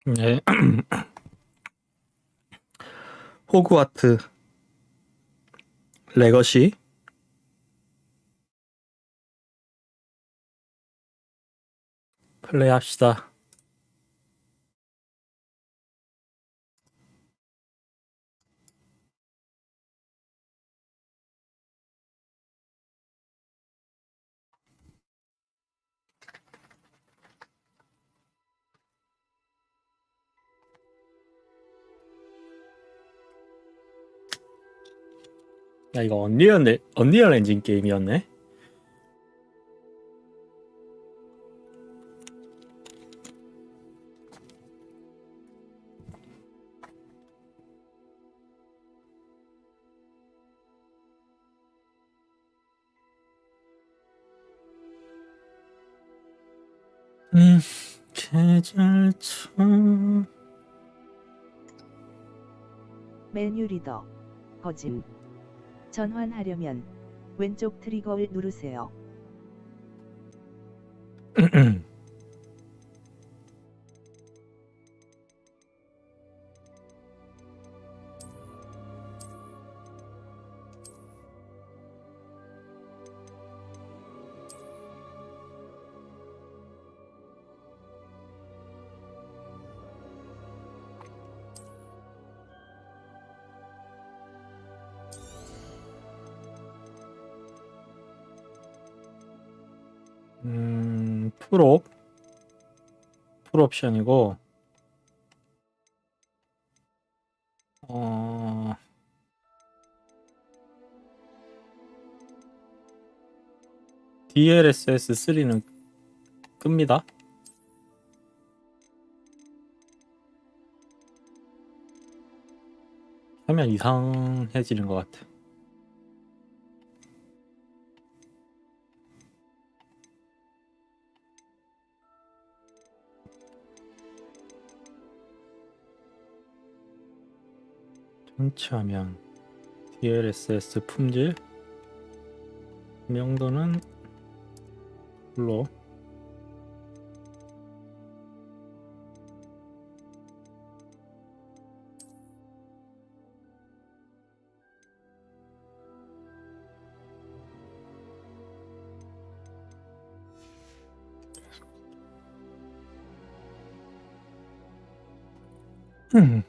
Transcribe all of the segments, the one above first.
네. 호그와트 레거시 플레이합시다. 야, 이거 언리얼 엔진 게임이었네. 계절처럼 메뉴 리더 버진 전환하려면 왼쪽 트리거를 누르세요. 풀옵션이고 DLSS3는 끕니다. 화면 이상해지는 것 같아. 전체 화면 DLSS 품질 명도는 불로 음.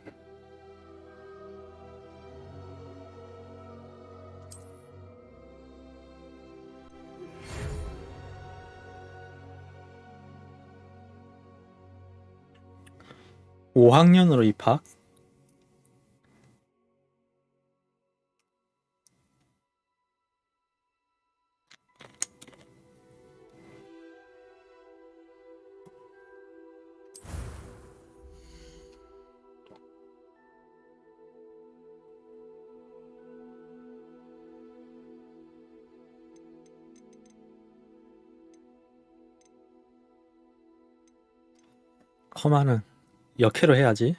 5학년으로 입학. 커마는 역해로 해야지.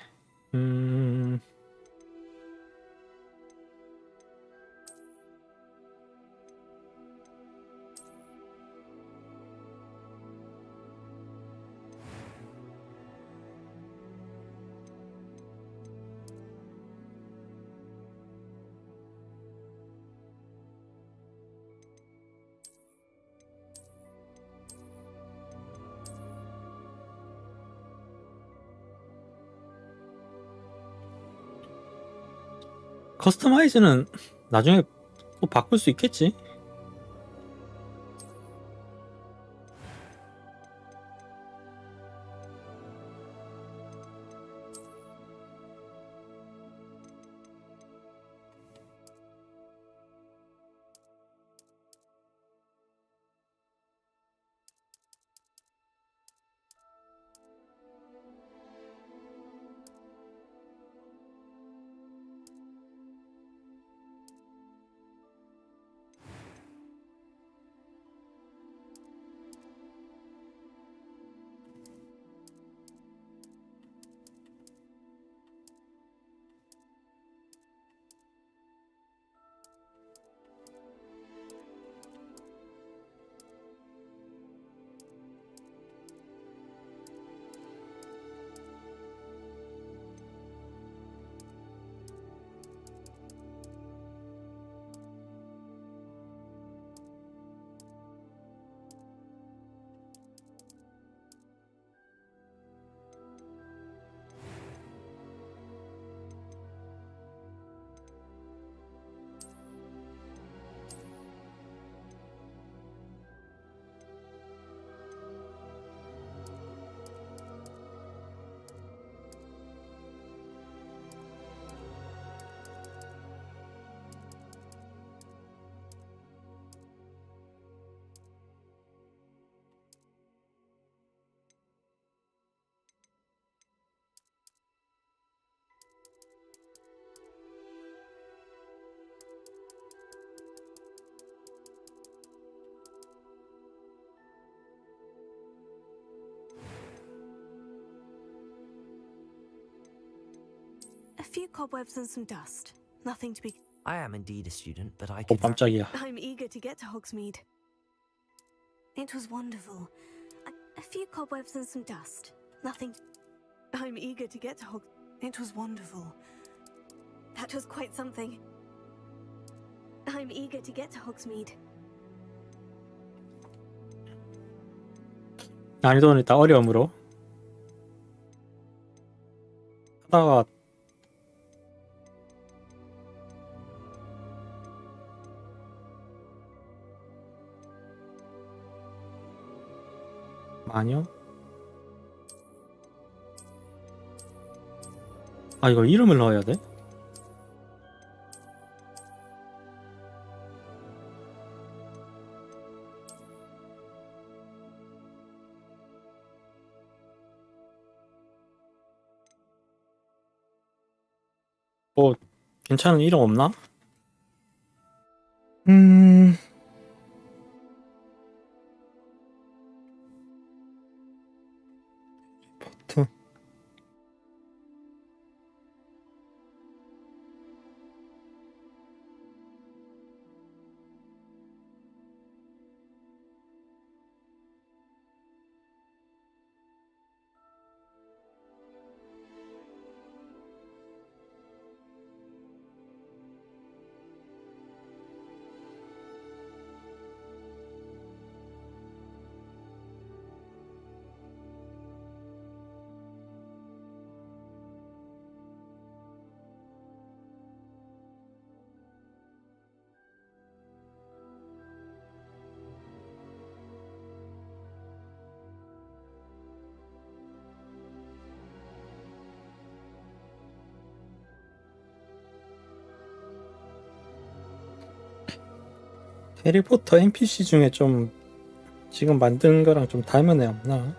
커스터마이즈는 나중에 또 바꿀 수 있겠지. few cobwebs and some dust. Nothing to be. I am indeed a student, but I 어 can. 깜짝이야. I'm eager to get to Hogsmeade. It was wonderful. A few cobwebs and some dust. Nothing. I'm eager to get to It was wonderful. That was quite something. I'm eager to get to Hogsmeade. 난이도는 일단 어려움으로 하다가 마녀? 아 이거 이름을 넣어야 돼? 뭐 괜찮은 이름 없나? 버튼. 해리포터 NPC 중에 좀 지금 만든 거랑 좀 닮은 애 없나?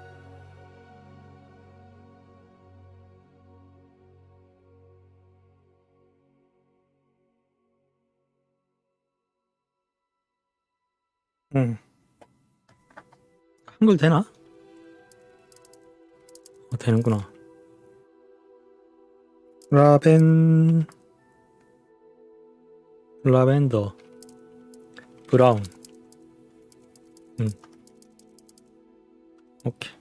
한글 되나? 되는구나. 라벤더 브라운. 오케이.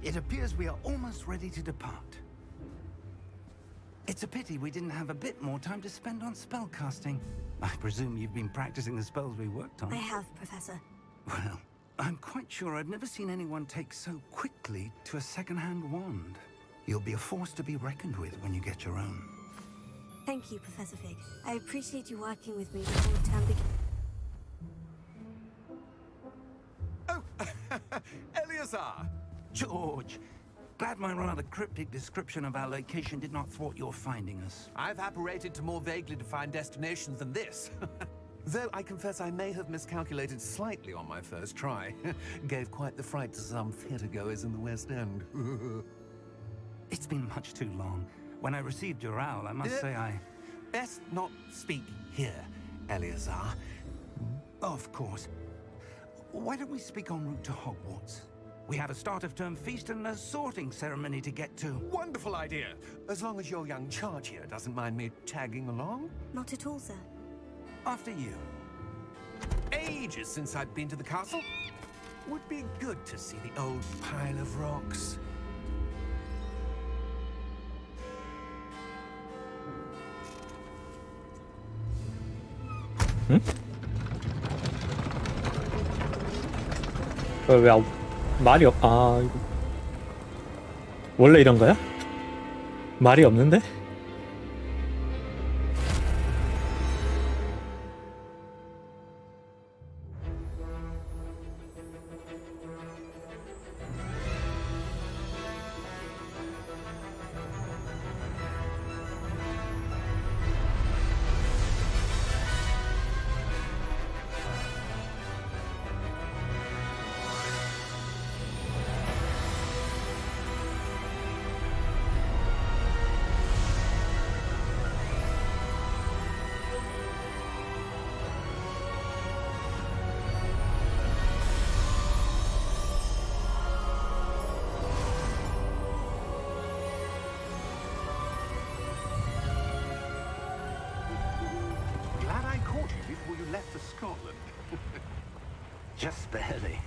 It appears we are almost ready to depart. It's a pity we didn't have a bit more time to spend on spellcasting. I presume you've been practicing the spells we worked on. I have, Professor. Well, I'm quite sure I've never seen anyone take so quickly to a second-hand wand. You'll be a force to be reckoned with when you get your own. Thank you, Professor Fig. I appreciate you working with me before the term begins. Oh, Eleazar! George! Glad my rather cryptic description of our location did not thwart your finding us. I've apparated to more vaguely defined destinations than this. Though I confess I may have miscalculated slightly on my first try. Gave quite the fright to some theatre-goers in the West End. It's been much too long. When I received your owl, I must say I... Best not speak here, Eleazar. Of course. Why don't we speak en route to Hogwarts? We have a start-of-term feast and a sorting ceremony to get to. Wonderful idea! As long as your young charge here doesn't mind me tagging along. Not at all, sir. After you. Ages since I've been to the castle. Would be good to see the old pile of rocks. 응? 왜 말이 이거 원래 이런 거야? 말이 없는데? barely.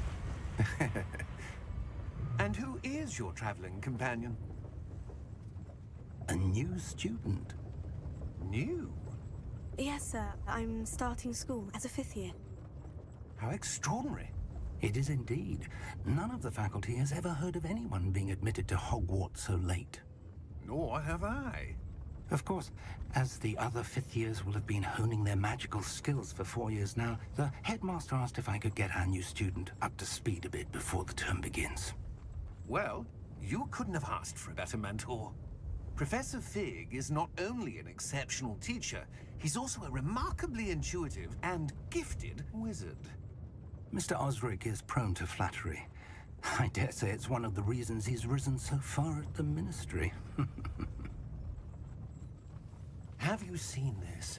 And who is your traveling companion? A new student. New? Yes, sir. I'm starting school as a 5th year. How extraordinary. It is indeed. None of the faculty has ever heard of anyone being admitted to Hogwarts so late. Nor have I. Of course, as the other 5th years will have been honing their magical skills for 4 years now, the headmaster asked if I could get our new student up to speed a bit before the term begins. Well, you couldn't have asked for a better mentor. Professor Fig is not only an exceptional teacher, he's also a remarkably intuitive and gifted wizard. Mr. Osric is prone to flattery. I dare say it's one of the reasons he's risen so far at the Ministry. Have you seen this?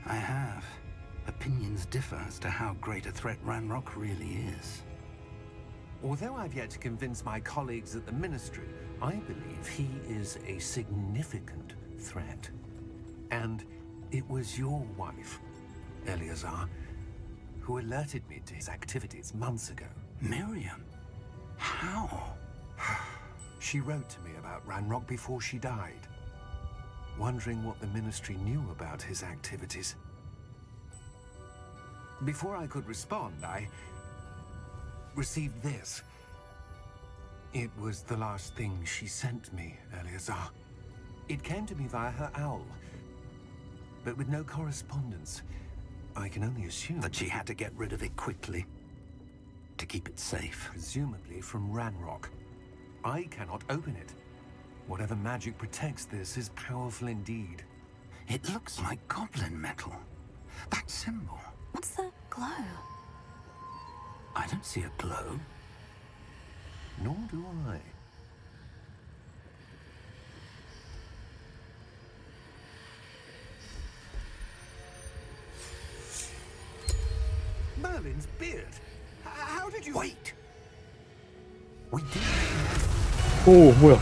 I have. Opinions differ as to how great a threat Ranrock really is. Although I've yet to convince my colleagues at the Ministry, I believe he is a significant threat. And it was your wife, Eleazar, who alerted me to his activities months ago. Miriam? How? She wrote to me about Ranrock before she died, wondering what the Ministry knew about his activities. Before I could respond, I received this. It was the last thing she sent me, Eleazar. It came to me via her owl, but with no correspondence. I can only assume That she had to get rid of it quickly. To keep it safe. presumably from Ranrock. I cannot open it. Whatever magic protects this is powerful indeed. It looks like goblin metal. That symbol. What's the glow? I don't see a glow. Nor do I. Merlin's beard. How did you... Wait! We did. 오, 뭐야?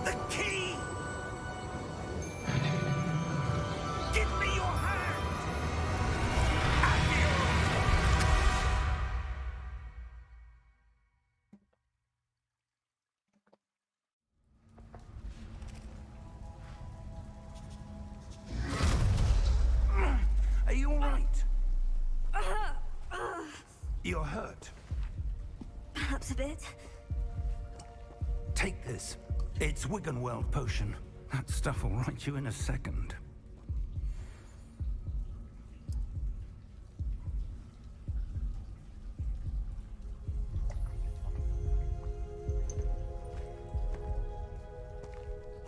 The key! Give me your hand! Are you all right? You're hurt. Perhaps a bit. Take this. It's Wiggenweld potion. That stuff will right you in a second.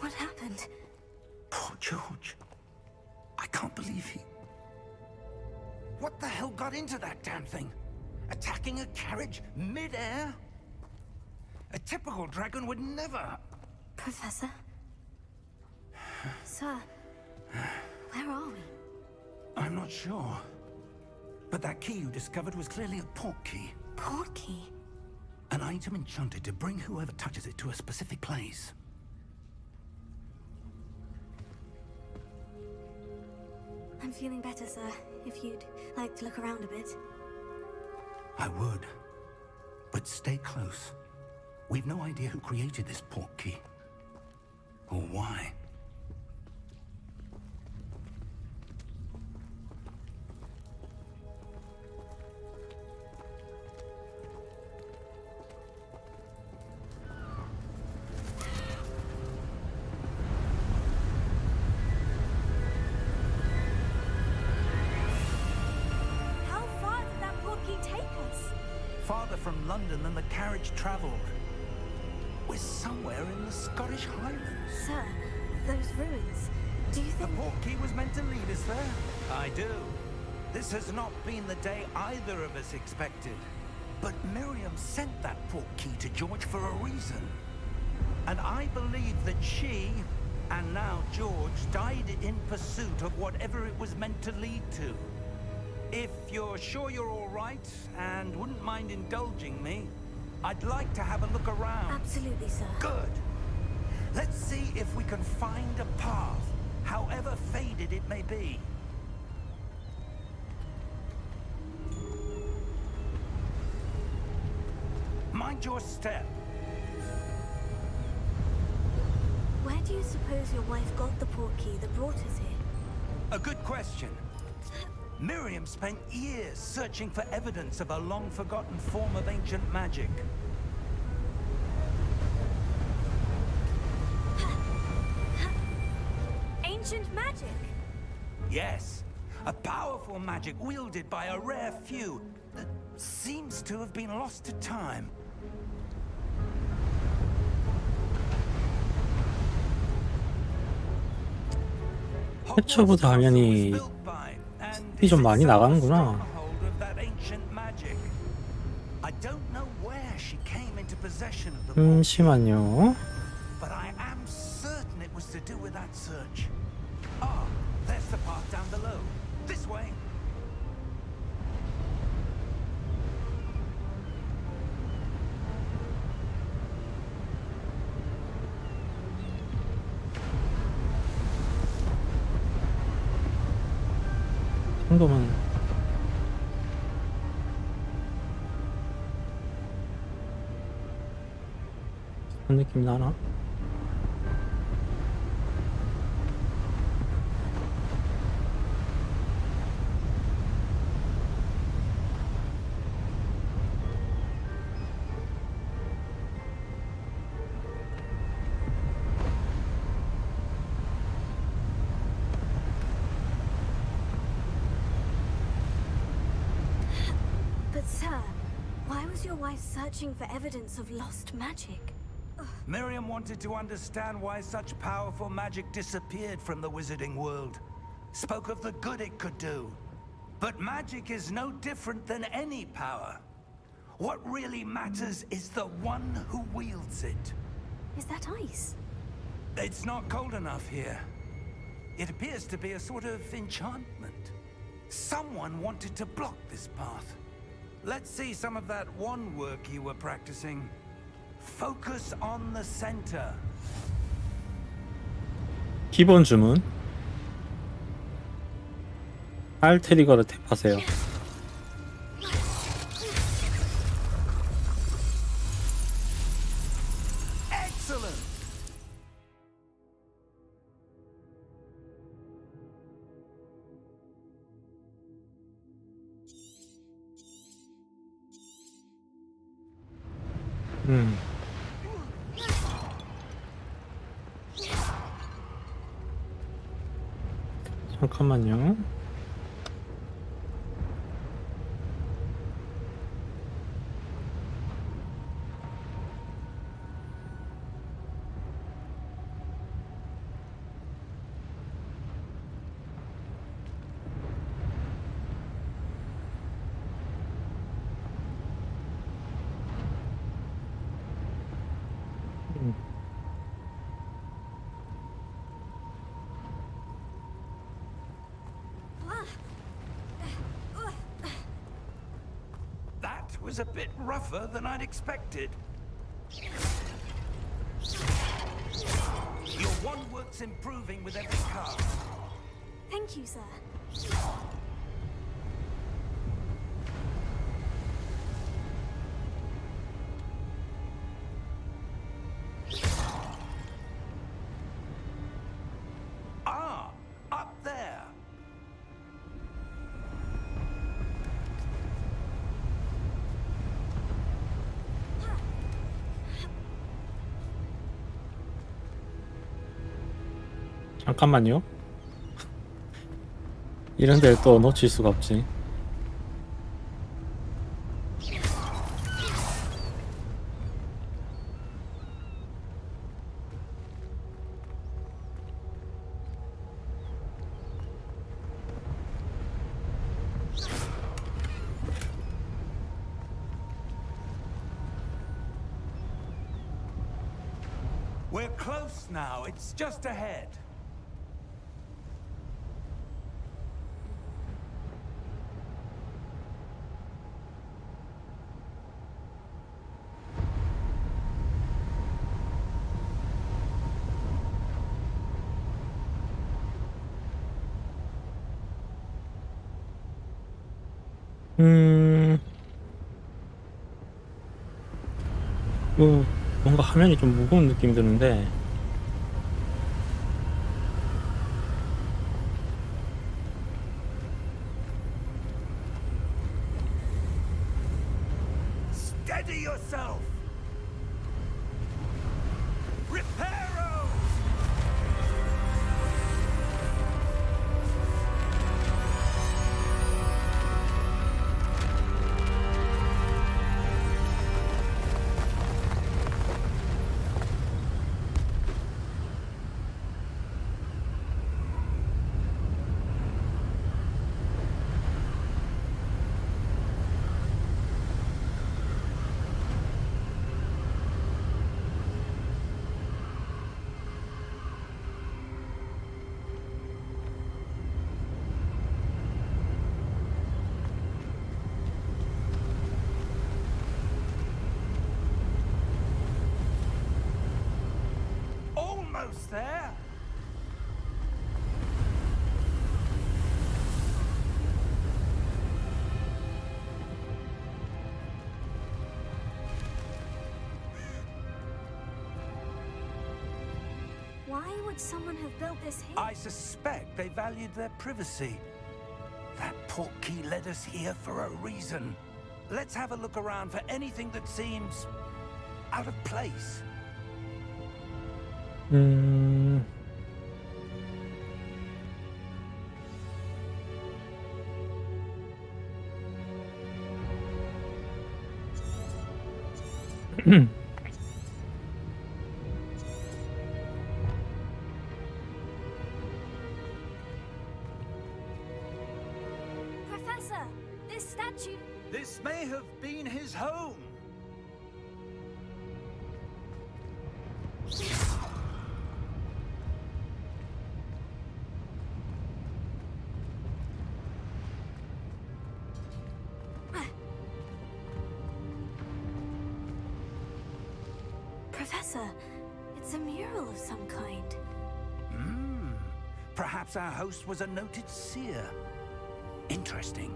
What happened? Poor George. I can't believe he... What the hell got into that damn thing? Attacking a carriage mid-air? A typical dragon would never... Professor? Sir, where are we? I'm not sure. But that key you discovered was clearly a port key. Port key? An item enchanted to bring whoever touches it to a specific place. I'm feeling better, sir. If you'd like to look around a bit. I would. But stay close. We've no idea who created this port key. Or why. How far did that port key take us? Farther from London than the carriage traveled. We're somewhere in the Scottish Highlands. Sir, those ruins. Do you The think... portkey was meant to lead us there? I do. This has not been the day either of us expected. But Miriam sent that portkey to George for a reason. And I believe that she, and now George, died in pursuit of whatever it was meant to lead to. If you're sure you're all right, and wouldn't mind indulging me, I'd like to have a look around. Absolutely, sir. Good. Let's see if we can find a path, however faded it may be. Mind your step. Where do you suppose your wife got the portkey that brought us here? A good question. Miriam spent years searching for evidence of a long-forgotten form of ancient magic. Ancient magic? Yes, a powerful magic wielded by a rare few that seems to have been lost to time. 해처보다 화면이 스피이 좀 많이 나가는구나. 잠시만요. But I am certain it was to do with that search. Ah, there's the path down below. This way. 이 정도면 그런 느낌 나나? But sir, why was your wife searching for evidence of lost magic? Miriam wanted to understand why such powerful magic disappeared from the wizarding world. Spoke of the good it could do. But magic is no different than any power. What really matters is the one who wields it. Is that ice? It's not cold enough here. It appears to be a sort of enchantment. Someone wanted to block this path. Let's see some of that wand work you were practicing. Focus on the center. 기본 주문. R 트리거를 탭하세요. Excellent. 잠깐만요. That was a bit rougher than I'd expected. Your wand work's improving with every cast. Thank you, sir. Ah, up there. 잠깐만요. 이런 데를 또 놓칠 수가 없지. We're close now. It's just ahead. 뭔가 화면이 좀 무거운 느낌이 드는데. Steady yourself. Reparo! Almost there. Why would someone have built this here? I suspect they valued their privacy. That portkey led us here for a reason. Let's have a look around for anything that seems out of place. Professor, this statue. This may have been his home. Professor, it's a mural of some kind. Perhaps our host was a noted seer. Interesting.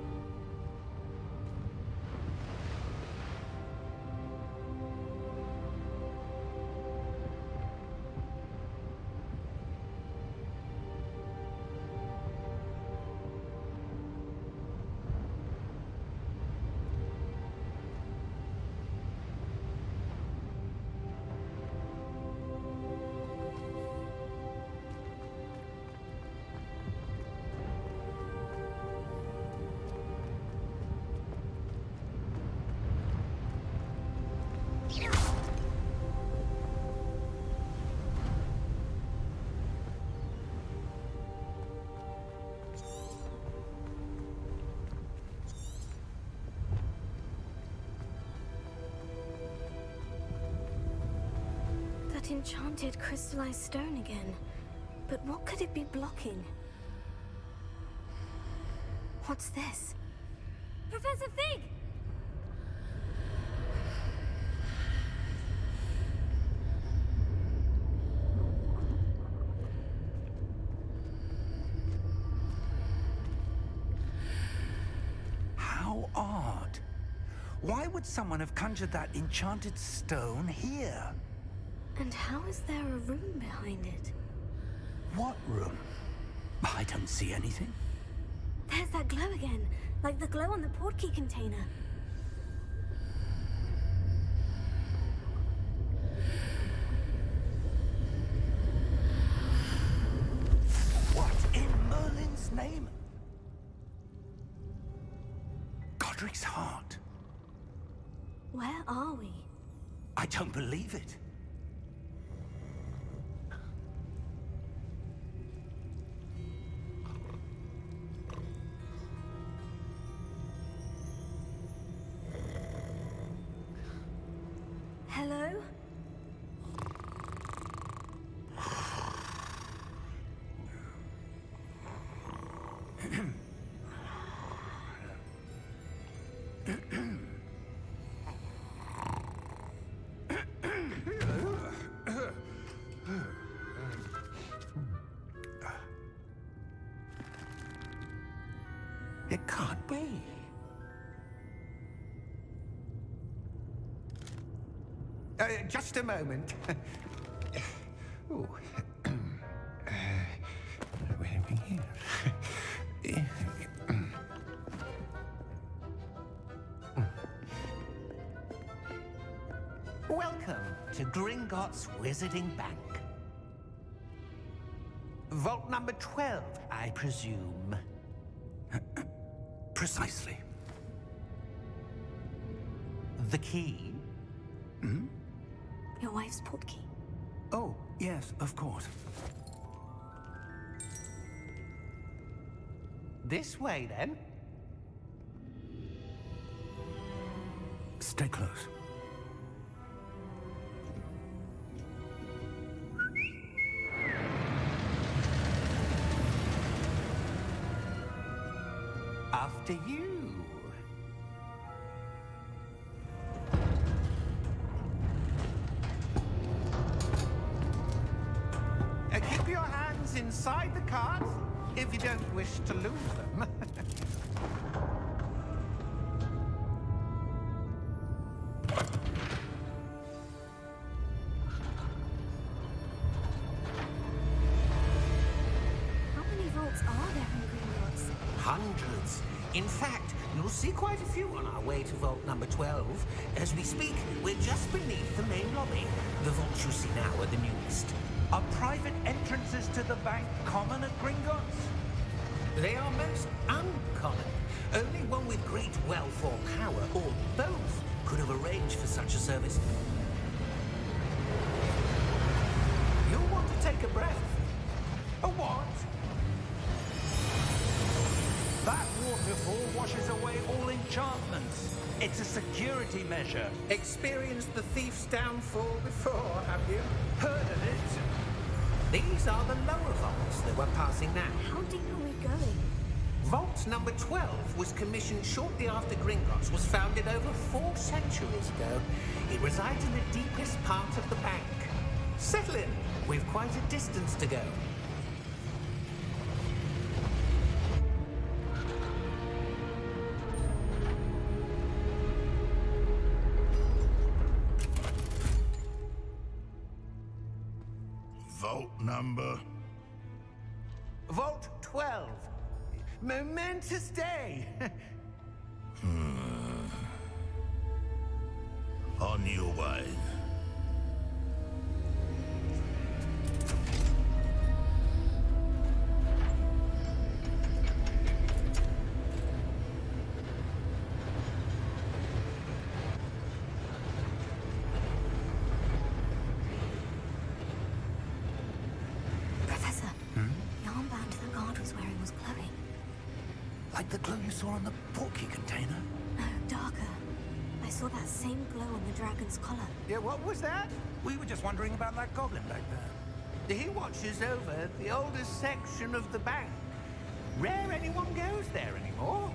That enchanted crystallized stone again. But what could it be blocking? What's this? Professor Fig! How odd. Why would someone have conjured that enchanted stone here? And how is there a room behind it? What room? I don't see anything. There's that glow again, like the glow on the portkey container. What in Merlin's name? Godric's heart. Where are we? I don't believe it. Hello? It can't be. Just a moment. Oh. Where are we here? Welcome to Gringotts Wizarding Bank. Vault number 12, I presume. Precisely. The key? Your wife's portkey. Oh, yes, of course. This way, then. Stay close. After you. Keep your hands inside the cards if you don't wish to lose them. How many vaults are there in Gringotts? Hundreds. In fact, you'll see quite a few on our way to vault number 12. As we speak, we're just beneath the main lobby. The vaults you see now are the newest. Are private entrances to the bank common at Gringotts? They are most uncommon. Only one with great wealth or power, or both, could have arranged for such a service. You'll want to take a breath. A what? That waterfall washes away all enchantments. It's a security measure. Experienced the thief's downfall before, have you? Heard of it? These are the lower vaults that we're passing now. How deep are we going? Vault number 12 was commissioned shortly after Gringotts was founded over 4 centuries ago. It resides in the deepest part of the bank. Settle in. We've quite a distance to go. Vault number? Vault 12. Momentous day. On your way. Professor, the armband the guard was wearing was glowing. Like the glow you saw on the portkey container? No, darker. I saw that same glow on the dragon's collar. Yeah, what was that? We were just wondering about that goblin back there. He watches over the oldest section of the bank. Rare anyone goes there anymore.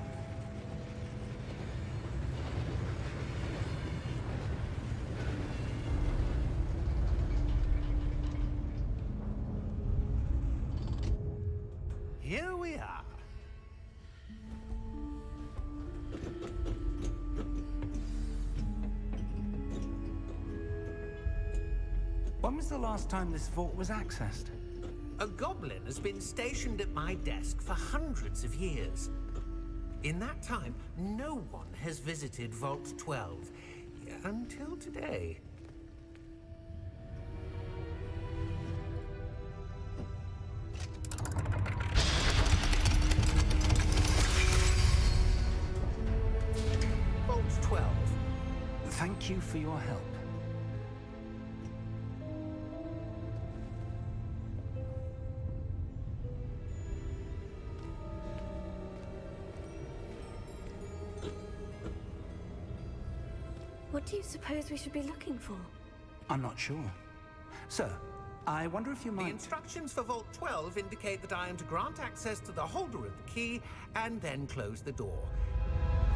Here we are. When was the last time this vault was accessed? A goblin has been stationed at my desk for hundreds of years. In that time, no one has visited Vault 12 until today. Vault 12. Thank you for your help. What do you suppose we should be looking for? I'm not sure. Sir, I wonder if you The might... instructions for Vault 12 indicate that I am to grant access to the holder of the key and then close the door.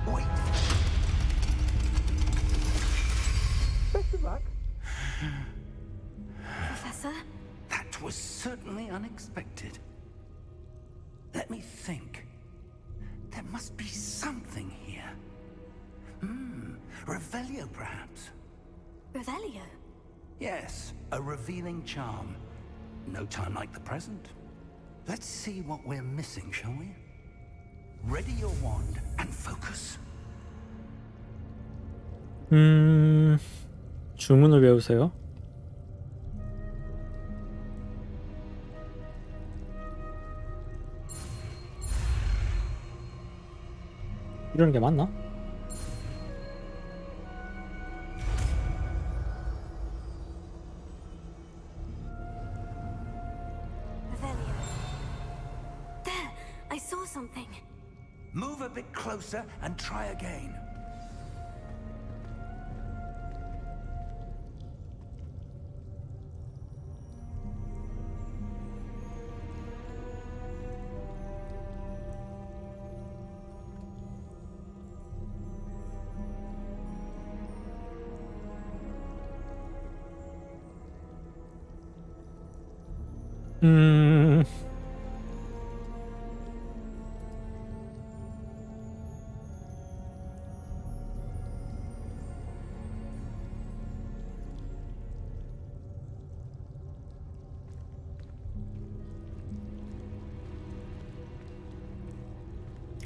Wait! Best of luck. Professor? That was certainly unexpected. Let me think. There must be something here. Revelio, perhaps? Revelio? Yes, a revealing charm. No time like the present. Let's see what we're missing, shall we? Ready your wand and focus. 주문을 외우세요. 이런 게 맞나? Revelio. There! I saw something. Move a bit closer and try again.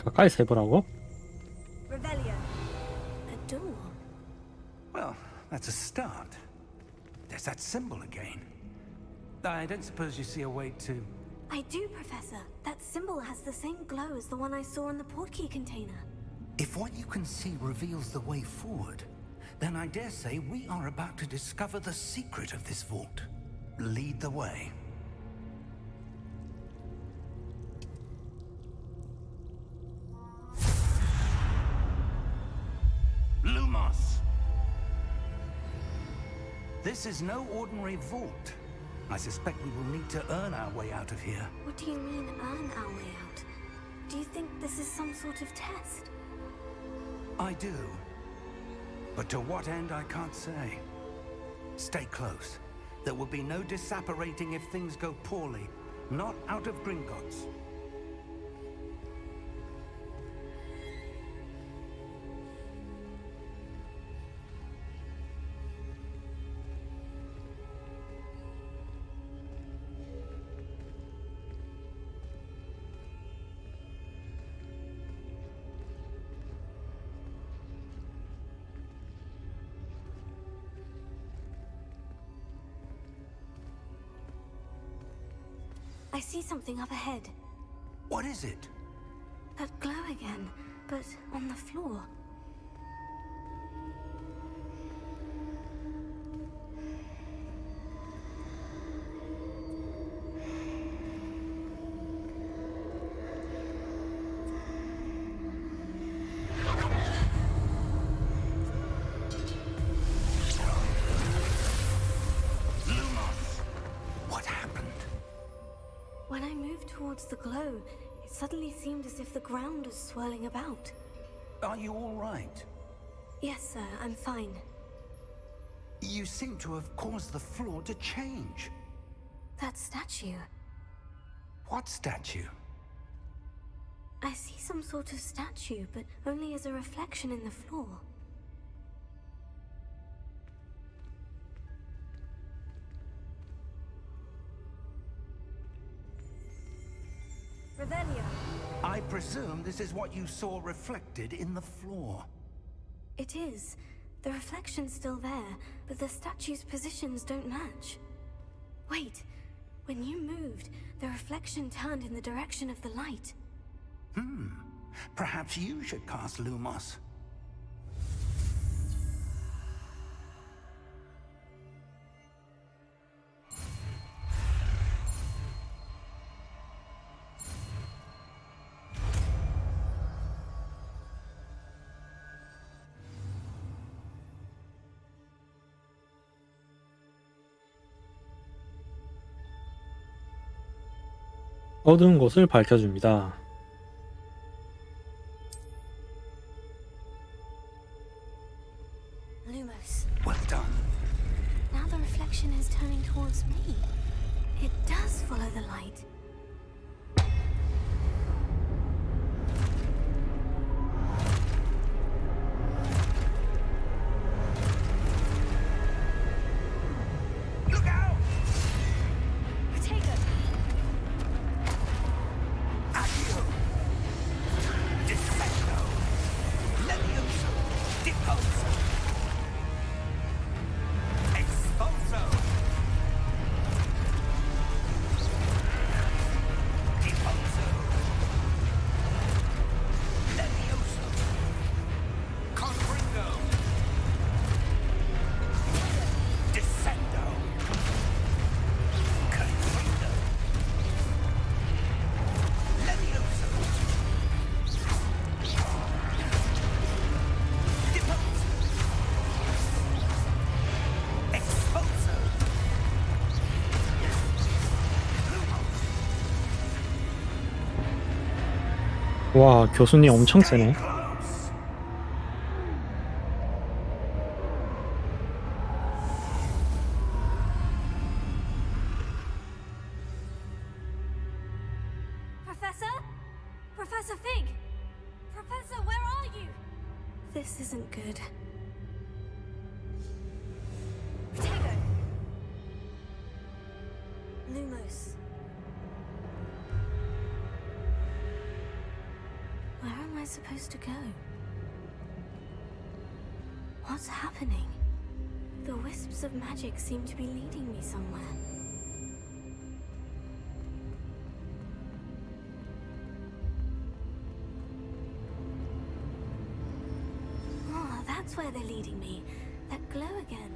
가까이서 해보라고? Revelio. A door. Well, that's a start. There's that symbol again. I don't suppose you see a way to... I do, Professor. That symbol has the same glow as the one I saw in the portkey container. If what you can see reveals the way forward, then I dare say we are about to discover the secret of this vault. Lead the way. Lumos! This is no ordinary vault. I suspect we will need to earn our way out of here. What do you mean, earn our way out? Do you think this is some sort of test? I do. But to what end, I can't say. Stay close. There will be no disapparating if things go poorly. Not out of Gringotts. I see something up ahead. What is it? That glow again, but on the floor. When I moved towards the glow, it suddenly seemed as if the ground was swirling about. Are you all right? Yes, sir, I'm fine. You seem to have caused the floor to change. That statue. What statue? I see some sort of statue, but only as a reflection in the floor. Revelio. I presume this is what you saw reflected in the floor. It is. The reflection's still there, but the statue's positions don't match. Wait. When you moved, the reflection turned in the direction of the light. Perhaps you should cast Lumos. 어두운 곳을 밝혀줍니다. Lumos. Well done. Now the reflection is turning towards me. It does follow the light. 와, 교수님 엄청 세네. Professor? Professor Fig? Professor, where are you? This isn't good. Protego! Lumos. Where am I supposed to go? What's happening? The wisps of magic seem to be leading me somewhere. Oh, that's where they're leading me. That glow again.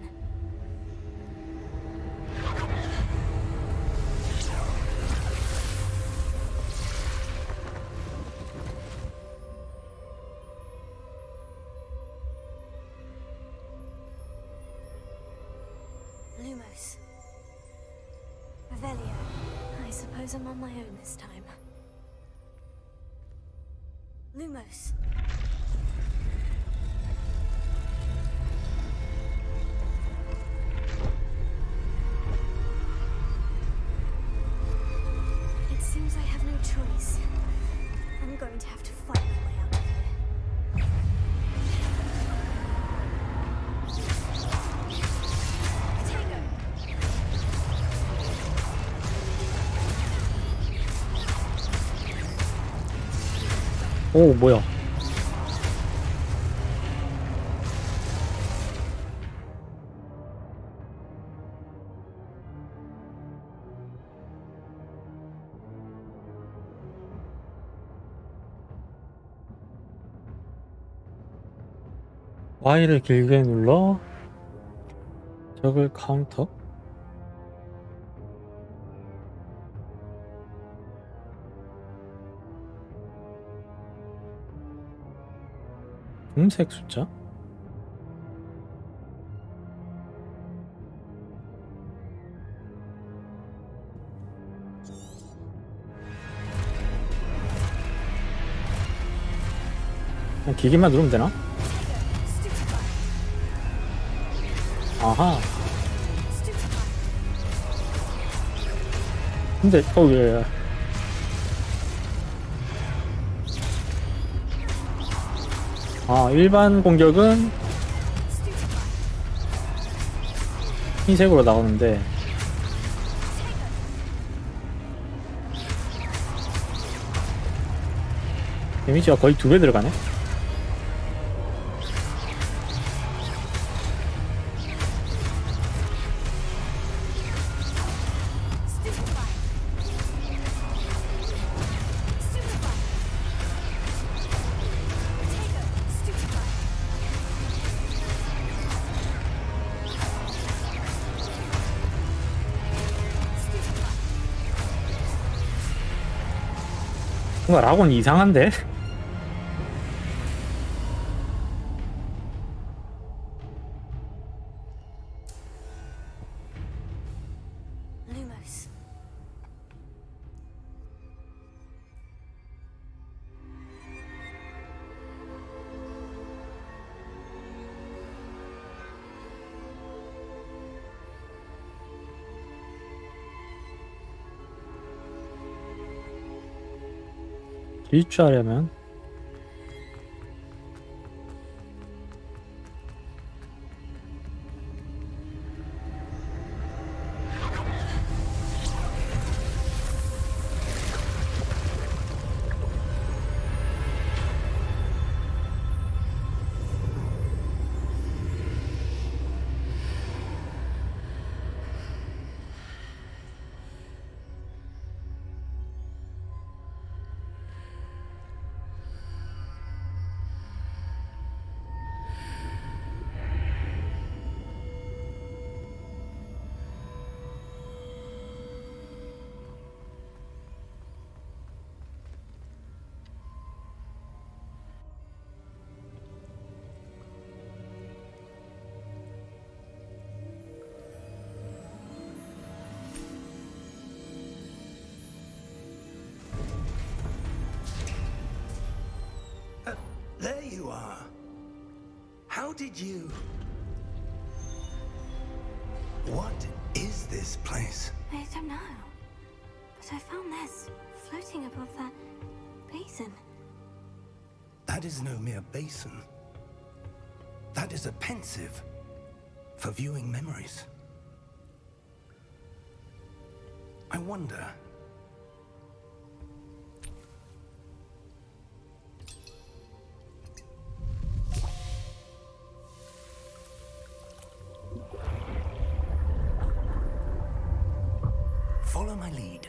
Lumos. Revelio. I suppose I'm on my own this time. Lumos. It seems I have no choice. I'm going to have to fight my way out of here. Potato! 오, 뭐야. Y를 길게 눌러 적을 카운터. 금색 숫자? 그냥 기기만 누르면 되나? 아하. 근데 예. 아, 일반 공격은 흰색으로 나오는데 데미지가 거의 2배 들어가네. 뭔가 락은 이상한데? Lumos. 일주하려면 There you are. How did you... What is this place? I don't know. But I found this floating above that basin. That is no mere basin. That is a pensive for viewing memories. I wonder... Follow my lead.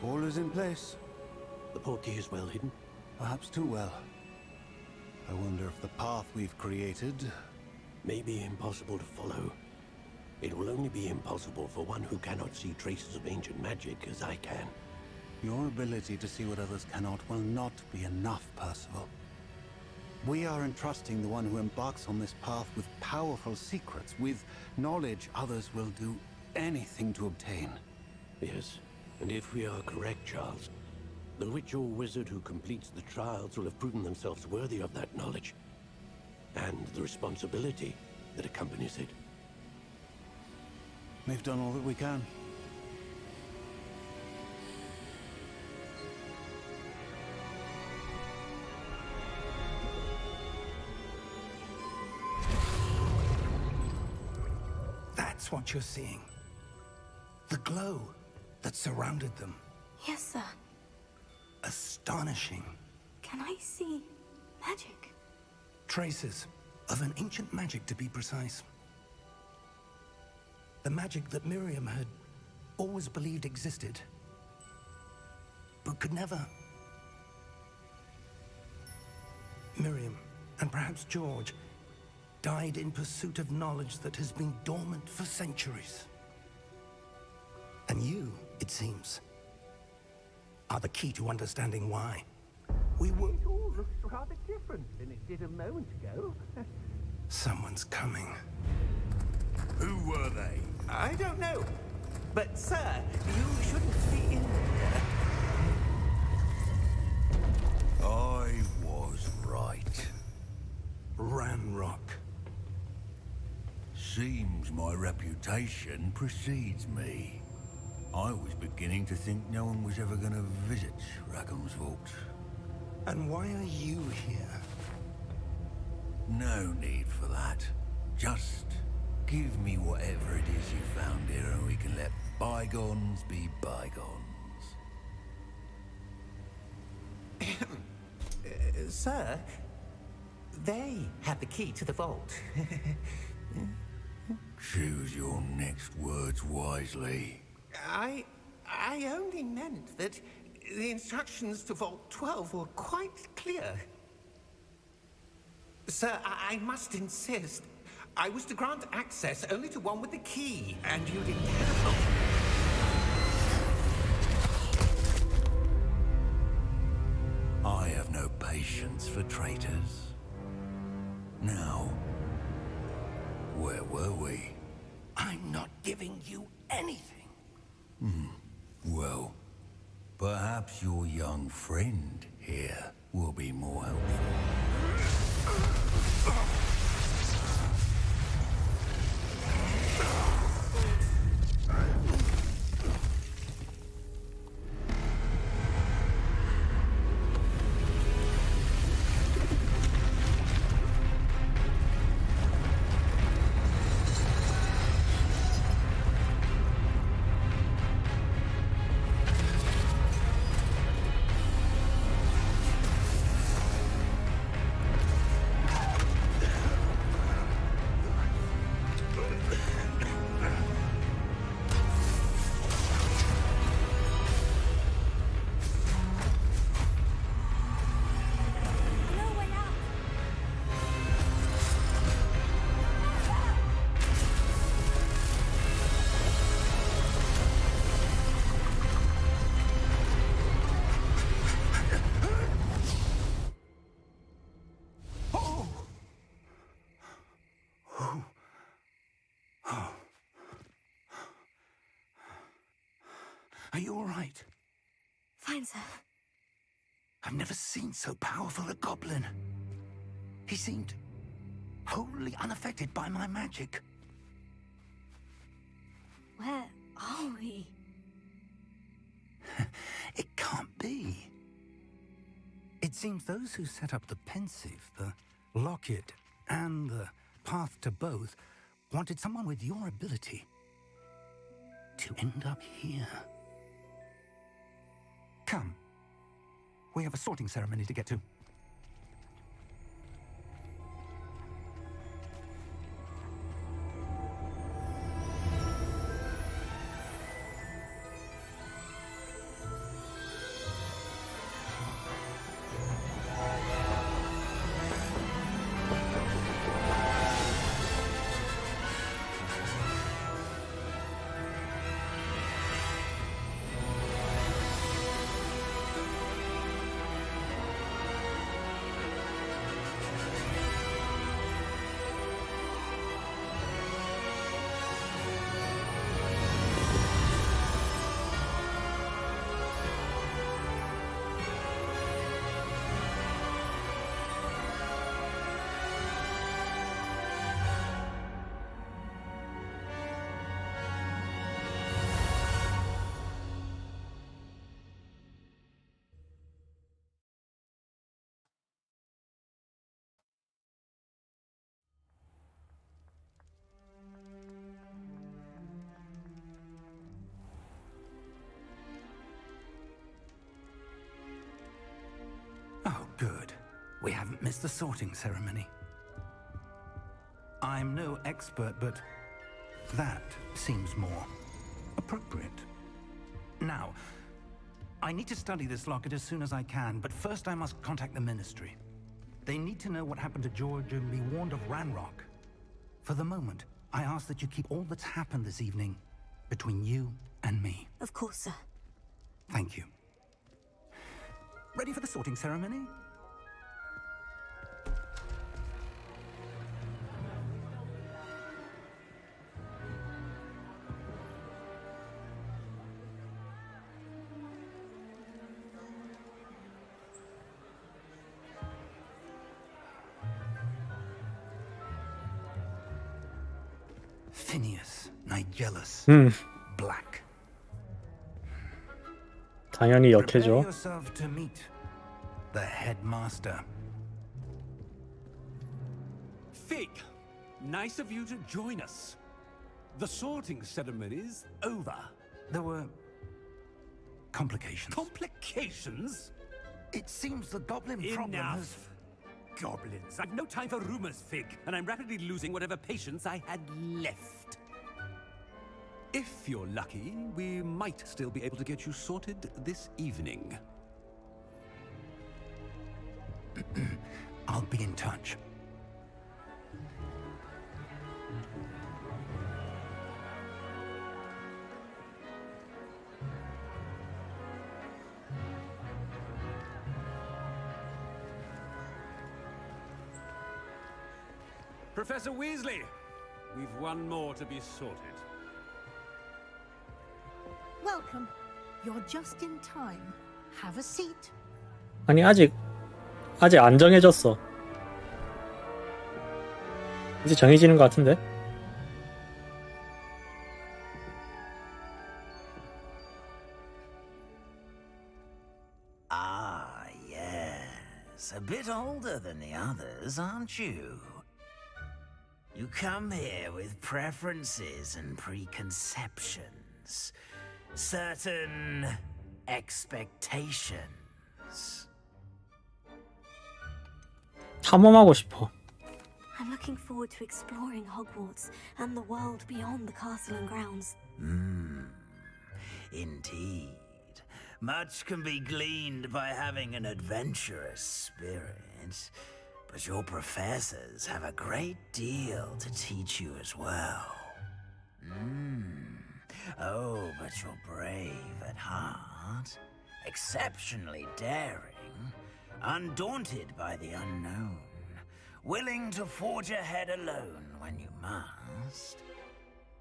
All is in place. The portkey is well hidden. Perhaps too well. I wonder if the path we've created... May be impossible to follow. It will only be impossible for one who cannot see traces of ancient magic as I can. Your ability to see what others cannot will not be enough, Percival. We are entrusting the one who embarks on this path with powerful secrets, with knowledge others will do anything to obtain. Yes, and if we are correct, Charles, the witch or wizard who completes the trials will have proven themselves worthy of that knowledge, and the responsibility that accompanies it. We've done all that we can. That's what you're seeing. The glow that surrounded them. Yes, sir. Astonishing. Can I see magic? Traces of an ancient magic, to be precise. The magic that Miriam had always believed existed, but could never. Miriam, and perhaps George, died in pursuit of knowledge that has been dormant for centuries. And you, it seems, are the key to understanding why. We were... It all looks rather different than it did a moment ago. Someone's coming. Who were they? I don't know. But, sir, you shouldn't be in there. I was right. Ranrock. Seems my reputation precedes me. I was beginning to think no one was ever going to visit Rackham's vault. And why are you here? No need for that. Just give me whatever it is you found here and we can let bygones be bygones. Sir, they have the key to the vault. Choose your next words wisely. I only meant that the instructions to Vault 12 were quite clear. Sir, I must insist. I was to grant access only to one with the key, and you didn't have it. I have no patience for traitors. Now, where were we? I'm not giving you anything. Well, perhaps your young friend here will be more helpful. Are you all right? Fine, sir. I've never seen so powerful a goblin. He seemed wholly unaffected by my magic. Where are we? It can't be. It seems those who set up the pensive, the locket, and the path to both wanted someone with your ability to end up here. Come. We have a sorting ceremony to get to. Oh, good. We haven't missed the sorting ceremony. I'm no expert, but that seems more appropriate. Now, I need to study this locket as soon as I can, but first I must contact the Ministry. They need to know what happened to George and be warned of Ranrock. For the moment, I ask that you keep all that's happened this evening between you and me. Of course, sir. Thank you. Ready for the sorting ceremony? Phineas, Nigellus, Black. 당연히 Prepare 역해줘. yourself to meet the headmaster. Fig, nice of you to join us. The sorting ceremony's over. There were complications. Complications? It seems the goblin problem has... Enough. Goblins. I've no time for rumors, Fig, and I'm rapidly losing whatever patience I had left. If you're lucky, we might still be able to get you sorted this evening. I'll be in touch. Professor Weasley, we've one more to be sorted. Welcome. You're just in time. Have a seat. 아니 아직 안 정해졌어. 이제 정해지는 것 같은데? Ah, yes. A bit older than the others, aren't you? You come here with preferences and preconceptions. Certain expectations. 탐험하고 싶어. I'm looking forward to exploring Hogwarts and the world beyond the castle and grounds. Indeed. Much can be gleaned by having an adventurous spirit, but your professors have a great deal to teach you as well. Oh, but you're brave at heart, exceptionally daring, undaunted by the unknown, willing to forge ahead alone when you must.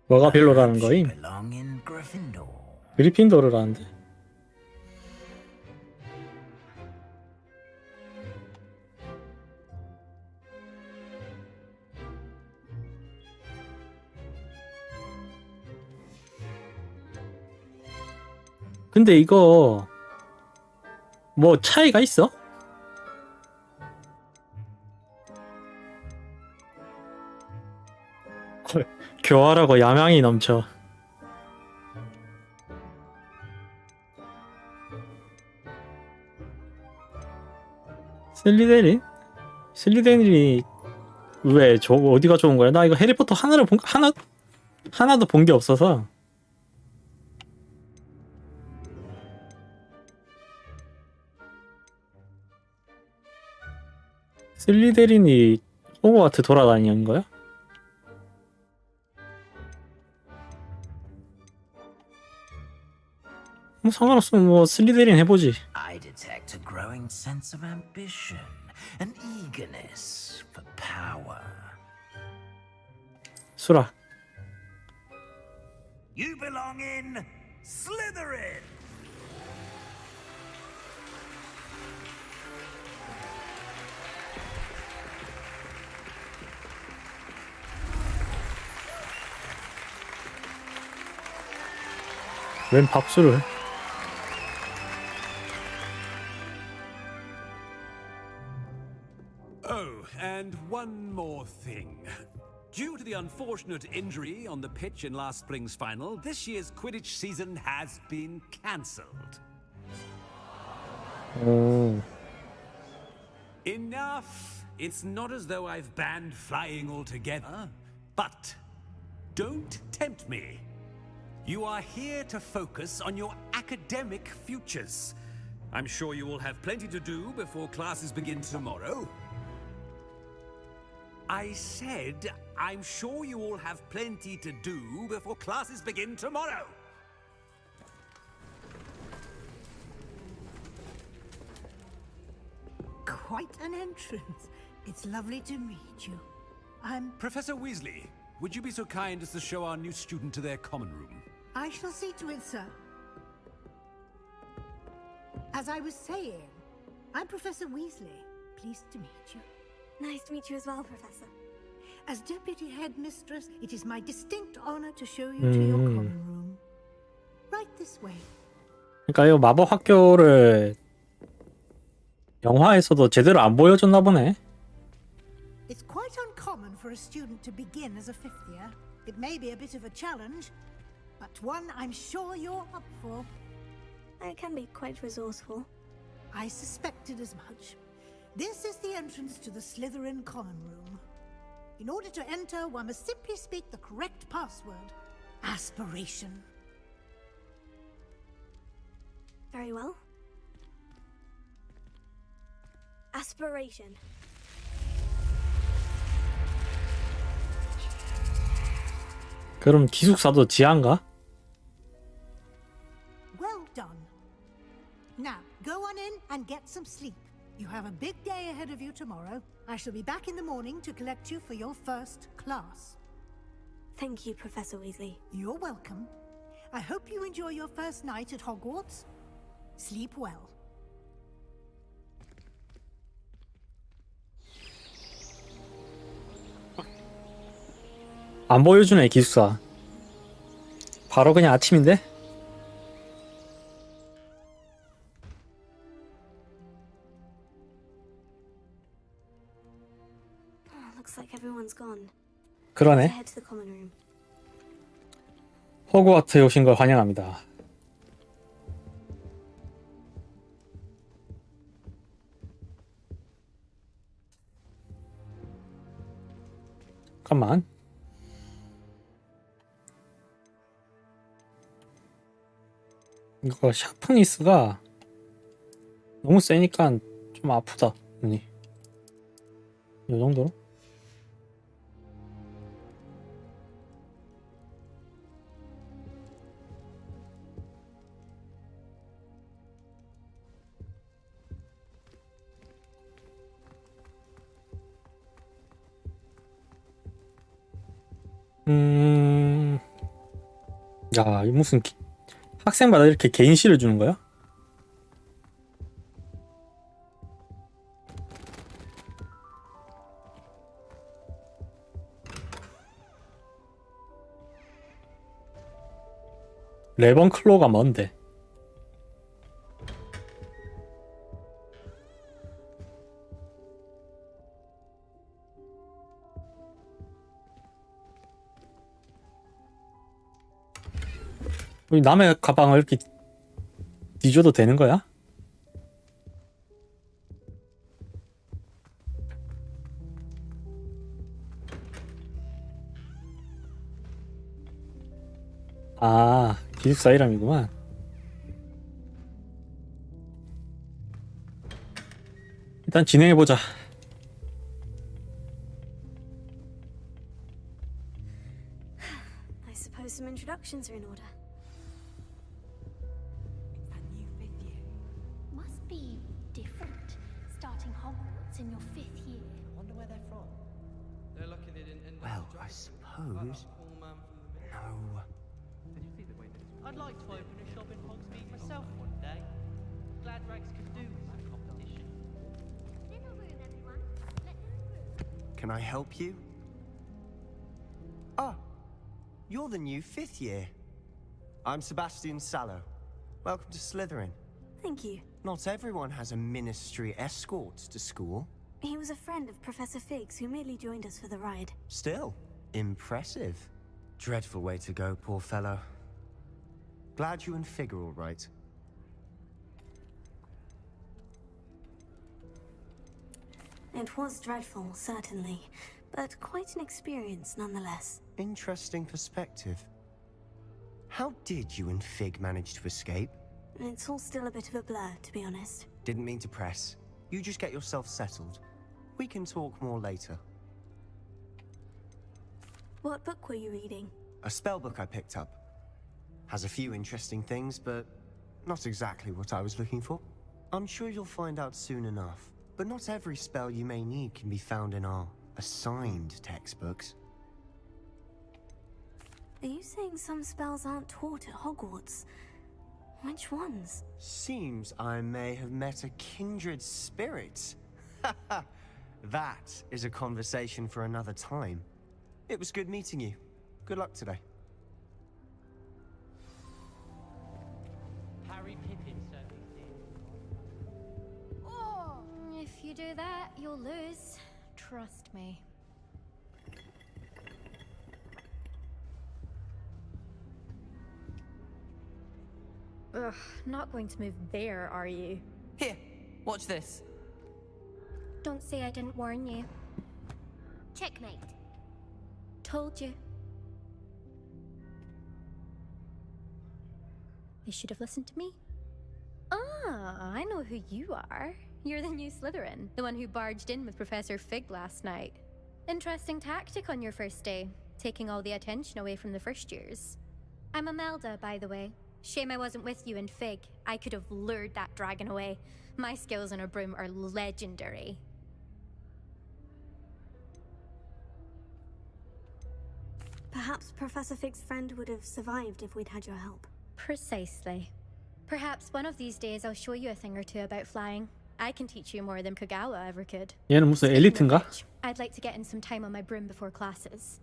뭐가 별로라는 거임? Belong in Gryffindor. 그리핀도르라는데? 근데 이거 뭐 차이가 있어? 교활하고 야망이 넘쳐. 슬리데린? 슬리데린이 왜 어디가 좋은 거야? 나 이거 해리포터 하나도 본 게 없어서. 슬리데린이 호그와트 돌아다니는 거야? 뭐 상관없으면 뭐 슬리데린 해보지. I detect a growing sense of ambition, an eagerness for power. 수라. You belong in Slytherin! 웬 박수를. Oh, and one more thing. Due to the unfortunate injury on the pitch in last spring's final, this year's Quidditch season has been cancelled. 오. Enough! It's not as though I've banned flying altogether, but don't tempt me. You are here to focus on your academic futures. I'm sure you will have plenty to do before classes begin tomorrow. I said, I'm sure you all have plenty to do before classes begin tomorrow. Quite an entrance. It's lovely to meet you. I'm... Professor Weasley, would you be so kind as to show our new student to their common room? I shall see to it, sir. As I was saying, I'm Professor Weasley. Pleased to meet you. Nice to meet you as well, Professor. As Deputy Headmistress, it is my distinct honor to show you to your common room. Right this way. 그러니까 이 마법 학교를 영화에서도 제대로 안 보여줬나 보네. It's quite uncommon for a student to begin as a fifth year. It may be a bit of a challenge, but one I'm sure you're up for. I can be quite resourceful. I suspected as much. This is the entrance to the Slytherin common room. In order to enter, one must simply speak the correct password. Aspiration. Very well. Aspiration. 그럼 기숙사도 지하인가? Well done. Now, go on in and get some sleep. You have a big day ahead of you tomorrow. I shall be back in the morning to collect you for your first class. Thank you, Professor Weasley. You're welcome. I hope you enjoy your first night at Hogwarts. Sleep well. 안 보여주네 기숙사. 바로 그냥 아침인데? Looks like everyone's gone. 그러네. Head to the common room. 호그와트에 오신 걸 환영합니다. 잠깐만. 이거 샤프니스가 너무 세니까 좀 아프다 눈이. 이 정도로? 야, 이 무슨 학생마다 이렇게 개인시를 주는 거야? 레번클로가 뭔데? 우리 남의 가방을 이렇게 뒤져도 되는 거야? 아, 기숙사 이름이구만. 일단 진행해보자. I suppose some introductions are in order. Must be different, starting Hogwarts in your 5th year. Wonder where they're from. They're lucky they didn't end Well, I suppose. No. I'd like to open a shop in Hogsmeade myself one day. Glad Rags could do with that competition. Little room, everyone. Can I help you? Ah, you're the new 5th year. I'm Sebastian Sallow. Welcome to Slytherin. Thank you. Not everyone has a ministry escort to school. He was a friend of Professor Fig's who merely joined us for the ride. Still, impressive. Dreadful way to go, poor fellow. Glad you and Fig are all right. It was dreadful, certainly, but quite an experience nonetheless. Interesting perspective. How did you and Fig manage to escape? It's all still a bit of a blur, to be honest. Didn't mean to press. You just get yourself settled. We can talk more later. What book were you reading? A spell book I picked up. Has a few interesting things, but not exactly what I was looking for. I'm sure you'll find out soon enough. But not every spell you may need can be found in our assigned textbooks. Are you saying some spells aren't taught at Hogwarts? Which ones? Seems I may have met a kindred spirit. That is a conversation for another time. It was good meeting you. Good luck today. Harry Pippin certainly did. Oh, if you do that, you'll lose. Trust me. Ugh, not going to move there, are you? Here, watch this. Don't say I didn't warn you. Checkmate. Told you. You should have listened to me. Ah, I know who you are. You're the new Slytherin, the one who barged in with Professor Fig last night. Interesting tactic on your first day, taking all the attention away from the first years. I'm Imelda, by the way. Shame I wasn't with you in Fig. I could have lured that dragon away. My skills on a broom are legendary. Perhaps Professor Fig's friend would have survived if we'd had your help. Precisely. Perhaps one of these days I'll show you a thing or two about flying. I can teach you more than Kogawa ever could. 얘는 무슨 엘리트인가? I'd like to get in some time on my broom before classes.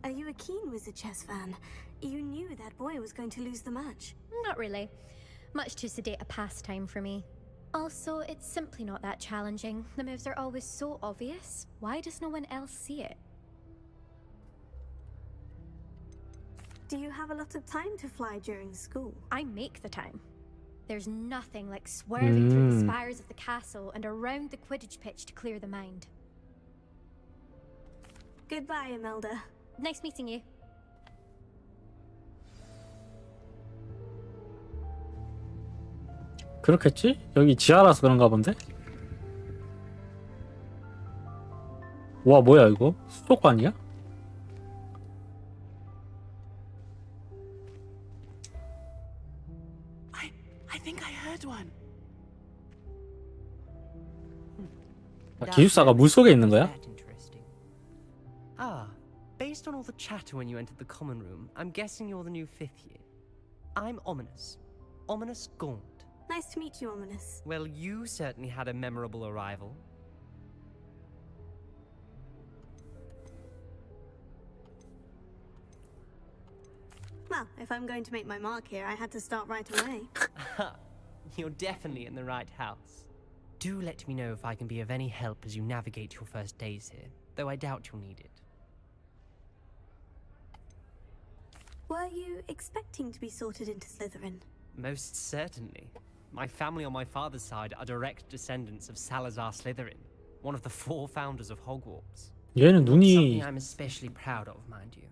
Are you a keen Wizard Chess fan? You knew that boy was going to lose the match. Not really. Much too sedate a pastime for me. Also, it's simply not that challenging. The moves are always so obvious. Why does no one else see it? Do you have a lot of time to fly during school? I make the time. There's nothing like swerving through the spires of the castle and around the Quidditch pitch to clear the mind. Goodbye, Imelda. Nice meeting you. 그렇겠지? 여기 지하라서 그런가 본데? 와, 뭐야 이거? 수족관이야? I think I heard one. 기숙사가 물 속에 있는 거야? Ah, based on all the chatter when you entered the common room, I'm guessing you're the new 5th year. I'm Ominous. Ominous Gaunt. Nice to meet you, Ominous. Well, you certainly had a memorable arrival. Well, if I'm going to make my mark here, I had to start right away. You're definitely in the right house. Do let me know if I can be of any help as you navigate your first days here, though I doubt you'll need it. Were you expecting to be sorted into Slytherin? Most certainly. My family on my father's side are direct descendants of Salazar Slytherin, one of the 4 founders of Hogwarts. 얘는 눈이 Something I'm especially proud of, mind you.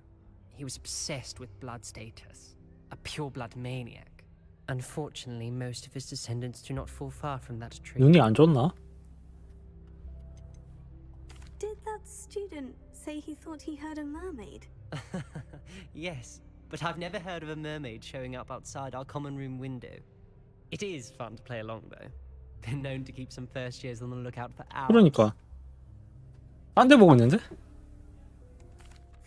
He was obsessed with blood status, a pure-blood maniac. Unfortunately, most of his descendants do not fall far from that trait. 눈이 안 좋나? Did that student say he thought he heard a mermaid? Yes, but I've never heard of a mermaid showing up outside our common room window. It is fun to play along, though. Been known to keep some first years on the lookout for hours. 그러니까 딴 데 보고 있는데?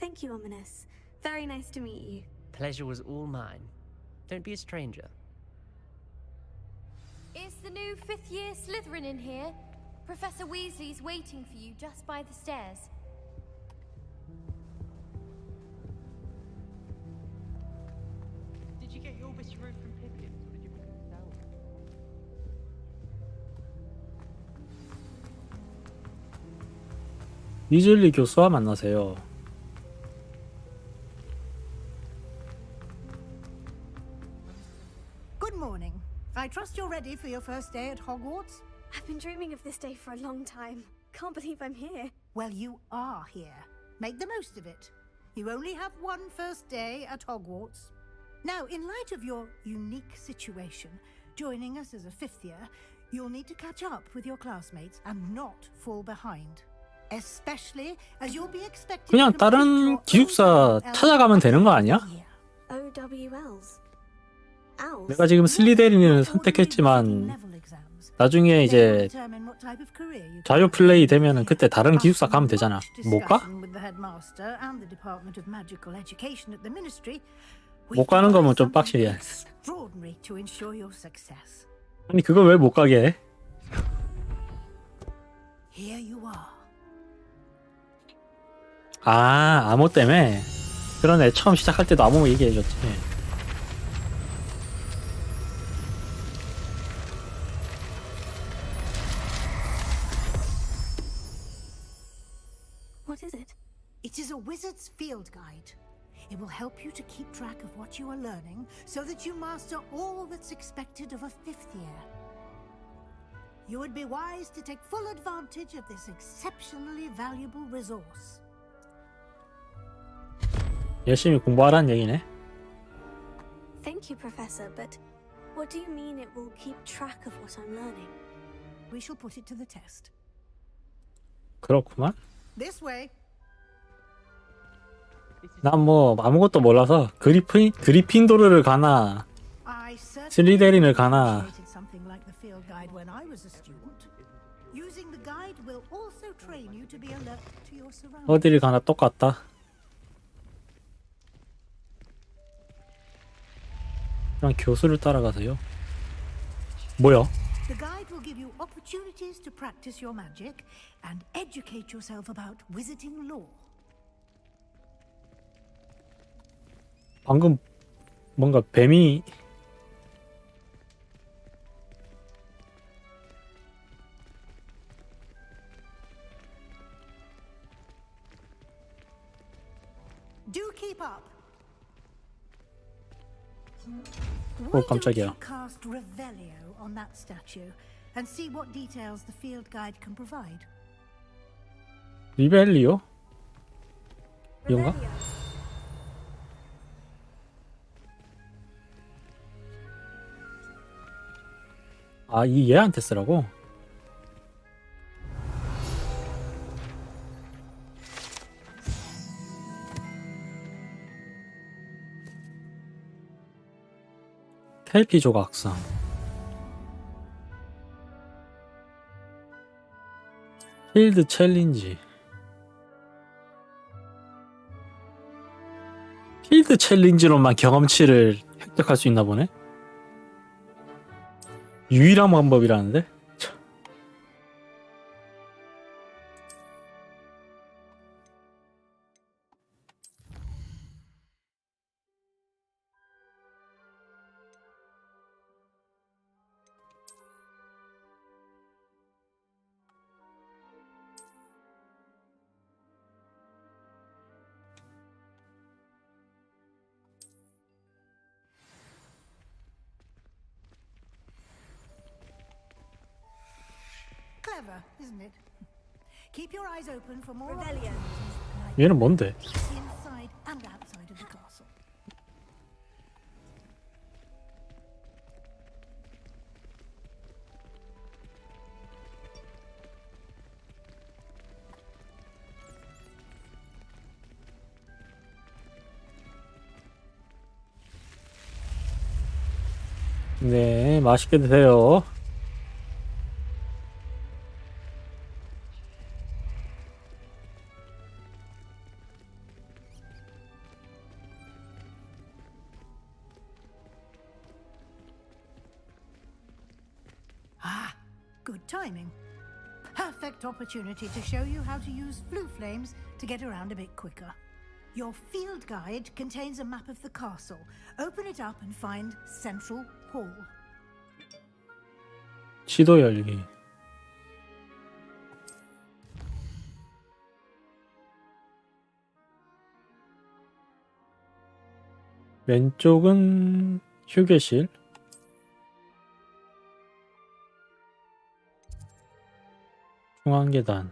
Thank you, Ominous. Very nice to meet you. Pleasure was all mine. Don't be a stranger. Is the new 5th year Slytherin in here? Professor Weasley's waiting for you just by the stairs. Did you get your Miss Root from Pippins, or did you pick it down? 위즐리 교수와 만나세요. Good morning. I trust you're ready for your first day at Hogwarts? I've been dreaming of this day for a long time. Can't believe I'm here. Well, you are here. Make the most of it. You only have one first day at Hogwarts. Now, in light of your unique situation, joining us as a 5th year, you'll need to catch up with your classmates and not fall behind. Especially as you'll be expected 그냥 다른 기숙사 찾아가면 되는 거 아니야? OWLs. Owls. 내가 지금 슬리데린을 선택했지만 나중에 이제 자유 플레이 되면은 그때 다른 기숙사 가면 되잖아. 못 가? 못 가는 거면 좀 빡시게. 아니 그걸 왜 못 가게 해? 아 암호 때문에. 그러네. 처음 시작할 때도 암호 얘기해줬지. What is it? It is a wizard's field guide. It will help you to keep track of what you are learning so that you master all that's expected of a 5th year. You would be wise to take full advantage of this exceptionally valuable resource. 열심히 공부하라는 얘기네. Thank you, Professor, but what do you mean it will keep track of what I'm learning? We shall put it to the test. 그렇구만. This way. 난 뭐 아무것도 몰라서 그리핀도르를 가나 슬리데린을 가나 어디를 가나 똑같다. 그냥 교수를 따라가세요. 뭐야? The guide will give you opportunities to practice your magic and educate yourself about wizarding lore. 방금 뭔가 뱀이 Do keep up. 오 깜짝이야. Cast Revelio on that statue and see what details the field guide can provide. 리벨리오? 이건가? 아, 이 얘한테 쓰라고? 켈피 조각상. 필드 챌린지. 필드 챌린지로만 경험치를 획득할 수 있나 보네. 유일한 방법이라는데? 참. Clever, isn't it? Keep your eyes open for more Revelio. 얘는 뭔데? inside and outside of the castle. 네, 맛있게 드세요. Ah, good timing. Perfect opportunity to show you how to use flue flames to get around a bit quicker. Your field guide contains a map of the castle. Open it up and find Central Hall. 지도 열기. 왼쪽은 휴게실. 중앙 계단.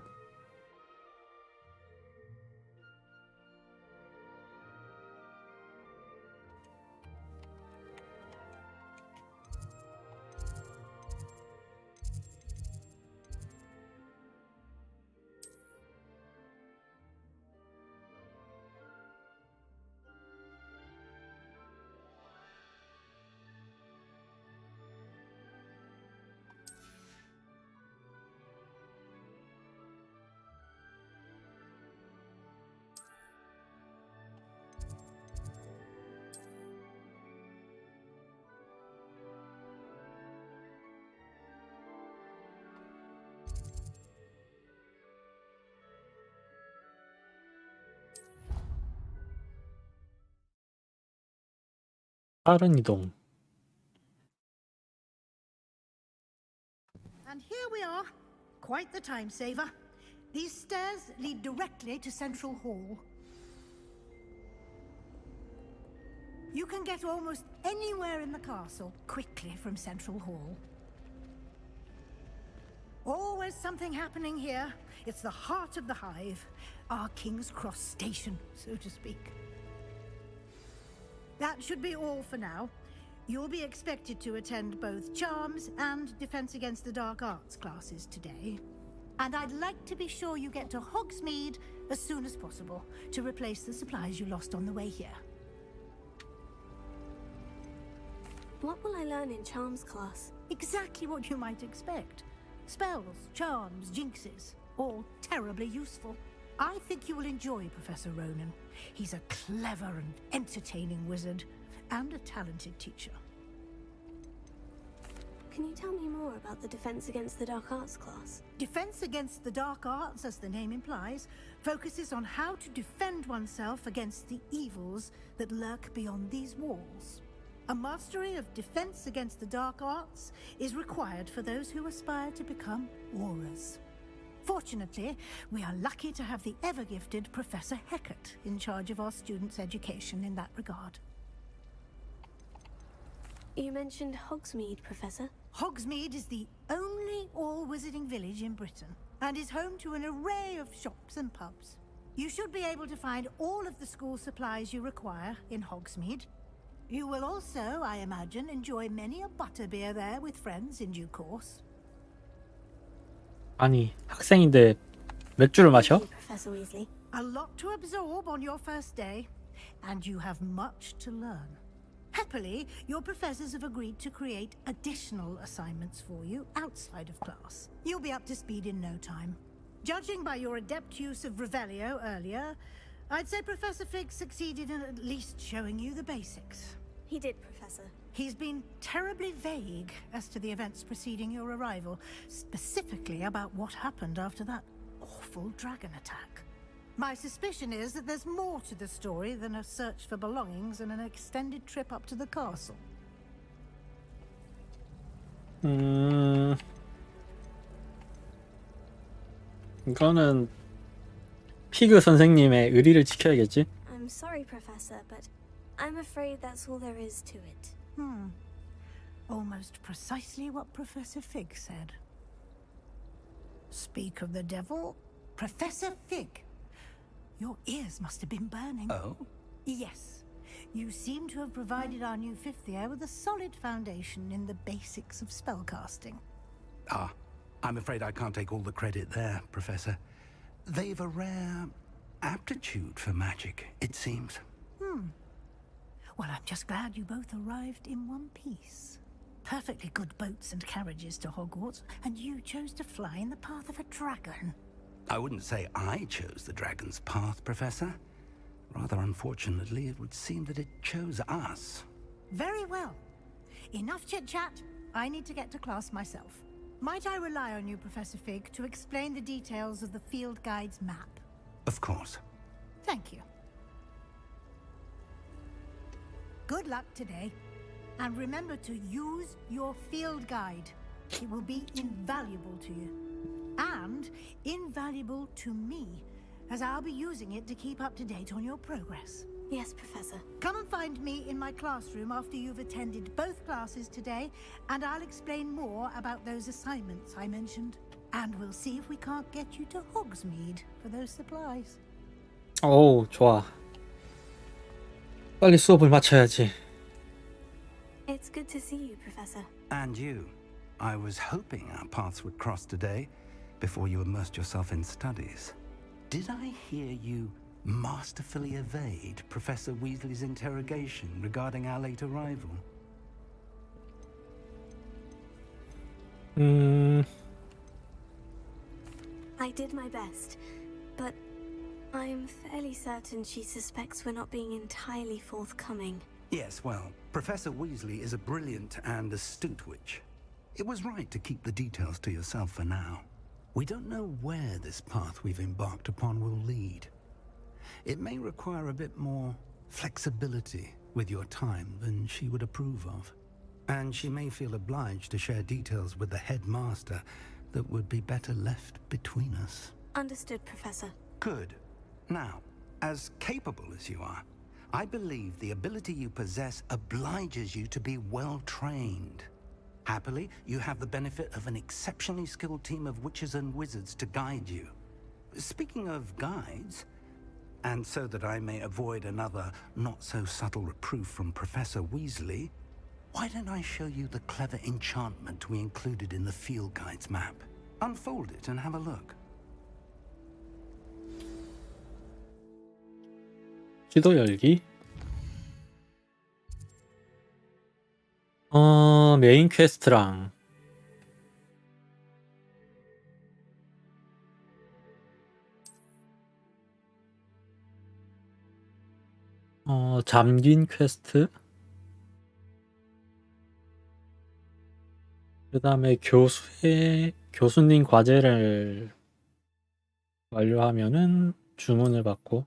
빠른 이동. And here we are. Quite the time saver. These stairs lead directly to Central Hall. You can get almost anywhere in the castle quickly from Central Hall. Always something happening here. It's the heart of the hive, our King's Cross station, so to speak. That should be all for now. You'll be expected to attend both Charms and Defense Against the Dark Arts classes today. And I'd like to be sure you get to Hogsmeade as soon as possible to replace the supplies you lost on the way here. What will I learn in Charms class? Exactly what you might expect. Spells, charms, jinxes, all terribly useful. I think you will enjoy Professor Ronan. He's a clever and entertaining wizard, and a talented teacher. Can you tell me more about the Defense Against the Dark Arts class? Defense Against the Dark Arts, as the name implies, focuses on how to defend oneself against the evils that lurk beyond these walls. A mastery of Defense Against the Dark Arts is required for those who aspire to become aurors. Fortunately, we are lucky to have the ever-gifted Professor Hecat in charge of our students' education in that regard. You mentioned Hogsmeade, Professor. Hogsmeade is the only all-wizarding village in Britain, and is home to an array of shops and pubs. You should be able to find all of the school supplies you require in Hogsmeade. You will also, I imagine, enjoy many a butterbeer there with friends in due course. 아니, 학생인데 맥주를 마셔? Professor Weasley. A lot to absorb on your first day, and you have much to learn. Happily, your professors have agreed to create additional assignments for you outside of class. You'll be up to speed in no time. Judging by your adept use of Revelio earlier, I'd say Professor Fig succeeded in at least showing you the basics. He did, Professor. He's been terribly vague as to the events preceding your arrival, specifically about what happened after that awful dragon attack. My suspicion is that there's more to the story than a search for belongings and an extended trip up to the castle. 이거는 피그 선생님의 의리를 지켜야겠지? I'm sorry, Professor, but I'm afraid that's all there is to it. Almost precisely what Professor Fig said. Speak of the devil, Professor Fig. Your ears must have been burning. Oh? Yes. You seem to have provided our new fifth year with a solid foundation in the basics of spellcasting. Ah, I'm afraid I can't take all the credit there, Professor. They've a rare aptitude for magic, it seems. Well, I'm just glad you both arrived in one piece. Perfectly good boats and carriages to Hogwarts, and you chose to fly in the path of a dragon. I wouldn't say I chose the dragon's path, Professor. Rather unfortunately, it would seem that it chose us. Very well. Enough chit-chat. I need to get to class myself. Might I rely on you, Professor Fig, to explain the details of the field guide's map? Of course. Thank you. Good luck today. And remember to use your field guide. It will be invaluable to you. And invaluable to me, as I'll be using it to keep up to date on your progress. Yes, Professor. Come and find me in my classroom after you've attended both classes today, and I'll explain more about those assignments I mentioned. And we'll see if we can't get you to Hogsmeade for those supplies. 오, 좋아. 빨리 수업을 마쳐야지. It's good to see you, Professor. And you. I was hoping our paths would cross today, before you immersed yourself in studies. Did I hear you masterfully evade Professor Weasley's interrogation regarding our late arrival? I did my best, but I'm fairly certain she suspects we're not being entirely forthcoming. Yes, well, Professor Weasley is a brilliant and astute witch. It was right to keep the details to yourself for now. We don't know where this path we've embarked upon will lead. It may require a bit more flexibility with your time than she would approve of. And she may feel obliged to share details with the headmaster that would be better left between us. Understood, Professor. Good. Now, as capable as you are, I believe the ability you possess obliges you to be well trained. Happily, you have the benefit of an exceptionally skilled team of witches and wizards to guide you. Speaking of guides, and so that I may avoid another not-so-subtle reproof from Professor Weasley, why don't I show you the clever enchantment we included in the field guide's map? Unfold it and have a look. 지도 열기. 메인 퀘스트랑 잠긴 퀘스트. 그 다음에 교수님 과제를 완료하면은 주문을 받고,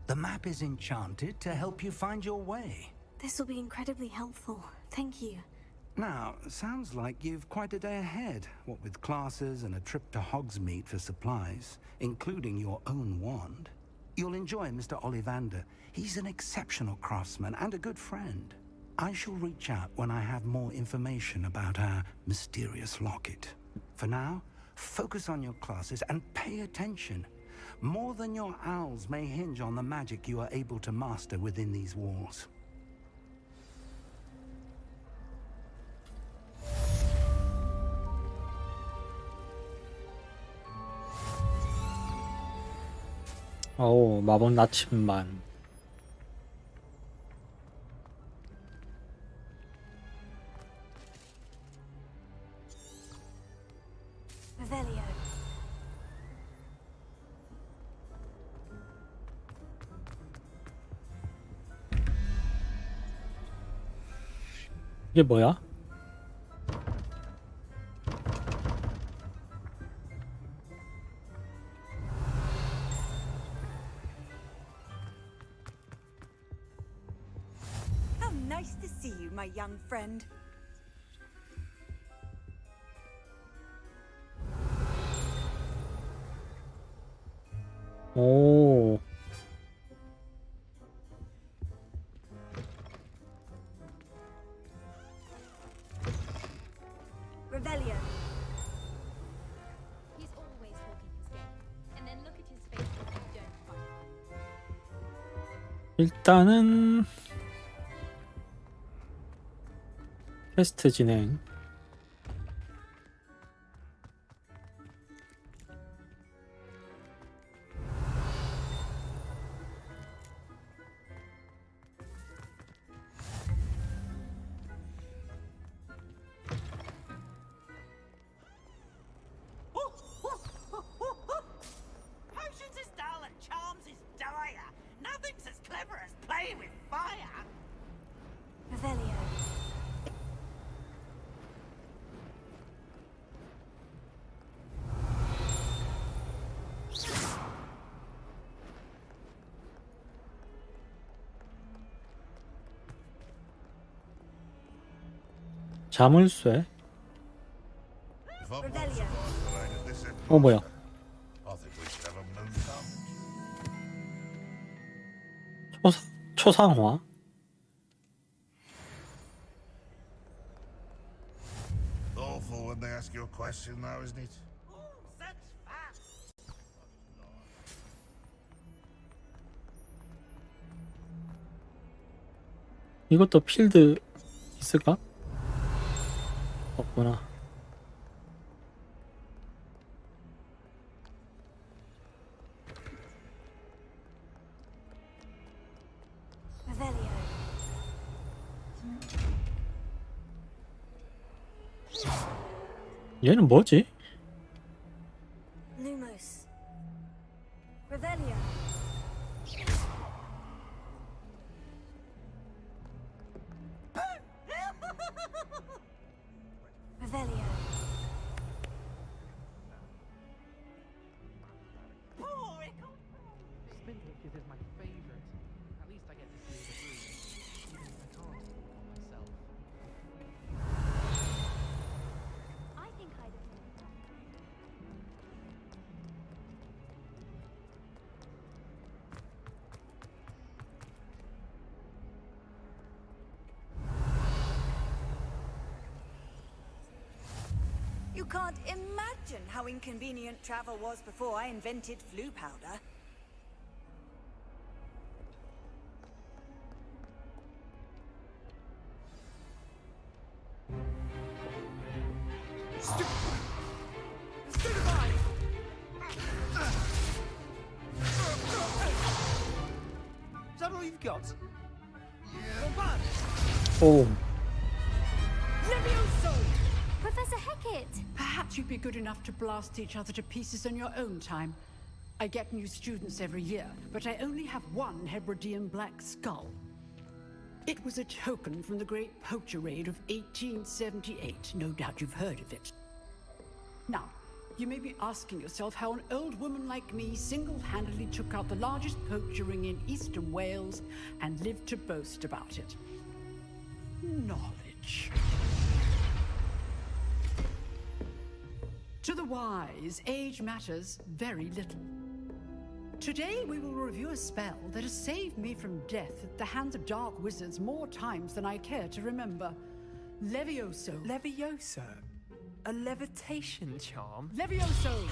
The map is enchanted to help you find your way. This will be incredibly helpful. Thank you. Now, sounds like you've quite a day ahead, what with classes and a trip to Hogsmeade for supplies, including your own wand. You'll enjoy Mr. Ollivander. He's an exceptional craftsman and a good friend. I shall reach out when I have more information about our mysterious locket. For now, focus on your classes and pay attention. More than your owls may hinge on the magic you are able to master within these walls. 마법 나침반. Revelio. 이게 뭐야? How nice to see you, my young friend. 오. Revelio. He's always talking his game. And then look at his face when you don't fight. 일단은 퀘스트 진행. Potions is dull and charms is dire. Nothing's as clever as playing with fire. Revelio. 자물쇠. Revelio. 어 뭐야? 초상화. Awful when they ask you a question now, isn't it? 이것도 필드 있을까? 없구나. Revelio. 얘는 뭐지? Lumos. Revelio. Revelio. Spin pictures is my favorite. At least I get to see the room, even if I can't for myself. I think I'd have You can't imagine how inconvenient travel was before I invented flu powder. Is that all you've got? 오. Levioso! Professor Hecat! Perhaps you'd be good enough to blast each other to pieces in your own time. I get new students every year, but I only have one Hebridean black skull. It was a token from the Great Poacher Raid of 1878. No doubt you've heard of it. Now, you may be asking yourself how an old woman like me single-handedly took out the largest poacher ring in eastern Wales and lived to boast about it. Knowledge. To the wise, age matters very little. Today we will review a spell that has saved me from death at the hands of dark wizards more times than I care to remember. Levioso. Levioso? A levitation charm? Levioso!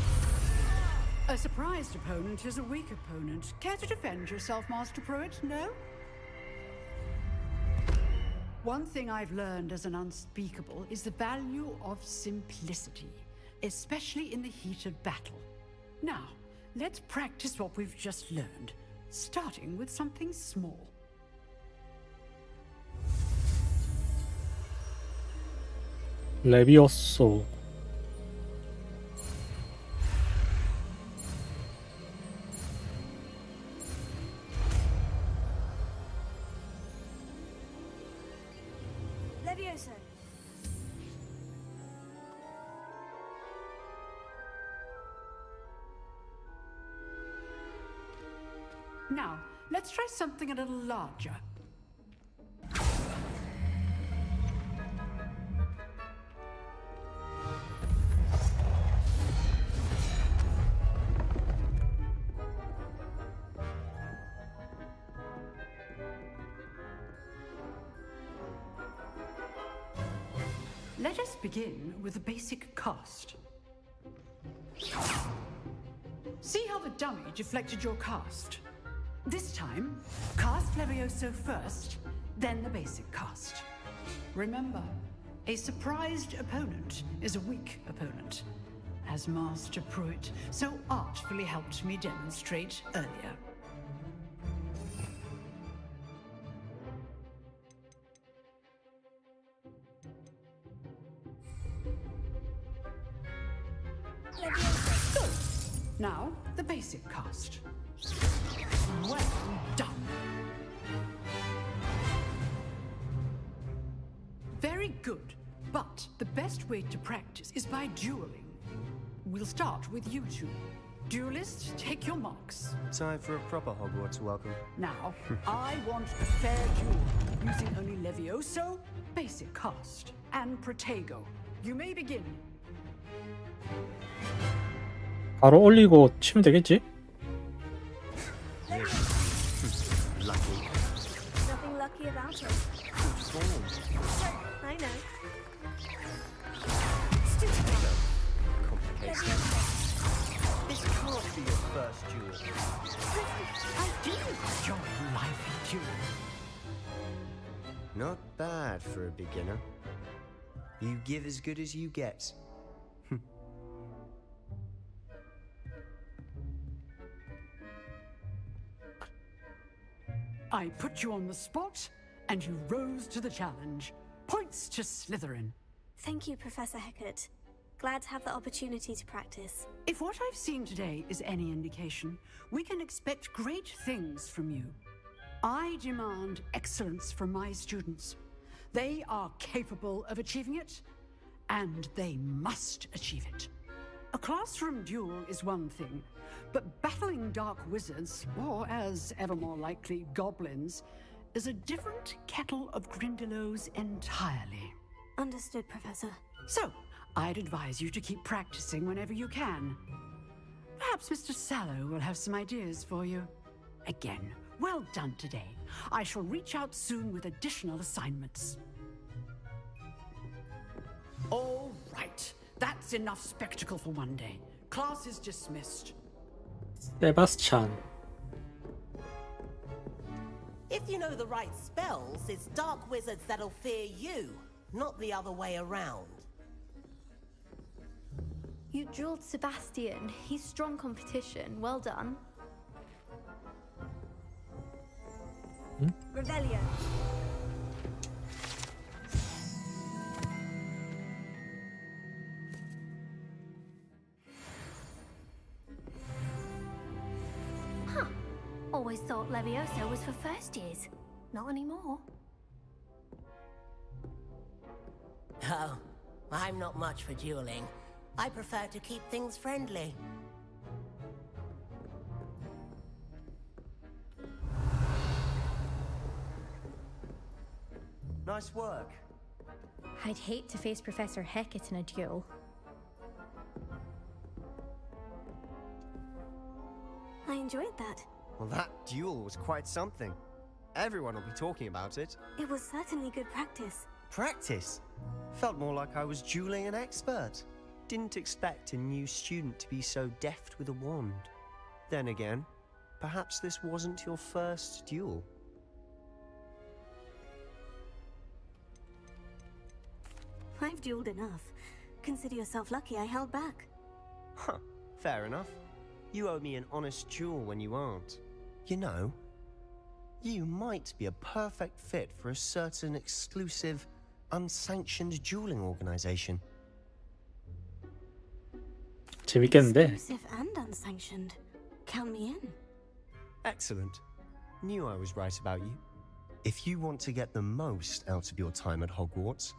A surprised opponent is a weak opponent. Care to defend yourself, Master Pruitt? No? One thing I've learned as an unspeakable is the value of simplicity, especially in the heat of battle. Now, let's practice what we've just learned, starting with something small. 레비오소. Levioso! Now, let's try something a little larger. Let us begin with the basic cast. See how the dummy deflected your cast? This time, cast Levioso first, then the basic cast. Remember, a surprised opponent is a weak opponent, as Master Pruitt so artfully helped me demonstrate earlier. Good. Now, the basic cast. Well done. Very good. But the best way to practice is by dueling. We'll start with you two. Duelists, take your marks. Time for a proper Hogwarts welcome. Now, I want a fair duel, using only Levioso, basic cast, and Protego. You may begin. 바로 올리고 치면 되겠지? Lucky. Nothing lucky about it. I know. Complicated. This can't be your first duel. I do enjoy lively duel. Not bad for a beginner. You give as good as you get. I put you on the spot, and you rose to the challenge. Points to Slytherin. Thank you, Professor Hecat. Glad to have the opportunity to practice. If what I've seen today is any indication, we can expect great things from you. I demand excellence from my students. They are capable of achieving it, and they must achieve it. A classroom duel is one thing, but battling dark wizards, or as ever more likely, goblins, is a different kettle of Grindylows entirely. Understood, Professor. So, I'd advise you to keep practicing whenever you can. Perhaps Mr. Sallow will have some ideas for you. Again, well done today. I shall reach out soon with additional assignments. All right. That's enough spectacle for one day. Class is dismissed. 세바스찬. If you know the right spells, it's dark wizards that'll fear you, not the other way around. You drilled Sebastian. He's strong competition. Well done. Revelio. Huh. Always thought Levioso was for first years. Not anymore. Oh, I'm not much for dueling. I prefer to keep things friendly. Nice work. I'd hate to face Professor Hecat in a duel. I enjoyed that. Well, that duel was quite something. Everyone will be talking about it. It was certainly good practice. Practice? Felt more like I was dueling an expert. Didn't expect a new student to be so deft with a wand. Then again, perhaps this wasn't your first duel. I've dueled enough. Consider yourself lucky I held back. Huh, fair enough. You owe me an honest duel when you aren't. You know, you might be a perfect fit for a certain exclusive, unsanctioned dueling organization. 재밌겠는데? Exclusive and unsanctioned. Count me in. Excellent. Knew I was right about you. If you want to get the most out of your time at Hogwarts,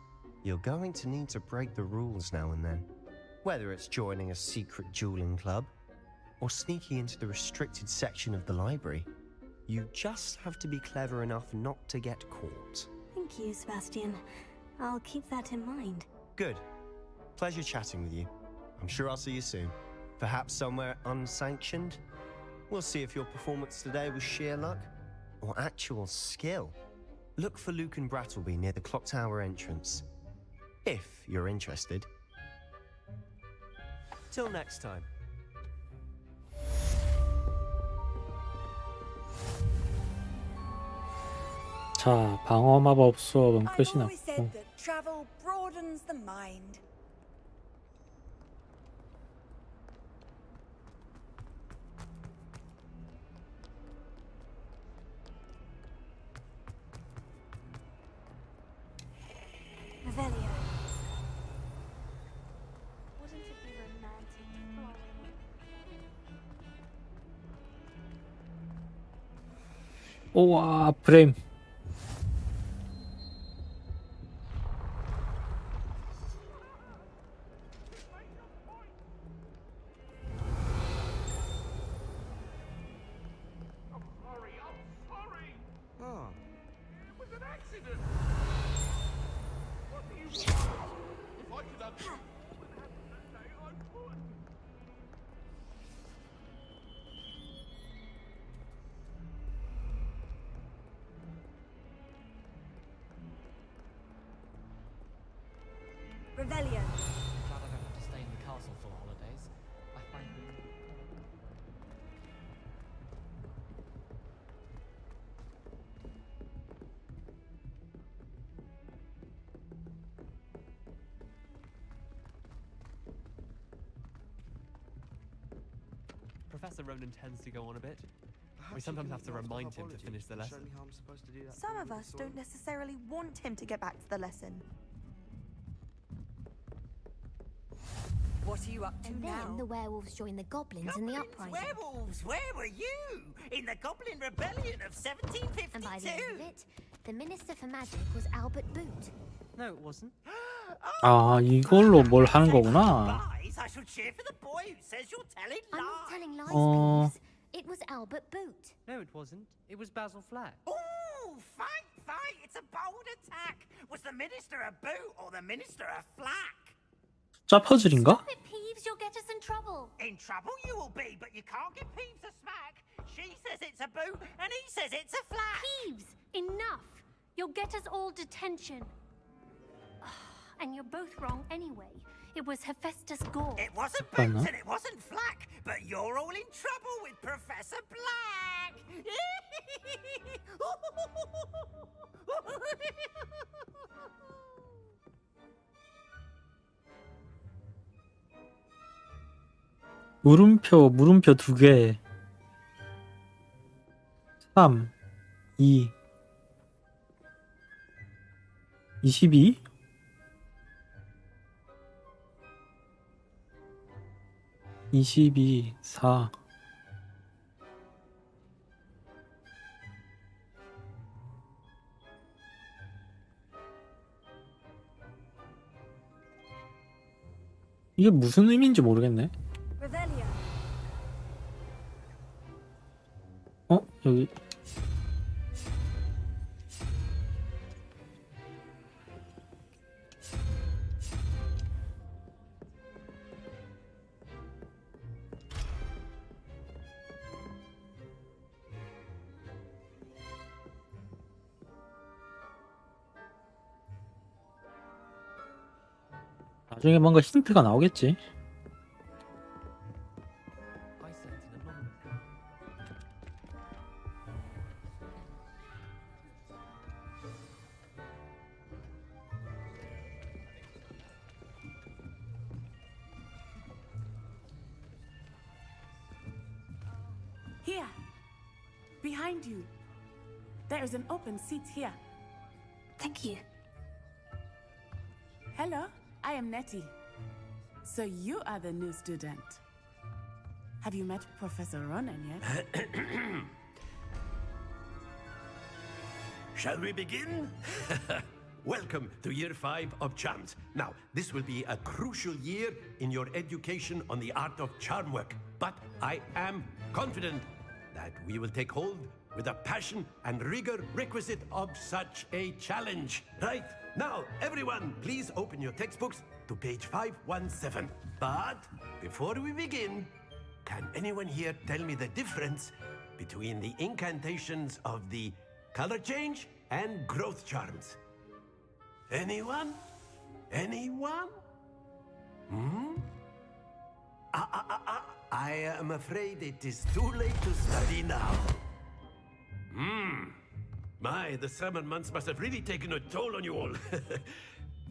You're going to need to break the rules now and then. Whether it's joining a secret dueling club, or sneaking into the restricted section of the library. You just have to be clever enough not to get caught. Thank you, Sebastian. I'll keep that in mind. Good. Pleasure chatting with you. I'm sure I'll see you soon. Perhaps somewhere unsanctioned? We'll see if your performance today was sheer luck or actual skill. Look for Luke and Brattleby near the clock tower entrance. If you're interested. Till next time. 자, 방어 마법 수업은 끝이 I've always said 났고. that travel broadens the mind. Revelio. Wouldn't it be romantic? 우와, 프레임. Oh. It was an accident. What do you want? If I could have I would. Revelio. Glad I don't have to stay in the castle for the holidays. I find Professor Ronan tends to go on a bit. We sometimes have to remind him to finish the lesson. Some of us don't necessarily want him to get back to the lesson. What are you up to And now? then the werewolves joined the goblins in the uprising. Werewolves, where were you? In the Goblin Rebellion of 1752? And by the end of it, the Minister for Magic was Albert Boot. No, it wasn't. 아, 이걸로 뭘 하는 거구나. Lies, I shall cheer for the boy who says you're telling I'm lies. not telling lies, Oh. Peeves. It was Albert Boot. No, it wasn't. It was Basil Flack. Ooh, fight, fight! It's a bold attack. Was the minister a boot or the minister a flack? 숫자 퍼즐인가? Stop it, Peeves. You'll get us in trouble. In trouble you will be, but you can't give Peeves a smack. She says it's a boot, and he says it's a flack. Peeves, enough! You'll get us all detention. And you're both wrong anyway. It was Hephaestus Gore. It wasn't boots and it wasn't flack, but you're all in trouble with Professor Black. 물음표 2개. 3, 2, 22? (22) 4 이게 무슨 의미인지 모르겠네. Revelio. 여기 나중에 뭔가 힌트가 나오겠지. I sent an anonymous. Here, behind you. There is an open seat here. Thank you. Hello, I am Nettie. So you are the new student. Have you met Professor Ronan yet? Shall we begin? welcome to year 5 of charms. Now, this will be a crucial year in your education on the art of charm work, but I am confident that we will take hold with the passion and rigor requisite of such a challenge. Right, now, everyone, please open your textbooks to page 517. But before we begin, can anyone here tell me the difference between the incantations of the color change and growth charms? Anyone? Anyone? I am afraid it is too late to study now. My, the summer months must have really taken a toll on you all.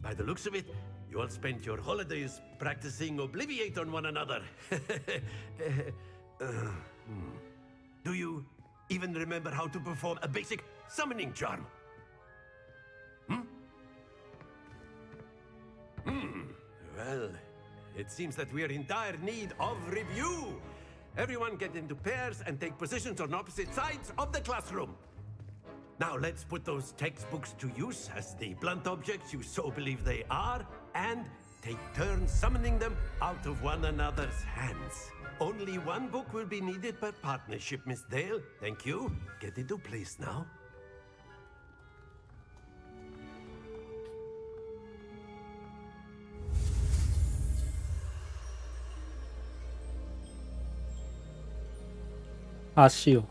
By the looks of it, you all spent your holidays practicing Obliviate on one another. Do you even remember how to perform a basic summoning charm? Well, it seems that we are in dire need of review. Everyone get into pairs and take positions on opposite sides of the classroom. Now let's put those textbooks to use as the blunt objects you so believe they are, and take turns summoning them out of one another's hands. Only one book will be needed per partnership, Miss Dale. Thank you. Get into place now. 아쉬워.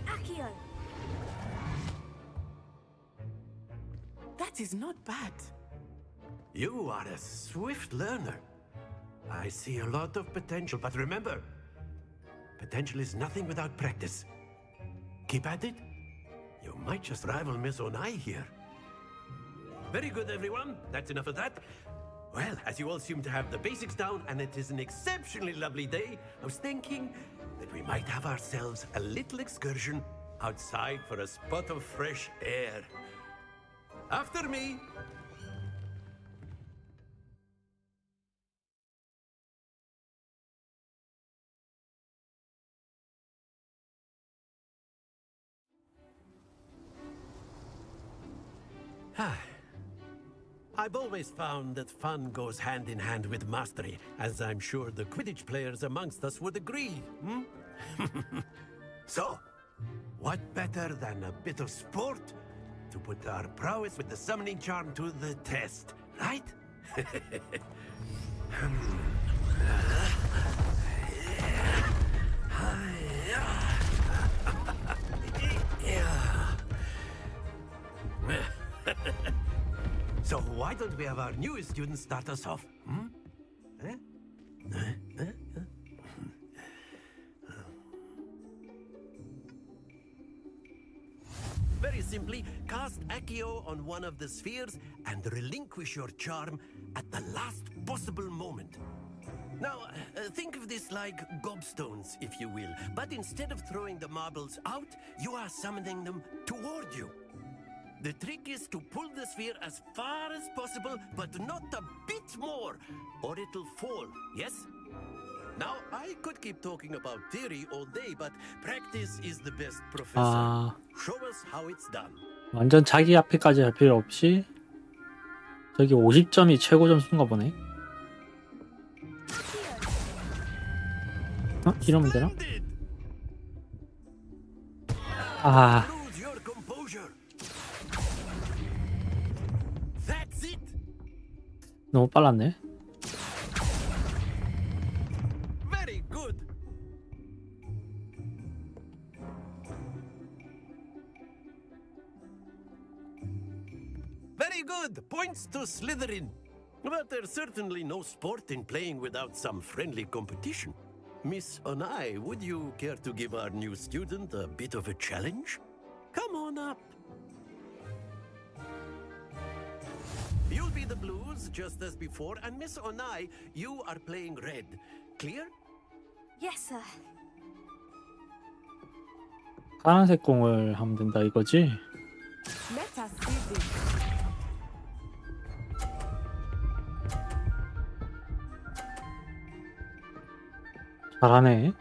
Accio! That is not bad. You are a swift learner. I see a lot of potential, but remember, potential is nothing without practice. Keep at it. You might just rival Miss Onai here. Very good, everyone. That's enough of that. Well, as you all seem to have the basics down, and it is an exceptionally lovely day, I was thinking that we might have ourselves a little excursion outside for a spot of fresh air. After me. I've always found that fun goes hand in hand with mastery, as I'm sure the Quidditch players amongst us would agree. So, what better than a bit of sport to put our prowess with the summoning charm to the test, right? So why don't we have our newest student start us off? Very simply, cast Accio on one of the spheres and relinquish your charm at the last possible moment. Now, think of this like gobstones, if you will, but instead of throwing the marbles out, you are summoning them toward you. The trick is to pull the sphere as far as possible, but not a bit more, or it'll fall, yes? Now, I could keep talking about theory all day, but practice is the best professor. Show us how it's done. 완전 자기 앞에까지 할 필요 없이 저기 50점이 최고 점수인가 보네. 이러면 되나? 너무 빨랐네. Very good. Very good. Points to Slytherin. But there's certainly no sport in playing without some friendly competition. Miss Onai, would you care to give our new student a bit of a challenge? Come on up. You'll be the blues, just as before, and Miss Onai, you are playing red. Clear? Yes, sir. 파란색 공을 하면 된다 이거지? Let us see this. 잘하네.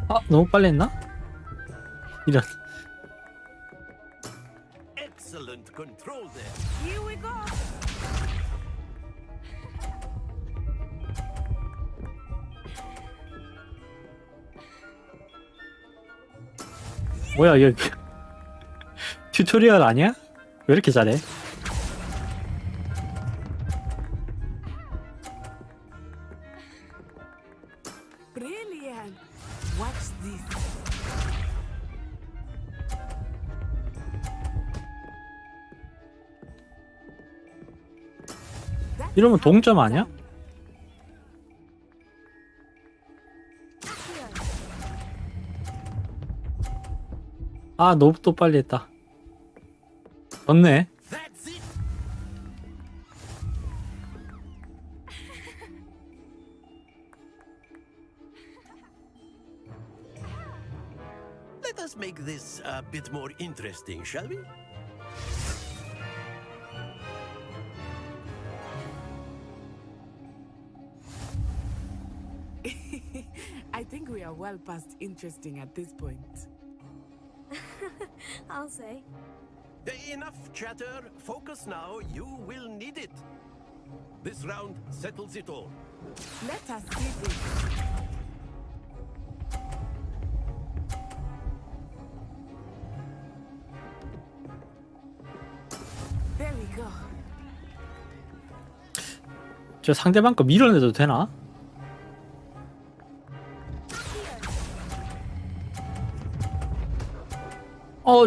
아, 너무 빨리 했나? 이런. Excellent control there. Here we go. 뭐야, 이거 튜토리얼 아니야? 왜 이렇게 잘해? Brilliant. Watch this. 이러면 동점 아니야? 아, 너무 또 빨리 했다. 졌네. Let us make this a bit more interesting, shall we? I think we are well past interesting at this point. I'll say. Enough chatter. Focus now. You will need it. This round settles it all. Let us see this. There we go. 저 상대방 거 밀어내도 되나?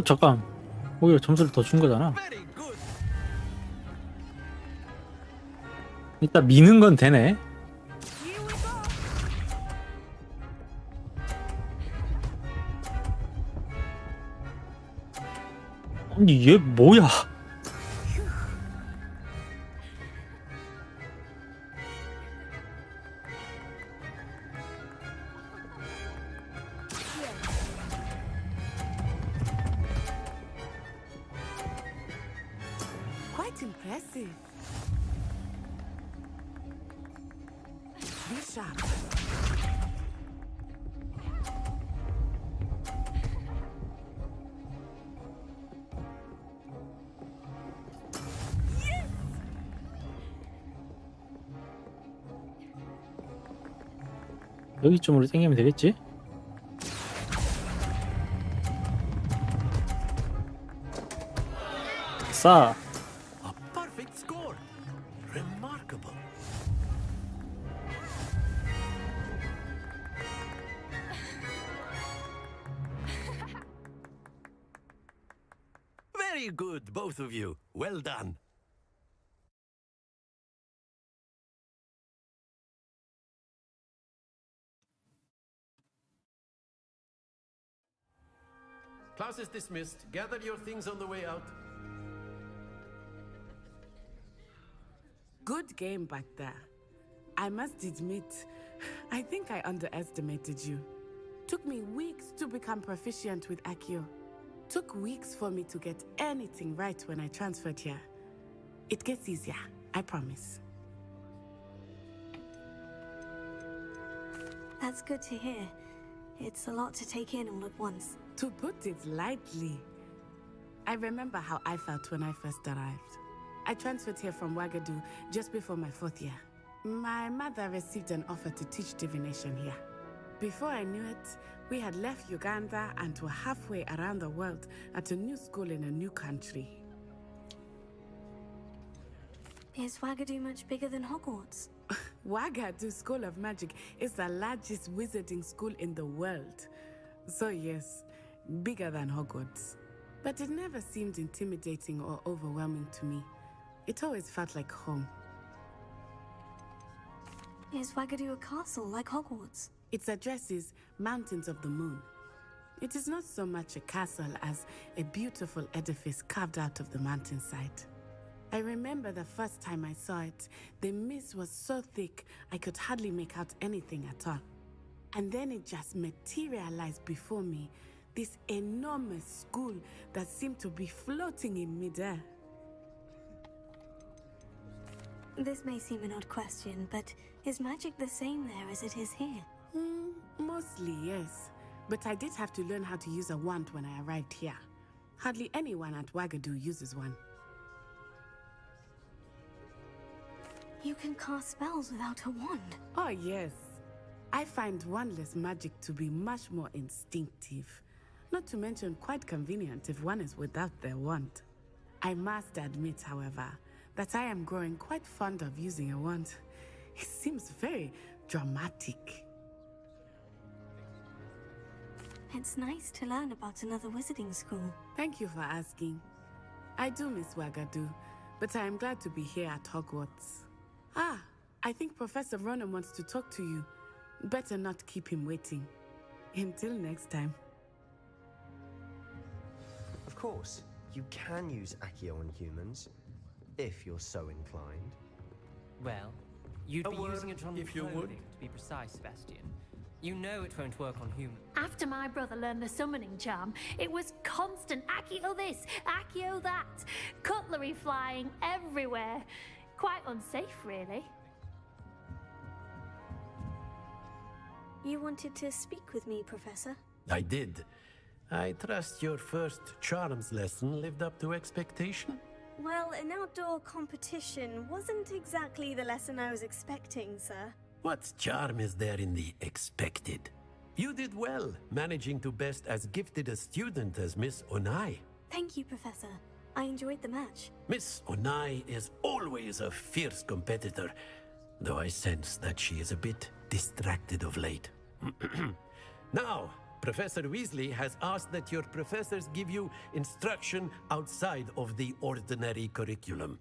잠깐. 오히려 점수를 더 준 거잖아. 일단 미는 건 되네. 아니, 얘 뭐야? Quite impressive. Be sharp. 여기쯤으로 당기면 되겠지? 싸. A perfect score. Remarkable. Very good, both of you. Well done. Class is dismissed. Gather your things on the way out. Good game back there. I must admit, I think I underestimated you. Took me weeks to become proficient with Accio. Took weeks for me to get anything right when I transferred here. It gets easier, I promise. That's good to hear. It's a lot to take in all at once. To put it lightly, I remember how I felt when I first arrived. I transferred here from Wagadu just before my 4th year. My mother received an offer to teach divination here. Before I knew it, we had left Uganda and were halfway around the world at a new school in a new country. Is Wagadu much bigger than Hogwarts? Wagadu School of Magic is the largest wizarding school in the world. So yes, bigger than Hogwarts. But it never seemed intimidating or overwhelming to me. It always felt like home. Is Wagadu a castle like Hogwarts? Its address is Mountains of the Moon. It is not so much a castle as a beautiful edifice carved out of the mountainside. I remember the first time I saw it, the mist was so thick I could hardly make out anything at all. And then it just materialized before me, this enormous school that seemed to be floating in midair. This may seem an odd question, but is magic the same there as it is here? Mostly, yes. But I did have to learn how to use a wand when I arrived here. Hardly anyone at Wagadu uses one. You can cast spells without a wand. Oh, yes. I find wandless magic to be much more instinctive. Not to mention quite convenient if one is without their wand. I must admit, however, that I am growing quite fond of using a wand. It seems very dramatic. It's nice to learn about another wizarding school. Thank you for asking. I do miss Wagadu, but I am glad to be here at Hogwarts. Ah, I think Professor Ronan wants to talk to you. Better not keep him waiting. Until next time. Of course, you can use Accio on humans, if you're so inclined. Well, you'd be word, using it on if you would. clothing, to be precise, Sebastian. You know it won't work on humans. After my brother learned the summoning charm, it was constant Accio this, Accio that. Cutlery flying everywhere. Quite unsafe, really. You wanted to speak with me, Professor? I did. I trust your first charms lesson lived up to expectation? Well, an outdoor competition wasn't exactly the lesson I was expecting, sir. What charm is there in the expected? You did well, managing to best as gifted a student as Miss Onai. Thank you, Professor. I enjoyed the match. Miss Onai is always a fierce competitor, though I sense that she is a bit distracted of late. Now, Professor Weasley has asked that your professors give you instruction outside of the ordinary curriculum.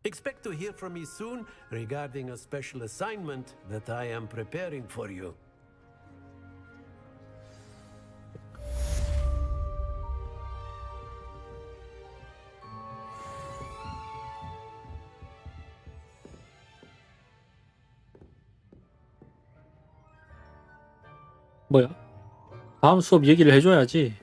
Expect to hear from me soon regarding a special assignment that I am preparing for you. 뭐야? 다음 수업 얘기를 해줘야지.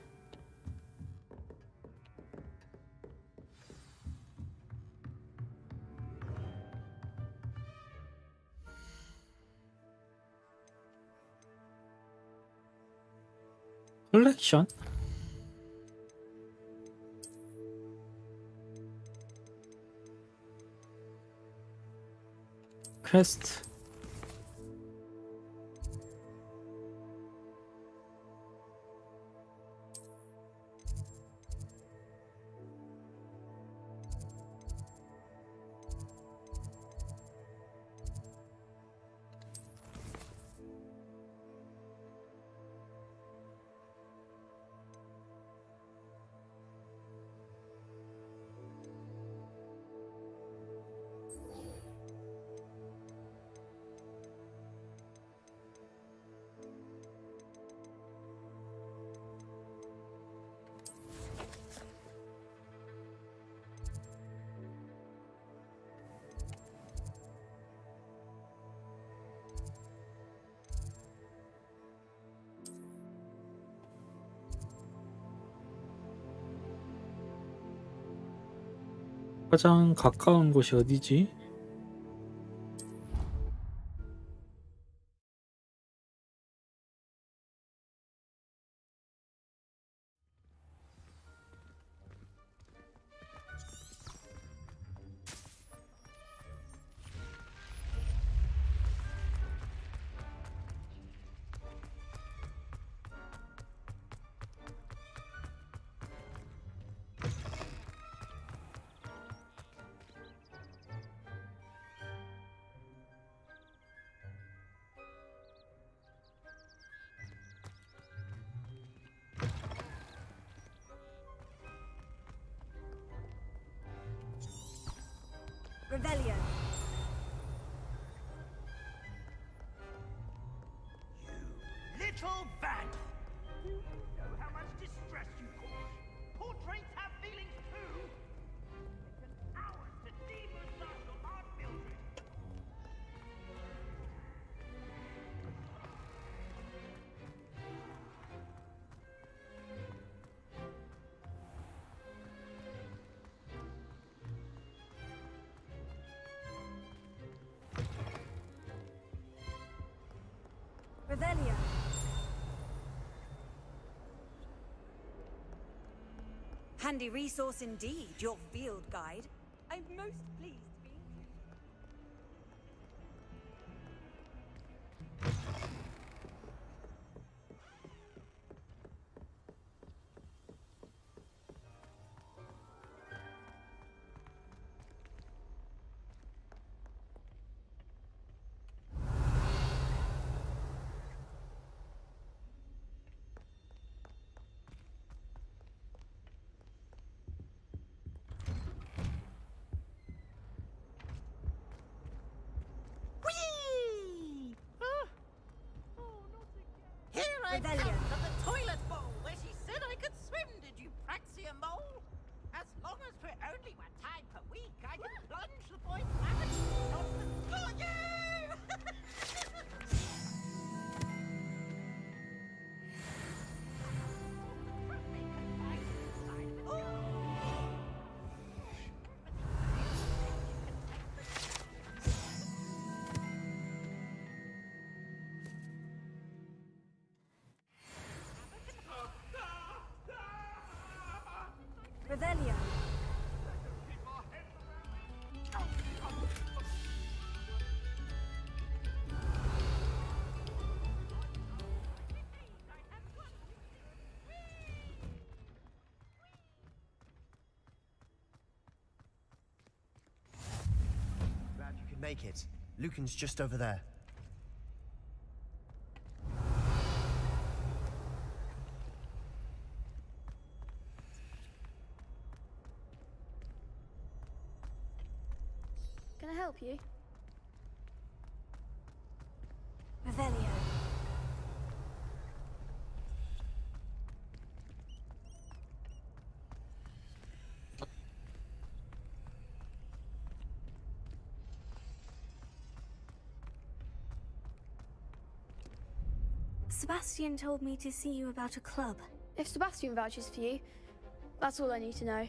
컬렉션? 퀘스트. 가장 가까운 곳이 어디지? Revelio. Little vandal! You know how much distress you cause. Portraits have feelings too. It's taken hours to demonetize your art building. Revelio. Handy resource indeed, your field guide. I'm most pleased to be Here I come to the toilet bowl where she said I could swim, did you praxia mole? As long as we're only 1 time per week, I can plunge the boy's rabbit for you! Revelio. Glad you could make it. Lucan's just over there. Can I help you? Revelio. Sebastian told me to see you about a club. If Sebastian vouches for you, that's all I need to know.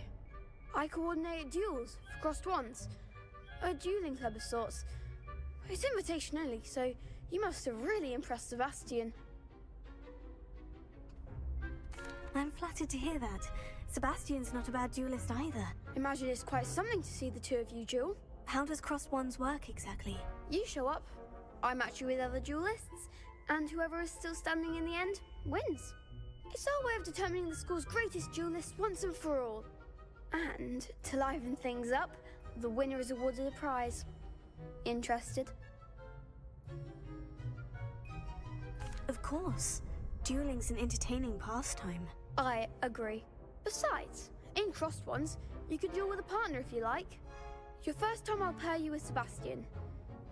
I coordinate duels for crossed ones. A dueling club of sorts. It's invitation only, so you must have really impressed Sebastian. I'm flattered to hear that. Sebastian's not a bad duelist either. Imagine it's quite something to see the two of you duel. How does crossed ones work exactly? You show up, I match you with other duelists, and whoever is still standing in the end wins. It's our way of determining the school's greatest duelist once and for all. And to liven things up, the winner is awarded a prize. Interested? Of course. Dueling's an entertaining pastime. I agree. Besides, in crossed ones, you could duel with a partner if you like. Your first time I'll pair you with Sebastian.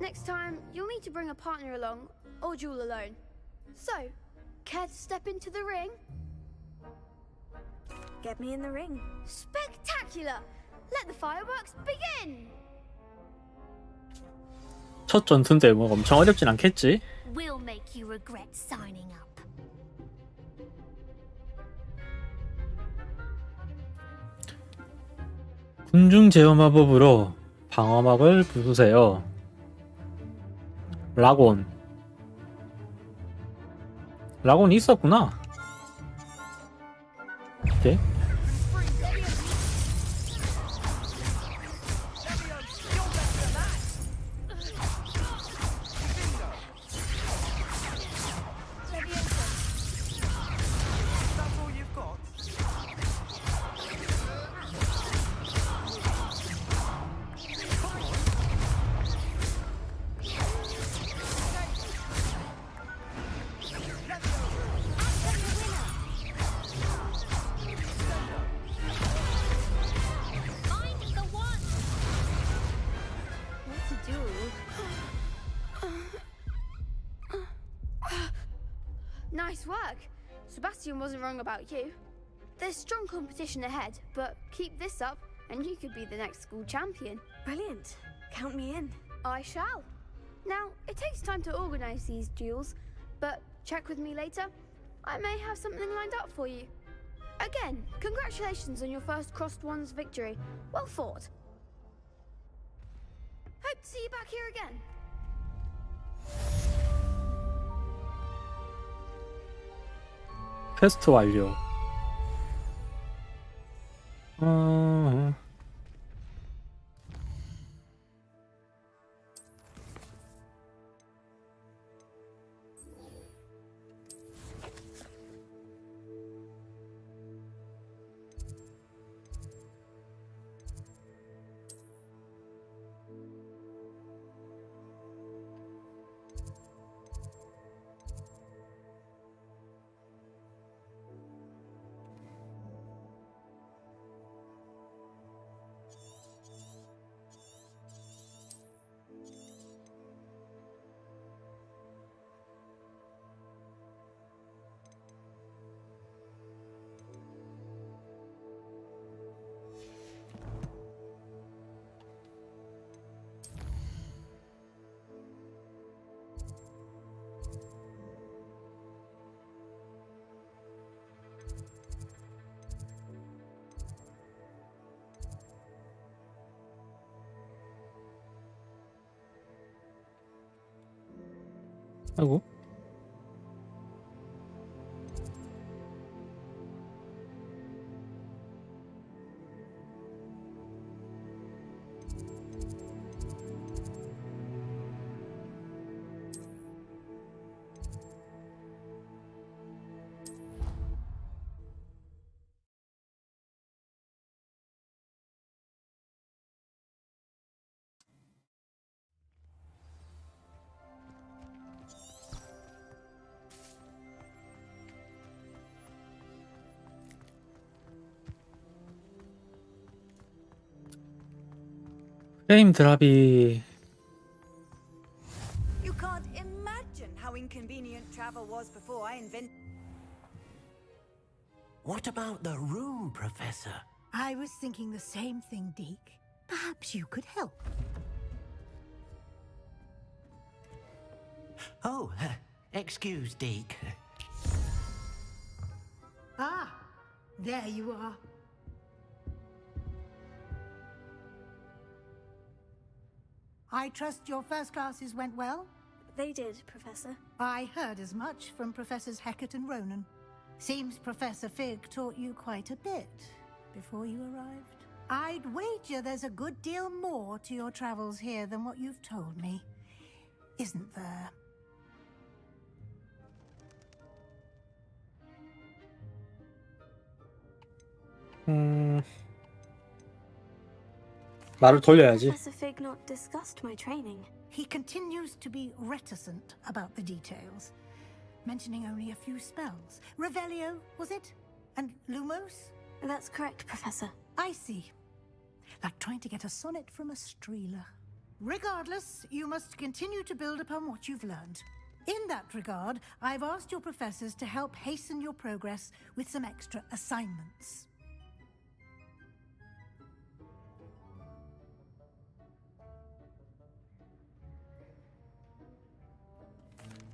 Next time, you'll need to bring a partner along, or duel alone. So, care to step into the ring? Get me in the ring. Spectacular! Let the fireworks begin! 첫 전투인데 뭐 엄청 어렵진 않겠지? We'll make you regret signing up. 군중 제어 마법으로 방어막을 부수세요. 라곤. 라곤이 있었구나. 오케이. Nice work. Sebastian wasn't wrong about you. There's strong competition ahead, but keep this up and you could be the next school champion. Brilliant. Count me in. I shall. Now, it takes time to organize these duels, but check with me later. I may have something lined up for you. Again, congratulations on your first Crossed Ones victory. Well fought. Hope to see you back here again. 퀘스트 완료. 아이고. 게임 드랍이 You can't imagine how inconvenient travel was before I invented. What about the room, Professor? I was thinking the same thing, Deke. Perhaps you could help. Oh, excuse, Deke. Ah, there you are. I trust your first classes went well? They did, Professor. I heard as much from Professors Hecat and Ronan. Seems Professor Fig taught you quite a bit before you arrived. I'd wager there's a good deal more to your travels here than what you've told me. Isn't there? 말을 돌려야지. Professor Fig not discussed my training. He continues to be reticent about the details, mentioning only a few spells. Revelio, was it? And Lumos? That's correct, Professor. I see. Like trying to get a sonnet from a streeler. Regardless, you must continue to build upon what you've learned. In that regard, I've asked your professors to help hasten your progress with some extra assignments.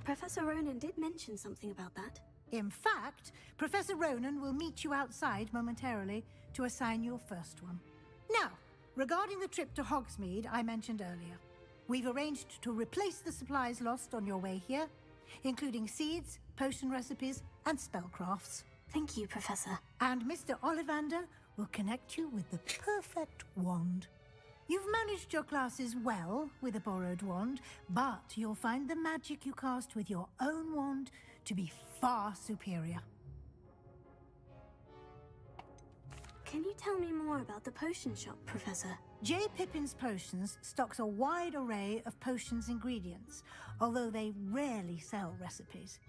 Professor Ronan did mention something about that. In fact, Professor Ronan will meet you outside momentarily to assign your first one. Now, regarding the trip to Hogsmeade I mentioned earlier, we've arranged to replace the supplies lost on your way here, including seeds, potion recipes, and spellcrafts. Thank you, Professor. And Mr. Ollivander will connect you with the perfect wand. You've managed your classes well with a borrowed wand, but you'll find the magic you cast with your own wand to be far superior. Can you tell me more about the potion shop, Professor? J. Pippin's Potions stocks a wide array of potions ingredients, although they rarely sell recipes.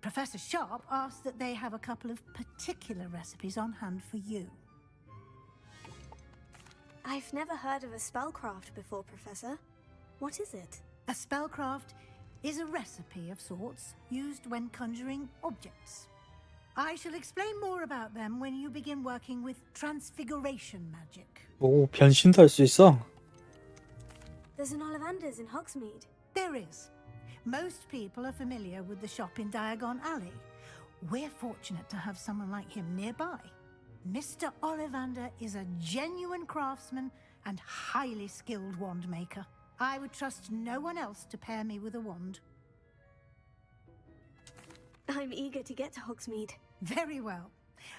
Professor Sharp asks that they have a couple of particular recipes on hand for you. I've never heard of a spellcraft before, Professor. What is it? A spellcraft is a recipe of sorts used when conjuring objects. I shall explain more about them when you begin working with transfiguration magic. 오, 변신도 할 수 있어? There's an Ollivander's in Hogsmeade. There is. Most people are familiar with the shop in Diagon Alley. We're fortunate to have someone like him nearby. Mr. Ollivander is a genuine craftsman and highly skilled wand maker. I would trust no one else to pair me with a wand. I'm eager to get to Hogsmeade. Very well.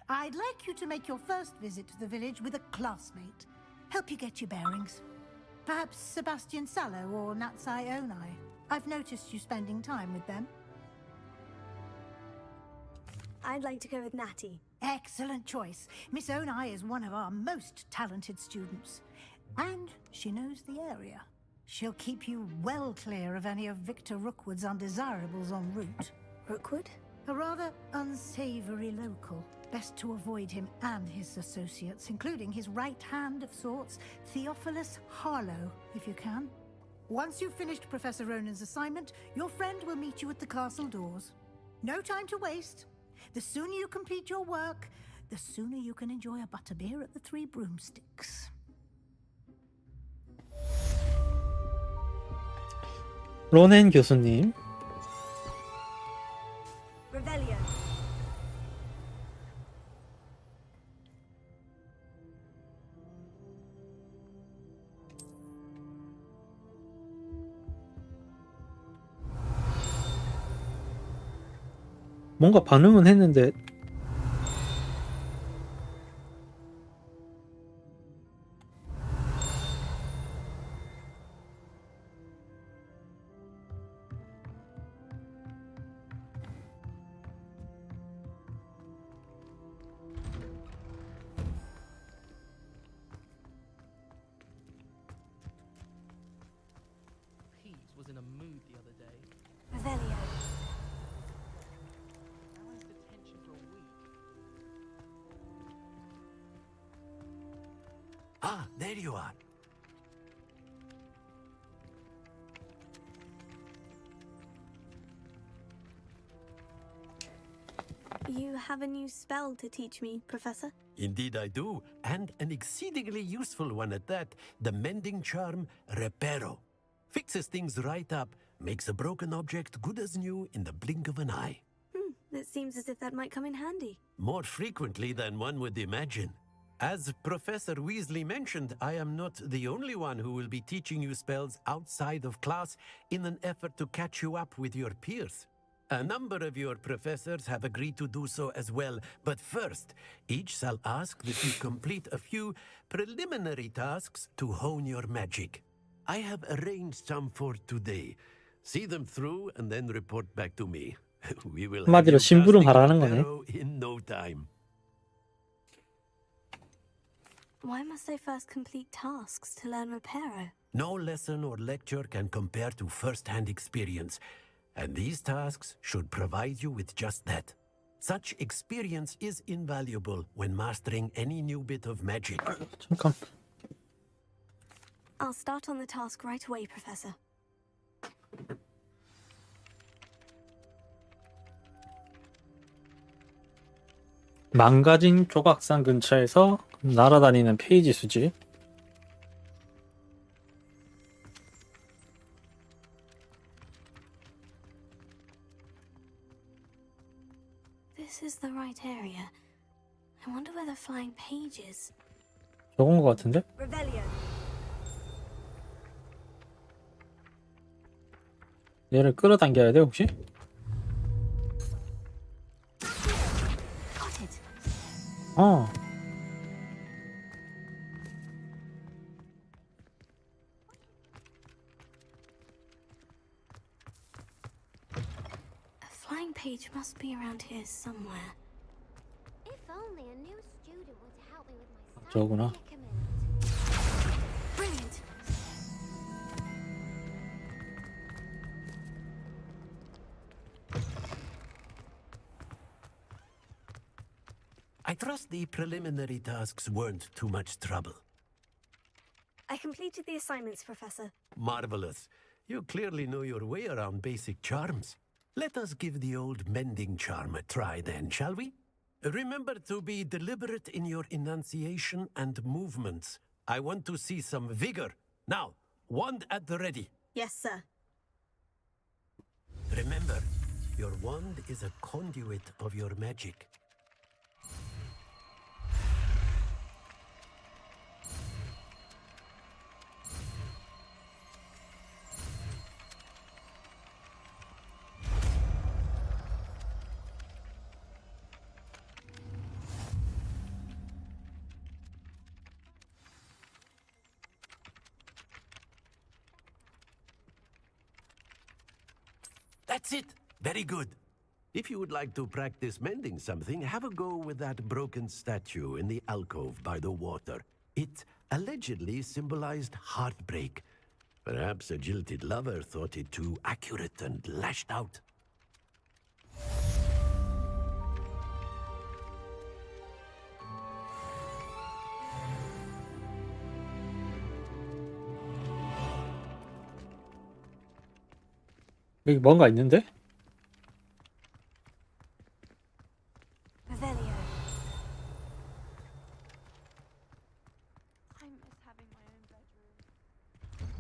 I'd like you to make your first visit to the village with a classmate. Help you get your bearings. Perhaps Sebastian Sallow or Natsai Onai. I've noticed you spending time with them. I'd like to go with Natty. Excellent choice. Miss Onai is one of our most talented students. And she knows the area. She'll keep you well clear of any of Victor Rookwood's undesirables en route. Rookwood? A rather unsavory local. Best to avoid him and his associates, including his right hand of sorts, Theophilus Harlow, if you can. Once you've finished Professor Ronan's assignment, your friend will meet you at the castle doors. No time to waste. The sooner you complete your work, the sooner you can enjoy a butterbeer at the Three Broomsticks. 로넨 교수님. Revelio. 뭔가 반응은 했는데 Peeves was in a mood the other day. Revelio. How is the tension for a week? Ah, there you are. You have a new spell to teach me, Professor? Indeed I do, and an exceedingly useful one at that. The mending charm, Reparo. Fixes things right up, makes a broken object good as new in the blink of an eye. It seems as if that might come in handy. More frequently than one would imagine. As Professor Weasley mentioned, I am not the only one who will be teaching you spells outside of class in an effort to catch you up with your peers. A number of your professors have agreed to do so as well, but first, each shall ask that you complete a few preliminary tasks to hone your magic. I have arranged some for today. See them through and then report back to me. We will have 한마디로 you 심부름하라는 casting 거네. Reparo in no time. Why must I first complete tasks to learn Reparo? No lesson or lecture can compare to first-hand experience, and these tasks should provide you with just that. Such experience is invaluable when mastering any new bit of magic. 잠깐. I'll start on the task right away, Professor. 망가진 조각상 근처에서 날아다니는 페이지 수집. This is the right area. I wonder where the flying page is. 저건 것 같은데? Revelio. 얘를 끌어당겨야 돼 혹시? Got it. 어. A flying page must be around here somewhere. If only a new student were to help me with my 저거구나. Brilliant. I trust the preliminary tasks weren't too much trouble. I completed the assignments, Professor. Marvelous. You clearly know your way around basic charms. Let us give the old mending charm a try then, shall we? Remember to be deliberate in your enunciation and movements. I want to see some vigor. Now, wand at the ready. Yes, sir. Remember, your wand is a conduit of your magic. That's it. Very good. If you would like to practice mending something, have a go with that broken statue in the alcove by the water. It allegedly symbolized heartbreak. Perhaps a jilted lover thought it too accurate and lashed out. 여기 뭔가 있는데? Revelio. I miss having my own bedroom.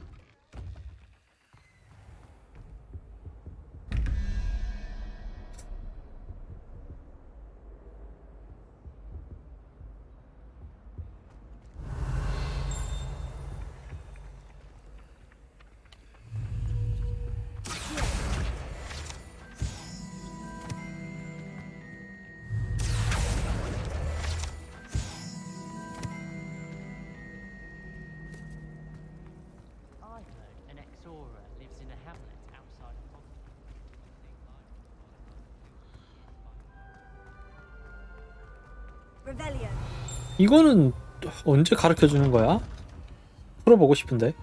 I've heard an ex-Aura lives in a hamlet outside of Revelio. 이거는 언제 가르쳐 주는 거야? 풀어보고 싶은데.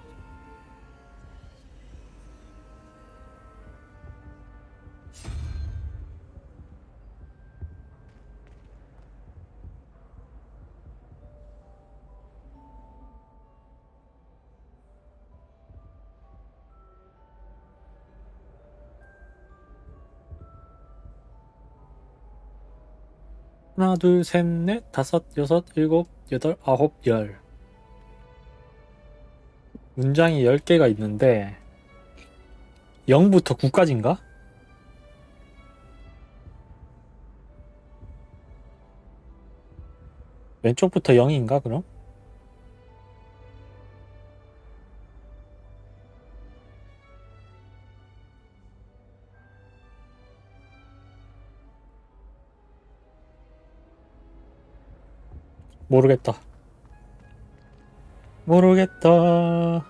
하나, 둘, 셋, 넷, 다섯, 여섯, 일곱, 여덟, 아홉, 열. 문장이 10개가 있는데 0부터 9까지인가? 왼쪽부터 0인가 그럼? 모르겠다. 모르겠다.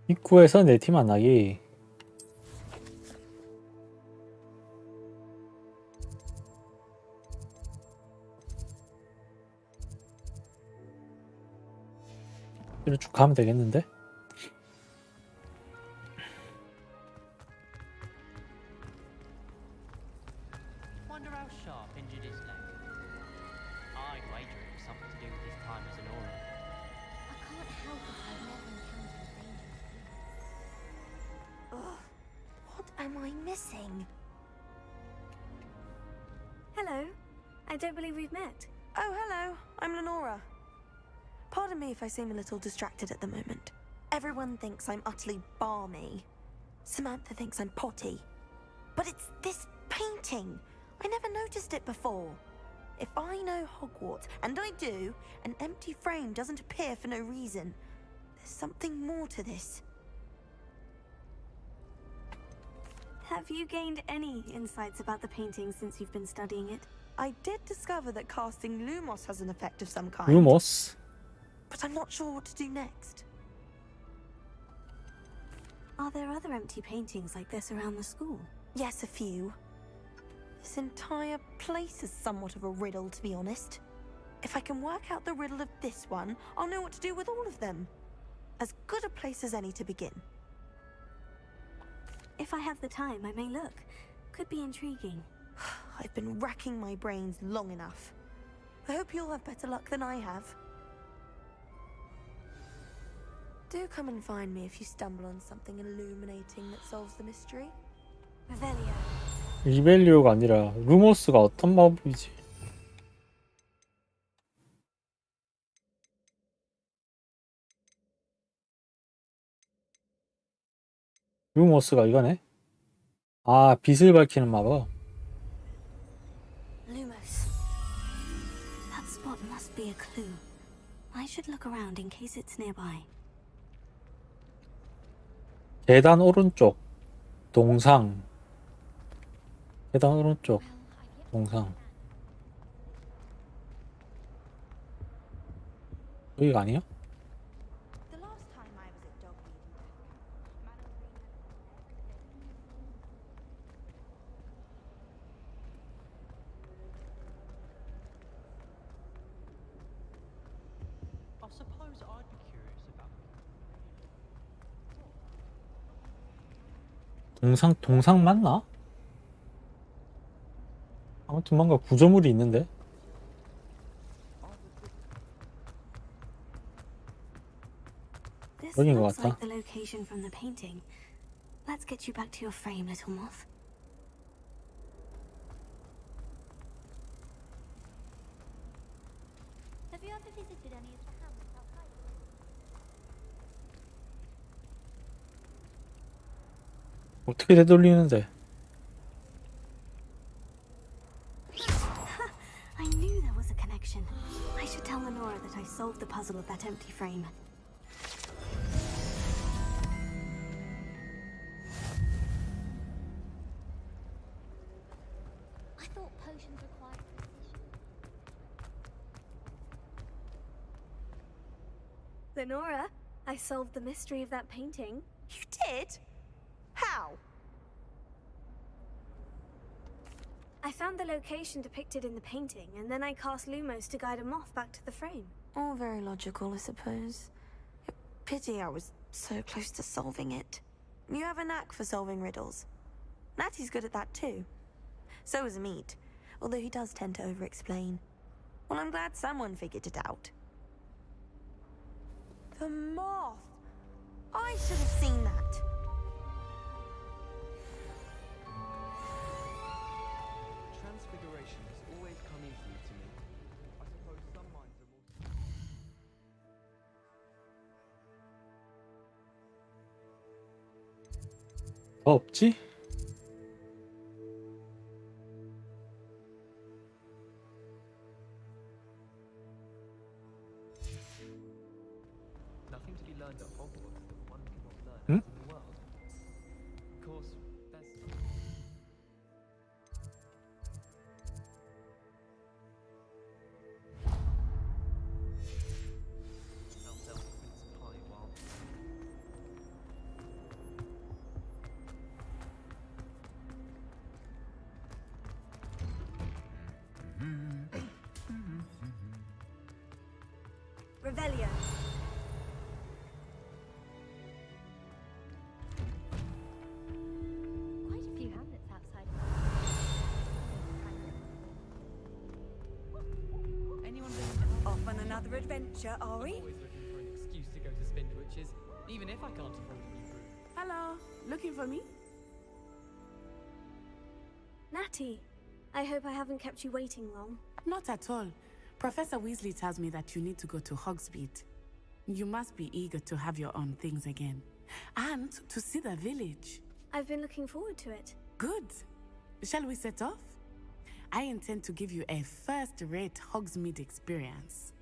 입구에서 내 팀 만나기. 이리로 쭉 가면 되겠는데? Wonder how Sharp injured his leg. I'd wager it was something to do with his time as an Aura. I can't help it. I've never encountered dangerous. Ugh. What am I missing? Hello. I don't believe we've met. Oh, hello. I'm Lenora. Pardon me if I seem a little distracted at the moment. Everyone thinks I'm utterly balmy. Samantha thinks I'm potty. But it's this painting. I never noticed it before. If I know Hogwarts, and I do, an empty frame doesn't appear for no reason. There's something more to this. Have you gained any insights about the painting since you've been studying it? I did discover that casting Lumos has an effect of some kind. 루머스. But I'm not sure what to do next. Are there other empty paintings like this around the school? Yes, a few. This entire place is somewhat of a riddle, to be honest. If I can work out the riddle of this one, I'll know what to do with all of them. As good a place as any to begin. If I have the time, I may look. Could be intriguing. I've been racking my brains long enough. I hope you'll have better luck than I have. Do come and find me if you stumble on something illuminating that solves the mystery. Revelio. 리벨리오가 아니라 루머스가 어떤 마법이지? 루머스가 이거네? 아, 빛을 밝히는 마법. Lumos. That spot must be a clue. I should look around in case it's nearby. 계단 오른쪽. 동상. 계단 오른쪽. 동상. 여기가 아니야? The last time I was at Dogweed, I suppose I'd be curious about. 동상 맞나? 아무튼 뭔가 구조물이 있는데. This 여긴 것 looks 같다. like the location from the painting. Let's get you back to your frame, little moth. Have you ever visited any of the hamlets outside? 어떻게 되돌리는데? I knew there was a connection. I should tell Lenora that I solved the puzzle of that empty frame. I thought potions required precision. Lenora, I solved the mystery of that painting. You did? How? I found the location depicted in the painting, and then I cast Lumos to guide a moth back to the frame. All very logical, I suppose. Pity I was so close to solving it. You have a knack for solving riddles. Natty's good at that too. So is Meat, although he does tend to over-explain. Well, I'm glad someone figured it out. The moth! I should have seen that. Transfiguration has always come easily to me. I suppose some minds are more... 더 없지? Nothing to be learned at Hogwarts that one cannot learn Hmm? out in the world. Of course, there's... Sounds like mince pie while... Revelio. Quite a few hamlets outside. Anyone been off on another adventure, are we? Always looking for an excuse to go to Spindwitches, even if I can't afford a new room. Hello, looking for me? Natty, I hope I haven't kept you waiting long. Not at all. Professor Weasley tells me that you need to go to Hogsmeade. You must be eager to have your own things again. And to see the village. I've been looking forward to it. Good. Shall we set off? I intend to give you a first-rate Hogsmeade experience.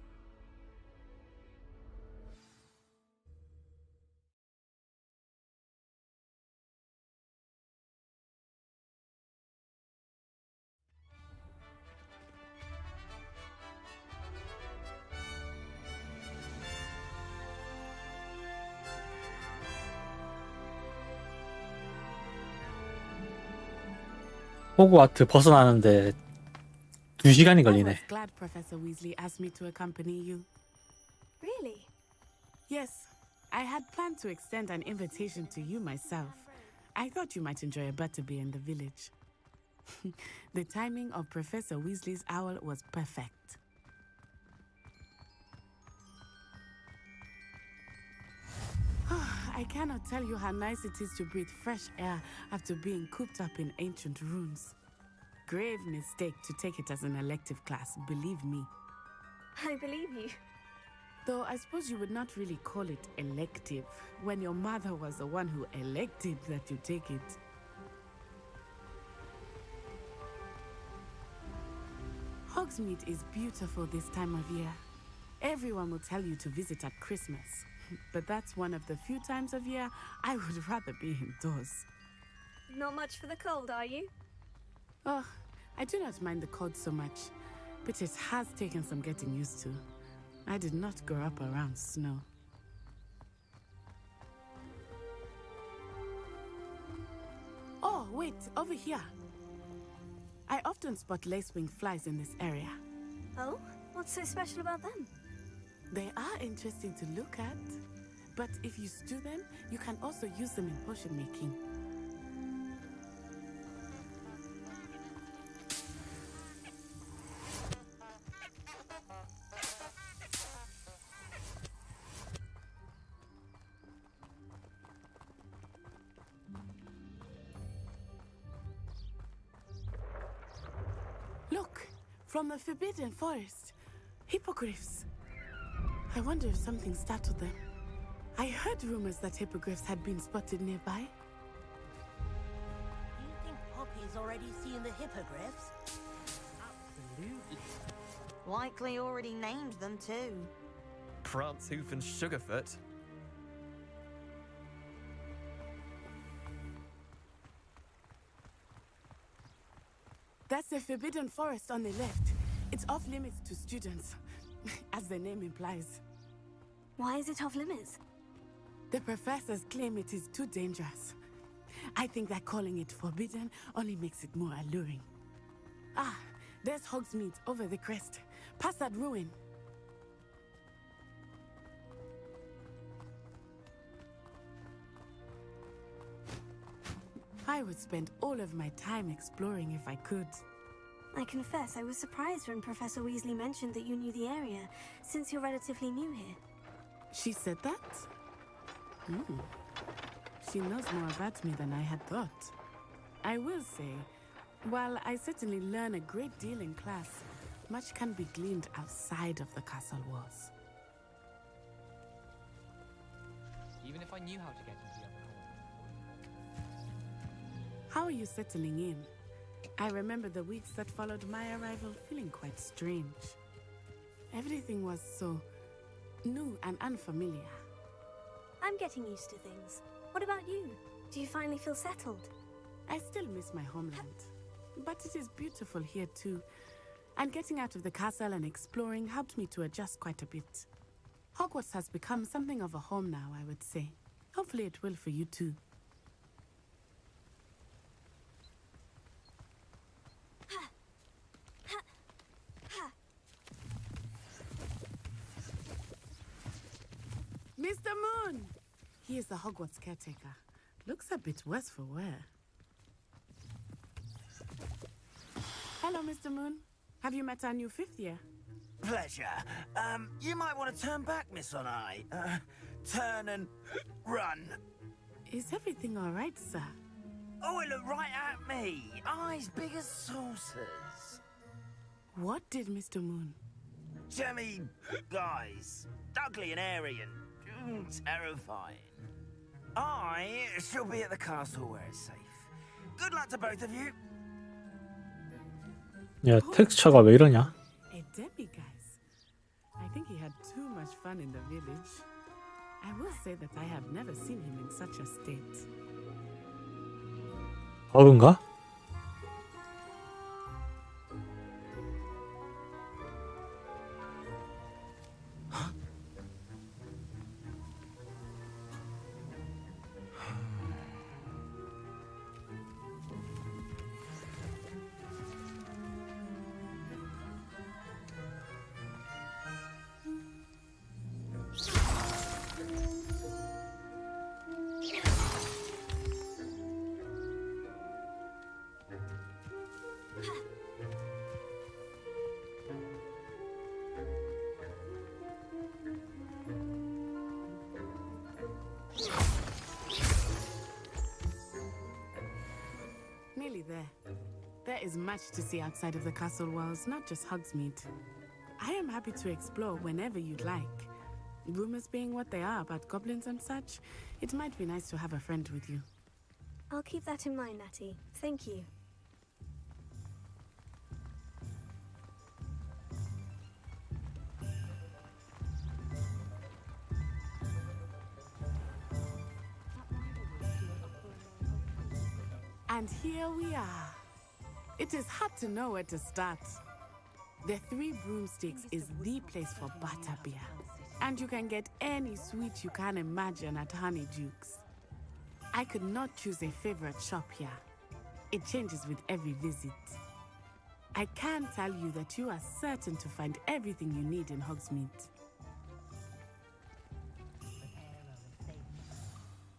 호그와트 벗어나는데 2시간이 I 걸리네. was glad Professor Weasley asked me to accompany you. Really? Yes, I had planned to extend an invitation to you myself. I thought you might enjoy a butterbeer in the village. The timing of Professor Weasley's owl was perfect. I cannot tell you how nice it is to breathe fresh air after being cooped up in ancient ruins. Grave mistake to take it as an elective class, believe me. I believe you. Though I suppose you would not really call it elective when your mother was the one who elected that you take it. Hogsmeade is beautiful this time of year. Everyone will tell you to visit at Christmas, but that's one of the few times of year I would rather be indoors. Not much for the cold, are you? Oh, I do not mind the cold so much, but it has taken some getting used to. I did not grow up around snow. Oh, wait, over here. I often spot lacewing flies in this area. Oh? What's so special about them? They are interesting to look at, but if you stew them, you can also use them in potion making. Look, from the Forbidden Forest, hippogriffs. I wonder if something startled them. I heard rumors that hippogriffs had been spotted nearby. You think Poppy's already seen the hippogriffs? Absolutely. Likely already named them too. Prancehoof and Sugarfoot. That's the Forbidden Forest on the left. It's off limits to students, as the name implies. Why is it off limits? The professors claim it is too dangerous. I think that calling it forbidden only makes it more alluring. Ah, there's Hogsmeade over the crest. Past that ruin. I would spend all of my time exploring if I could. I confess I was surprised when Professor Weasley mentioned that you knew the area, since you're relatively new here. She said that? She knows more about me than I had thought. I will say, while I certainly learn a great deal in class, much can be gleaned outside of the castle walls. Even if I knew how to get into the other hall. How are you settling in? I remember the weeks that followed my arrival feeling quite strange. Everything was so new and unfamiliar. I'm getting used to things. What about you? Do you finally feel settled? I still miss my homeland, but it is beautiful here too. And getting out of the castle and exploring helped me to adjust quite a bit. Hogwarts has become something of a home now, I would say. Hopefully it will for you too. Mr. Moon! He is the Hogwarts caretaker. Looks a bit worse for wear. Hello, Mr. Moon. Have you met our new fifth year? Pleasure. You might want to turn back, Miss On Eye. Turn and run. Is everything all right, sir? Oh, it looked right at me. Eyes big as saucers. What did Mr. Moon? Jemmy guys. Ugly and airy and terrifying. I shall be at the castle where it's safe. Good luck to both of you. 야, 텍스처가 왜 이러냐? A demi, guys. I think he had too much fun in the village. I will say that I have never seen him in such a state. 버그인가? Nearly there. There is much to see outside of the castle walls, not just Hogsmeade. I am happy to explore whenever you'd like. Rumors being what they are about goblins and such, it might be nice to have a friend with you. I'll keep that in mind, Natty. Thank you. And here we are. It is hard to know where to start. The Three Broomsticks is the place for butterbeer. And you can get any sweet you can imagine at Honeydukes. I could not choose a favorite shop here. It changes with every visit. I can tell you that you are certain to find everything you need in Hogsmeade.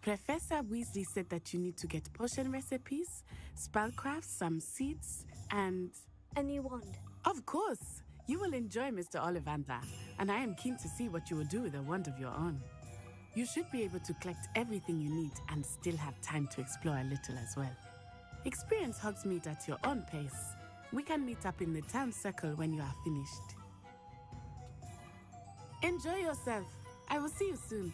Professor Weasley said that you need to get potion recipes, spellcrafts, some seeds, and... a new wand. Of course! You will enjoy Mr. Ollivander, and I am keen to see what you will do with a wand of your own. You should be able to collect everything you need and still have time to explore a little as well. Experience Hogsmeade at your own pace. We can meet up in the town circle when you are finished. Enjoy yourself. I will see you soon.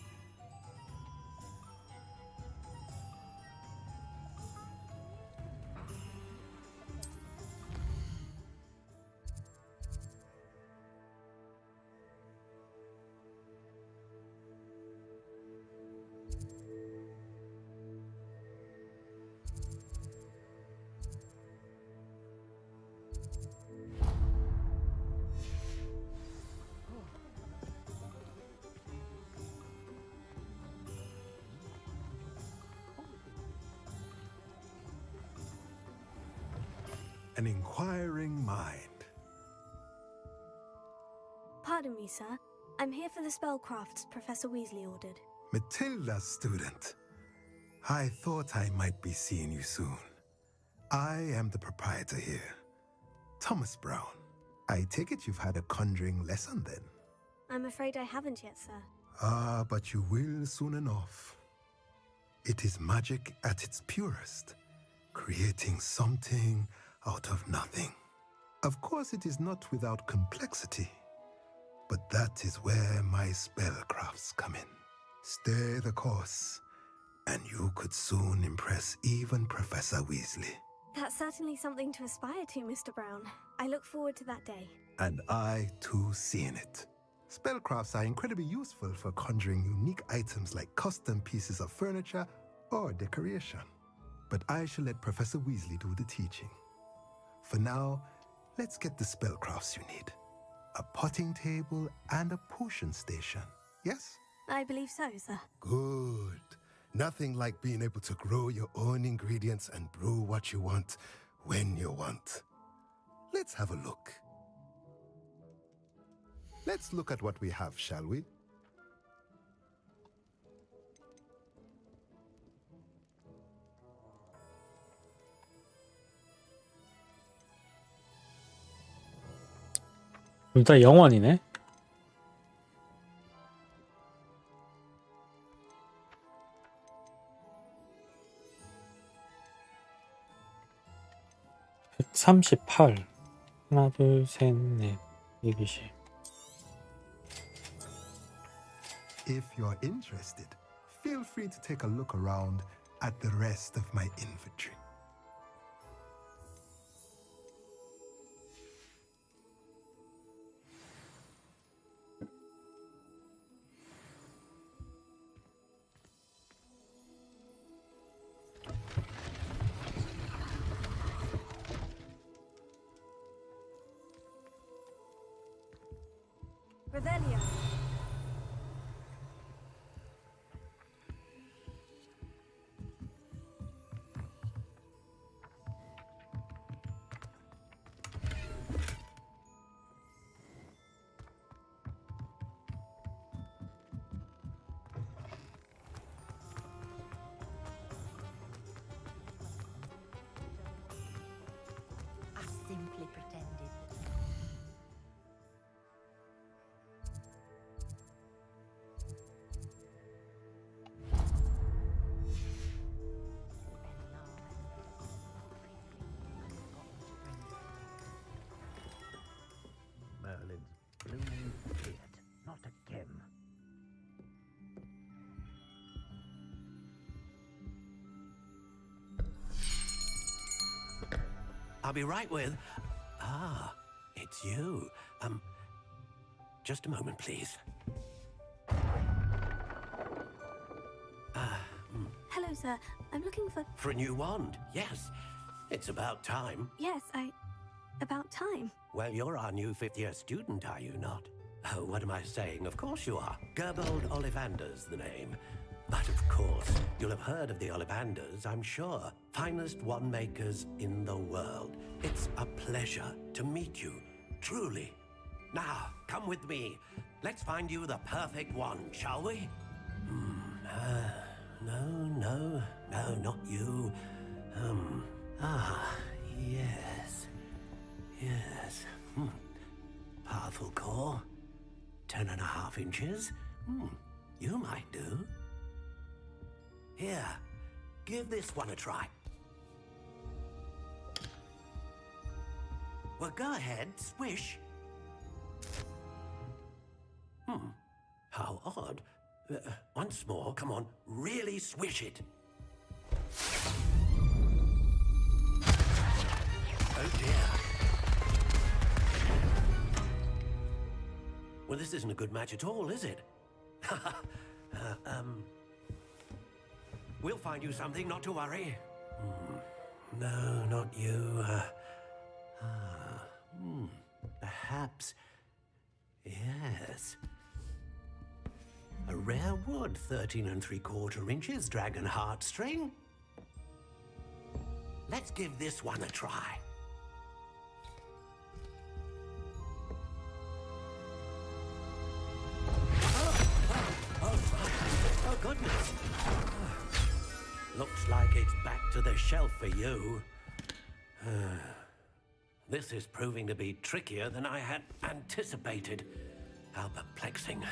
An inquiring mind. Pardon me, sir. I'm here for the spellcrafts Professor Weasley ordered. Matilda's student. I thought I might be seeing you soon. I am the proprietor here, Thomas Brown. I take it you've had a conjuring lesson then? I'm afraid I haven't yet, sir. Ah, but you will soon enough. It is magic at its purest, creating something out of nothing. Of course, it is not without complexity, but that is where my spellcrafts come in. Stay the course, and you could soon impress even Professor Weasley. That's certainly something to aspire to, Mr. Brown. I look forward to that day. And I, too, seeing it. Spellcrafts are incredibly useful for conjuring unique items like custom pieces of furniture or decoration. But I shall let Professor Weasley do the teaching. For now, let's get the spellcrafts you need. A potting table and a potion station, yes? I believe so, sir. Good. Nothing like being able to grow your own ingredients and brew what you want when you want. Let's have a look. Let's look at what we have, shall we? 둘 다 영원이네. (138) 하나 둘 셋 넷 120. If you're interested, feel free to take a look around at the rest of my inventory. Revelio. I simply pretended. Merlin's blooming beard, not again. I'll be right with... Ah, it's you. Just a moment, please. Hello, sir. I'm looking for... For a new wand, yes. It's about time. Yes, about time. Well, you're our new fifth-year student, are you not? Oh, what am I saying? Of course you are. Gerbold Ollivander's the name. But of course, you'll have heard of the Ollivanders, I'm sure. Finest wand makers in the world. It's a pleasure to meet you, truly. Now, come with me. Let's find you the perfect wand, shall we? No, not you. Yes. Powerful core. 10.5 inches. You might do. Here, give this one a try. Well, go ahead, swish. How odd. Once more, come on, really swish it. Oh dear. Well, this isn't a good match at all, is it? We'll find you something, not to worry. No, not you. Perhaps. Yes. A rare wood, 13 3/4 inches, dragon heartstring. Let's give this one a try. Oh, goodness. Looks like it's back to the shelf for you. This is proving to be trickier than I had anticipated. How perplexing.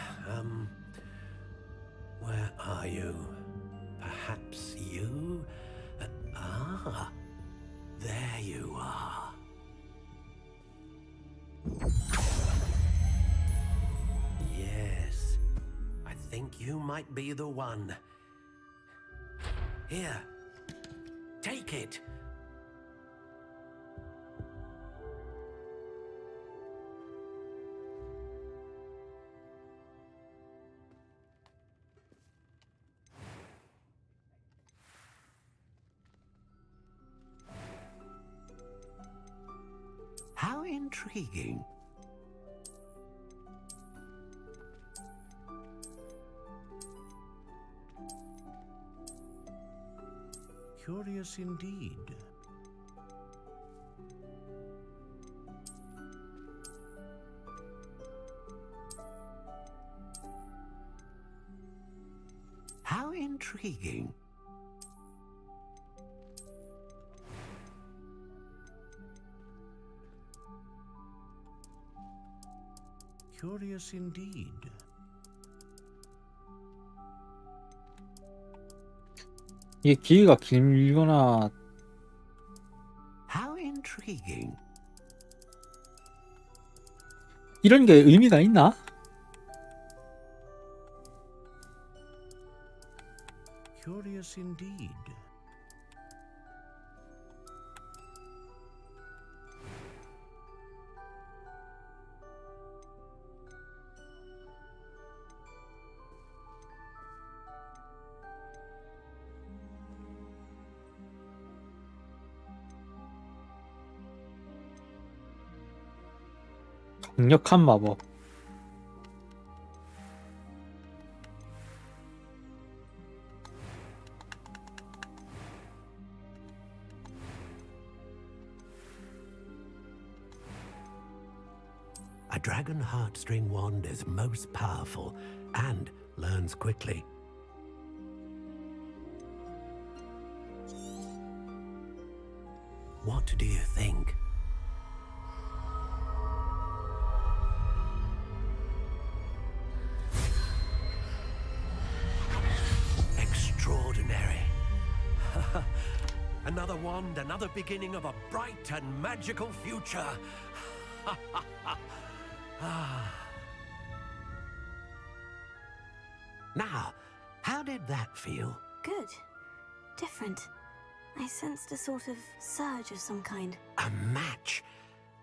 Where are you? Perhaps you? There you are. Yes, I think you might be the one. Here, take it. How intriguing. Curious indeed. How intriguing. Curious indeed. 이게 길이가 길거나 How intriguing. 이런 게 의미가 있나? Curious indeed. 강력한 마법. A dragon heartstring wand is most powerful and learns quickly. What do you think? Extraordinary. Another wand, another beginning of a bright and magical future. Now, how did that feel? Good. Different. I sensed a sort of surge of some kind. A match.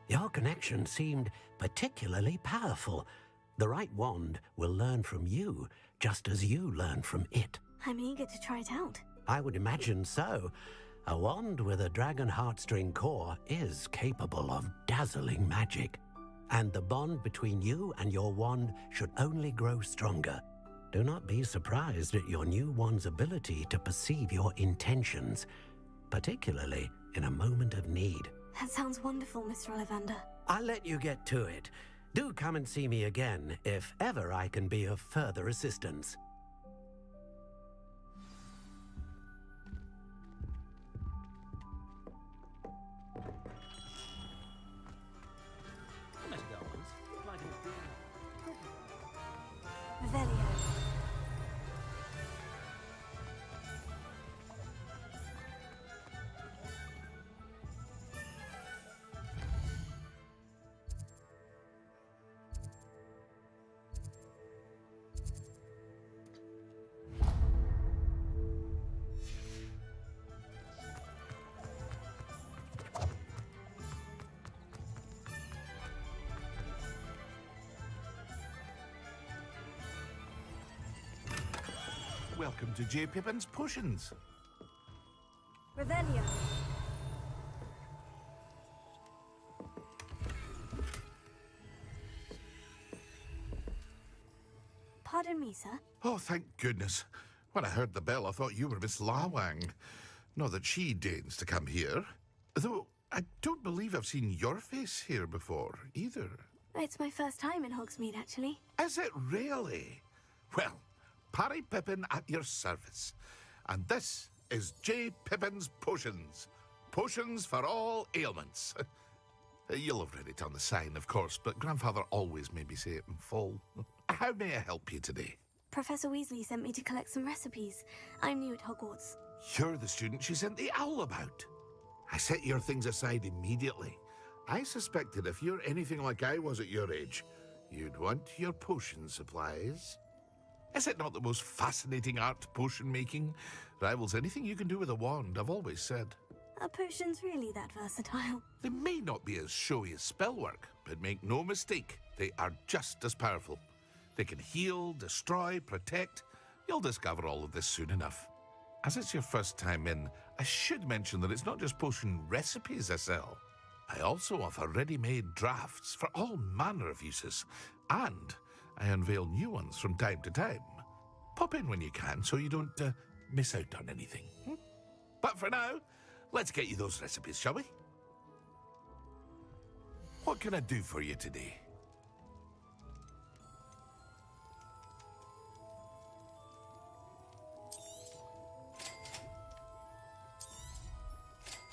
Your connection seemed particularly powerful. The right wand will learn from you, just as you learn from it. I'm eager to try it out. I would imagine so. A wand with a dragon heartstring core is capable of dazzling magic, and the bond between you and your wand should only grow stronger. Do not be surprised at your new wand's ability to perceive your intentions, particularly in a moment of need. That sounds wonderful, Mr. Ollivander. I'll let you get to it. Do come and see me again if ever I can be of further assistance. Revelio. Welcome to J. Pippin's Potions. Revelio. Pardon me, sir. Oh, thank goodness. When I heard the bell, I thought you were Miss Lawang. Not that she deigns to come here. Though, I don't believe I've seen your face here before, either. It's my first time in Hogsmeade, actually. Is it really? Well, Parry Pippin at your service. And this is J. Pippin's Potions. Potions for all ailments. You'll have read it on the sign, of course, but Grandfather always made me say it in full. How may I help you today? Professor Weasley sent me to collect some recipes. I'm new at Hogwarts. You're the student she sent the owl about. I set your things aside immediately. I suspected if you're anything like I was at your age, you'd want your potion supplies. Is it not the most fascinating art, potion making? Rivals anything you can do with a wand, I've always said. Are potions really that versatile? They may not be as showy as spellwork, but make no mistake, they are just as powerful. They can heal, destroy, protect. You'll discover all of this soon enough. As it's your first time in, I should mention that it's not just potion recipes I sell. I also offer ready-made drafts for all manner of uses, and I unveil new ones from time to time. Pop in when you can so you don't miss out on anything. But for now, let's get you those recipes, shall we? What can I do for you today?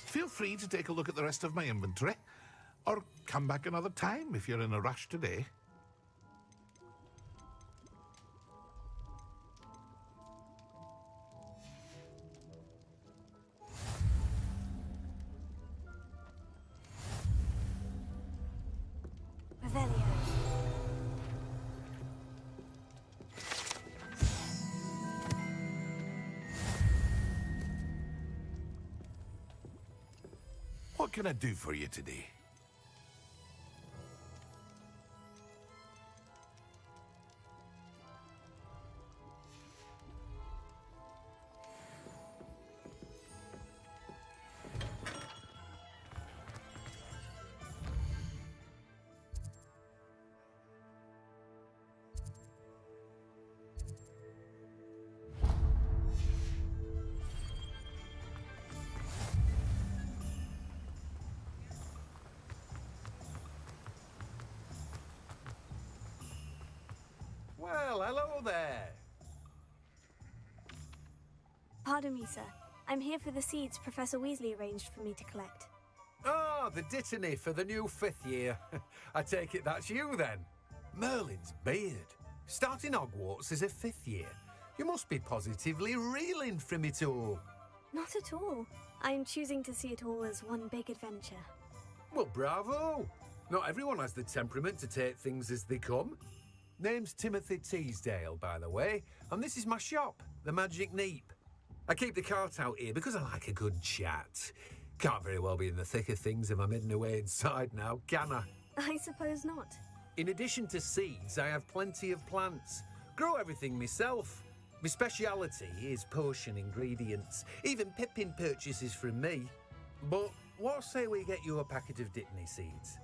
Feel free to take a look at the rest of my inventory, or come back another time if you're in a rush today. Revelio. What can I do for you today? Well, hello there. Pardon me, sir. I'm here for the seeds Professor Weasley arranged for me to collect. Ah, the dittany for the new 5th year. I take it that's you then. Merlin's beard. Starting Hogwarts as a 5th year. You must be positively reeling from it all. Not at all. I'm choosing to see it all as one big adventure. Well, bravo. Not everyone has the temperament to take things as they come. Name's Timothy Teasdale, by the way, and this is my shop, the Magic Neep. I keep the cart out here because I like a good chat. Can't very well be in the thick of things if I'm hidden away inside now, can I? I suppose not. In addition to seeds, I have plenty of plants. Grow everything myself. My speciality is potion ingredients. Even Pippin purchases from me. But what say we get you a packet of Dipney seeds?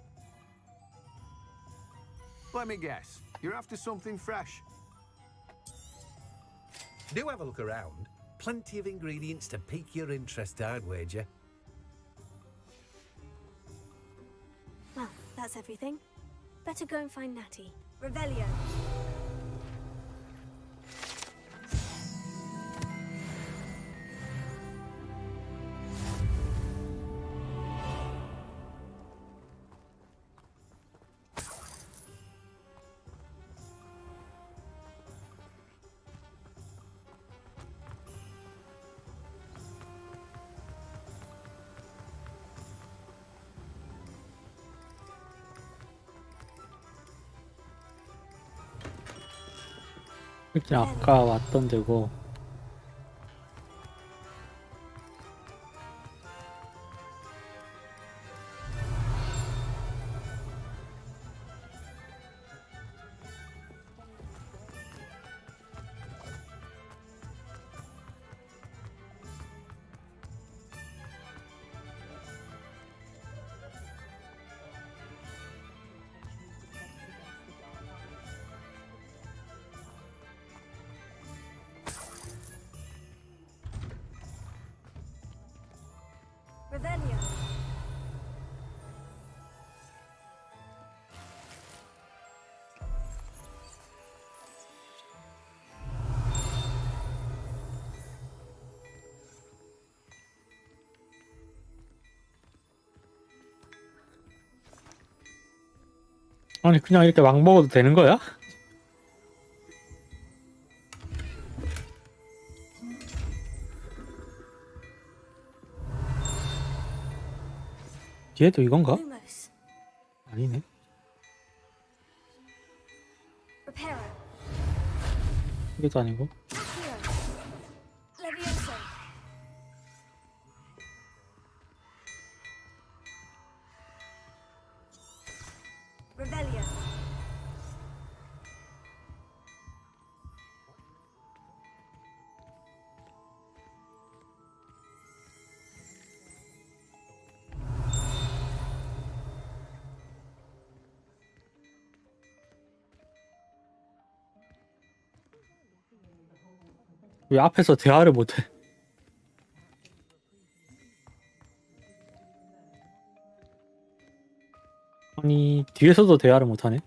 Let me guess. You're after something fresh. Do have a look around. Plenty of ingredients to pique your interest, I'd wager. Well, that's everything. Better go and find Natty. Revelio. 여기 아까 왔던 데고. Revelio. 아니 그냥 이렇게 막 먹어도 되는 거야? 얘도 이건가? Lumos. 아니네. Reparo. 이것도 아니고. Accio. Levioso. Revelio. 왜 앞에서 대화를 못해? 아니 뒤에서도 대화를 못하네?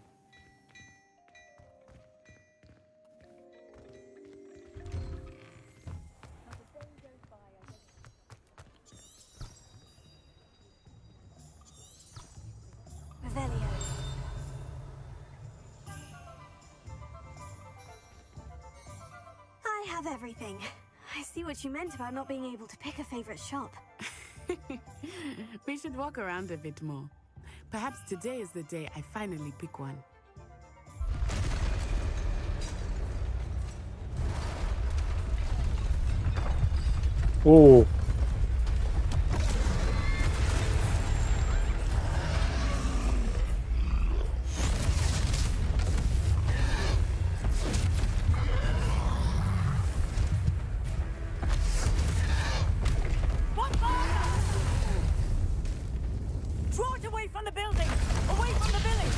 Revelio. I have everything. I see what you meant about not being able to pick a favorite shop. We should walk around a bit more. Perhaps today is the day I finally pick one. 오. Draw it away from the building! Away from the village!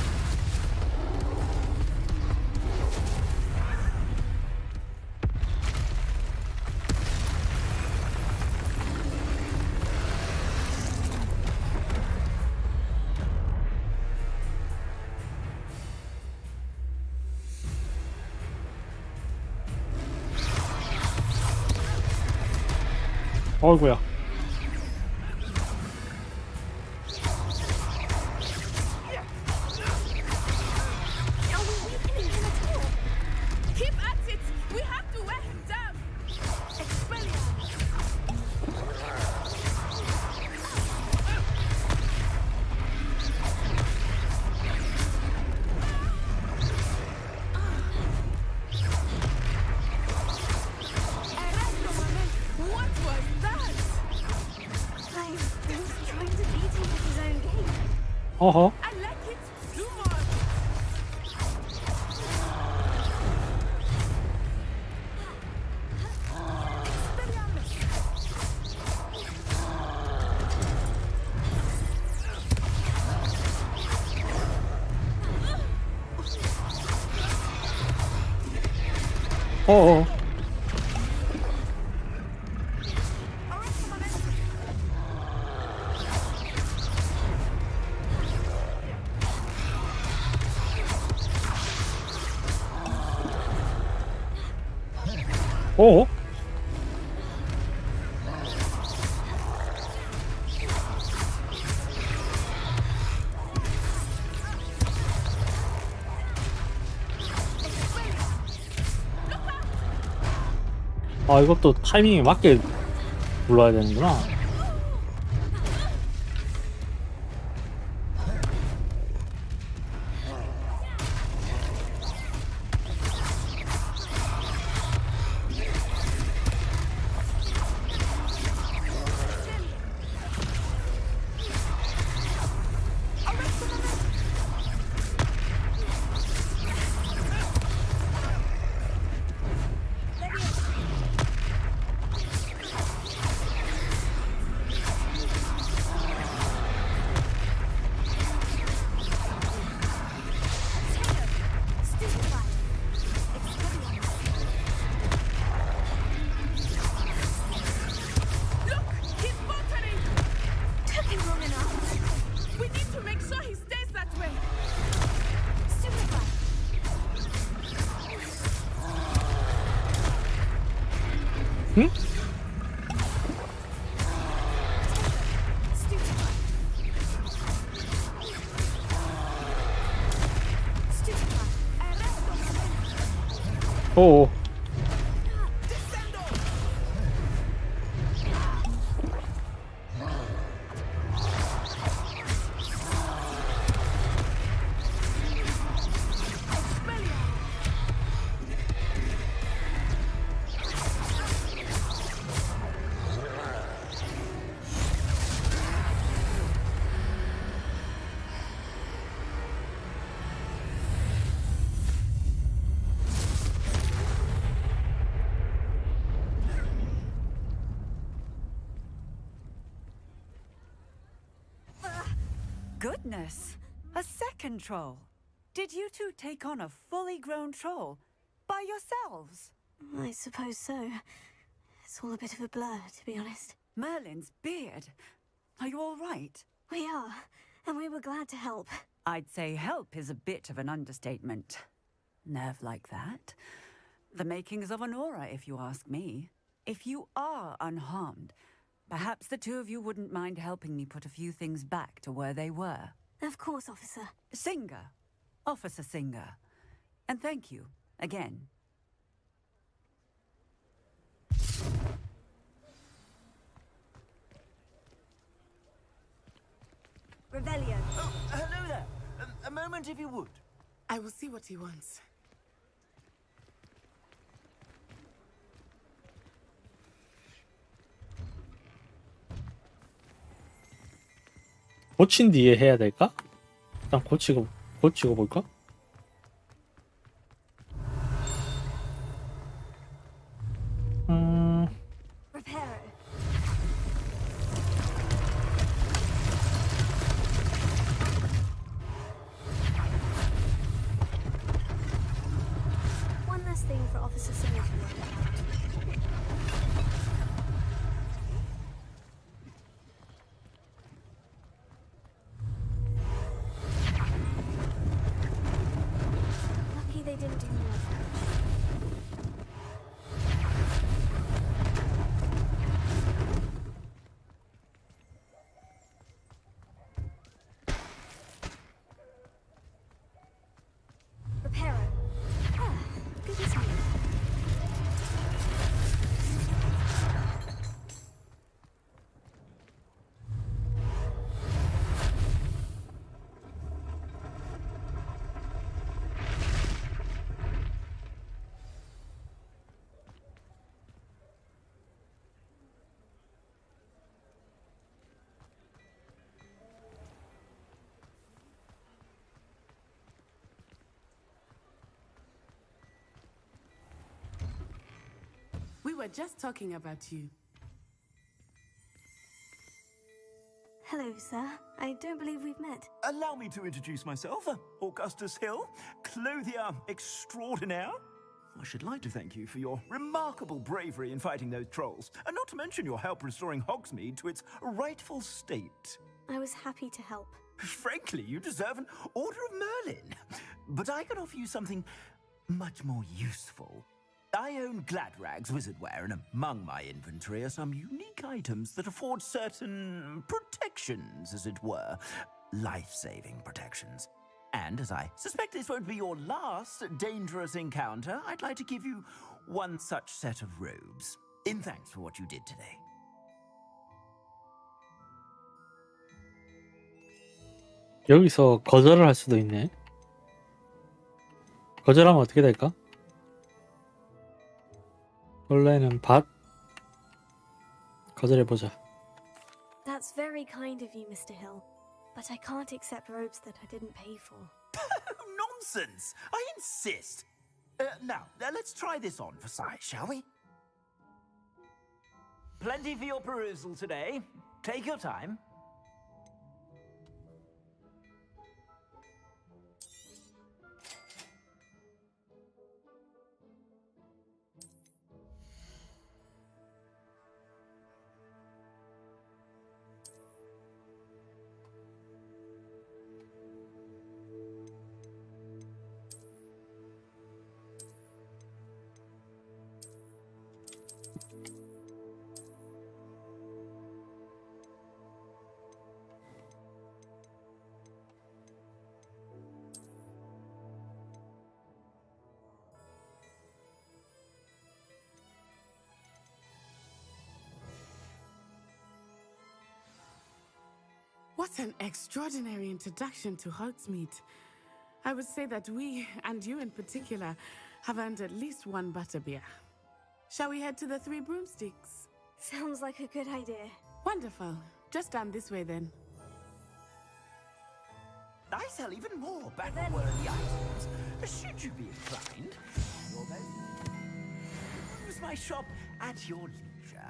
어이구야. Keep at it! We have to wear him down! What was that? I was trying to beat him at his own game. 어허. I like it! Do more! 어어. 어? 아, 이것도 타이밍에 맞게 불러야 되는구나. 응? 오. Goodness! A second troll. Did you two take on a fully grown troll by yourselves? I suppose so. It's all a bit of a blur, to be honest. Merlin's beard. Are you all right? We are, and we were glad to help. I'd say help is a bit of an understatement. Nerve like that. The makings of an aura, if you ask me. If you are unharmed, perhaps the two of you wouldn't mind helping me put a few things back to where they were. Of course, officer. Singer. Officer Singer. And thank you, again. Revelio. Oh, hello there. A moment if you would. I will see what he wants. 고친 뒤에 해야 될까? 일단 고치고 볼까? Reparo. One last thing for Officer Singer to worry about. Lucky they didn't do more damage. Reparo. Ah, good as new. We were just talking about you. Hello, sir. I don't believe we've met. Allow me to introduce myself. Augustus Hill, clothier extraordinaire. I should like to thank you for your remarkable bravery in fighting those trolls, and not to mention your help restoring Hogsmeade to its rightful state. I was happy to help. Frankly, you deserve an Order of Merlin. But I can offer you something much more useful. I own Gladrag's wizardware, and among my inventory are some unique items that afford certain protections, as it were. Life-saving protections. And as I suspect this won't be your last dangerous encounter, I'd like to give you one such set of robes, in thanks for what you did today. 여기서 거절을 할 수도 있네. 거절하면 어떻게 될까? 원래는 밭 거절해보자. That's very kind of you, Mr. Hill. But I can't accept robes that I didn't pay for. Nonsense! I insist! Now, let's try this on for size, shall we? Plenty for your perusal today. Take your time. What an extraordinary introduction to Hogsmeade. I would say that we, and you in particular, have earned at least one butterbeer. Shall we head to the Three Broomsticks? Sounds like a good idea. Wonderful. Just down this way then. I sell even more battle-worthy items. Should you be inclined, use my shop at your leisure.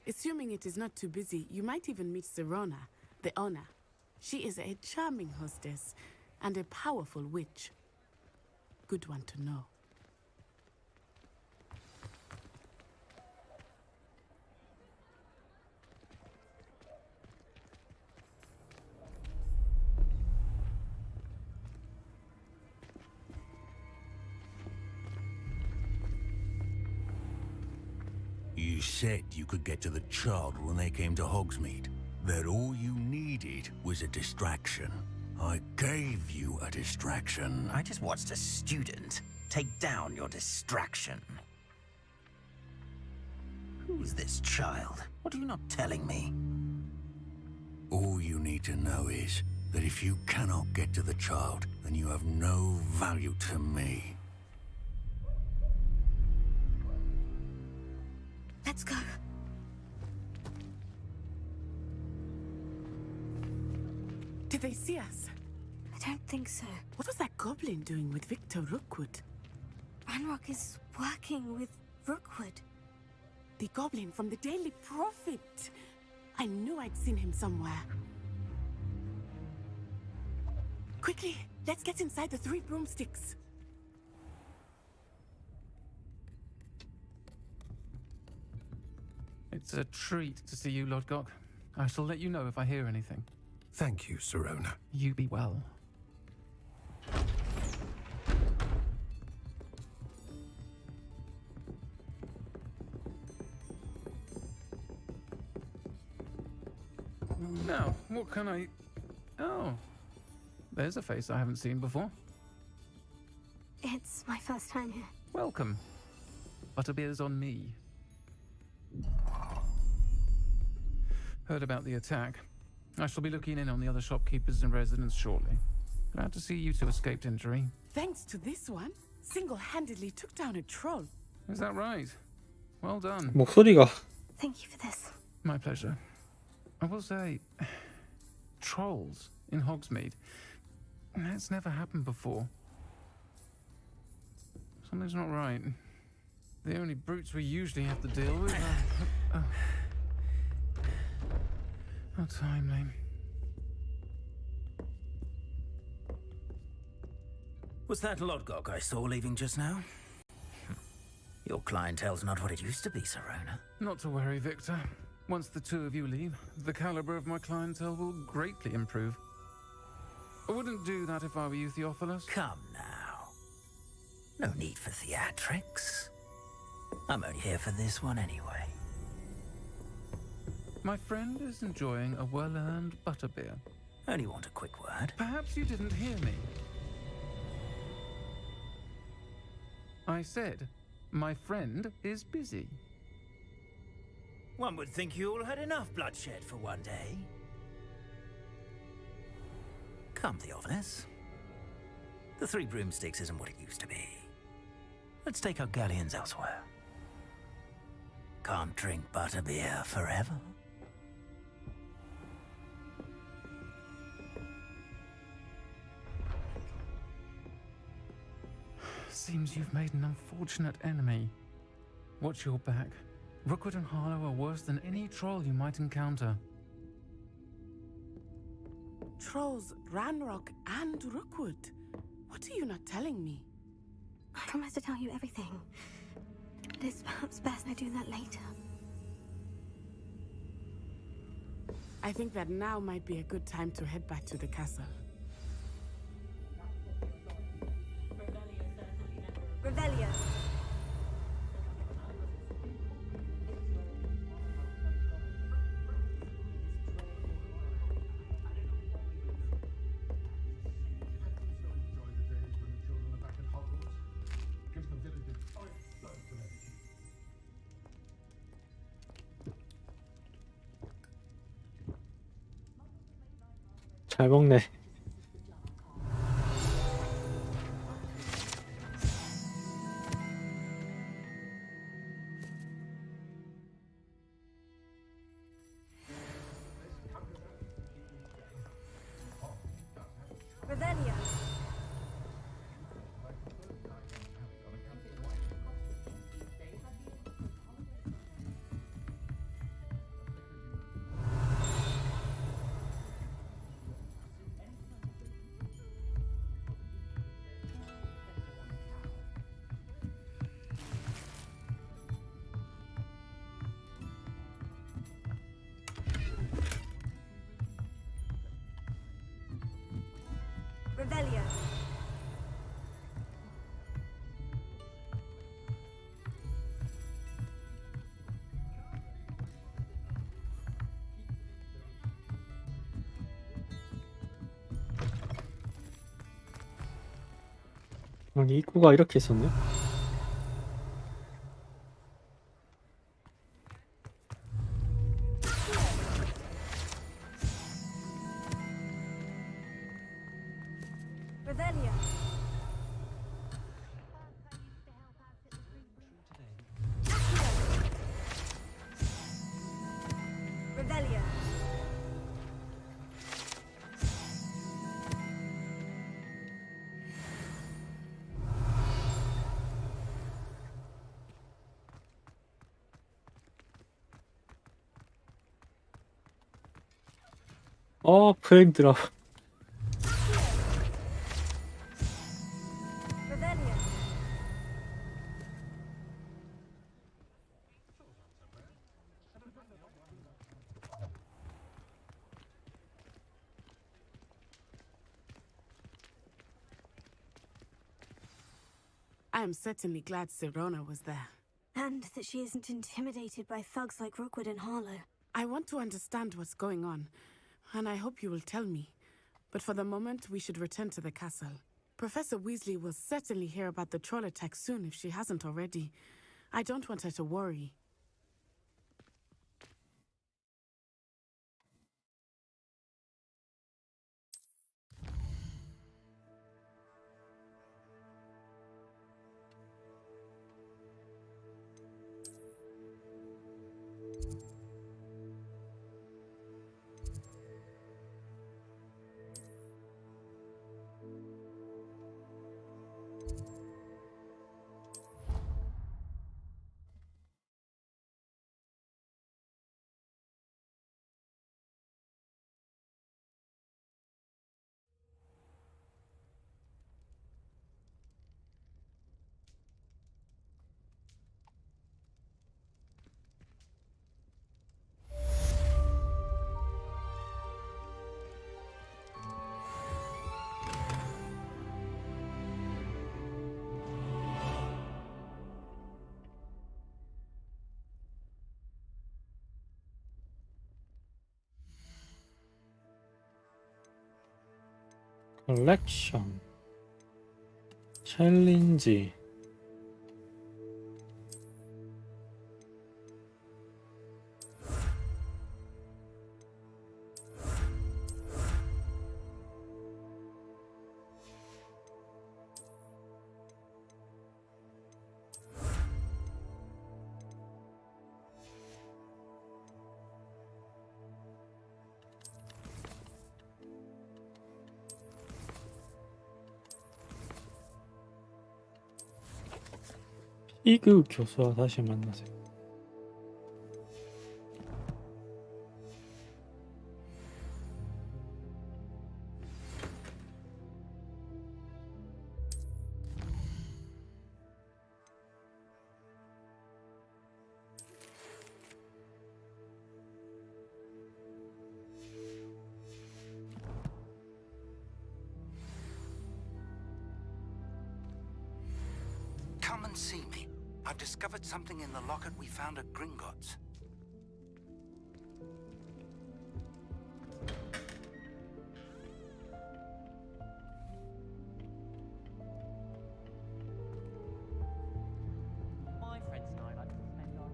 Assuming it is not too busy, you might even meet Serona, the owner. She is a charming hostess and a powerful witch. Good one to know. You said you could get to the child when they came to Hogsmeade. That all you needed was a distraction. I gave you a distraction. I just watched a student take down your distraction. Who's this child? What are you not telling me? All you need to know is that if you cannot get to the child, then you have no value to me. Let's go. Did they see us? I don't think so. What was that goblin doing with Victor Rookwood? Ranrock is working with Rookwood. The goblin from the Daily Prophet. I knew I'd seen him somewhere. Quickly, let's get inside the Three Broomsticks. It's a treat to see you, Lodgok. I shall let you know if I hear anything. Thank you, Serona. You be well. Now, what can I... Oh, there's a face I haven't seen before. It's my first time here. Welcome. Butterbeer's on me. Heard about the attack. I shall be looking in on the other shopkeepers and residents shortly. Glad to see you two escaped injury. Thanks to this one, single-handedly took down a troll. Is that right? Well done. 목소리가. Thank you for this. My pleasure. I will say, trolls in Hogsmeade. That's never happened before. Something's not right. The only brutes we usually have to deal with are How timely. Was that Lodgok I saw leaving just now? Your clientele's not what it used to be, Serona. Not to worry, Victor. Once the two of you leave, the caliber of my clientele will greatly improve. I wouldn't do that if I were you, Theophilus. Come now. No need for theatrics. I'm only here for this one anyway. My friend is enjoying a well-earned butterbeer. Only want a quick word. Perhaps you didn't hear me. I said, my friend is busy. One would think you all had enough bloodshed for one day. Come, Theophilus. The Three Broomsticks isn't what it used to be. Let's take our galleons elsewhere. Can't drink butterbeer forever. Seems you've made an unfortunate enemy. Watch your back. Rookwood and Harlow are worse than any troll you might encounter. Trolls, Ranrock, and Rookwood. What are you not telling me? I promised to tell you everything. But it's perhaps best I do that later. I think that now might be a good time to head back to the castle. Revelio. 잘 먹네. Revelio. Revelio. 아니 입구가 이렇게 있었네. Revelio. Revelio. 프레임 드랍. Revelio. I am certainly glad Sirona was there. And that she isn't intimidated by thugs like Rookwood and Harlow. I want to understand what's going on, and I hope you will tell me. But for the moment, we should return to the castle. Professor Weasley will certainly hear about the troll attack soon if she hasn't already. I don't want her to worry. 컬렉션 챌린지 피그 교수와 다시 만나세요. Come and see me. I've discovered something in the locket we found at Gringotts. My friends and I like to spend our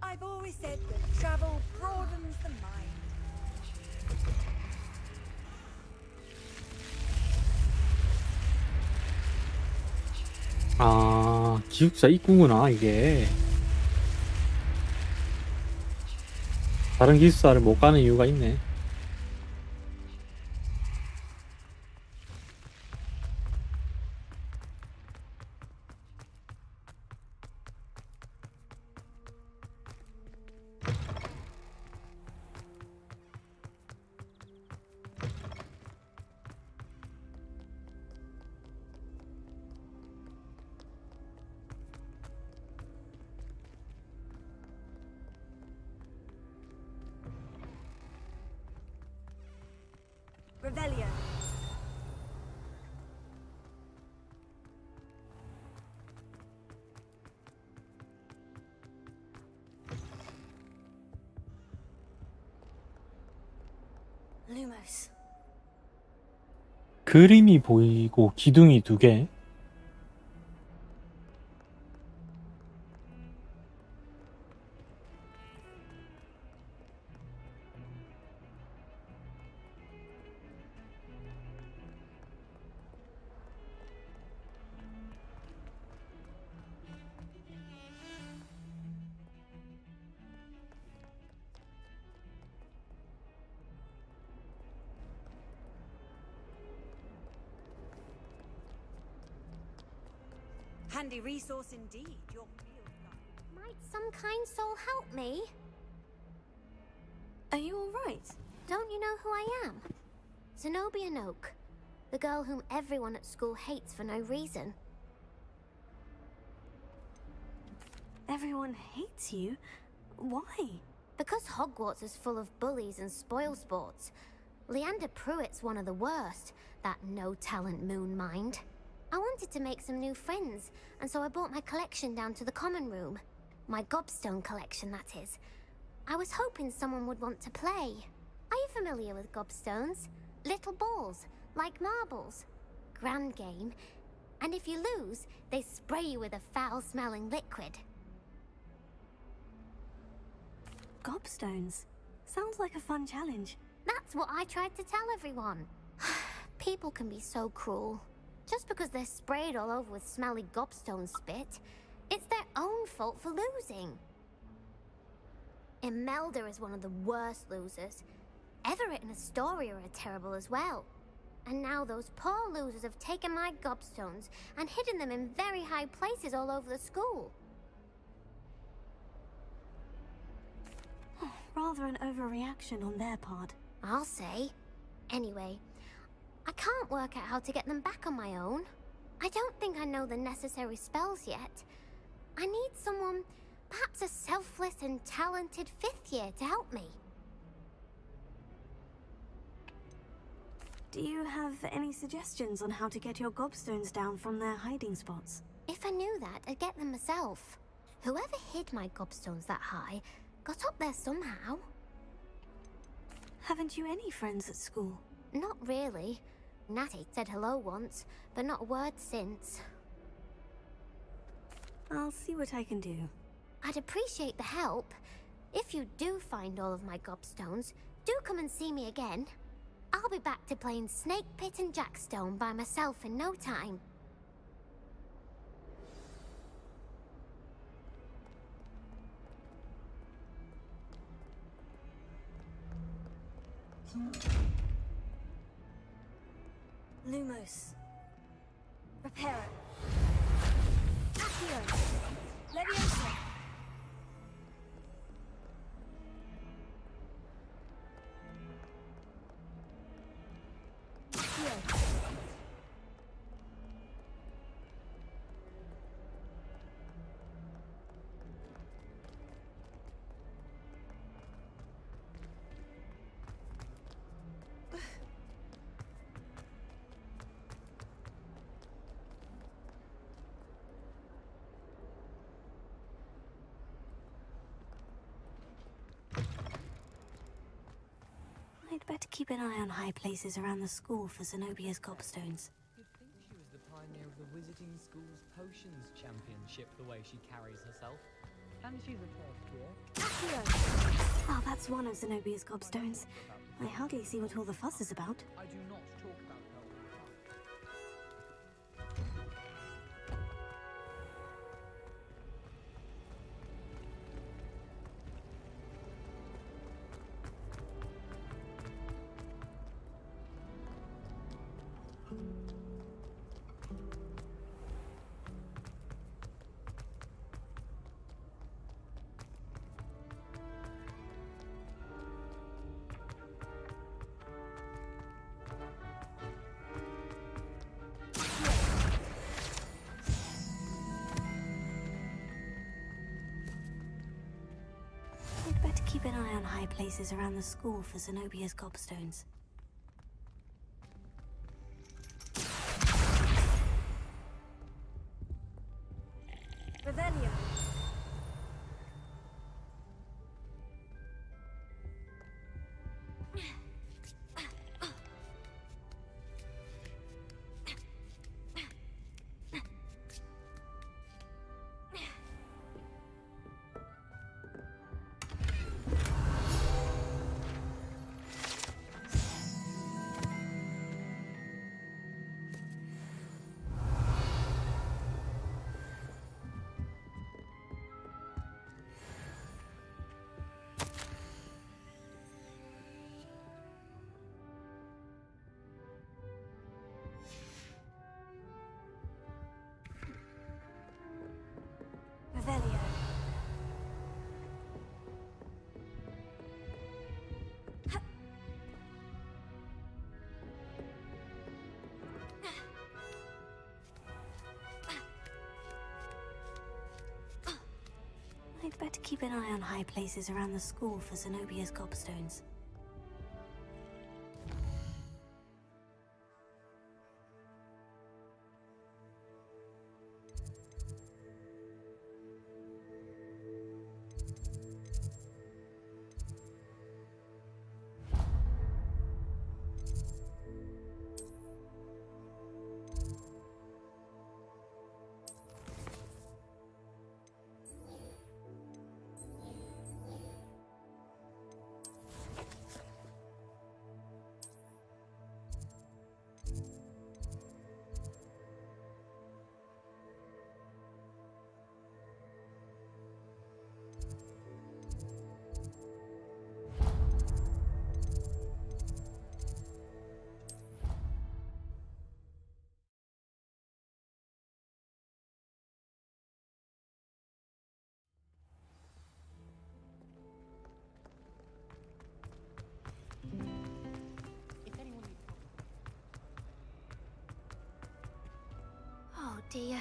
I've always said that travel broadens the mind. 아, 기숙사 입구구나 이게. 다른 기숙사를 못 가는 이유가 있네. Revelio. Lumos. 그림이 보이고 기둥이 2개. Handy resource indeed. Your Might some kind soul help me? Are you all right? Don't you know who I am? Zenobia Noak, the girl whom everyone at school hates for no reason. Everyone hates you? Why? Because Hogwarts is full of bullies and spoilsports. Leander Pruitt's one of the worst, that no-talent moon mind. I wanted to make some new friends, and so I brought my collection down to the common room. My gobstone collection, that is. I was hoping someone would want to play. Are you familiar with gobstones? Little balls, like marbles. Grand game. And if you lose, they spray you with a foul-smelling liquid. Gobstones. Sounds like a fun challenge. That's what I tried to tell everyone. People can be so cruel. Just because they're sprayed all over with smelly gobstone spit, it's their own fault for losing. Imelda is one of the worst losers. Everett and Astoria are terrible as well. And now those poor losers have taken my gobstones and hidden them in very high places all over the school. Rather an overreaction on their part. I'll say. Anyway, I can't work out how to get them back on my own. I don't think I know the necessary spells yet. I need someone, perhaps a selfless and talented 5th year to help me. Do you have any suggestions on how to get your gobstones down from their hiding spots? If I knew that, I'd get them myself. Whoever hid my gobstones that high got up there somehow. Haven't you any friends at school? Not really. Natty said hello once, but not a word since. I'll see what I can do. I'd appreciate the help. If you do find all of my gobstones, do come and see me again. I'll be back to playing Snake Pit and Jackstone by myself in no time. Lumos. Reparo. Accio. Leviosa. Accio. I'd better keep an eye on high places around the school for Zenobia's gobstones. You'd think she was the pioneer of the Wizarding School's Potions Championship, the way she carries herself. And she's a first year. Accio! Oh, that's one of Zenobia's gobstones. I hardly see what all the fuss is about. I do not talk about her all the time. I'd better keep an eye on high places around the school for Zenobia's gobstones. Revelio. Revelio. I'd better keep an eye on high places around the school for Zenobia's gobstones. Oh dear,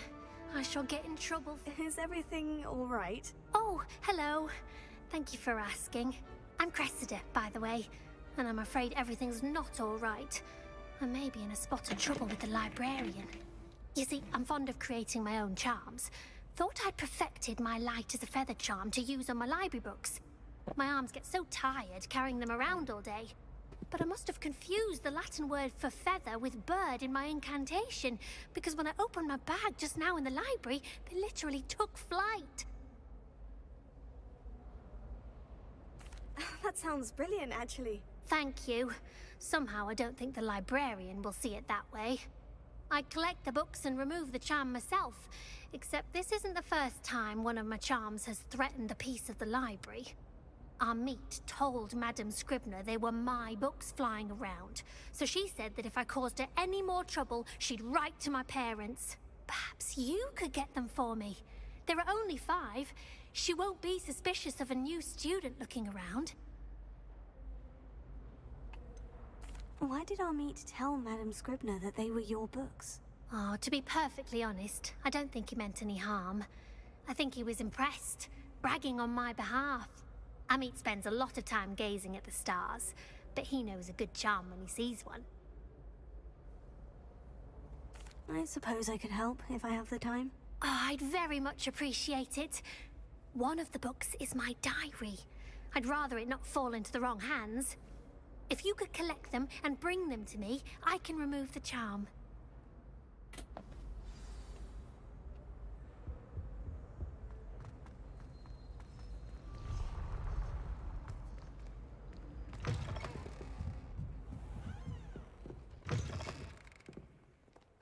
I shall get in trouble. Is everything all right? Oh, hello. Thank you for asking. I'm Cressida, by the way, and I'm afraid everything's not all right. I may be in a spot of trouble with the librarian. You see, I'm fond of creating my own charms. Thought I'd perfected my light as a feather charm to use on my library books. My arms get so tired carrying them around all day. But I must have confused the Latin word for feather with bird in my incantation, because when I opened my bag just now in the library, they literally took flight. That sounds brilliant, actually. Thank you. Somehow I don't think the librarian will see it that way. I collect the books and remove the charm myself, except this isn't the first time one of my charms has threatened the peace of the library. Our meet told Madame Scribner they were my books flying around, so she said that if I caused her any more trouble, she'd write to my parents. Perhaps you could get them for me. There are only 5. She won't be suspicious of a new student looking around. Why did Amit tell Madame Scribner that they were your books? Oh, to be perfectly honest, I don't think he meant any harm. I think he was impressed, bragging on my behalf. Amit spends a lot of time gazing at the stars, but he knows a good charm when he sees one. I suppose I could help if I have the time. Oh, I'd very much appreciate it. One of the books is my diary. I'd rather it not fall into the wrong hands. If you could collect them and bring them to me, I can remove the charm.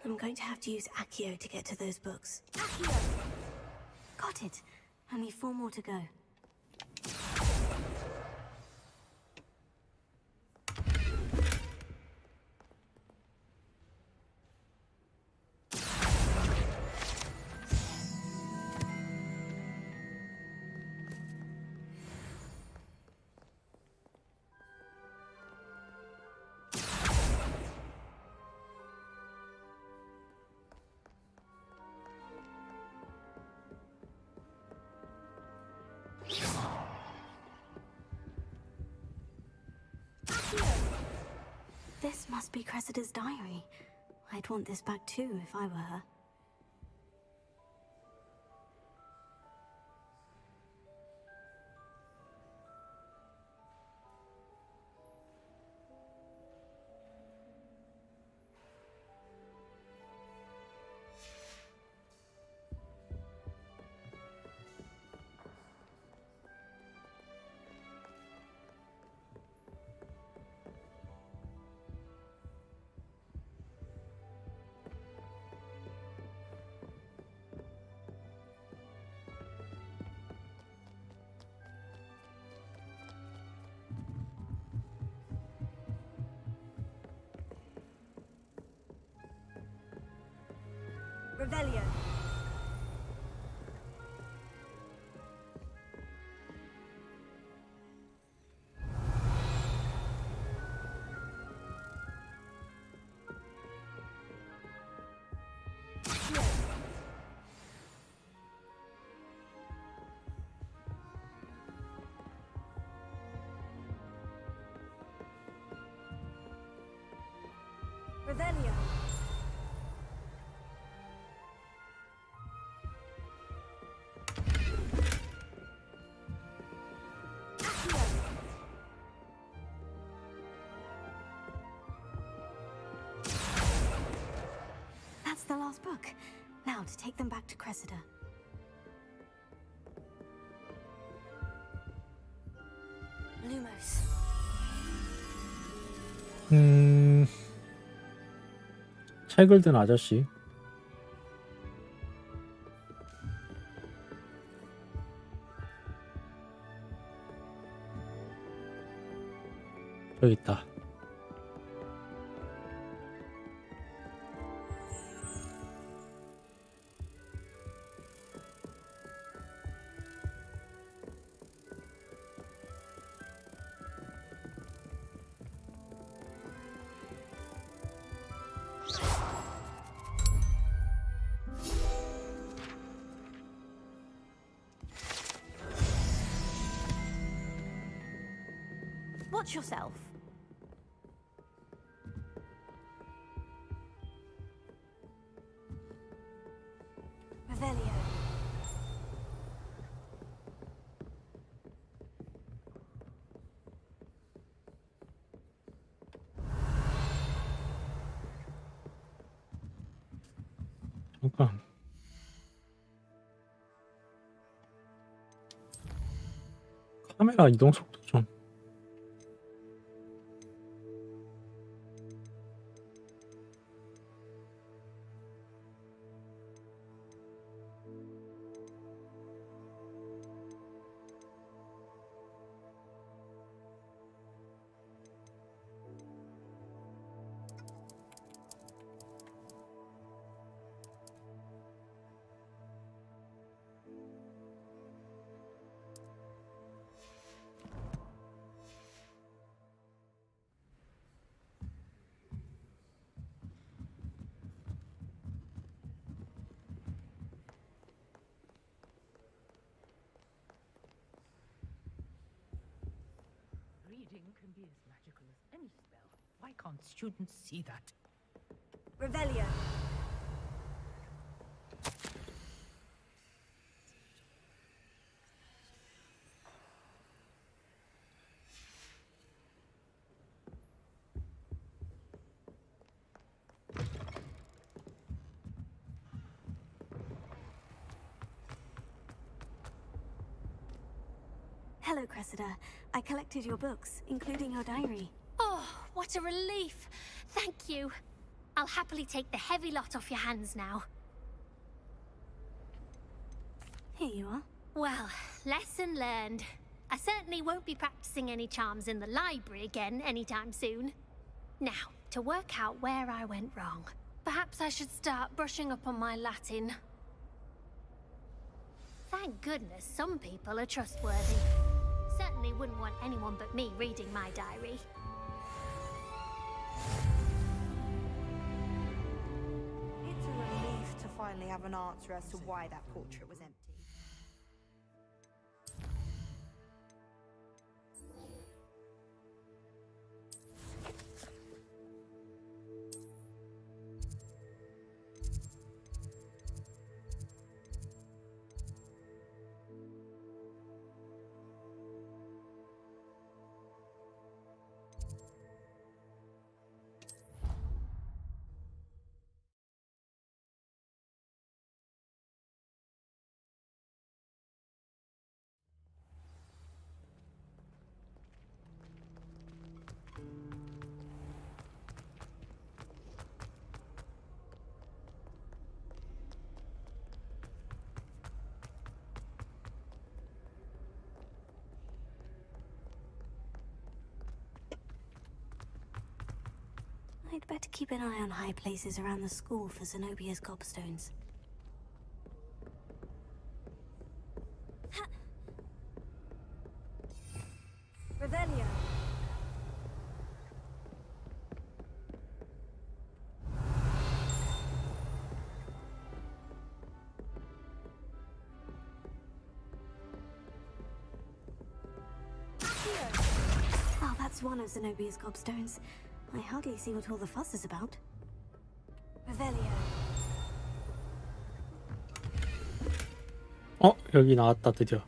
I'm going to have to use Accio to get to those books. Accio! Got it. Only 4 more to go. This must be Cressida's diary. I'd want this back too if I were her. Revelio. Revelio. That's the last book. Now to take them back to Cressida. Lumos. 책을 든 아저씨. 여기 있다. Watch yourself. Revelio. 그러니까 카메라 이동 속도 좀. Reading can be as magical as any spell. Why can't students see that? Revelio. Hello, Cressida. I collected your books, including your diary. Oh, what a relief. Thank you. I'll happily take the heavy lot off your hands now. Here you are. Well, lesson learned. I certainly won't be practicing any charms in the library again anytime soon. Now, to work out where I went wrong. Perhaps I should start brushing up on my Latin. Thank goodness some people are trustworthy. Certainly wouldn't want anyone but me reading my diary. It's a relief to finally have an answer as to why that portrait was empty. I'd better keep an eye on high places around the school for Zenobia's gobstones. Revelio. Oh, that's one of Zenobia's gobstones. I hardly see what all the fuss is about. Revelio. 여기 나왔다 드디어.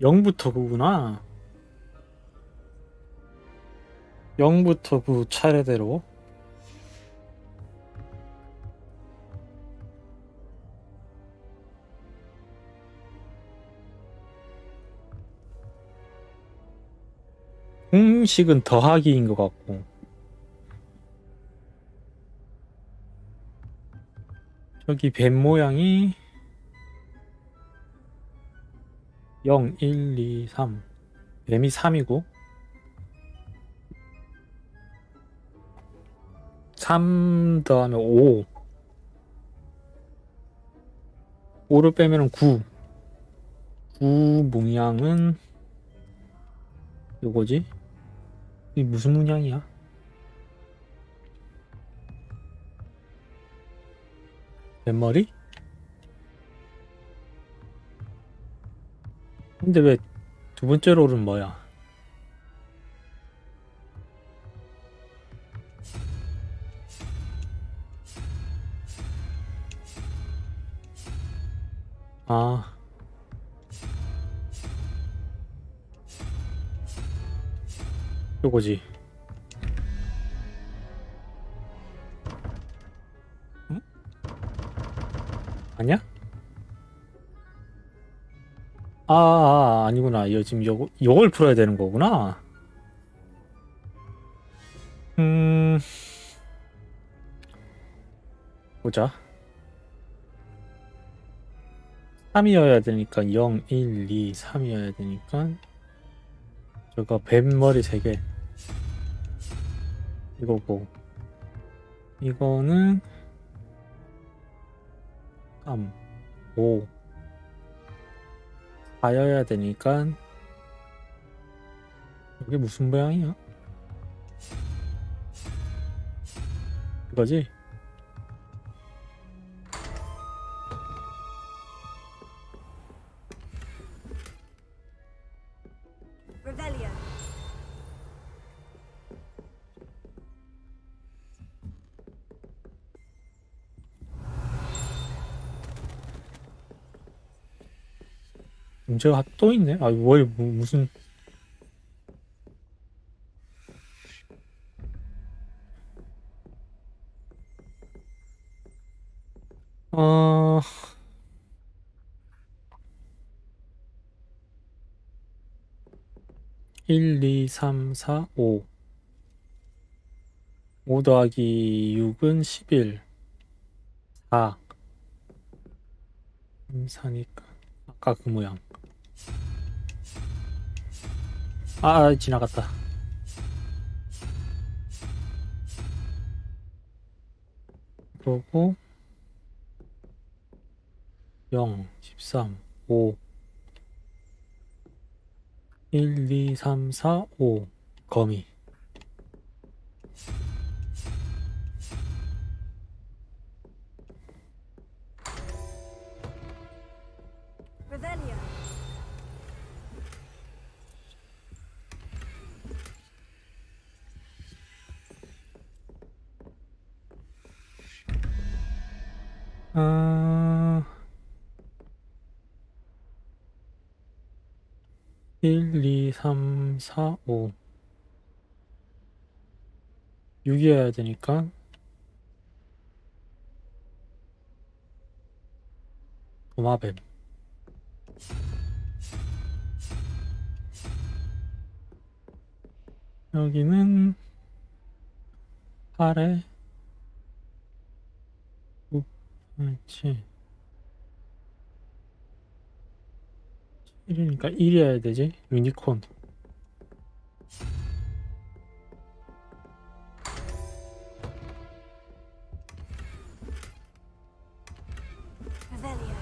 0부터 9구나. 0부터 9 차례대로. 공식은 더하기인 것 같고. 저기 뱀 모양이 0, 1, 2, 3. 뱀이 3이고 3 더하면 5. 5를 빼면 9. 9 문양은 요거지? 이게 무슨 문양이야? 뱃머리? 근데 왜 두 번째 롤은 뭐야? 아, 요거지. 응? 아니야? 아니구나. 이거 지금 요걸 풀어야 되는 거구나. 보자. 3이어야 되니까 0, 1, 2, 3이어야 되니까 저거 뱀머리 3개 이거고, 이거는 3, 5, 4여야 되니까 이게 무슨 모양이야? 이거지? Revelio. 문제가 또 있네? 무슨. 어... 1, 2, 3, 4, 5. 5 더하기 6은 11. 4. 4니까 아까 그 모양. 지나갔다. 그러고 0, 13, 5, 1, 2, 3, 4, 5 거미. Revelio. 아... 1, 2, 3, 4, 5. 6이어야 되니까 도마뱀. 여기는 8에 9, 7, 7이니까 1이어야 되지? 유니콘. Revelio.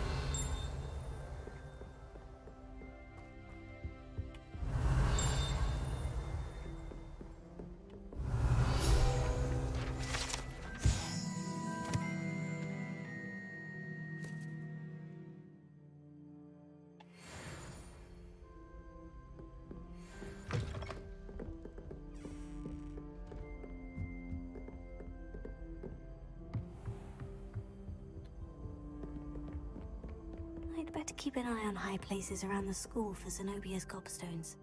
I'd better keep an eye on high places around the school for Zenobia's gobstones.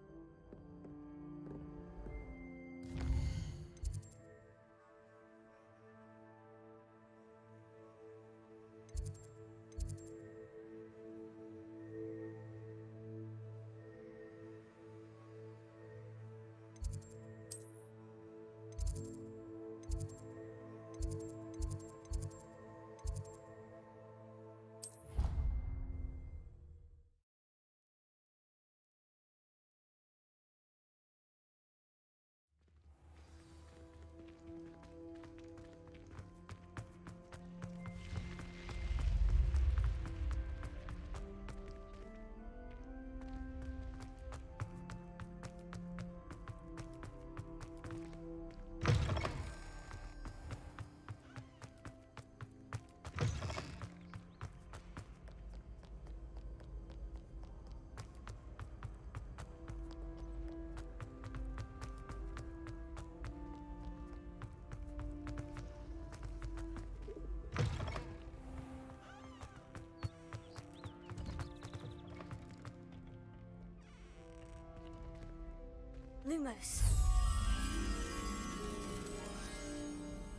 Lumos.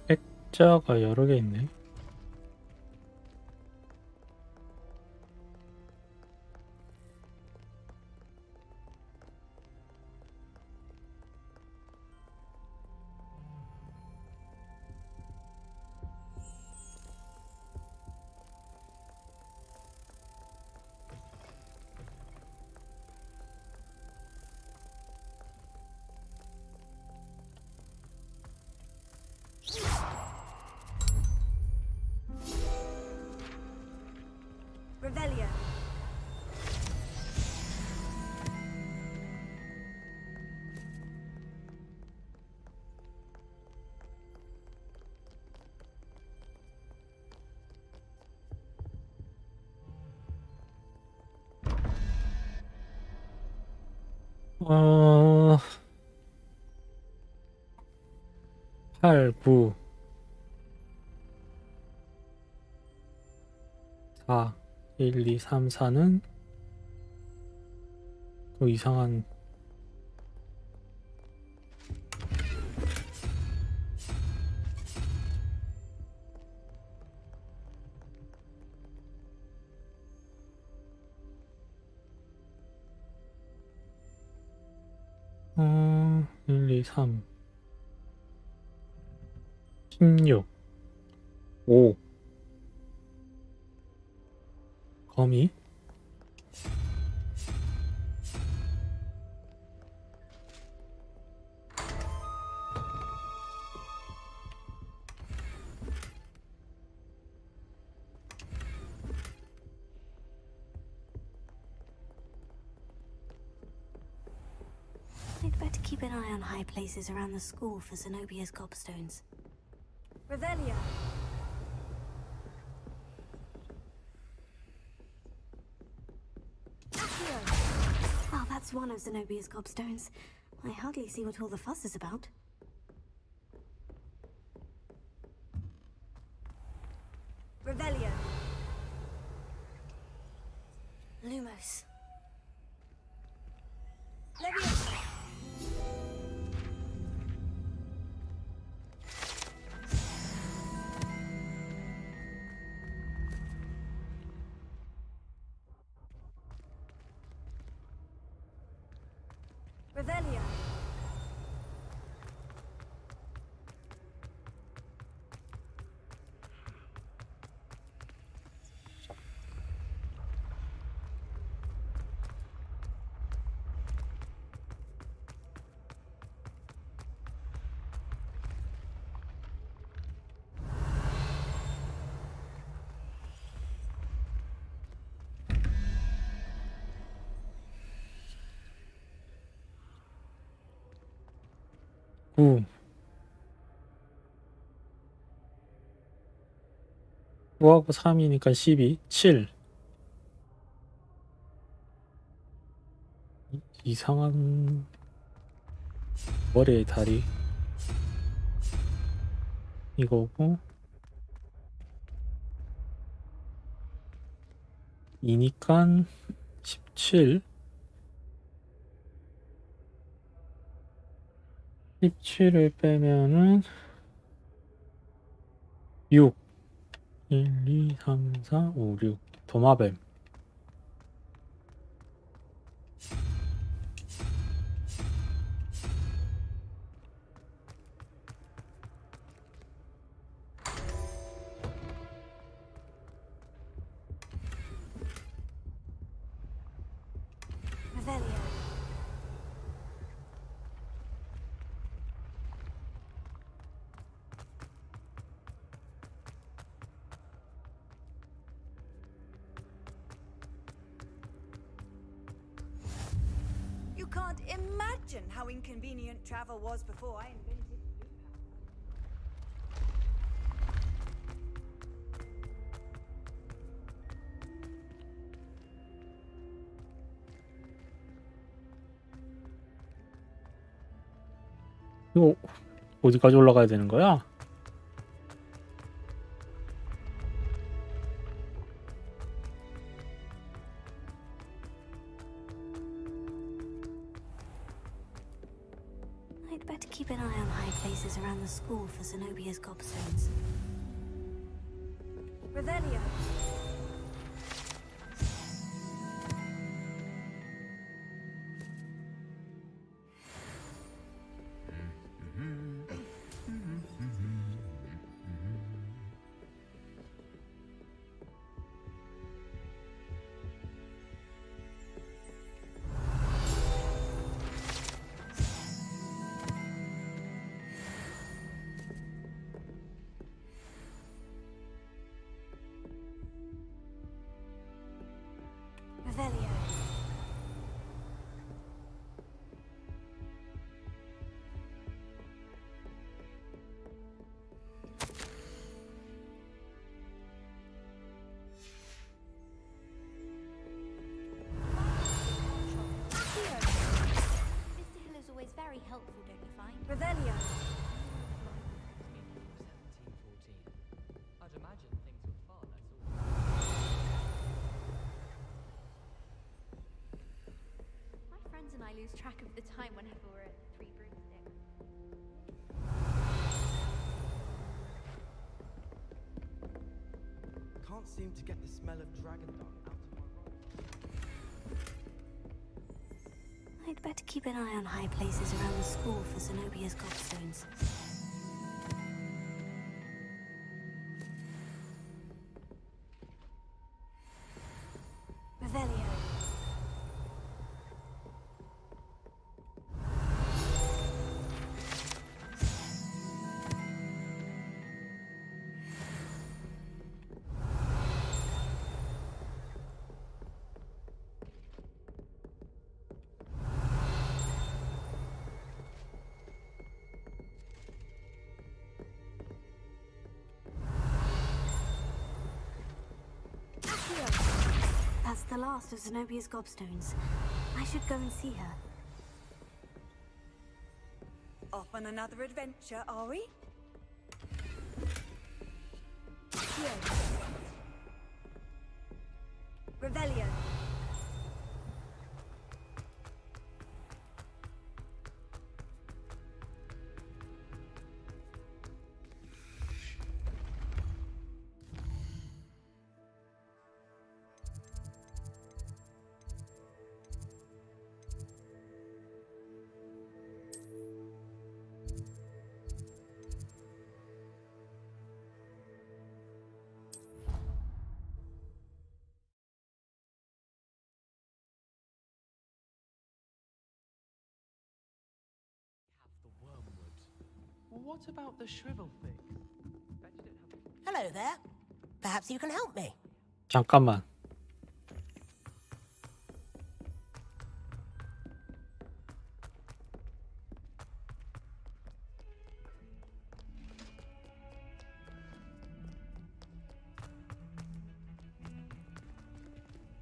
액자가 여러 개 있네. Revelio. 어... 8, 9, 4, 1, 2, 3, 4는 또 이상한 어... 1, 2, 3 16 5 거미 I'd better keep an eye on high places around the school for Zenobia's gobstones. Revelio. Well, that's one of Zenobia's gobstones. I hardly see what all the fuss is about. Revelio. Lumos. Leviosa. Revelio. 구 9하고 3이니까 12 7 이상한 머리의 다리 이거고 2니까 17 17을 빼면은 6 1, 2, 3, 4, 5, 6 도마뱀 Revelio. You can't imagine how inconvenient travel was before I invented blue 이거 어디까지 올라가야 되는 거야? I'd better keep an eye on high places around the school for Zenobia's gobstones. Revelio. lose track of the time whenever we're at Three Broomsticks. Can't seem to get the smell of dragon dung out of my robe. I'd better keep an eye on high places around the school for Zenobia's gobstones. Revelio. That's the last of Zenobia's gobstones. I should go and see her. Off on another adventure, are we? Revelio. What about the shrivel fig? Hello there. Perhaps you can help me. 잠깐만.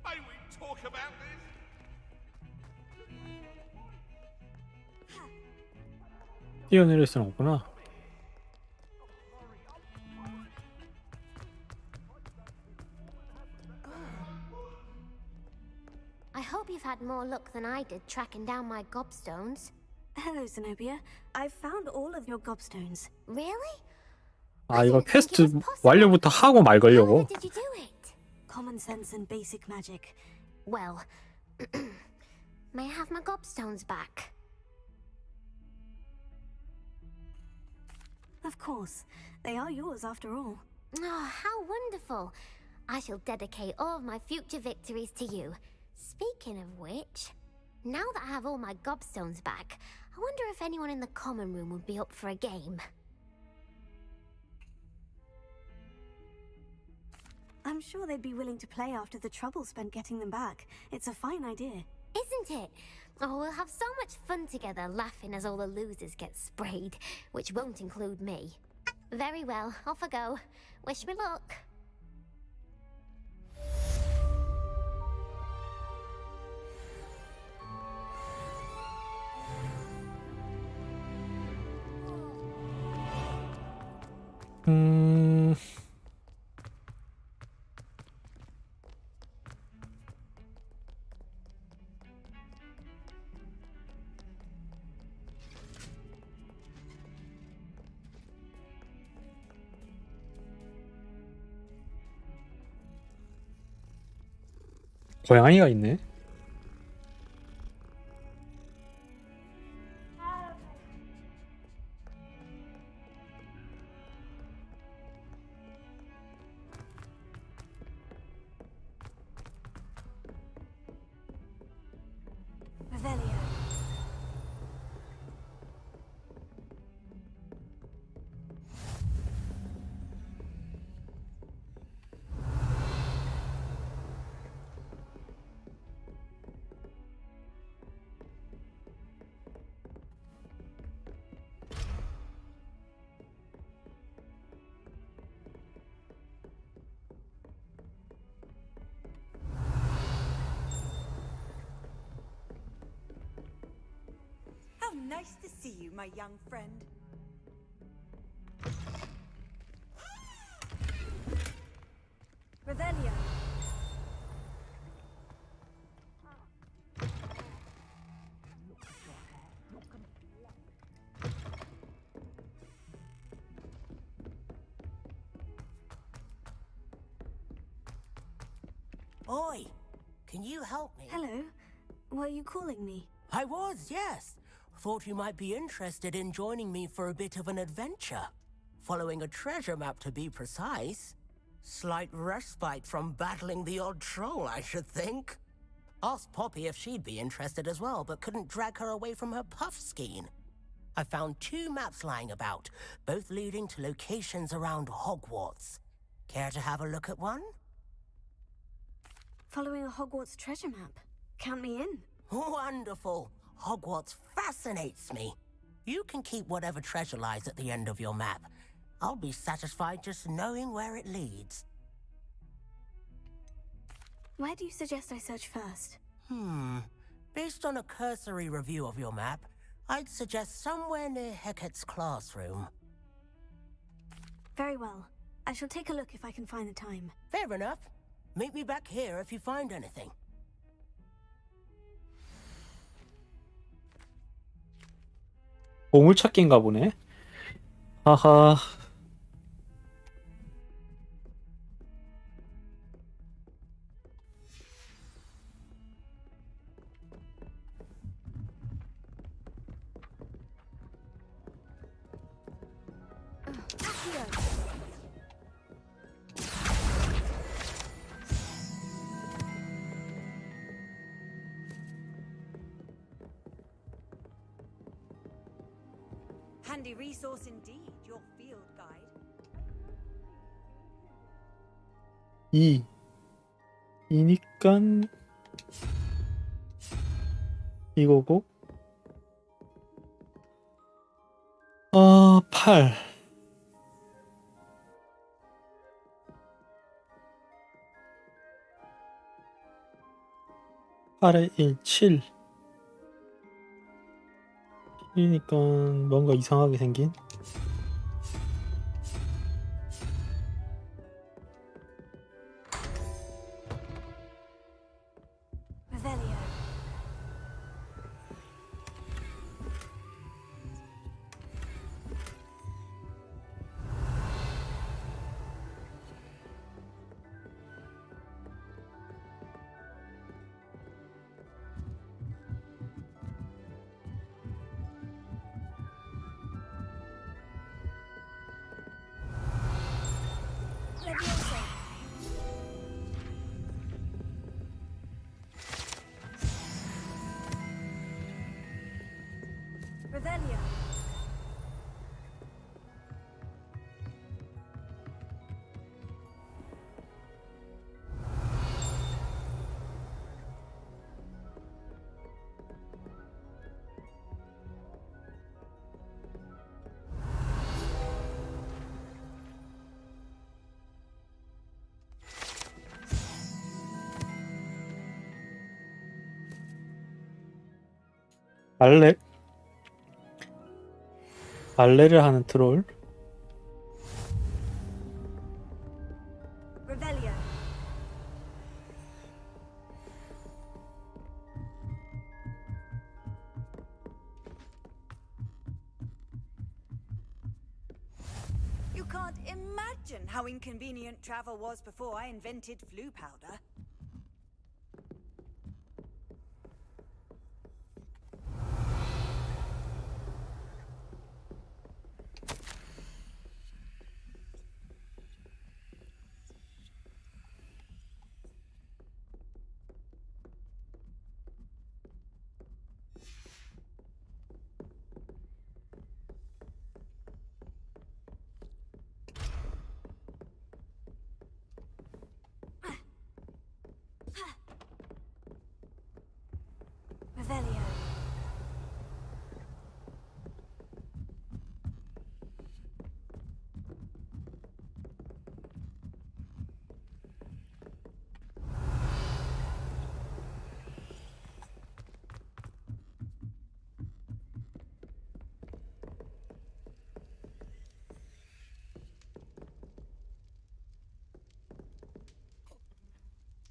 May we talk about this? 뛰어내릴 수는 없구나. I hope you've had more luck than I did tracking down my gobstones. Hello, Zenobia. I've found all of your gobstones. Really? 아, 이거 퀘스트 완료부터 하고 말걸려고. Did you do it? Common sense and basic magic. Well, may I have my gobstones back? Of course. They are yours after all. Oh, how wonderful. I shall dedicate all of my future victories to you. Speaking of which, now that I have all my gobstones back, I wonder if anyone in the common room would be up for a game. I'm sure they'd be willing to play after the trouble spent getting them back. It's a fine idea. Isn't it? Oh, we'll have so much fun together laughing as all the losers get sprayed, which won't include me. Very well, off I go. Wish me luck. 고양이가 있네. Revelio. How nice to see you, my young friend. Revelio. Oi, can you help me? Hello. Were you calling me? I was, yes. Thought you might be interested in joining me for a bit of an adventure. Following a treasure map, to be precise. Slight respite from battling the odd troll, I should think. Asked Poppy if she'd be interested as well, but couldn't drag her away from her puff skein. I found 2 maps lying about, both leading to locations around Hogwarts. Care to have a look at one? Following a Hogwarts treasure map. Count me in. Wonderful. Hogwarts fascinates me. You can keep whatever treasure lies at the end of your map. I'll be satisfied just knowing where it leads. Where do you suggest I search first? Based on a cursory review of your map, I'd suggest somewhere near Hecate's classroom. Very well. I shall take a look if I can find the time. Fair enough. Meet me back here if you find anything. 보물찾기인가 보네. 하하. Handy resource indeed, your field guide. 2이니까 이거고 8 8에 1, 7 7이니까 뭔가 이상하게 생긴 Revelio. Leviosa. Revelio. 발레를 하는 트롤 Revelio. You can't imagine how inconvenient travel was before I invented flu powder. Revelio.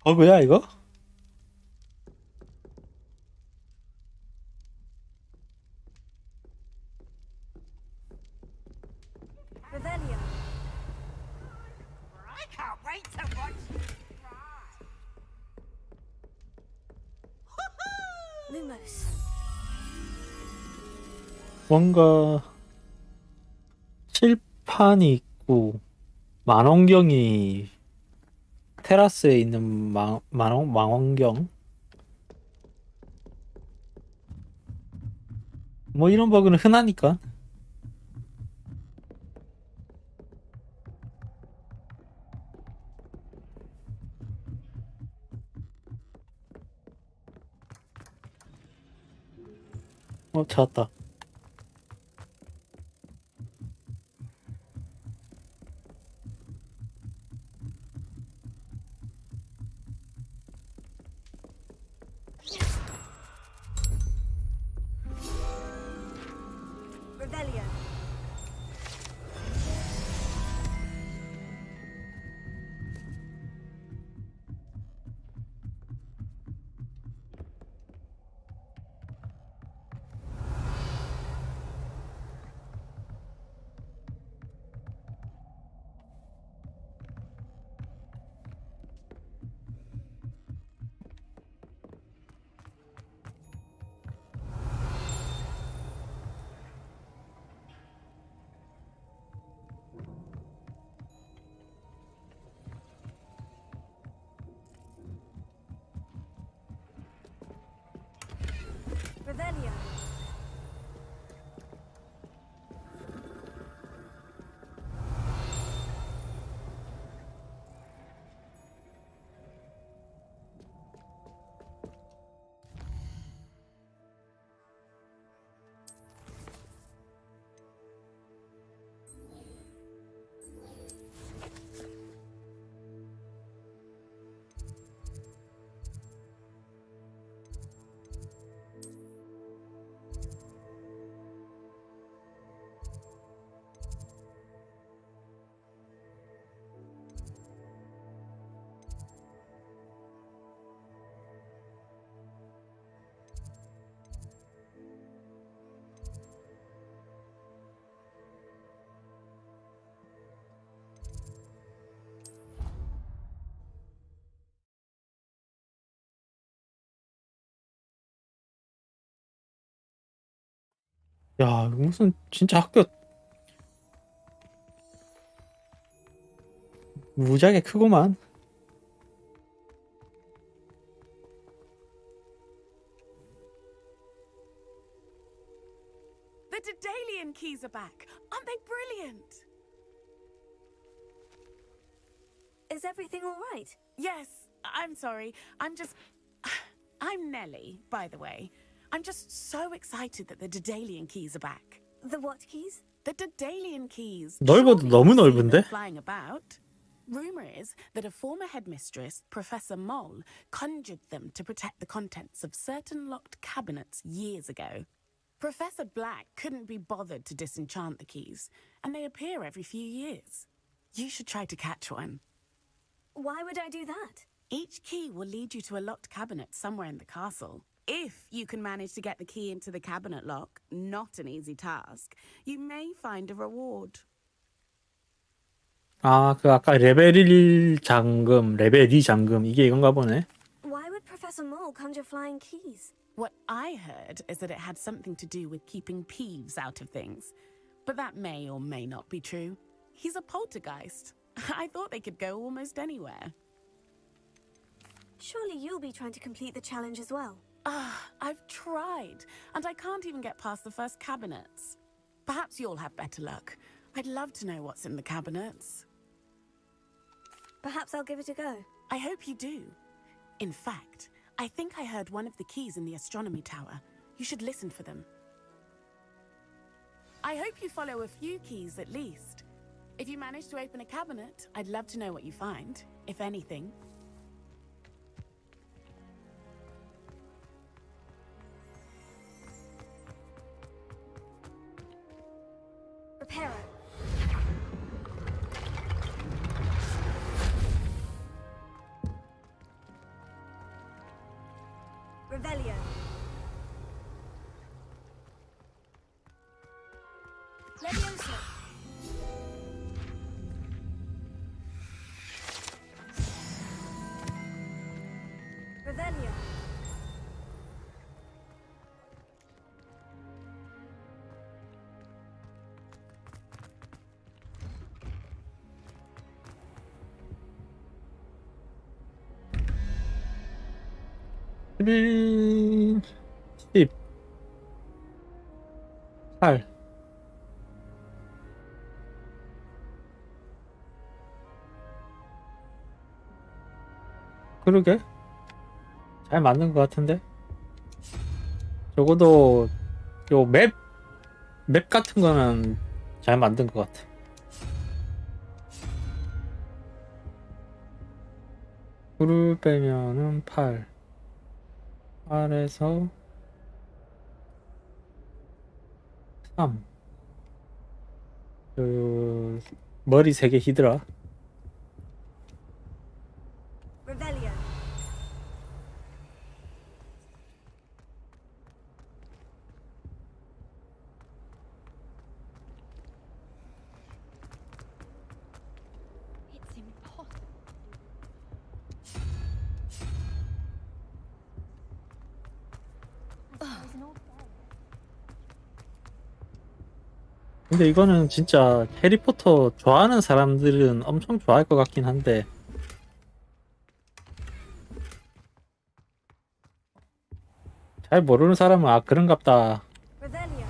버그야 이거? Revelio. I can't wait to watch you try. Almost. 뭔가 칠판이 있고 망원경이 테라스에 있는 망원경 뭐 이런 버그는 흔하니까. 찾았다. Revelio. Revelio. 야, 무슨 진짜 학교 무지하게 크구만. The Daedalian keys are back. Aren't they brilliant? Is everything all right? Yes, I'm sorry. I'm Nellie, by the way. I'm just so excited that the Daedalian keys are back. The what keys? The Daedalian keys. 넓어도 Surely 너무 you've seen 넓은데? them flying about. Rumor is that a former headmistress, Professor Moll, conjured them to protect the contents of certain locked cabinets years ago. Professor Black couldn't be bothered to disenchant the keys, and they appear every few years. You should try to catch one. Why would I do that? Each key will lead you to a locked cabinet somewhere in the castle. If you can manage to get the key into the cabinet lock, not an easy task, you may find a reward. 아, 그 아까 레벨 1 잠금, 레벨 2 잠금 이게 이건가 보네. Why would Professor Mole conjure flying keys? What I heard is that it had something to do with keeping Peeves out of things. But that may or may not be true. He's a poltergeist. I thought they could go almost anywhere. Surely you'll be trying to complete the challenge as well. I've tried, and I can't even get past the first cabinets. Perhaps you'll have better luck. I'd love to know what's in the cabinets. Perhaps I'll give it a go. I hope you do. In fact, I think I heard one of the keys in the astronomy tower. You should listen for them. I hope you follow a few keys at least. If you manage to open a cabinet, I'd love to know what you find, if anything. Reparo. Revelio. Leviosa. Revelio. 11, 10, 8. 그러게 잘 맞는 것 같은데. 적어도 요 맵 같은 거는 잘 만든 것 같아. 불을 빼면은 8. 8에서 3. 그 머리 3개 히드라. Revelio. It's impossible. 근데 이거는 진짜 해리포터 좋아하는 사람들은 엄청 좋아할 것 같긴 한데 잘 모르는 사람은 아 그런갑다. Revelio.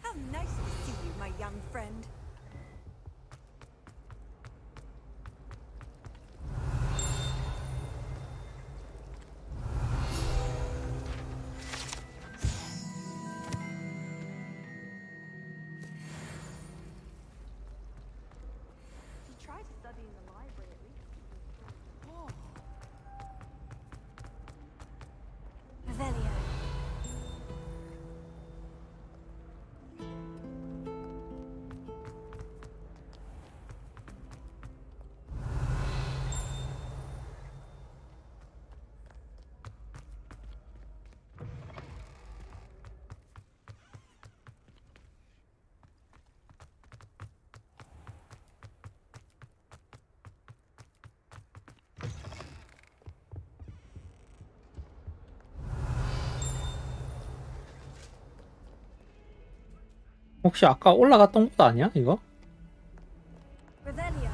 How nice to see you, my young friend. You try to study in the library at least. Oh. Revelio. 혹시 아까 올라갔던 곳 아니야 이거? Revelio.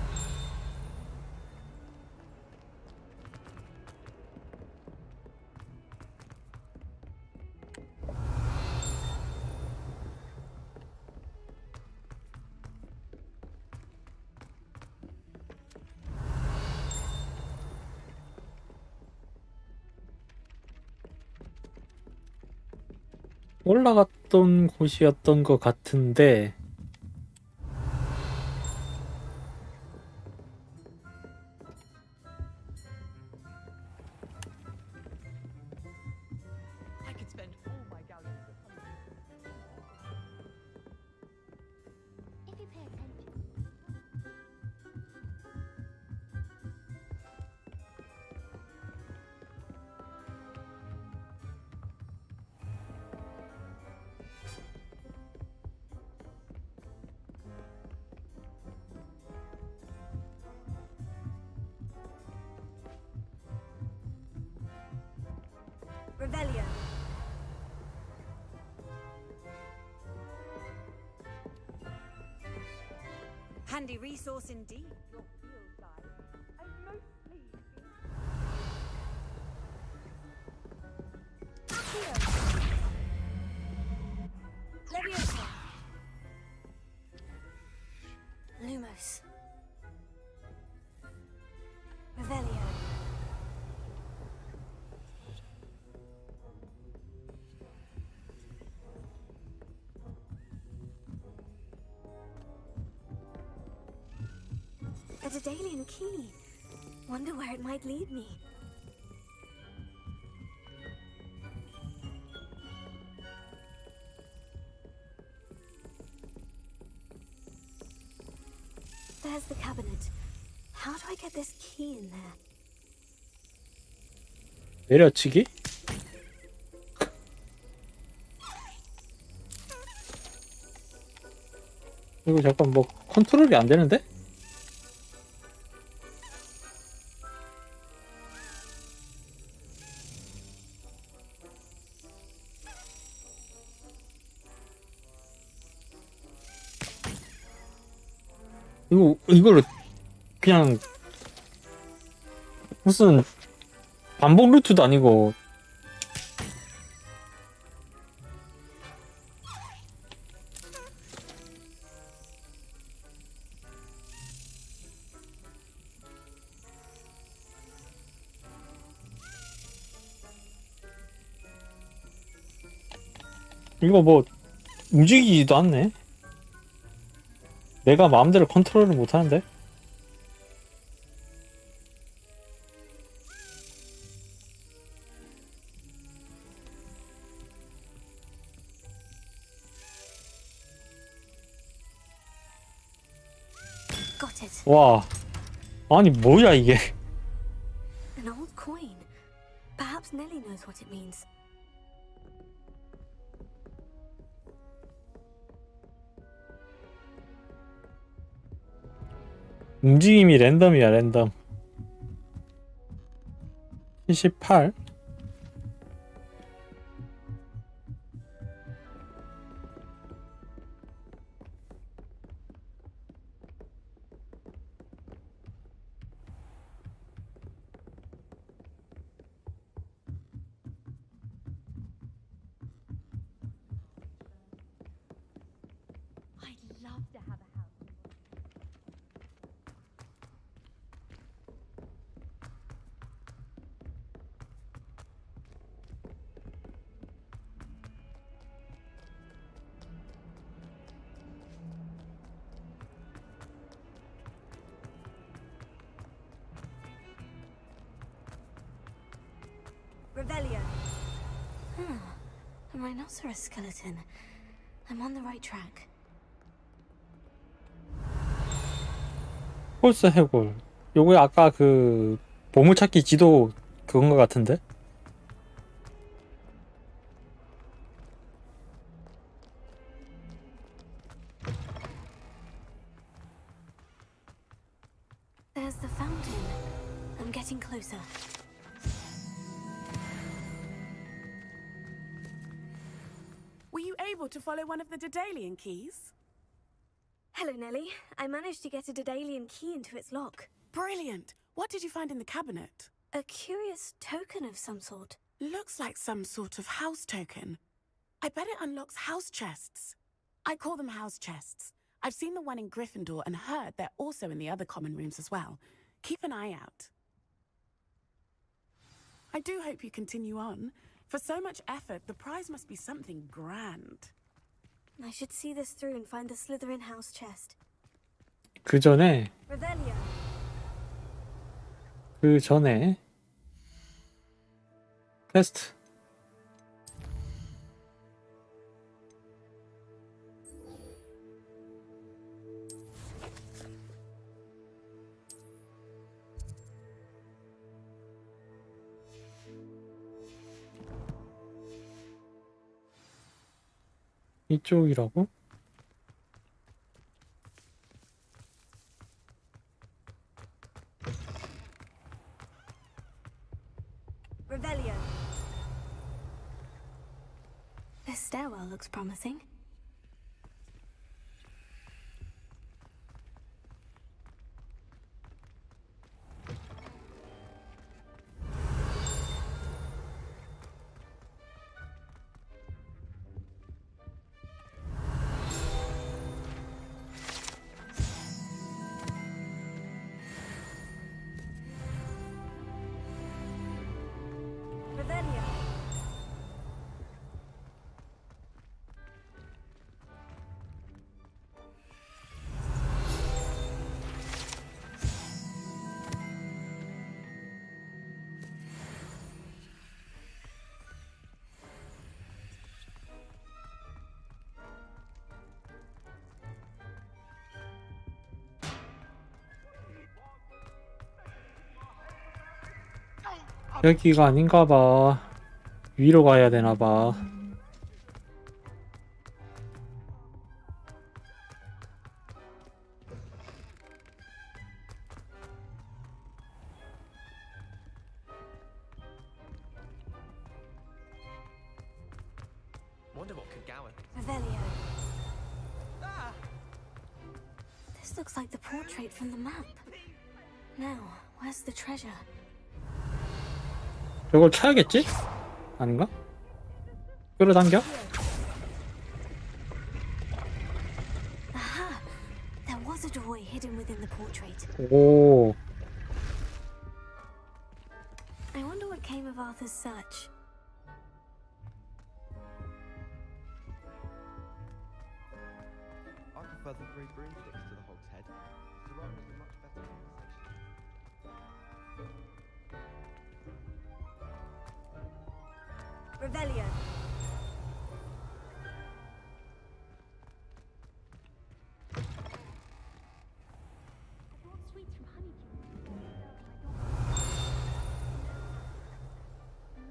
올라갔던 곳이었던 것 같은데 I could spend all my galleons upon you. If you pay attention. Revelio. Handy resource indeed, your field guide. I'm most pleased. Leviosa. Lumos. Revelio. A Daedalian key. Wonder where it might lead me. There's the cabinet. How do I get this key in there? 내려치기? 이거 잠깐 뭐 컨트롤이 안 되는데? 이거를 그냥 무슨 반복 루트도 아니고 이거 뭐 움직이지도 않네. 내가 마음대로 컨트롤을 못하는데? Got it. 와, 아니 뭐야 이게? An old coin. Perhaps Nellie knows what it means. 움직임이 랜덤이야, 랜덤. 78? I'd love to have a house. Revelio. A rhinoceros skeleton. I'm on the right track. 홀스 해골. 요거 아까 그 보물찾기 지도 그건 것 같은데? There's the fountain. I'm getting closer. Were you able to follow one of the Daedalian keys? Hello, Nellie. I managed to get a Daedalian key into its lock. Brilliant. What did you find in the cabinet? A curious token of some sort. Looks like some sort of house token. I bet it unlocks house chests. I call them house chests. I've seen the one in Gryffindor and heard they're also in the other common rooms as well. Keep an eye out. I do hope you continue on. For so much effort, the prize must be something grand. I should see this through and find the Slytherin house chest. 그 전에 Revelio. 퀘스트. 이쪽이라고? Revelio. This stairwell looks promising. Revelio. 여기가 아닌가 봐. 위로 가야 되나 봐. Wonder what could Gowan. Revelio. The This looks like the portrait from the map. Now, where's the treasure? 저걸 쳐야겠지? 아닌가? 끌어당겨? Aha! There was a doorway hidden within the portrait. 오, I wonder what came of Arthur's search. I prefer the 3 broomsticks to the Hog's Head. Jerome was a much better conversation. Revelio.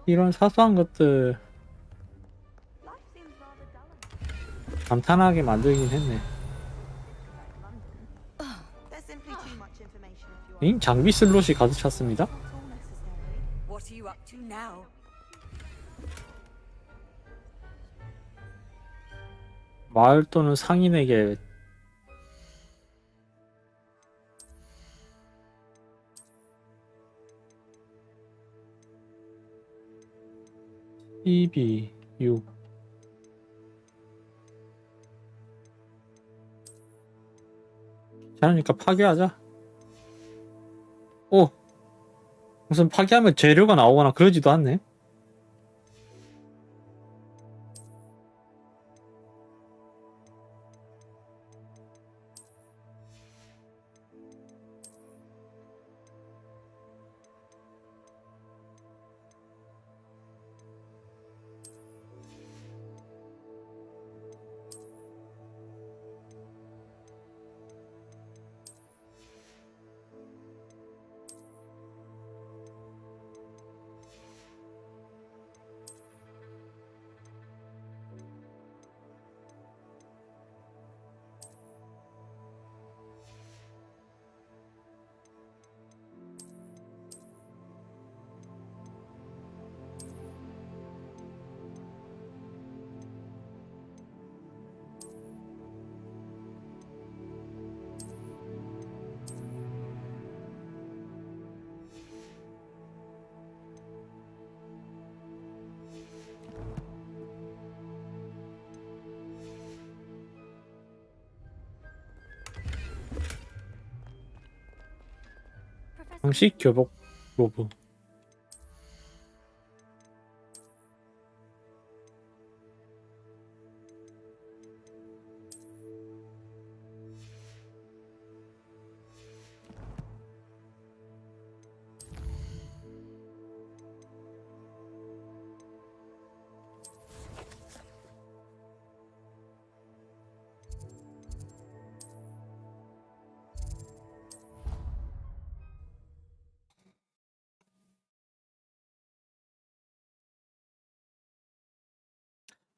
이런 사소한 것들 감탄하게 만들긴 했네. There's simply too much information if you 잉? 장비 슬롯이 가득 찼습니다. What are you up to now? 마을 또는 상인에게 TV 6 자니까 파괴하자. 오, 무슨 파괴하면 재료가 나오거나 그러지도 않네. 방식 교복 로브.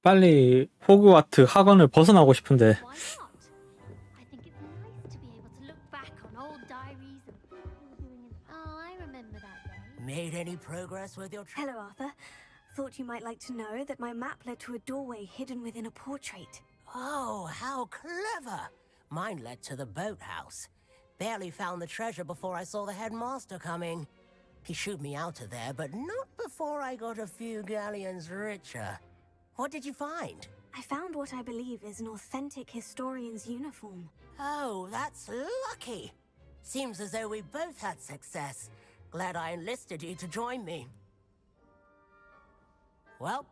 빨리 호그와트 학원을 벗어나고 싶은데. Made any progress with your Hello, Arthur. Thought you might like to know that my map led to a doorway hidden within a portrait. Oh, how clever! Mine led to the boathouse. Barely found the treasure before I saw the headmaster coming. He shooed me out of there, but not before I got a few galleons richer. What did you find? I found what I believe is an authentic historian's uniform. Oh, that's lucky. Seems as though we both had success. Glad I enlisted you to join me. Well,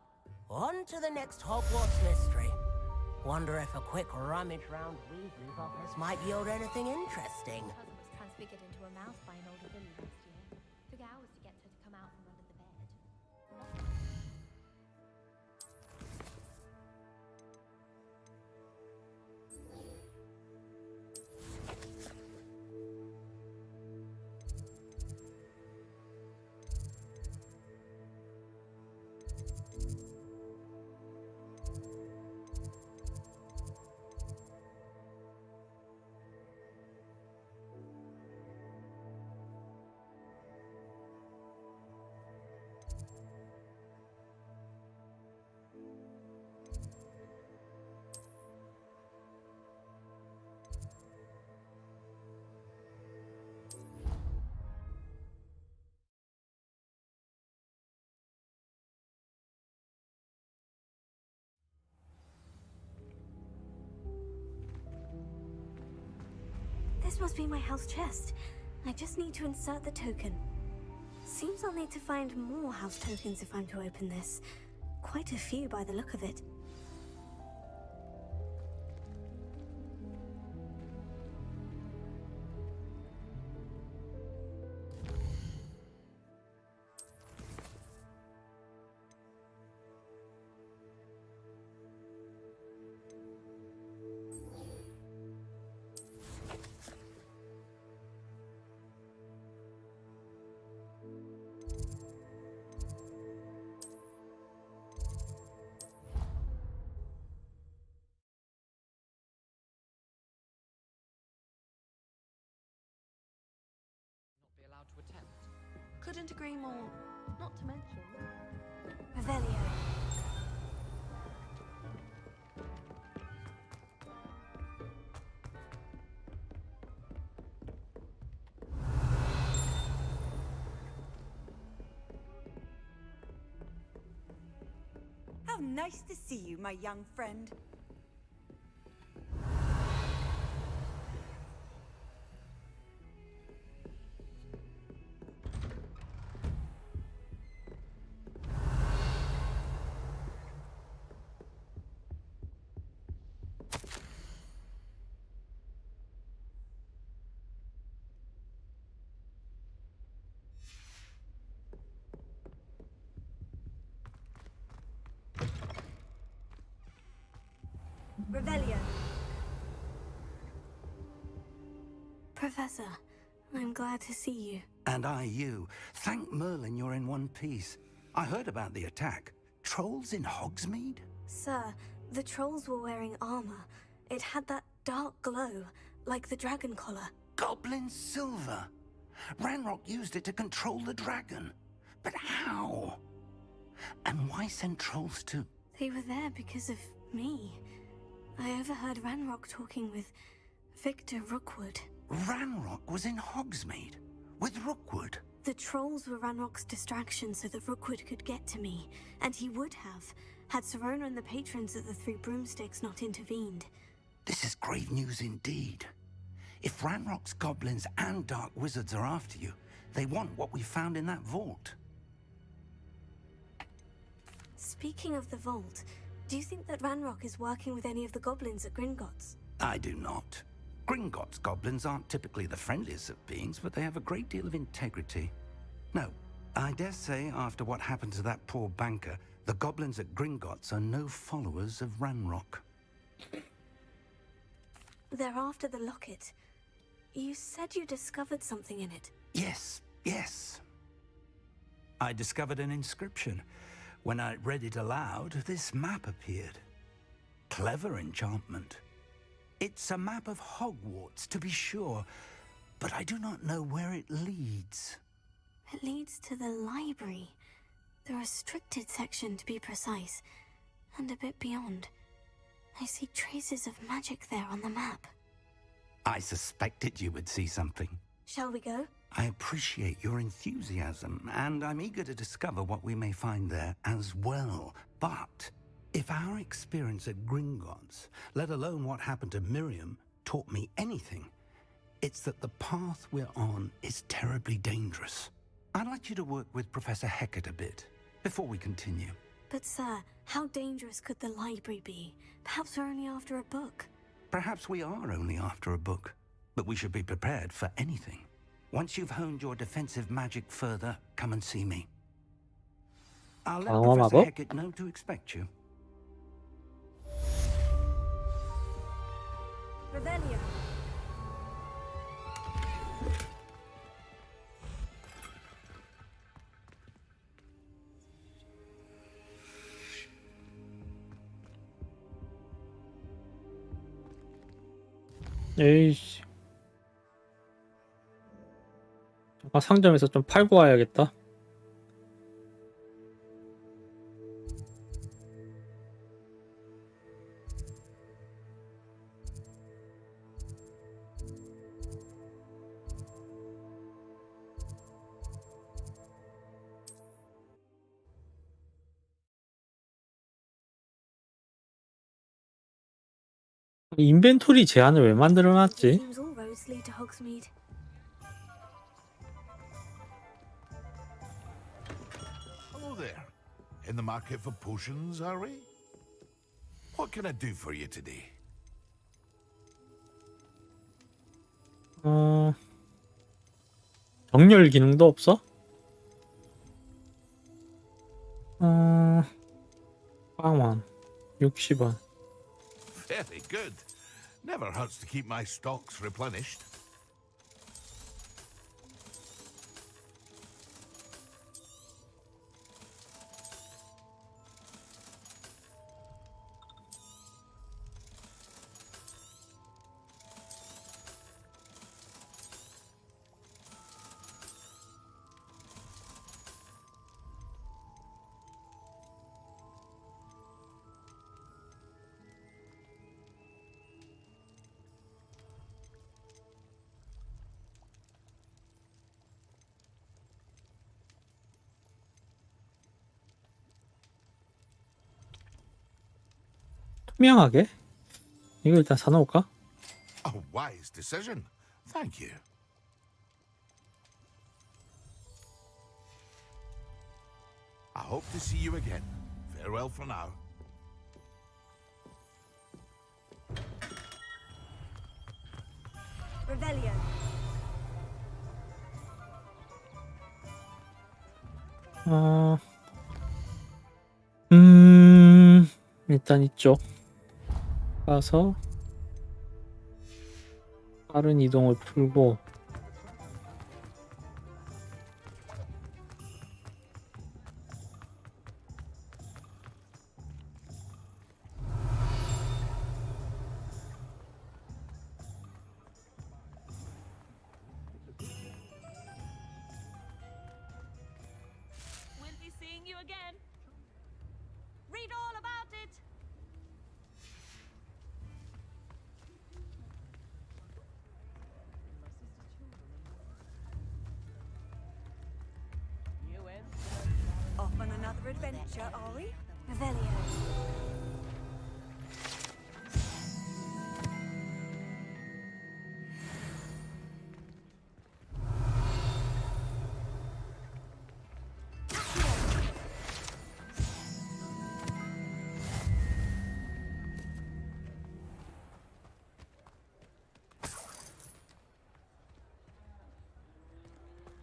on to the next Hogwarts mystery. Wonder if a quick rummage round Weasley's office might yield anything interesting. Cousin was transfigured into a mouse by an older Billy last year. Took hours to get her to come out from under the bed. must be my house chest. I just need to insert the token. Seems I'll need to find more house tokens if I'm to open this. Quite a few by the look of it. Not be allowed to attempt. Couldn't agree more. Not to mention. Revelio. How nice to see you, my young friend. Revelio. Professor, I'm glad to see you. And I you. Thank Merlin you're in one piece. I heard about the attack. Trolls in Hogsmeade? Sir, the trolls were wearing armor. It had that dark glow, like the dragon collar. Goblin silver. Ranrock used it to control the dragon. But how? And why send trolls to... They were there because of me. I overheard Ranrock talking with Victor Rookwood. Ranrock was in Hogsmeade? With Rookwood? The trolls were Ranrock's distraction so that Rookwood could get to me. And he would have, had Serona and the patrons of the Three Broomsticks not intervened. This is grave news indeed. If Ranrock's goblins and dark wizards are after you, they want what we found in that vault. Speaking of the vault, do you think that Ranrock is working with any of the goblins at Gringotts? I do not. Gringotts goblins aren't typically the friendliest of beings, but they have a great deal of integrity. No, I dare say after what happened to that poor banker, the goblins at Gringotts are no followers of Ranrock. They're after the locket. You said you discovered something in it. Yes, yes. I discovered an inscription. When I read it aloud, this map appeared. Clever enchantment. It's a map of Hogwarts, to be sure, but I do not know where it leads. It leads to the library. The restricted section, to be precise, and a bit beyond. I see traces of magic there on the map. I suspected you would see something. Shall we go? I appreciate your enthusiasm, and I'm eager to discover what we may find there as well. But if our experience at Gringotts, let alone what happened to Miriam, taught me anything, it's that the path we're on is terribly dangerous. I'd like you to work with Professor Hecat a bit, before we continue. But sir, how dangerous could the library be? Perhaps we're only after a book. Perhaps we are only after a book, but we should be prepared for anything. Once you've honed your defensive magic further, come and see me. I'll let Professor Hecat know to expect you. Revelio. 에이씨. 아까 상점에서 좀 팔고 와야겠다. 인벤토리 제한을 왜 만들어놨지? Seems all roads roads lead to Hogsmeade. Hello there. In the market for potions, are we? What can I do for you today? 정렬 기능도 없어? 빵원 60원. Very good. Never hurts to keep my stocks replenished. 투명하게? 이거 일단 사놓을까? A wise decision. Thank you. I hope to see you again. Farewell for now. Revelio. 일단 이쪽 가서 빠른 이동을 풀고 We'll be seeing you again. Read all about it. Off on another adventure, are we? Revelio.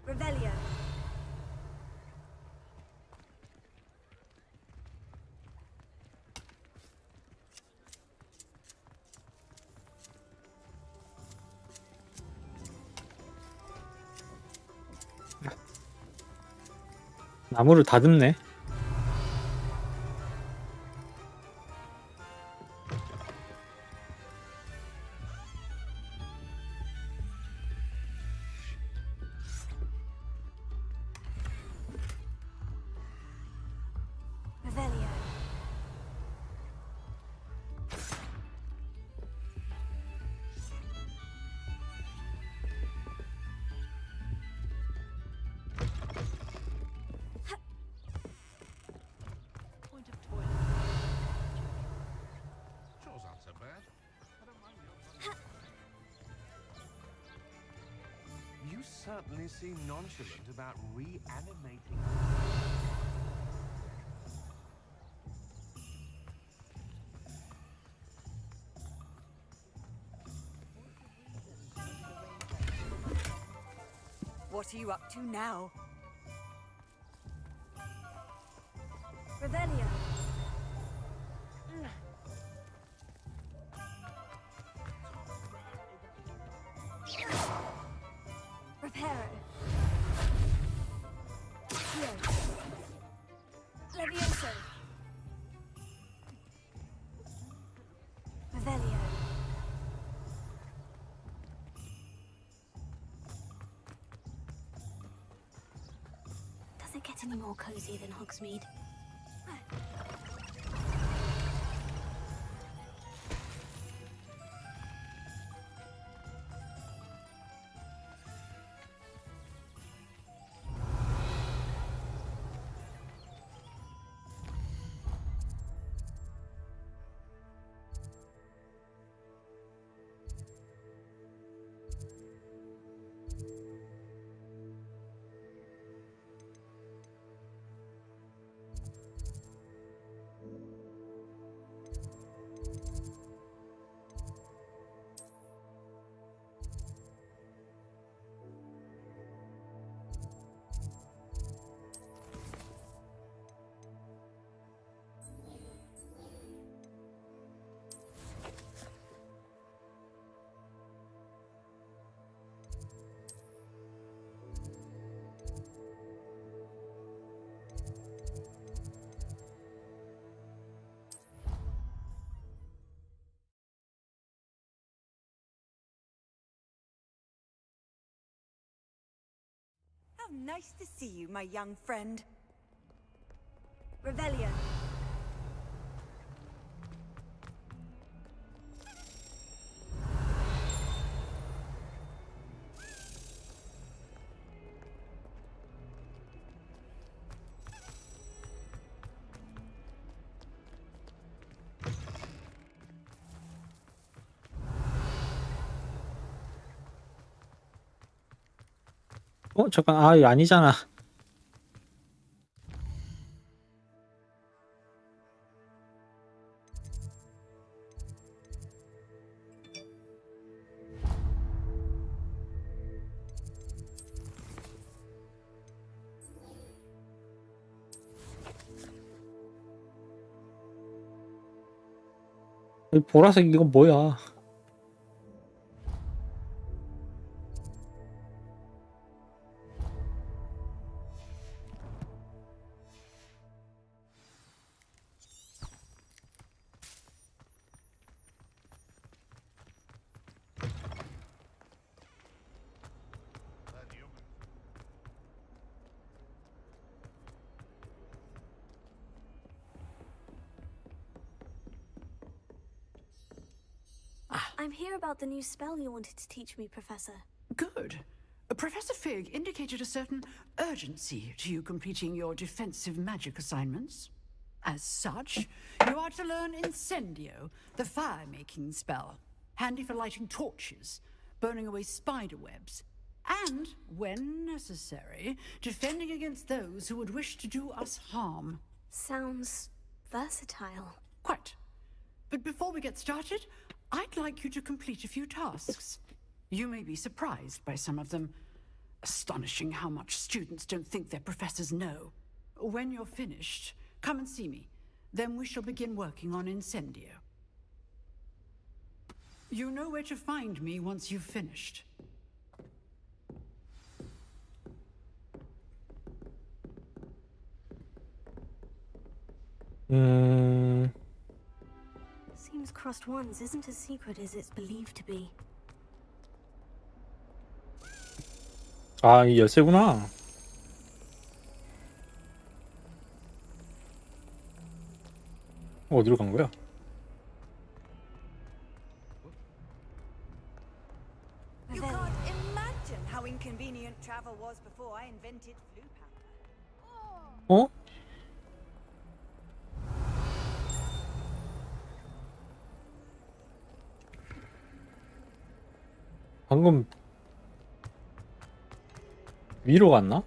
Revelio. 나무를 다듬네. Revelio. Chores aren't so bad. I don't mind you. You certainly seem nonchalant about reanimating. What are you up to now? Revelio. Reparo. Accio. Levioso. Revelio. Does it get any more cozy than Hogsmeade? How nice to see you, my young friend. Revelio. 잠깐, 아, 이거 아니잖아. 이 보라색 이건 뭐야? I'm here about the new spell you wanted to teach me, Professor. Good. Professor Fig indicated a certain urgency to you completing your defensive magic assignments. As such, you are to learn Incendio, the fire-making spell, handy for lighting torches, burning away spider webs, and, when necessary, defending against those who would wish to do us harm. Sounds versatile. Quite. But before we get started, I'd like you to complete a few tasks. You may be surprised by some of them. Astonishing how much students don't think their professors know. When you're finished, come and see me. Then we shall begin working on Incendio. You know where to find me once you've finished. Seems Crossed Ones isn't as secret as it's believed to be. 아, 이 열쇠구나. 어디로 간 거야? You can't imagine how inconvenient travel was before I invented flu powder. 어? 방금 위로 갔나?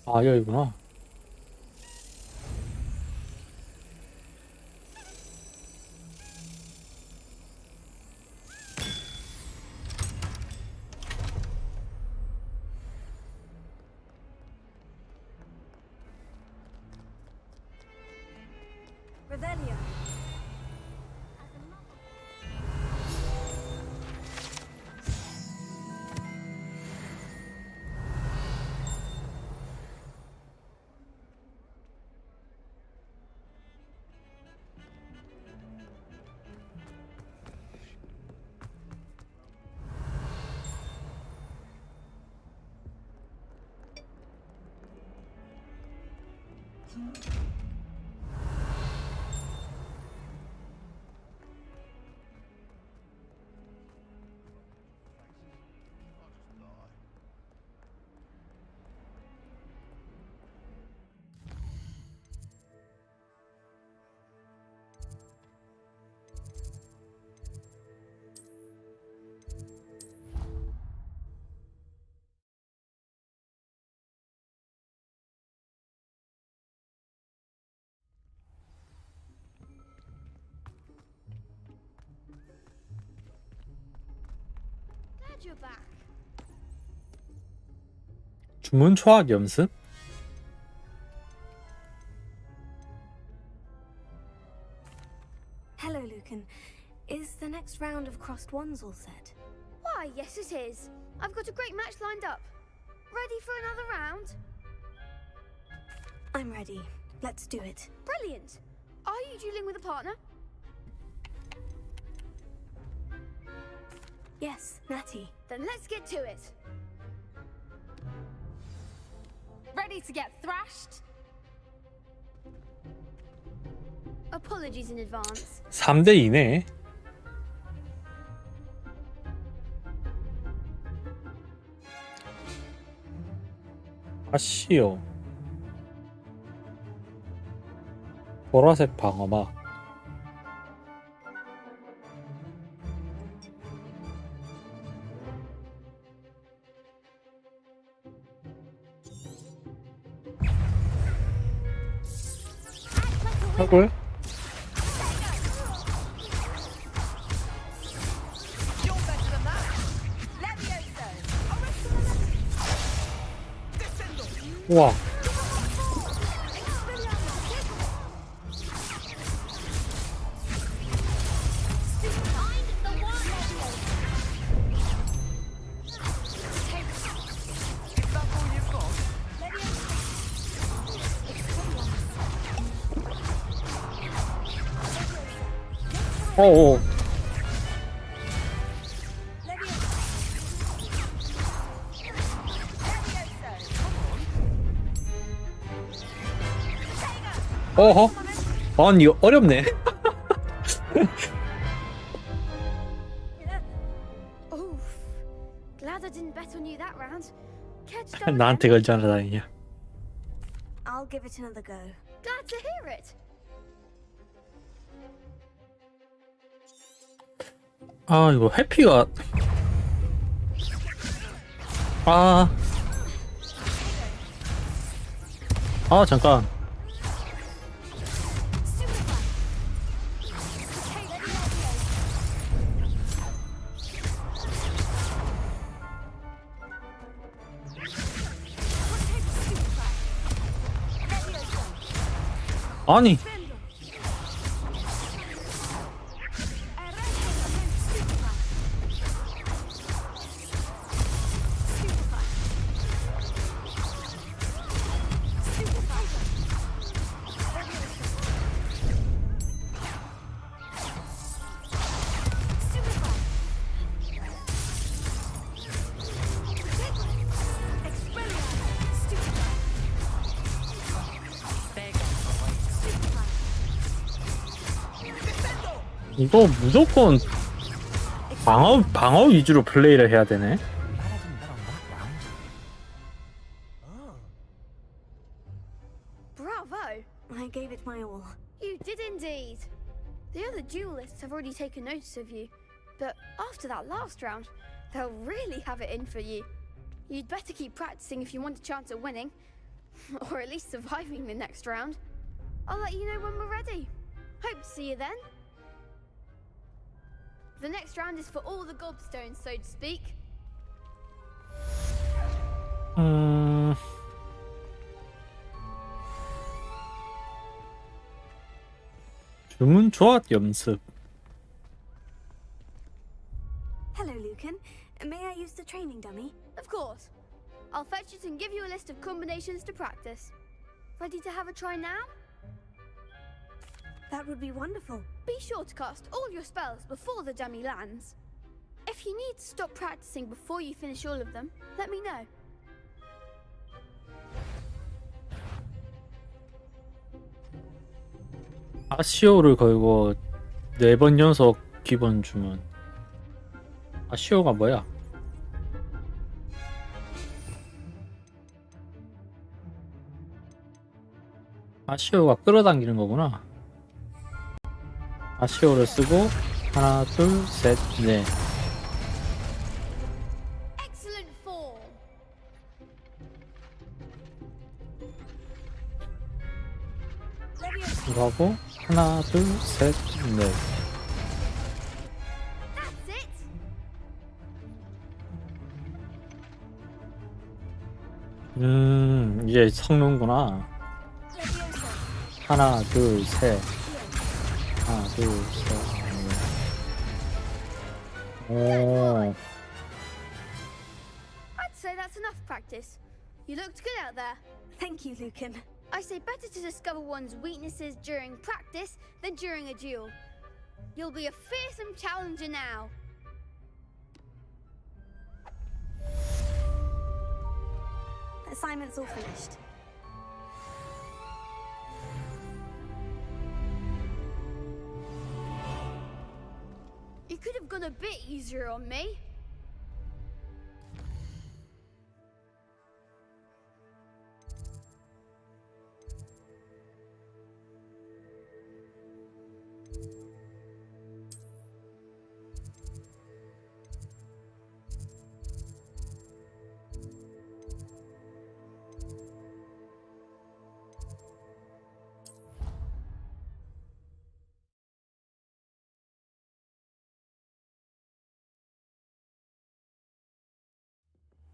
아, 여기구나. Revelio. Glad you're back. 주문 초학 연습? Hello, Lucan. Is the next round of Crossed Ones all set? Why, yes it is. I've got a great match lined up. Ready for another round? I'm ready. Let's do it. Brilliant. Are you dueling with a partner? Yes, Natty. Then let's get to it. Ready to get thrashed? Apologies in advance. 3대 2네. 아쉬워. 보라색 방어막. 해골? 우와. 어어. 어허? 아니 어렵네. Oof. Glad I didn't bet on you that round. Catch up. 나한테 걸지 않아다니냐. I'll give it another go. Glad to hear it. 아 이거 해피가 잠깐. 아니 이거 무조건 방어 위주로 플레이를 해야 되네. Bravo! I gave it my all. You did indeed. The other duelists have already taken notice of you, but after that last round, they'll really have it in for you. You'd better keep practicing if you want a chance at winning, or at least surviving the next round. I'll let you know when we're ready. Hope to see you then. The next round is for all the gobstones, so to speak. 주문 조합 연습. Hello, Lucan. May I use the training dummy? Of course. I'll fetch it and give you a list of combinations to practice. Ready to have a try now? That would be wonderful. Be sure to cast all your spells before the dummy lands. If you need to stop practicing before you finish all of them, let me know. 아시오를 걸고 4번 연속 기본 주문. 아시오가 뭐야? 아시오가 끌어당기는 거구나. 아시오를 쓰고 하나, 둘, 셋, 넷. Excellent form. 이거 하고 하나, 둘, 셋, 넷. That's it. 이제 섞는구나. 하나, 둘, 셋. 하나, 둘, 셋, 넷. 오. I'd say that's enough practice. You looked good out there. Thank you, Lucan. I say better to discover one's weaknesses during practice than during a duel. You'll be a fearsome challenger now. The assignment's all finished. You could have gone a bit easier on me.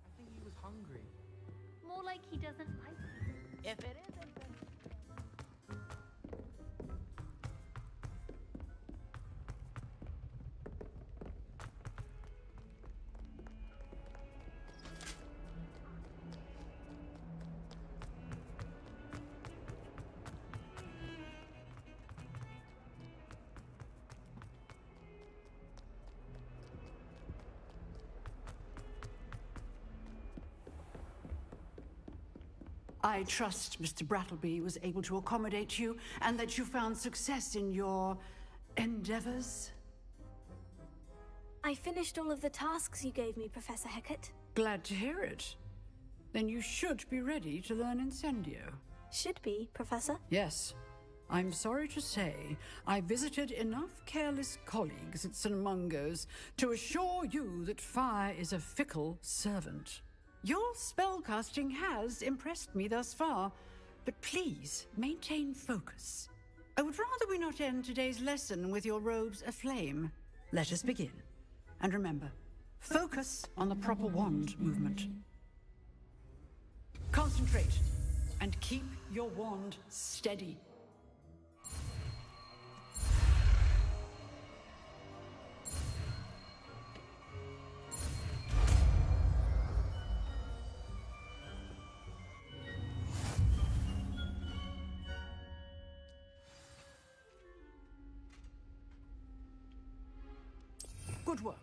I think he was hungry. More like he doesn't like you. If it isn't, then... I trust Mr. Brattleby was able to accommodate you and that you found success in your endeavors. I finished all of the tasks you gave me, Professor Hecat. Glad to hear it. Then you should be ready to learn Incendio. Should be, Professor. Yes. I'm sorry to say, I visited enough careless colleagues at St. Mungo's to assure you that fire is a fickle servant. Your spellcasting has impressed me thus far, but please maintain focus. I would rather we not end today's lesson with your robes aflame. Let us begin. And remember, focus on the proper wand movement. Concentrate and keep your wand steady. Good work.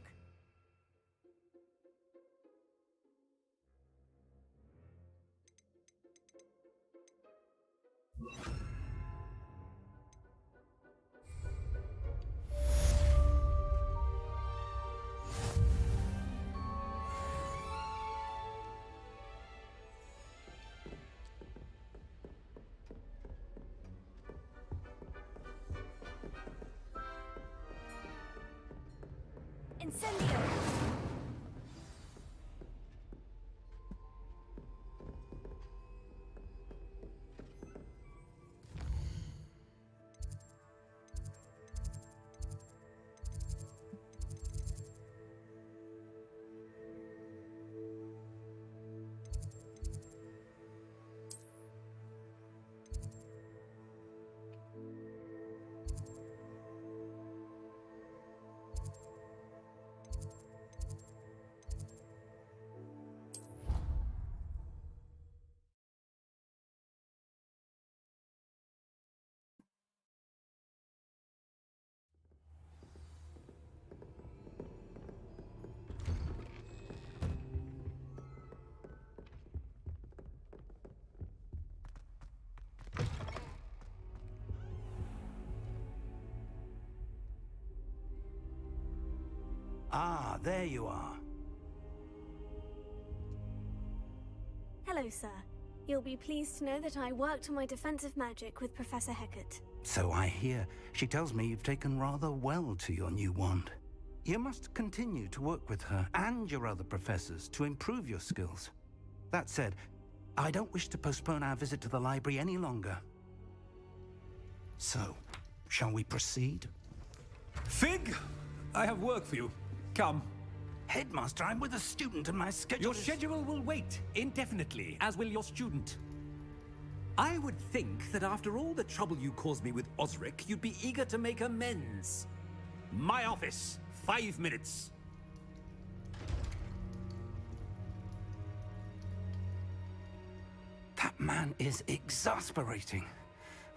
Incendio! Ah, there you are. Hello, sir. You'll be pleased to know that I worked on my defensive magic with Professor Hecat. So I hear. She tells me you've taken rather well to your new wand. You must continue to work with her and your other professors to improve your skills. That said, I don't wish to postpone our visit to the library any longer. So, shall we proceed? Fig! I have work for you. Come. Headmaster, I'm with a student and my schedule Your schedule will wait indefinitely, as will your student. I would think that after all the trouble you caused me with Osric, you'd be eager to make amends. My office, 5 minutes. That man man is exasperating.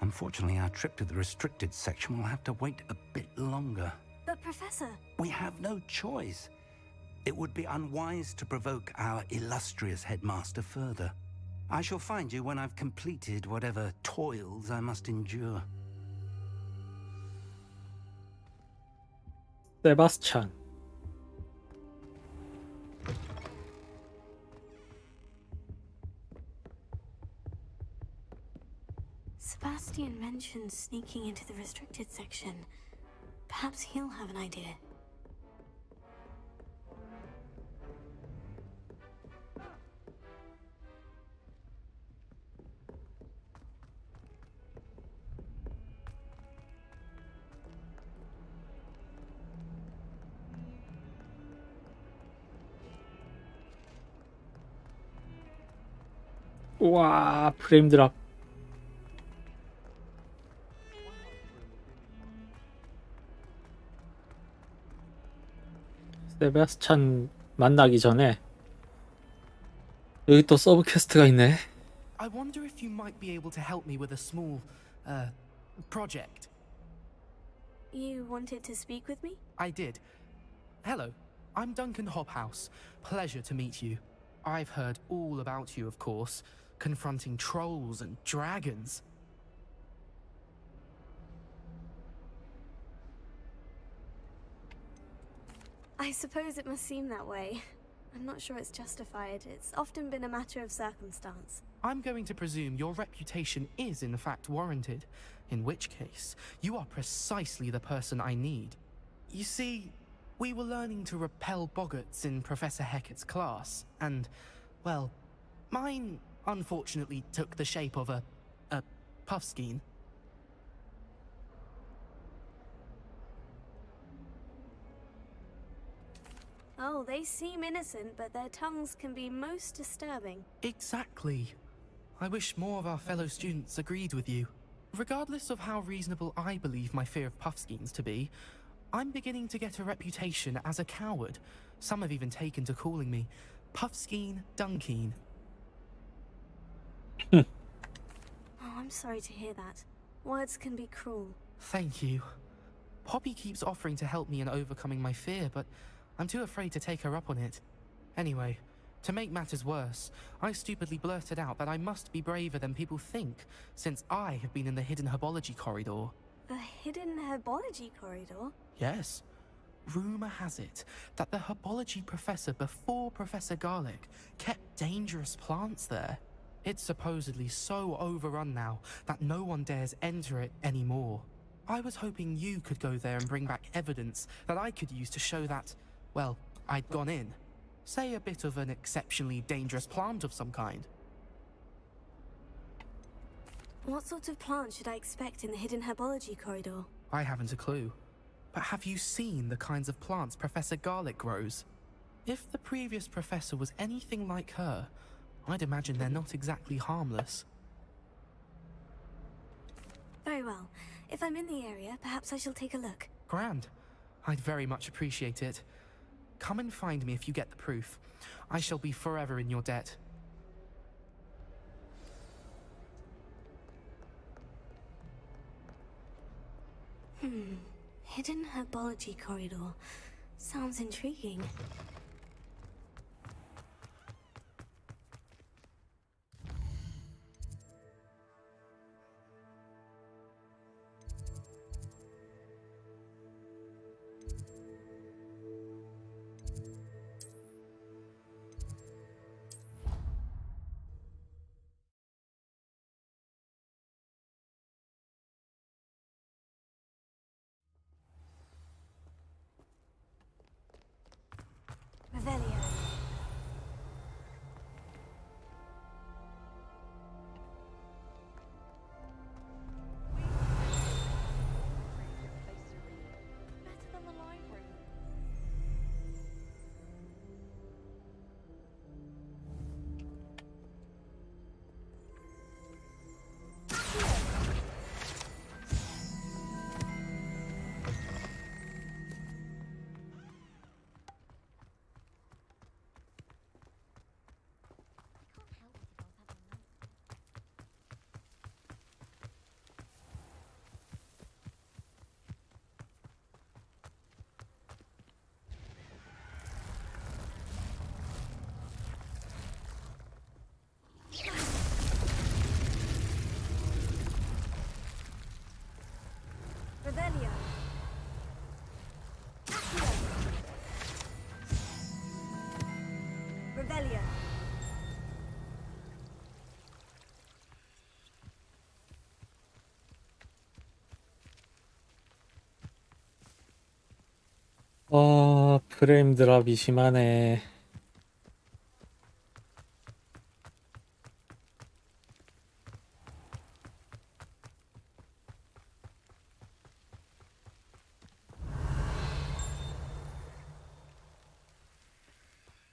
Unfortunately, our trip to the restricted section will have to wait a bit longer. But Professor... We have no choice. It would be unwise to provoke our illustrious headmaster further. I shall find you when I've completed whatever toils I must endure. 세바스찬. Sebastian mentioned sneaking into the restricted section. Perhaps he'll have an idea. 우와, 프레임 드랍. 세바스찬 만나기 전에 여기 또 서브 퀘스트가 있네. I wonder if you might be able to help me with a small, project. You wanted to speak with me? I did. Hello, I'm Duncan Hobhouse. Pleasure to meet you. I've heard all about you, of course, confronting trolls and dragons. I suppose it must seem that way. I'm not sure it's justified. It's often been a matter of circumstance. I'm going to presume your reputation is in fact warranted, in which case, you are precisely the person I need. You see, we were learning to repel boggarts in Professor Hecat's class, and, well, mine unfortunately took the shape of a puffskein. Oh, they seem innocent, but their tongues can be most disturbing. Exactly. I wish more of our fellow students agreed with you. Regardless of how reasonable I believe my fear of puffskeins to be, I'm beginning to get a reputation as a coward. Some have even taken to calling me Puffskein Dunkeen. Oh, I'm sorry to hear that. Words can be cruel. Thank you. Poppy keeps offering to help me in overcoming my fear, but I'm too afraid to take her up on it. Anyway, to make matters worse, I stupidly blurted out that I must be braver than people think, since I have been in the hidden herbology corridor. The hidden herbology corridor? Yes. Rumor has it that the herbology professor before Professor Garlic kept dangerous plants there. It's supposedly so overrun now that no one dares enter it anymore. I was hoping you could go there and bring back evidence that I could use to show that, well, I'd gone in. Say a bit of an exceptionally dangerous plant of some kind. What sort of plant should I expect in the hidden herbology corridor? I haven't a clue. But have you seen the kinds of plants Professor Garlic grows? If the previous professor was anything like her, I'd imagine they're not exactly harmless. Very well. If I'm in the area, perhaps I shall take a look. Grand. I'd very much appreciate it. Come and find me if you get the proof. I shall be forever in your debt. Hidden herbology corridor. Sounds intriguing. 프레임 드랍이 심하네.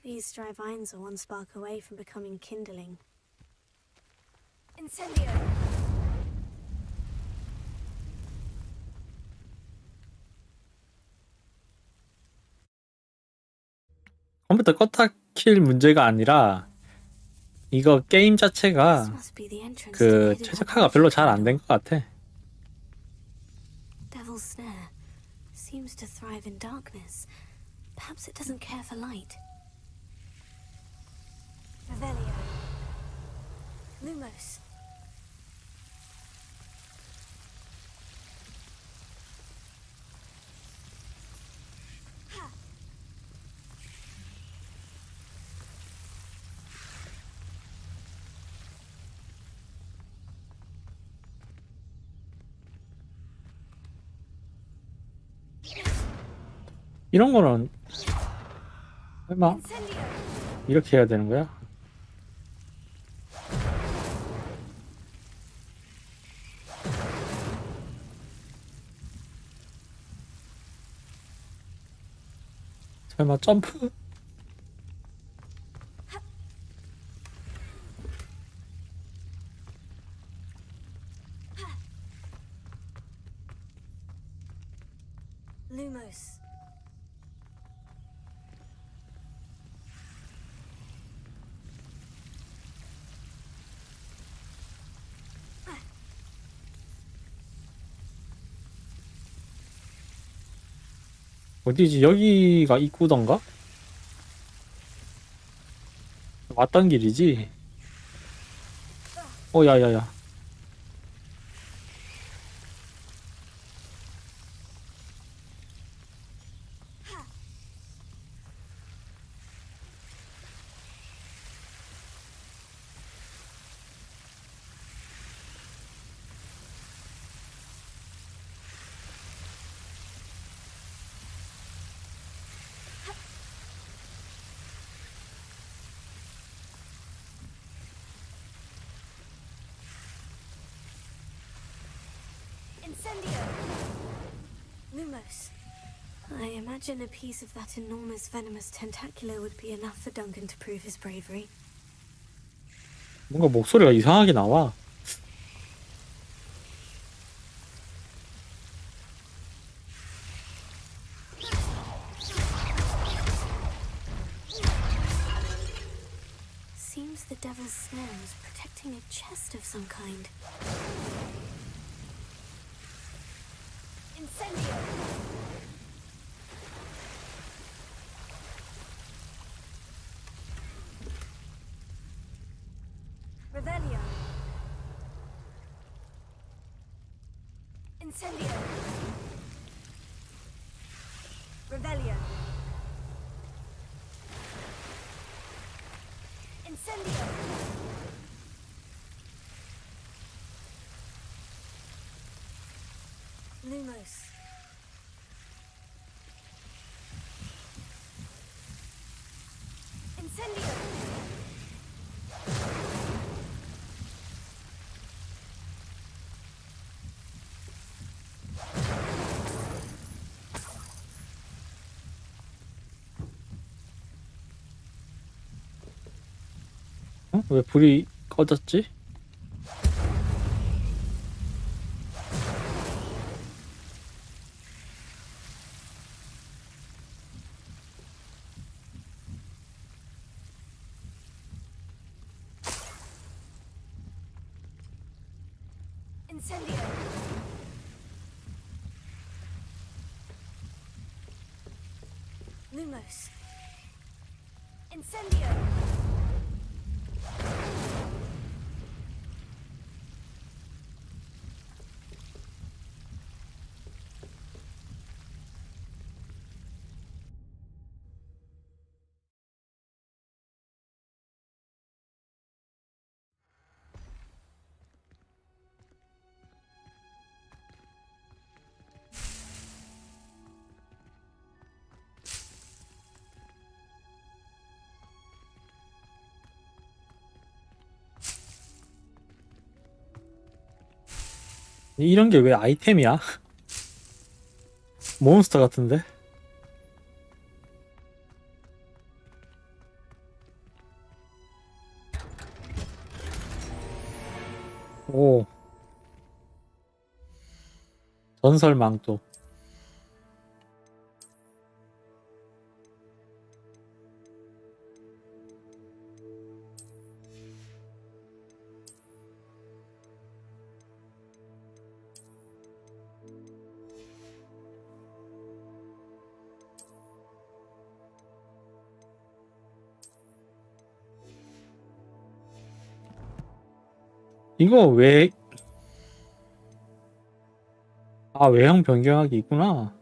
These drive irons are one spark away from becoming kindling. Incendio! 컴퓨터 껐다 킬 문제가 아니라 이거 게임 자체가 그 최적화가 별로 잘 안 된 것 같아. Devil's Snare seems to thrive in darkness. Perhaps it doesn't care for light. Revelio. Lumos. 이런 거는 설마 이렇게 해야 되는 거야? 설마 점프? Lumos. 어디지? 여기가 입구던가? 왔던 길이지? 야야야. Incendio! Lumos. I imagine a piece of that enormous venomous tentacular would be enough for Duncan to prove his bravery. 뭔가 목소리가 이상하게 나와. Seems the Devil's Snare was protecting a chest of some kind. Incendio! Revelio! Incendio! Revelio! Incendio! Lumos. Incendio! 왜 불이 꺼졌지? Incendio! Lumos. Incendio! 이런 게 왜 아이템이야? 몬스터 같은데? 오. 전설망토. 이거 왜, 아, 외형 변경하기 있구나.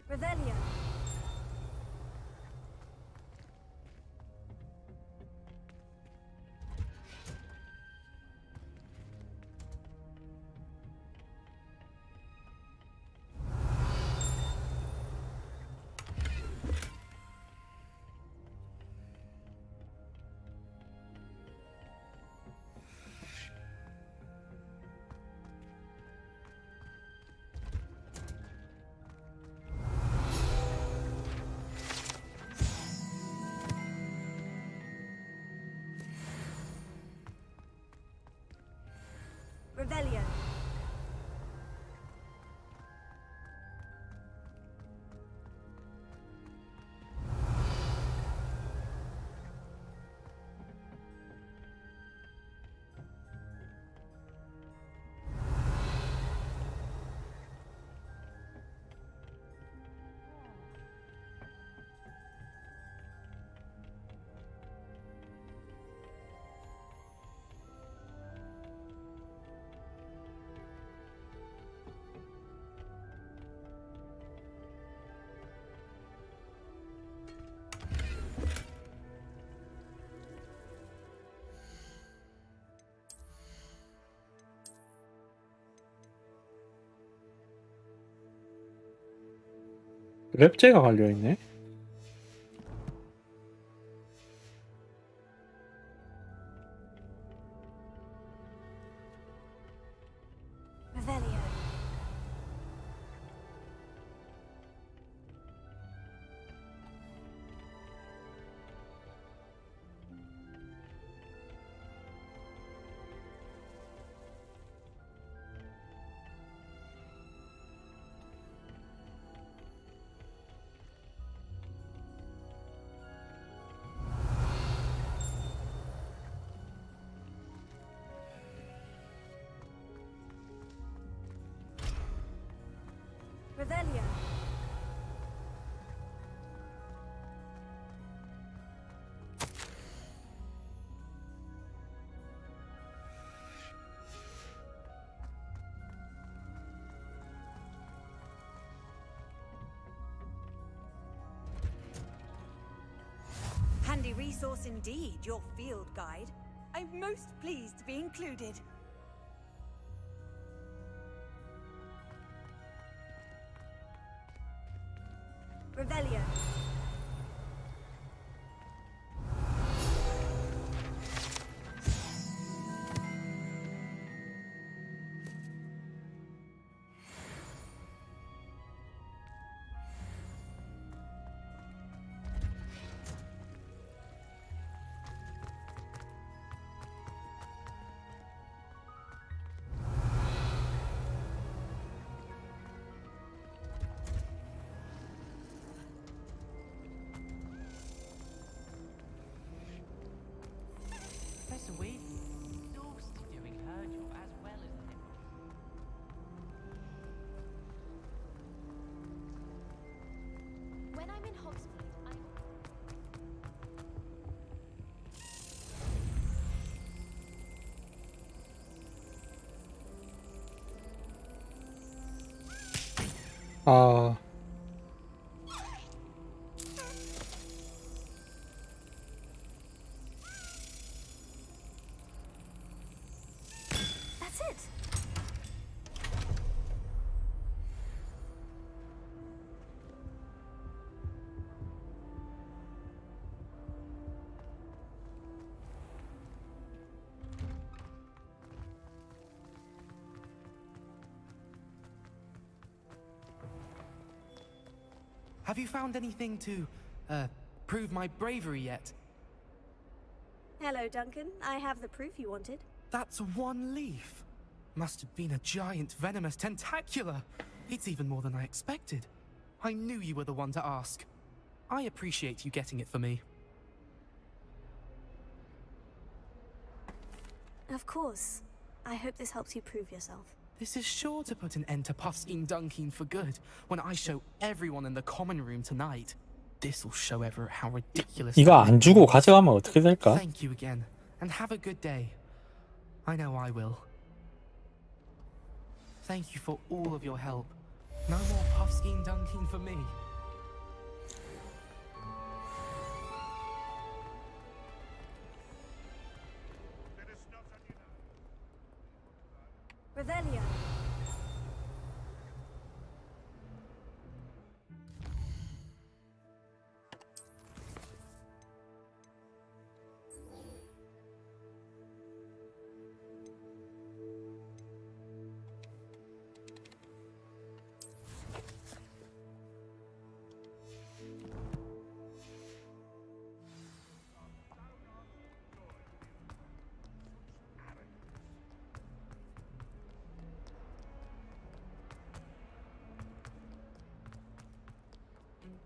Revelio. Revelio. 랩제가 갈려있네. Revelio. Revelio. Handy resource indeed, your field guide. I'm most pleased to be included. Revelio. Professor Weed, exhausted doing her job as well as him. When I'm in Hogsmeade, 아, That's it. Have you found anything to, prove my bravery yet? Hello, Duncan. I have the proof you wanted. That's one leaf. Must have been a giant venomous tentacula. It's even more than I expected. I knew you were the one to ask. I appreciate you getting it for me. Of course. I hope this helps you prove yourself. This is sure to put an end to Puffskein Dunkin for good when I show everyone in the common room tonight. This'll show Everett how ridiculous. 이거 안 주고 가져가면 어떻게 될까? Thank you again, and have a good day. I know I will. Thank you for all of your help. No more Puffskein Dunkin for me. Revelio.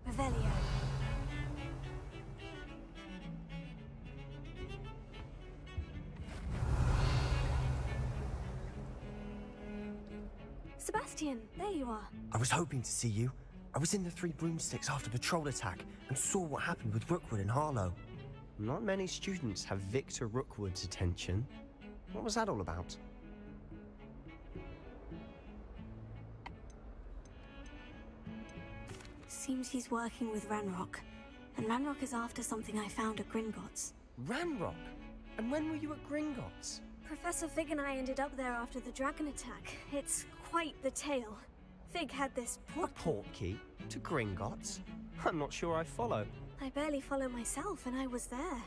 Revelio. Sebastian, there you are. I was hoping to see you. I was in the Three Broomsticks after the troll attack and saw what happened with Rookwood and Harlow. Not many students have Victor Rookwood's attention. What was that all about? Seems he's working with Ranrock. And Ranrock is after something I found at Gringotts. Ranrock? And when were you at Gringotts? Professor Fig and I ended up there after the dragon attack. It's quite the tale. Fig had this A port. port key to Gringotts? I'm not sure I follow. I barely follow myself, and I was there.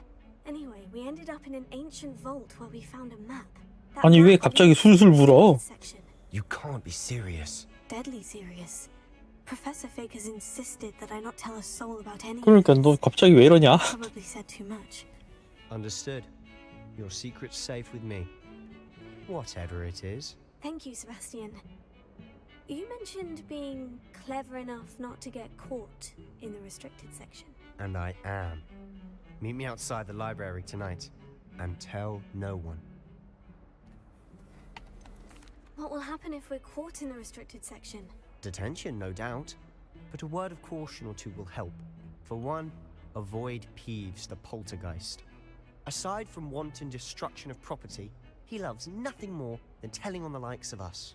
Anyway, we ended up in an ancient vault where we found a map. That 아니 왜 map 갑자기 leads to 술술 the 불어? restricted section. You can't be serious. Deadly serious. Professor Fig has insisted that I not tell a soul about any. 그러니까 너 갑자기 왜 이러냐? Probably said too much. Understood. Your secret's safe with me. Whatever it is. Thank you, Sebastian. You mentioned being clever enough not to get caught in the restricted section. And I am. Meet me outside the library tonight. And tell no one. What will happen if we're caught in the restricted section? Detention, no doubt. But a word of caution or two will help. For one, avoid Peeves, the poltergeist. Aside from wanton destruction of property, he loves nothing more than telling on the likes of us.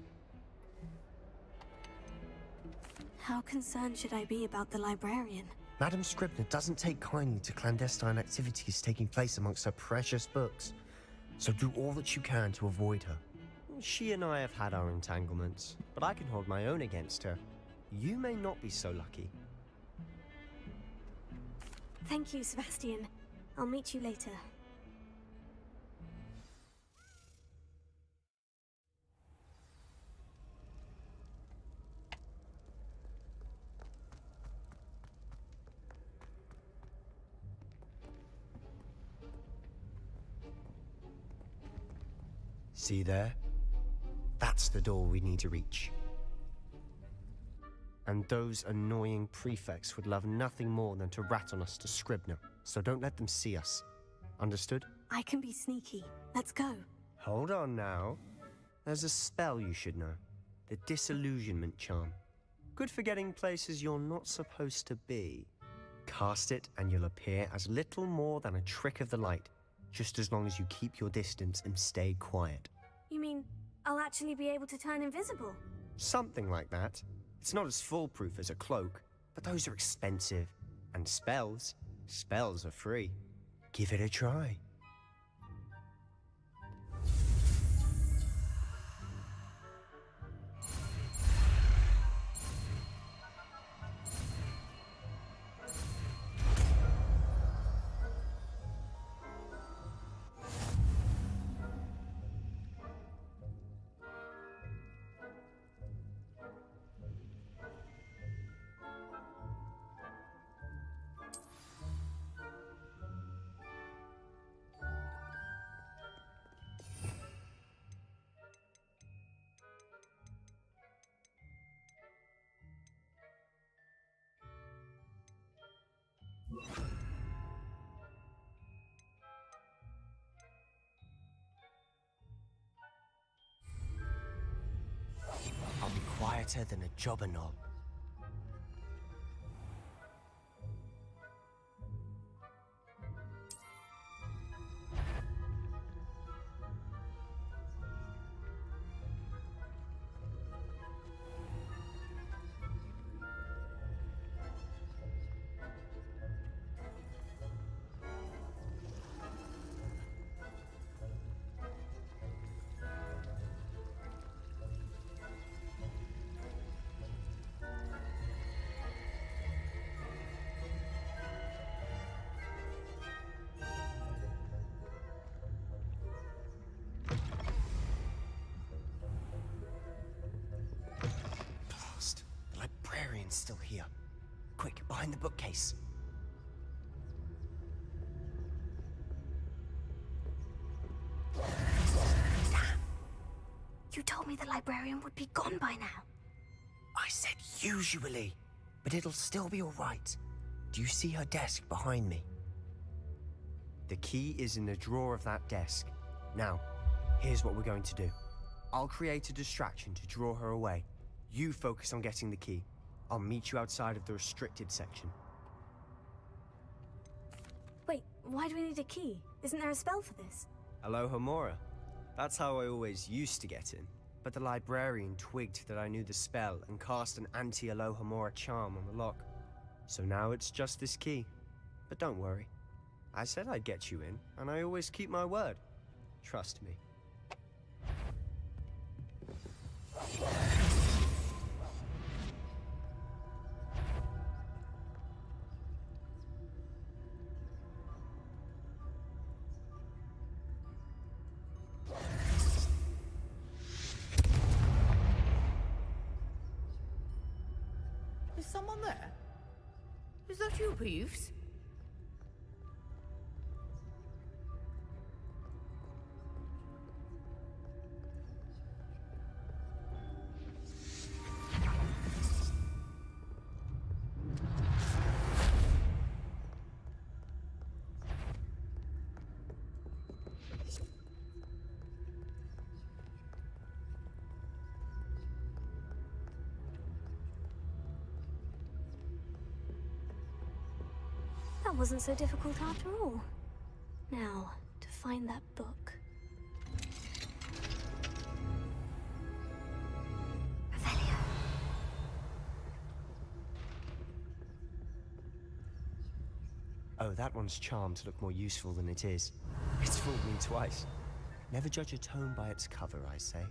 How concerned should I be about the librarian? Madame Scribner doesn't take kindly to clandestine activities taking place amongst her precious books. So do all that you can to avoid her. She and I have had our entanglements, but I can hold my own against her. You may not be so lucky. Thank you, Sebastian. I'll meet you later. See there? That's the door we need to reach. And those annoying prefects would love nothing more than to rat on us to Scribner, so don't let them see us. Understood? I can be sneaky. Let's go. Hold on now. There's a spell you should know. The Disillusionment Charm. Good for getting places you're not supposed to be. Cast it and you'll appear as little more than a trick of the light, just as long as you keep your distance and stay quiet. You mean I'll actually be able to turn invisible? Something like that. It's not as foolproof as a cloak, but those are expensive. And spells are free. Give it a try. I'll be quieter than a jobberknoll. The librarian's still here. Quick, behind the bookcase. You told me the librarian would be gone by now. I said usually, but it'll still be all right. Do you see her desk behind me? The key is in the drawer of that desk. Now, here's what we're going to do. I'll create a distraction to draw her away. You focus on getting the key. I'll meet you outside of the restricted section. Wait, why do we need a key? Isn't there a spell for this? Alohomora. That's how I always used to get in. But the librarian twigged that I knew the spell and cast an anti-Alohomora charm on the lock. So now it's just this key. But don't worry. I said I'd get you in, and I always keep my word. Trust me. Is someone there? Is that you, Peeves? That wasn't so difficult after all. Now, to find that book. Revelio. Oh, that one's charmed to look more useful than it is. It's fooled me twice. Never judge a tome by its cover, I say.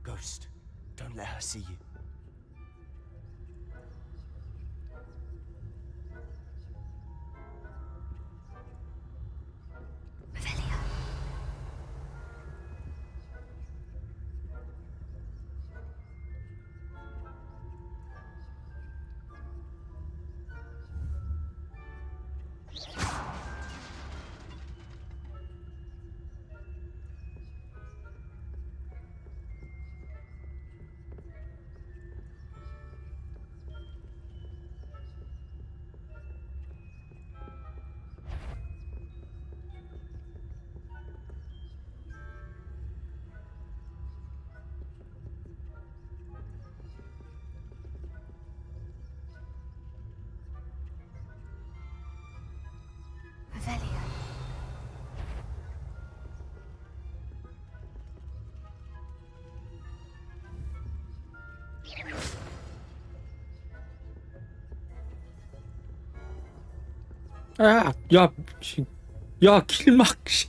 Ghost, don't let her see you. Revelio. Revelio. 아, 야, 씨. 야, 길막, 씨.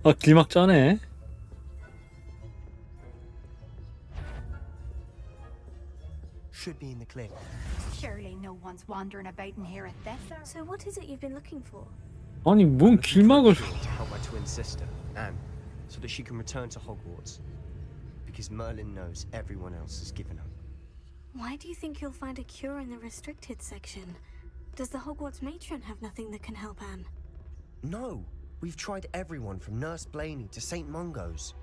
아, 길막 짜네. Should be in the cliff. Surely no one's wandering about in here at this hour. So what is it you've been looking for? 아니, 뭔 길막을. To help my twin sister, Anne, so that she can return to Hogwarts. Because Merlin knows everyone else has given up. Why do you think you'll find a cure in the restricted section? Does the Hogwarts matron have nothing that can help Anne? No! We've tried everyone from Nurse Blaney to St. Mungo's.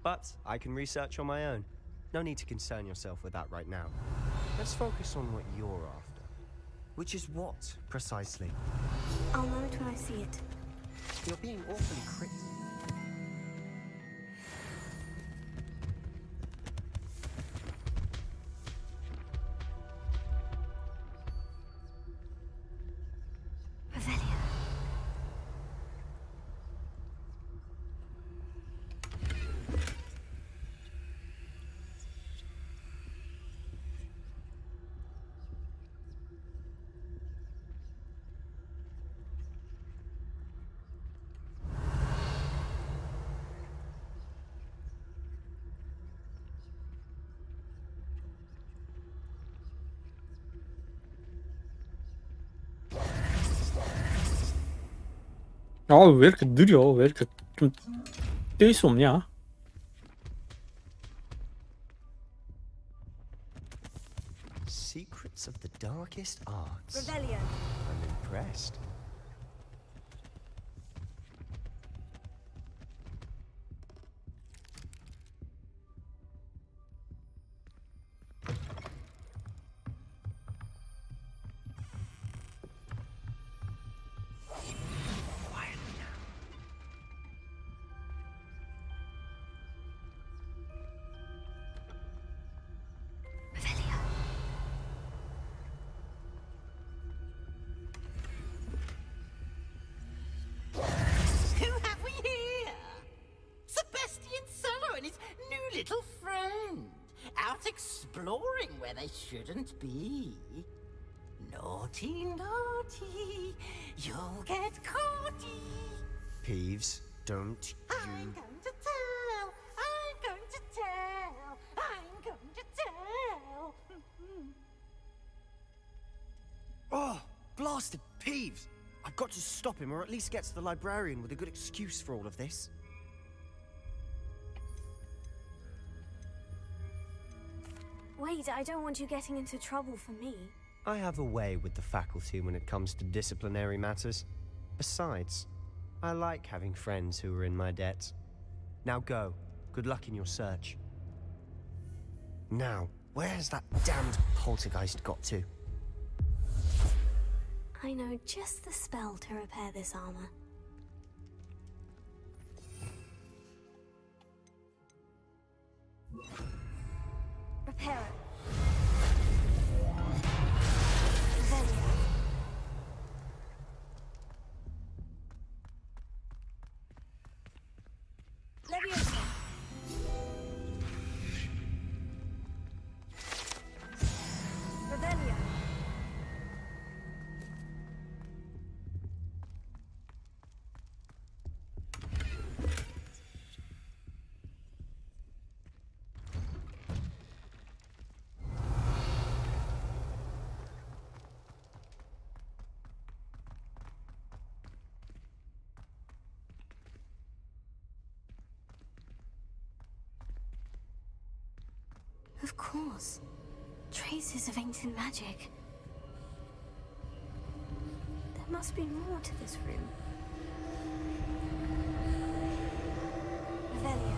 But I can research on my own. No need to concern yourself with that right now. Let's focus on what you're after. Which is what, precisely? I'll know it when I see it. You're being awfully cryptic. Revelio. 아, 왜 이렇게 느려? 왜 이렇게 좀 뛸 수 없냐? Secrets of the darkest arts. Revelio. I'm impressed. exploring where they shouldn't be. Naughty, naughty, you'll get caughty. Peeves, don't I'm you... going to tell, I'm going to tell, I'm going to tell. Oh, blasted Peeves! I've got to stop him, or at least get to the librarian with a good excuse for all of this. Wait, I don't want you getting into trouble for me. I have a way with the faculty when it comes to disciplinary matters. Besides, I like having friends who are in my debt. Now go. Good luck in your search. Now, where has that damned poltergeist got to? I know just the spell to repair this armor. Repair it. Leviosa. Revelio. Of course. Traces of ancient magic. There must be more to this room. Revelio.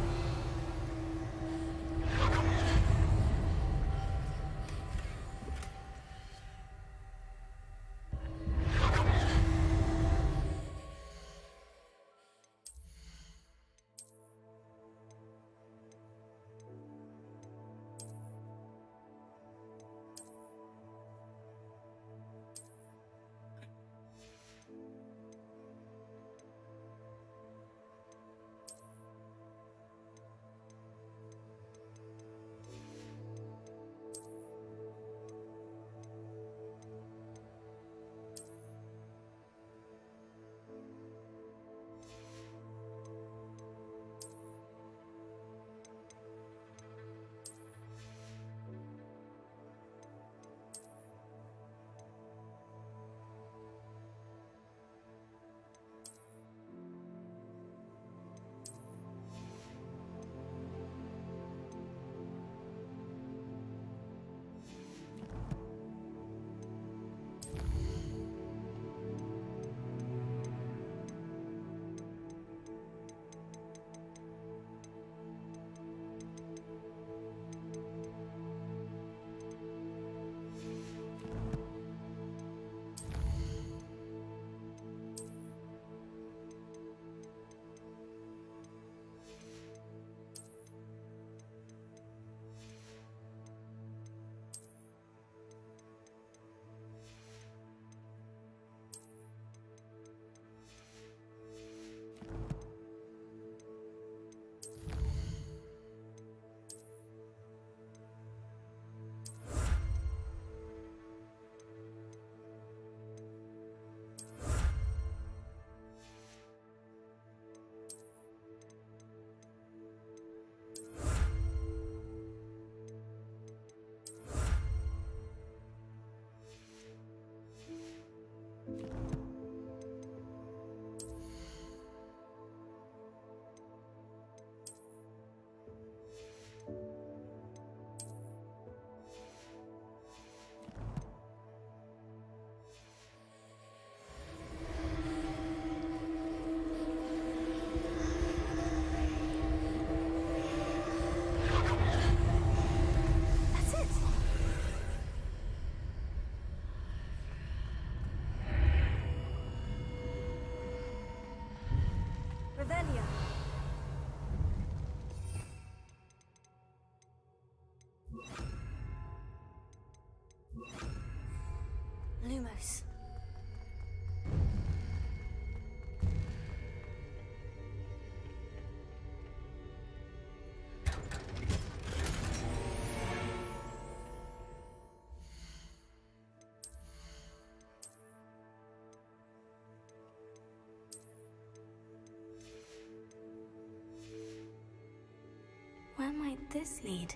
Revelio. Lumos. this lead?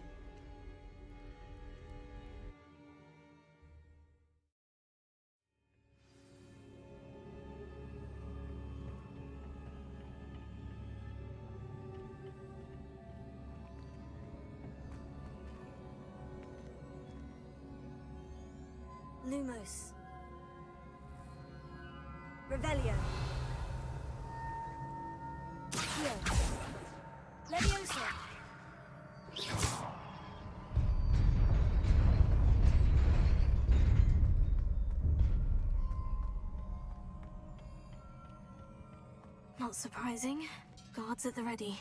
Lumos. Revelio. Accio. Leviosa. Not surprising. Guards at the ready.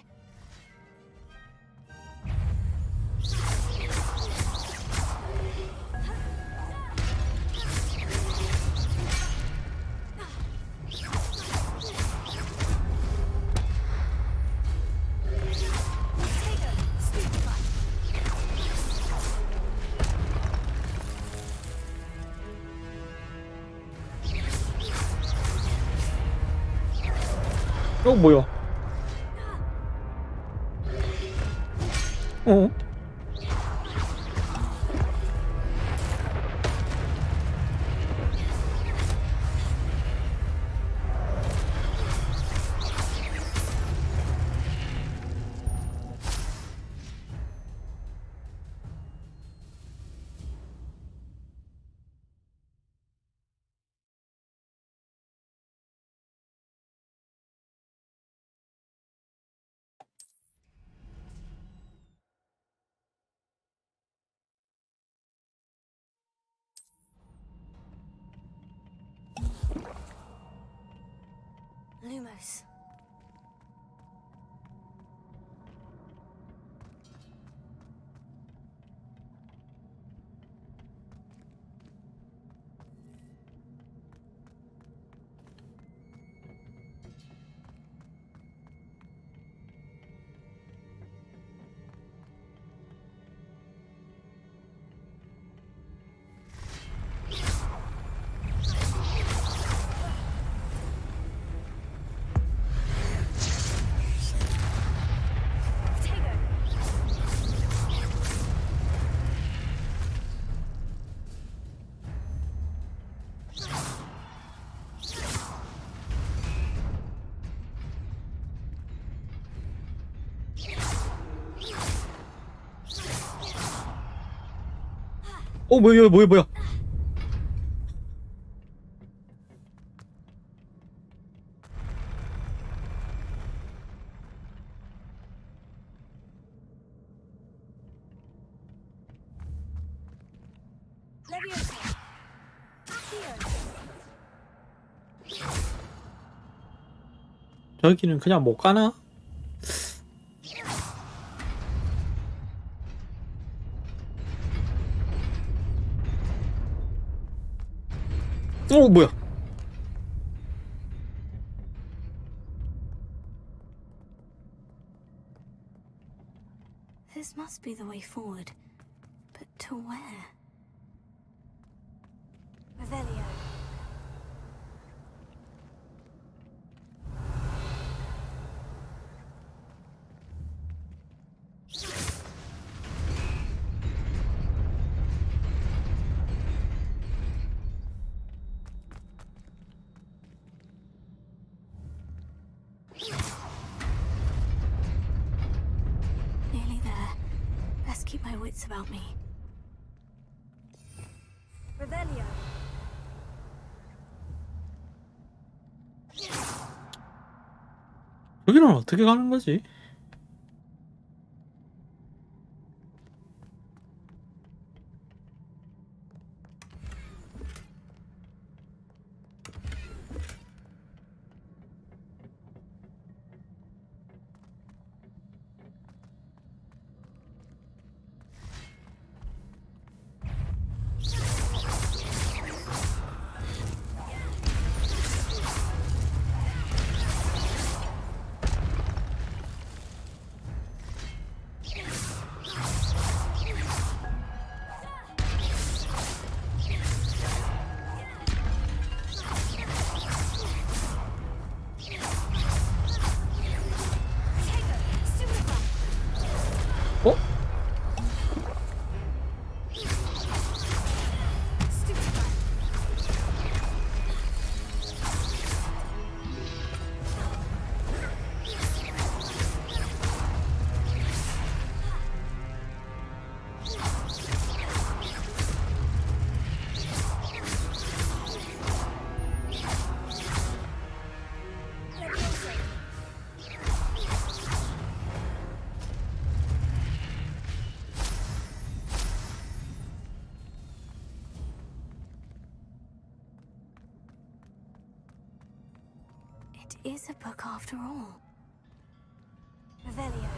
뭐야? 어? Lumos. 뭐야? Leviosa. Accio. 저기는 그냥 못 가나? 뭐야? This must be the way forward. But to where? Revelio. Nearly there. Best keep my wits about me. Revelio. 여기는 어떻게 가는 거지? It is a book after all. Revelio.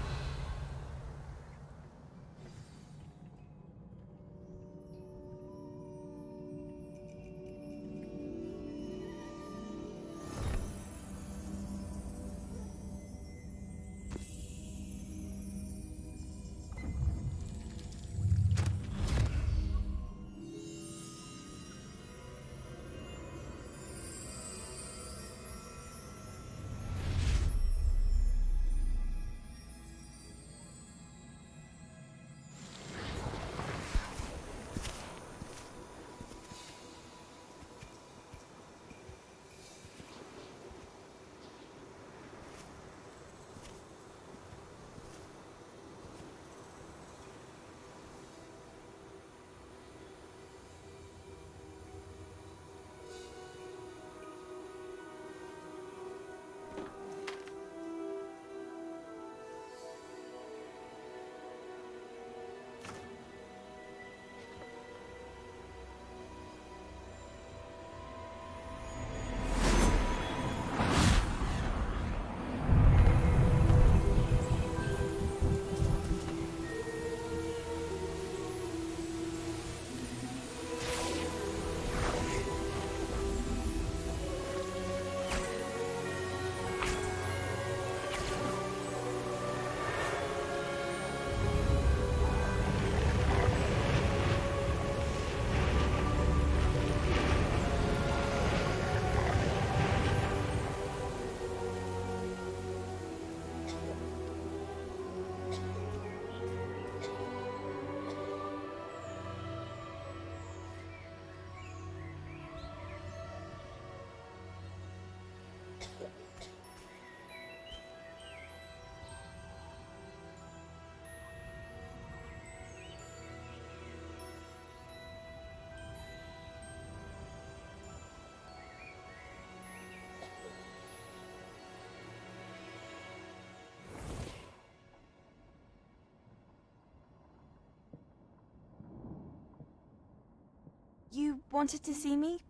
You wanted to see me?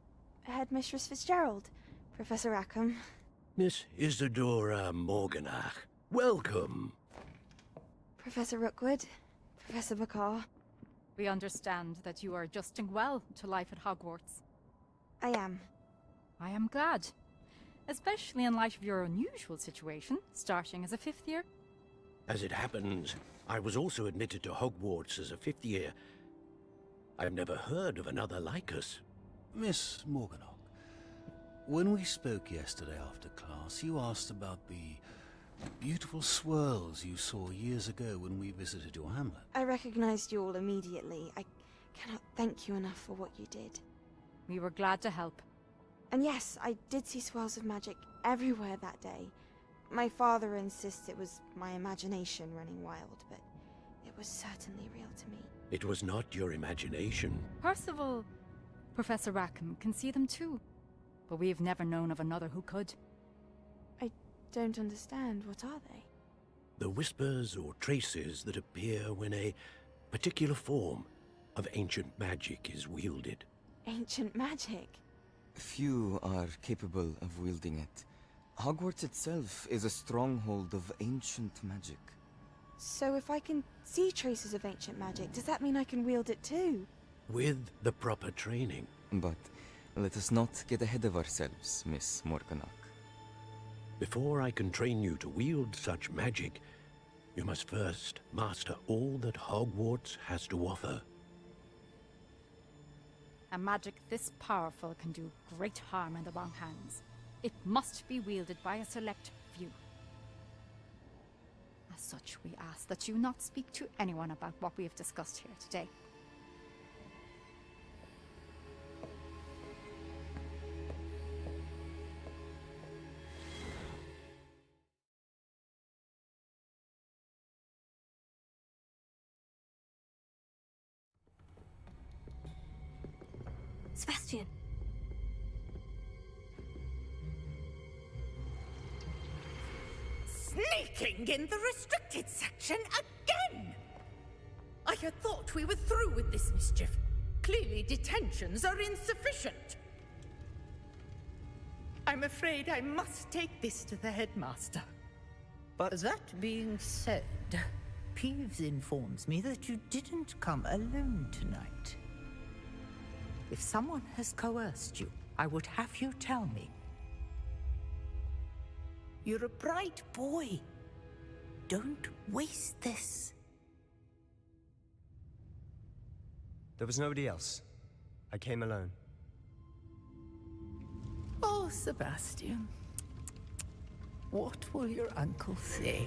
Headmistress Fitzgerald, Professor Rackham. Miss Isadora Morganach, welcome. Professor Rookwood, Professor Bakar. We understand that you are adjusting well to life at Hogwarts. I am. I am glad. Especially in light of your unusual situation, starting as a 5th year. As it happens, I was also admitted to Hogwarts as a 5th year. I've never heard of another like us. Miss Morganach, when we spoke yesterday after class, you asked about the beautiful swirls you saw years ago when we visited your hamlet. I recognized you all immediately. I cannot thank you enough for what you did. We were glad to help. And yes, I did see swirls of magic everywhere that day. My father insists it was my imagination running wild, but it was certainly real to me. It was not your imagination. Percival, Professor Rackham can see them too. But we've never known of another who could. I don't understand. What are they? The whispers or traces that appear when a particular form of ancient magic is wielded. Ancient magic? Few are capable of wielding it. Hogwarts itself is a stronghold of ancient magic. So if I can see traces of ancient magic, does that mean I can wield it too? With the proper training. But let us not get ahead of ourselves, Miss Morganach. Before I can train you to wield such magic, you must first master all that Hogwarts has to offer. A magic this powerful can do great harm in the wrong hands. It must be wielded by a select few. As such, we ask that you not speak to anyone about what we have discussed here today. Sebastian. Sneaking in the restricted section again! I had thought we were through with this mischief. Clearly detentions are insufficient. I'm afraid I must take this to the headmaster. But that being said, Peeves informs me that you didn't come alone tonight. If someone has coerced you, I would have you tell me. You're a bright boy. Don't waste this. There was nobody else. I came alone. Oh, Sebastian. What will your uncle say?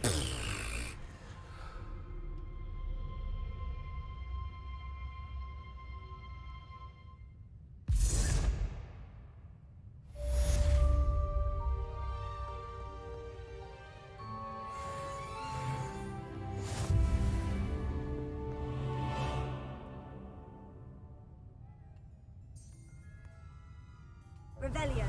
Revelio.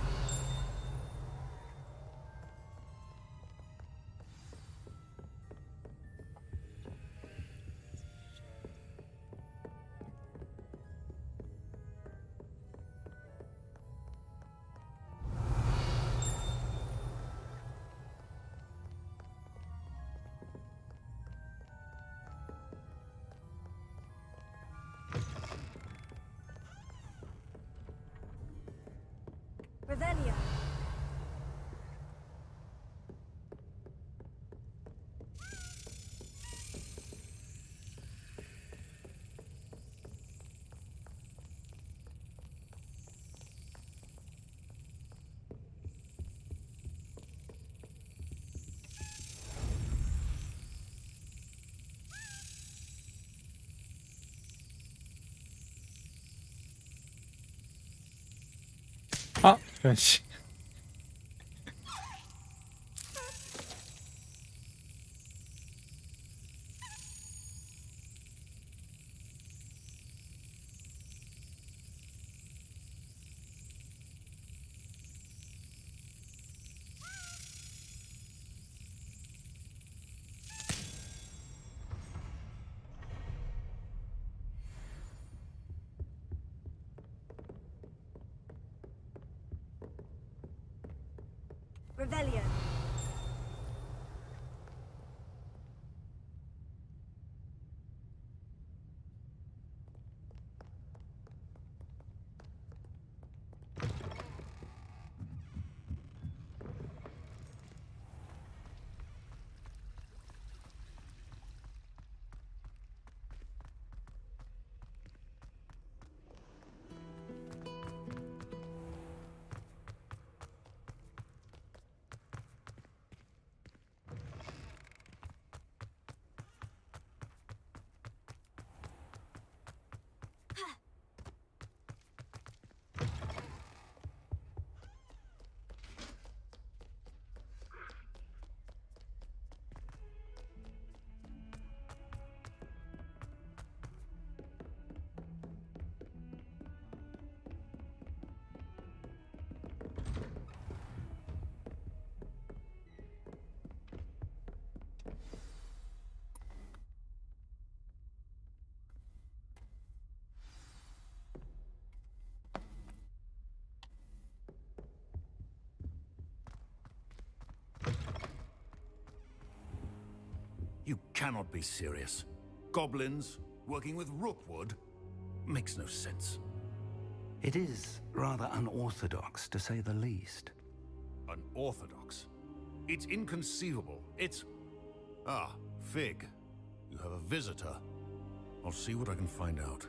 Revelio. 아, 이런 씨. Revelio. You cannot be serious. Goblins working with rookwood makes no sense. It is rather unorthodox, to say the least. Unorthodox? It's inconceivable. It's... Ah, Fig. You have a visitor. I'll see what I can find out.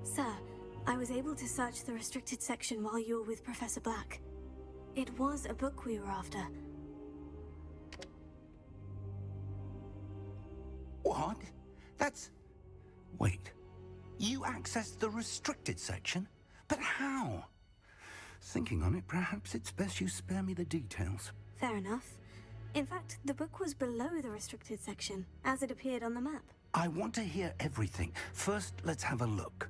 Sir, I was able to search the restricted section while you were with Professor Black. It was a book we were after. What? That's... Wait. You accessed the restricted section? But how? Thinking on it, perhaps it's best you spare me the details. Fair enough. In fact, the book was below the restricted section, as it appeared on the map. I want to hear everything. First, let's have a look.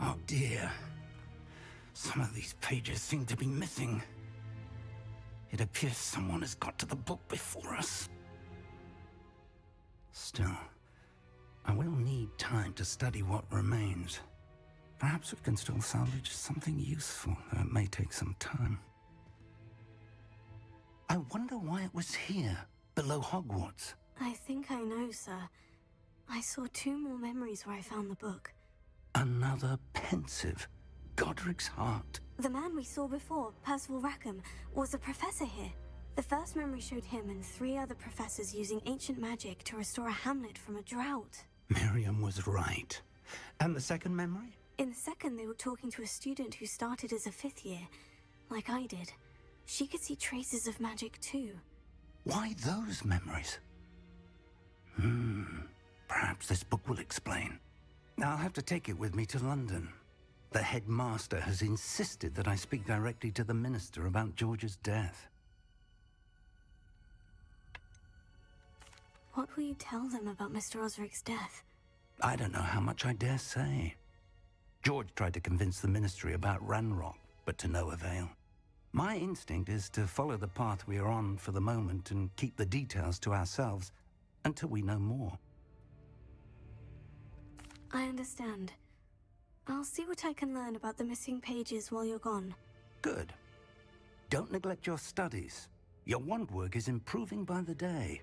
Oh dear. Some of these pages seem to be missing. It appears someone has got to the book before us. Still, I will need time to study what remains. Perhaps we can still salvage something useful, though it may take some time. I wonder why it was here, below Hogwarts. I think I know, sir. I saw 2 more memories where I found the book. Another pensive. Godric's heart. The man we saw before, Percival Rackham, was a professor here. The first memory showed him and 3 other professors using ancient magic to restore a hamlet from a drought. Miriam was right. And the second memory? In the second, they were talking to a student who started as a 5th year, like I did. She could see traces of magic too. Why those memories? Perhaps this book will explain. I'll have to take it with me to London. The headmaster has insisted that I speak directly to the minister about George's death. What will you tell them about Mr. Osric's death? I don't know how much I dare say. George tried to convince the ministry about Ranrock, but to no avail. My instinct is to follow the path we are on for the moment and keep the details to ourselves until we know more. I understand. I'll see what I can learn about the missing pages while you're gone. Good. Don't neglect your studies. Your wand work is improving by the day.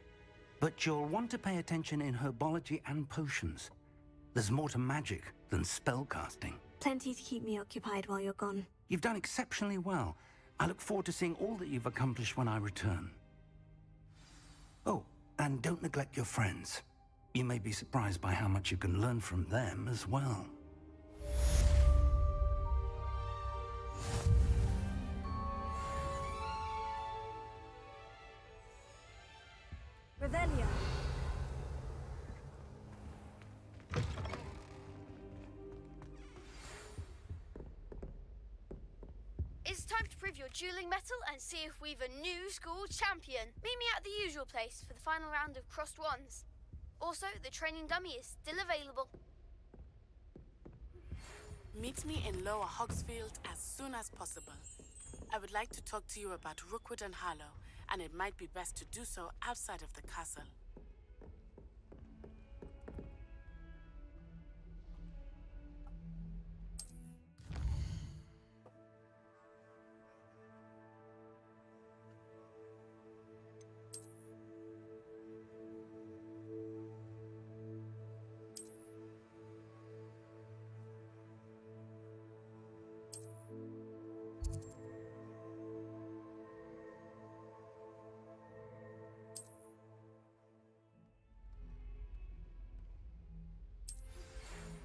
But you'll want to pay attention in herbology and potions. There's more to magic than spellcasting. Plenty to keep me occupied while you're gone. You've done exceptionally well. I look forward to seeing all that you've accomplished when I return. Oh, and don't neglect your friends. You may be surprised by how much you can learn from them as well. Revelio. It's time to prove your dueling mettle and see if we've a new school champion. Meet me at the usual place for the final round of crossed wands. Also, the training dummy is still available. Meet me in Lower Hogsfield as soon as possible. I would like to talk to you about Rookwood and Harlow, and it might be best to do so outside of the castle.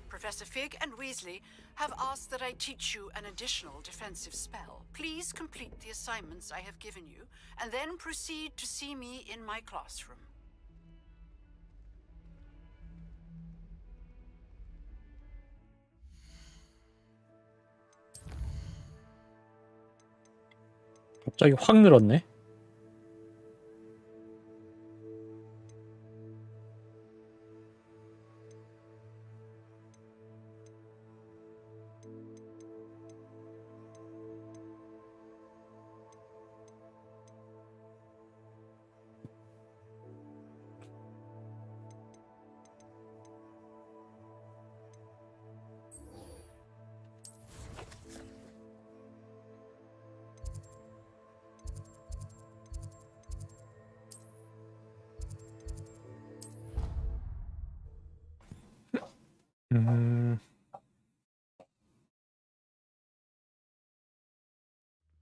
Professor Fig and Weasley have asked that I teach you an additional defensive spell. Please complete the assignments I have given you, and then proceed to see me in my classroom. 갑자기 확 늘었네.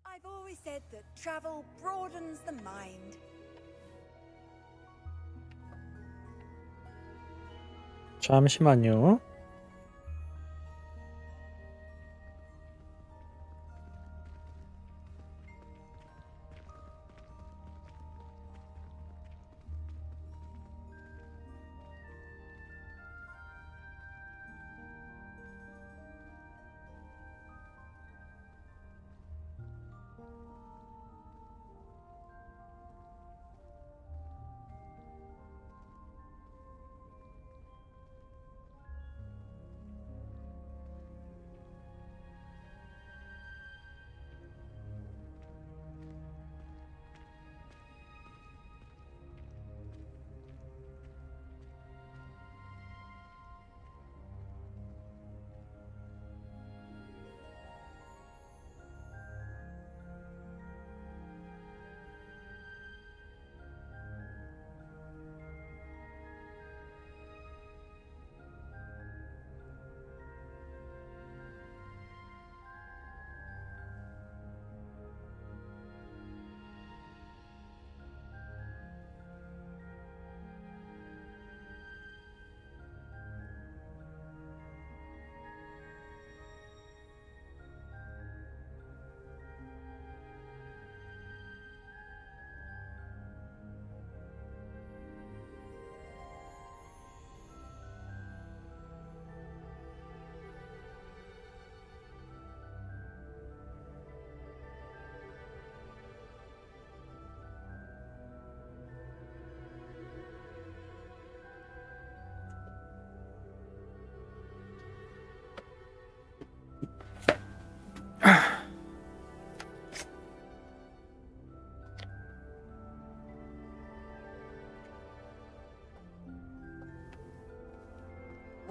I've always said that travel broadens the mind. 잠시만요.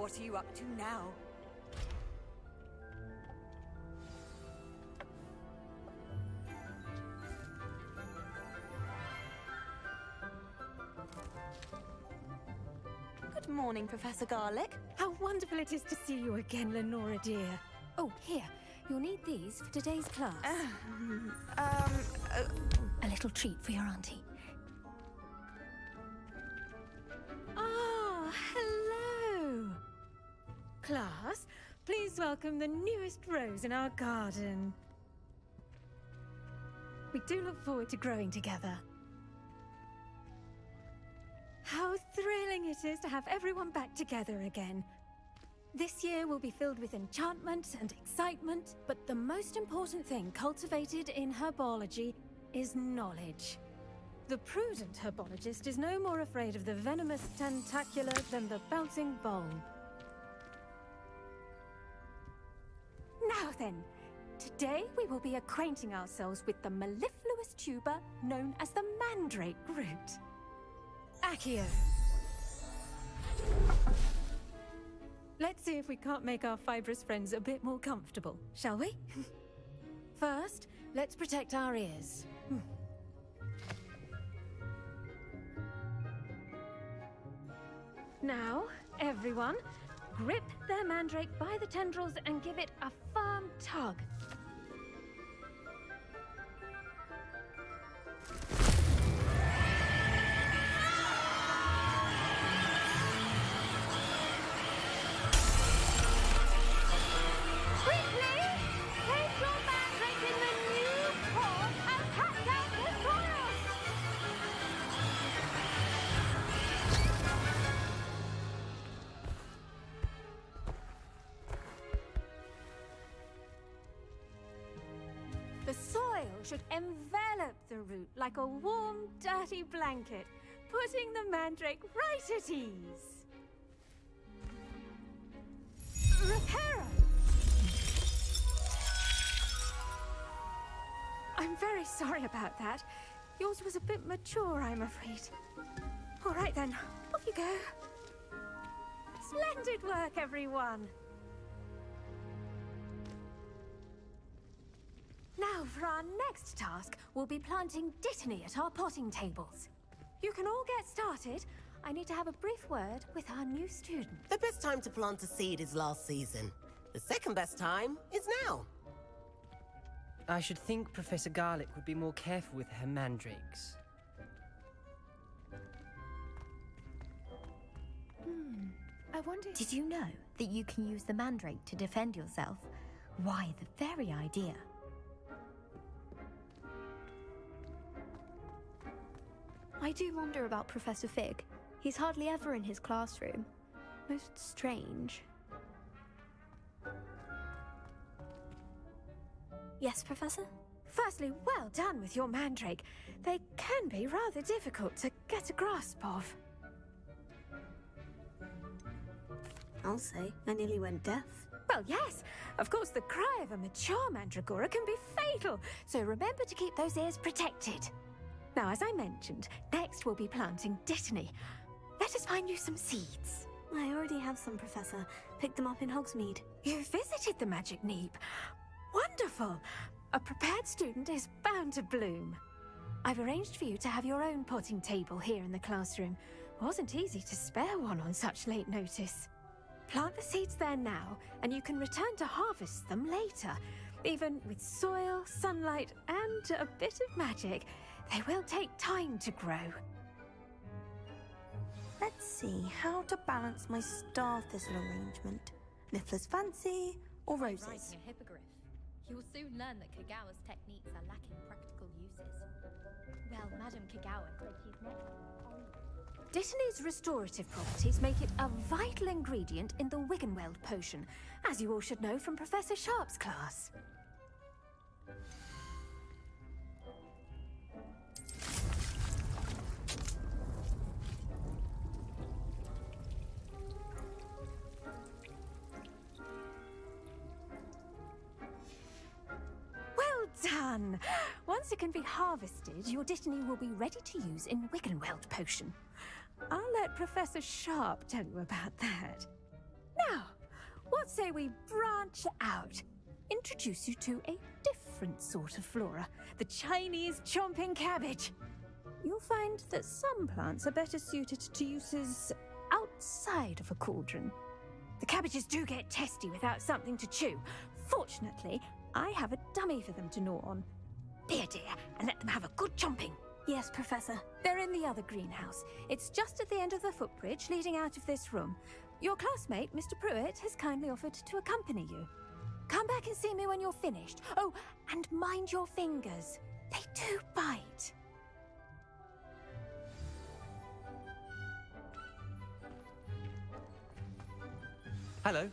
What are you up to now? Good morning, Professor Garlic. How wonderful it is to see you again, Lenora dear. Oh, here. You'll need these for today's class. A little treat for your auntie. Ah, hello. Class, please welcome the newest rose in our garden. We do look forward to growing together. How thrilling it is to have everyone back together again. This year will be filled with enchantment and excitement, but the most important thing cultivated in herbology is knowledge. The prudent herbologist is no more afraid of the venomous tentacular than the bouncing bulb. Now then, today we will be acquainting ourselves with the mellifluous tuber known as the mandrake root. Accio. Let's see if we can't make our fibrous friends a bit more comfortable, shall we? First, let's protect our ears. Now, everyone, grip their mandrake by the tendrils and give it a firm tug. The soil should envelop the root like a warm, dirty blanket, putting the mandrake right at ease. Reparo! I'm very sorry about that. Yours was a bit mature, I'm afraid. All right then, off you go. Splendid work, everyone! Now, for our next task, we'll be planting Dittany at our potting tables. You can all get started. I need to have a brief word with our new student. The best time to plant a seed is last season. The second best time is now. I should think Professor Garlic would be more careful with her mandrakes. I wonder... Did you know that you can use the mandrake to defend yourself? Why, the very idea. I do wonder about Professor Fig. He's hardly ever in his classroom. Most strange. Yes, Professor? Firstly, well done with your mandrake. They can be rather difficult to get a grasp of. I'll say, I nearly went deaf. Well, yes. Of course, the cry of a mature mandragora can be fatal, so remember to keep those ears protected. Now, as I mentioned, next we'll be planting Dittany. Let us find you some seeds. I already have some, Professor. Picked them up in Hogsmeade. You visited the Magic Neep. Wonderful! A prepared student is bound to bloom. I've arranged for you to have your own potting table here in the classroom. Wasn't easy to spare one on such late notice. Plant the seeds there now, and you can return to harvest them later. Even with soil, sunlight, and a bit of magic, they will take time to grow. Let's see how to balance my star thistle arrangement. Niffler's fancy or roses? Writing a hippogriff. You will soon learn that Kagawa's techniques are lacking practical uses. Well, Madam Kagawa said she's next. Dittany's restorative properties make it a vital ingredient in the Wiggenweld potion, as you all should know from Professor Sharp's class. Done! Once it can be harvested, your Dittany will be ready to use in Wiggenweld potion. I'll let Professor Sharp tell you about that. Now, what say we branch out? Introduce you to a different sort of flora, the Chinese chomping cabbage. You'll find that some plants are better suited to uses outside of a cauldron. The cabbages do get testy without something to chew. Fortunately, I have a dummy for them to gnaw on. There, dear, and let them have a good chomping. Yes, Professor. They're in the other greenhouse. It's just at the end of the footbridge leading out of this room. Your classmate, Mr. Pruitt, has kindly offered to accompany you. Come back and see me when you're finished. Oh, and mind your fingers. They do bite. Hello.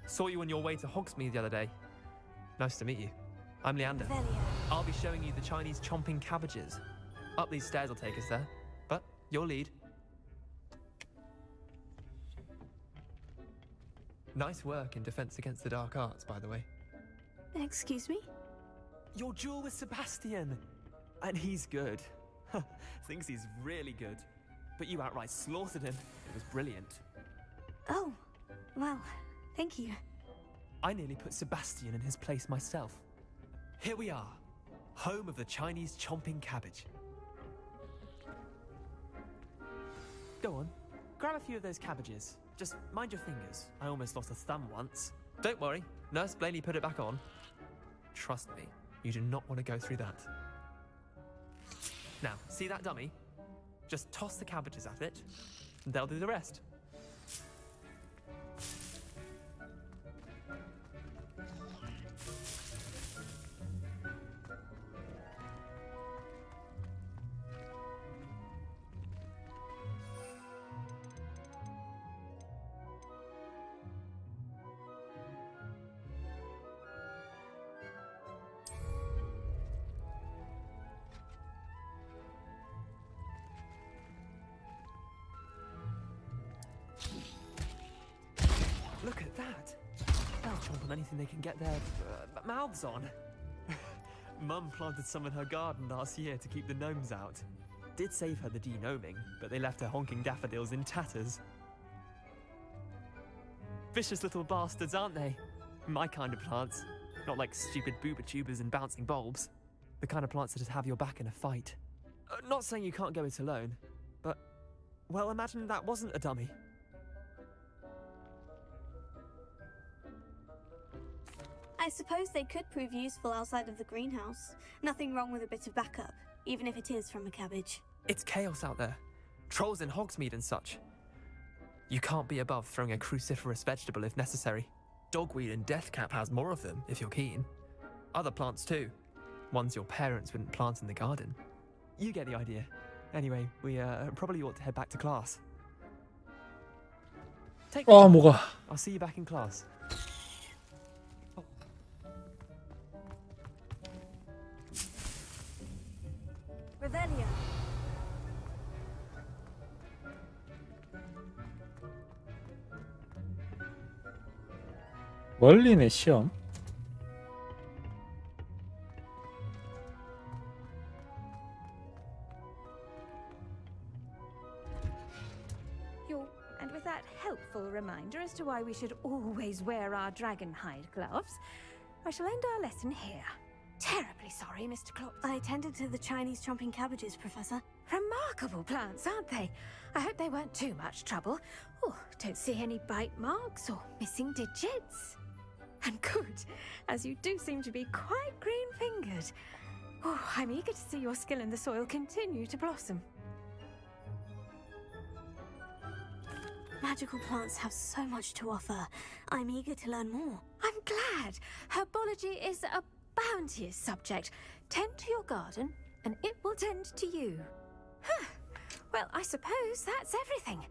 Saw you on your way to Hogsmeade the other day. Nice to meet you. I'm Leander. I'll be showing you the Chinese chomping cabbages. Up these stairs will take us there, but your lead. Nice work in Defense Against the Dark Arts, by the way. Excuse me? Your duel with Sebastian! And he's good. Thinks he's really good. But you outright slaughtered him. It was brilliant. Oh, well, thank you. I nearly put Sebastian in his place myself. Here we are, home of the Chinese chomping cabbage. Go on, grab a few of those cabbages. Just mind your fingers. I almost lost a thumb once. Don't worry, Nurse Blaney put it back on. Trust me, you do not want to go through that. Now, see that dummy? Just toss the cabbages at it, and they'll do the rest. Look at that! They'll chomp on anything they can get their mouths on. Mum planted some in her garden last year to keep the gnomes out. Did save her the de-gnoming, but they left her honking daffodils in tatters. Vicious little bastards, aren't they? My kind of plants. Not like stupid booba tubers and bouncing bulbs. The kind of plants that just have your back in a fight. Not saying you can't go it alone, but, well, imagine that wasn't a dummy. I suppose they could prove useful outside of the greenhouse. Nothing wrong with a bit of backup, even if it is from a cabbage. It's chaos out there. Trolls in Hogsmeade and such. You can't be above throwing a cruciferous vegetable if necessary. Dogweed and deathcap has more of them, if you're keen. Other plants too. Ones your parents wouldn't plant in the garden. You get the idea. Anyway, we probably ought to head back to class. Take your time. 뭐가. I'll see you back in class. Revelio. 원리네 시험. And with that helpful reminder as to why we should always wear our dragon hide gloves, I shall end our lesson here. Terribly sorry, Mr. Klopp. I tended to the Chinese chomping cabbages, Professor. Remarkable plants, aren't they? I hope they weren't too much trouble. Oh, don't see any bite marks or missing digits. And good, as you do seem to be quite green-fingered. Oh, I'm eager to see your skill in the soil continue to blossom. Magical plants have so much to offer. I'm eager to learn more. I'm glad. Herbology is a bounteous subject. Tend to your garden, and it will tend to you. Huh. Well, I suppose that's everything.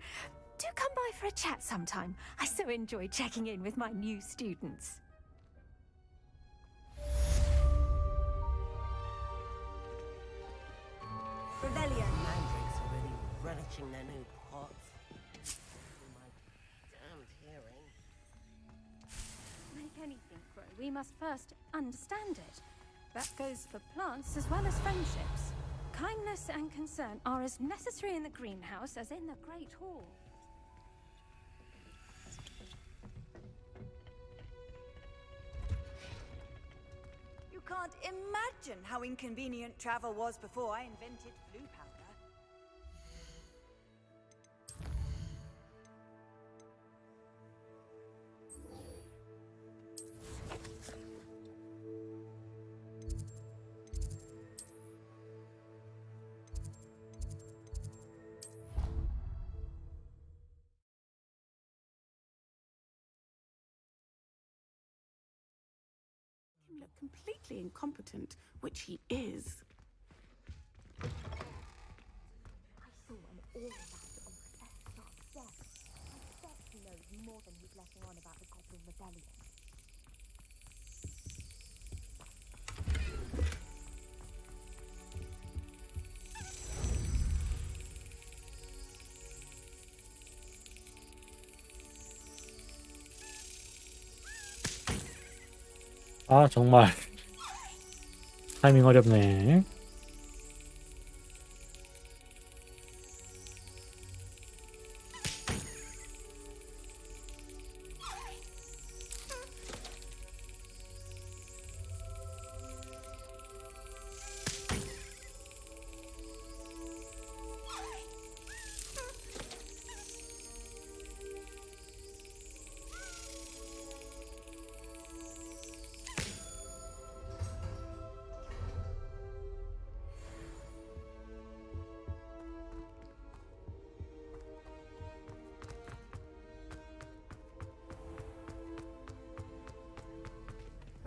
Do come by for a chat sometime. I so enjoy checking in with my new students. Revelio. Mandrakes are really relishing their new pots. My damned hearing. To make anything grow, we must first understand it. That goes for plants as well as friendships. Kindness and concern are as necessary in the greenhouse as in the Great Hall. can't imagine how inconvenient travel was before I invented blue powder. Him look completely incompetent, which he is. I saw an aura that on Professor Stark's desk. I bet he knows more than he's letting on about the Goblin Rebellion. 아 정말 타이밍 어렵네.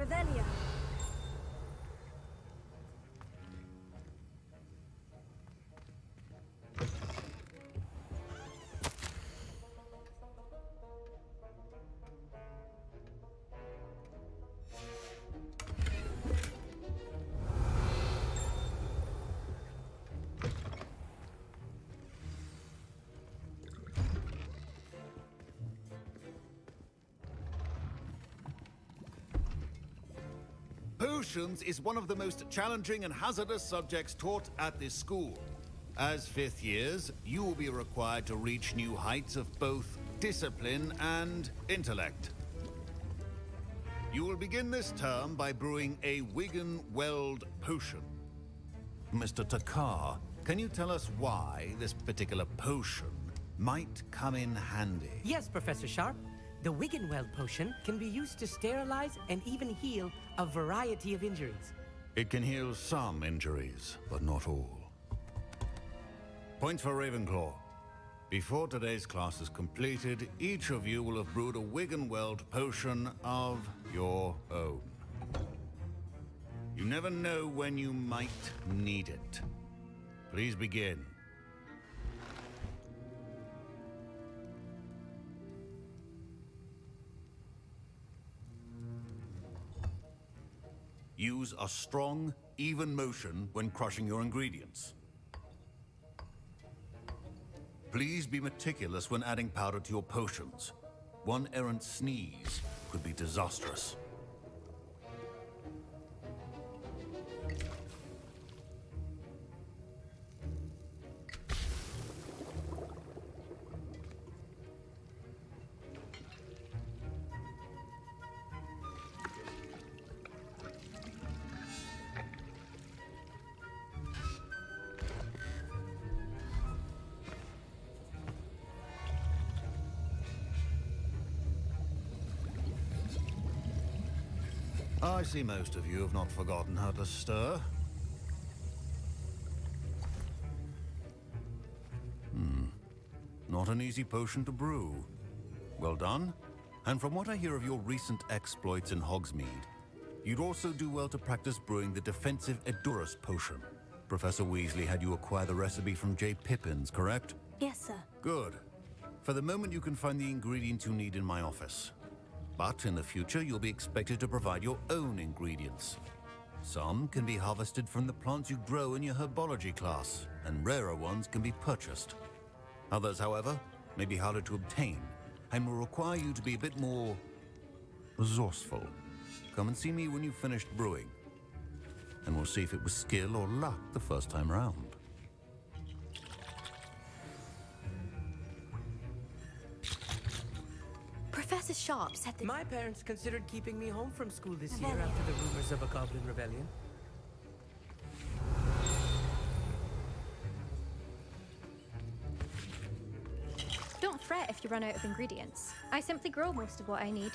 Revelio. Potions is one of the most challenging and hazardous subjects taught at this school. As fifth years, you will be required to reach new heights of both discipline and intellect. You will begin this term by brewing a Wigan-Weld potion. Mr. Takar, can you tell us why this particular potion might come in handy? Yes, Professor Sharp. The Wiggenweld potion can be used to sterilize and even heal a variety of injuries. It can heal some injuries, but not all. Point for Ravenclaw. Before today's class is completed, each of you will have brewed a Wiggenweld potion of your own. You never know when you might need it. Please begin. Use a strong, even motion when crushing your ingredients. Please be meticulous when adding powder to your potions. One errant sneeze could be disastrous. I see most of you have not forgotten how to stir. Not an easy potion to brew. Well done. And from what I hear of your recent exploits in Hogsmeade, you'd also do well to practice brewing the defensive Edurus potion. Professor Weasley had you acquire the recipe from J. Pippins, correct? Yes, sir. Good. For the moment, you can find the ingredients you need in my office. But in the future, you'll be expected to provide your own ingredients. Some can be harvested from the plants you grow in your herbology class, and rarer ones can be purchased. Others, however, may be harder to obtain, and will require you to be a bit more resourceful. Come and see me when you've finished brewing, and we'll see if it was skill or luck the first time round. Professor Sharp said that... My parents considered keeping me home from school this year after the rumors of a goblin rebellion. Don't fret if you run out of ingredients. I simply grow most of what I need.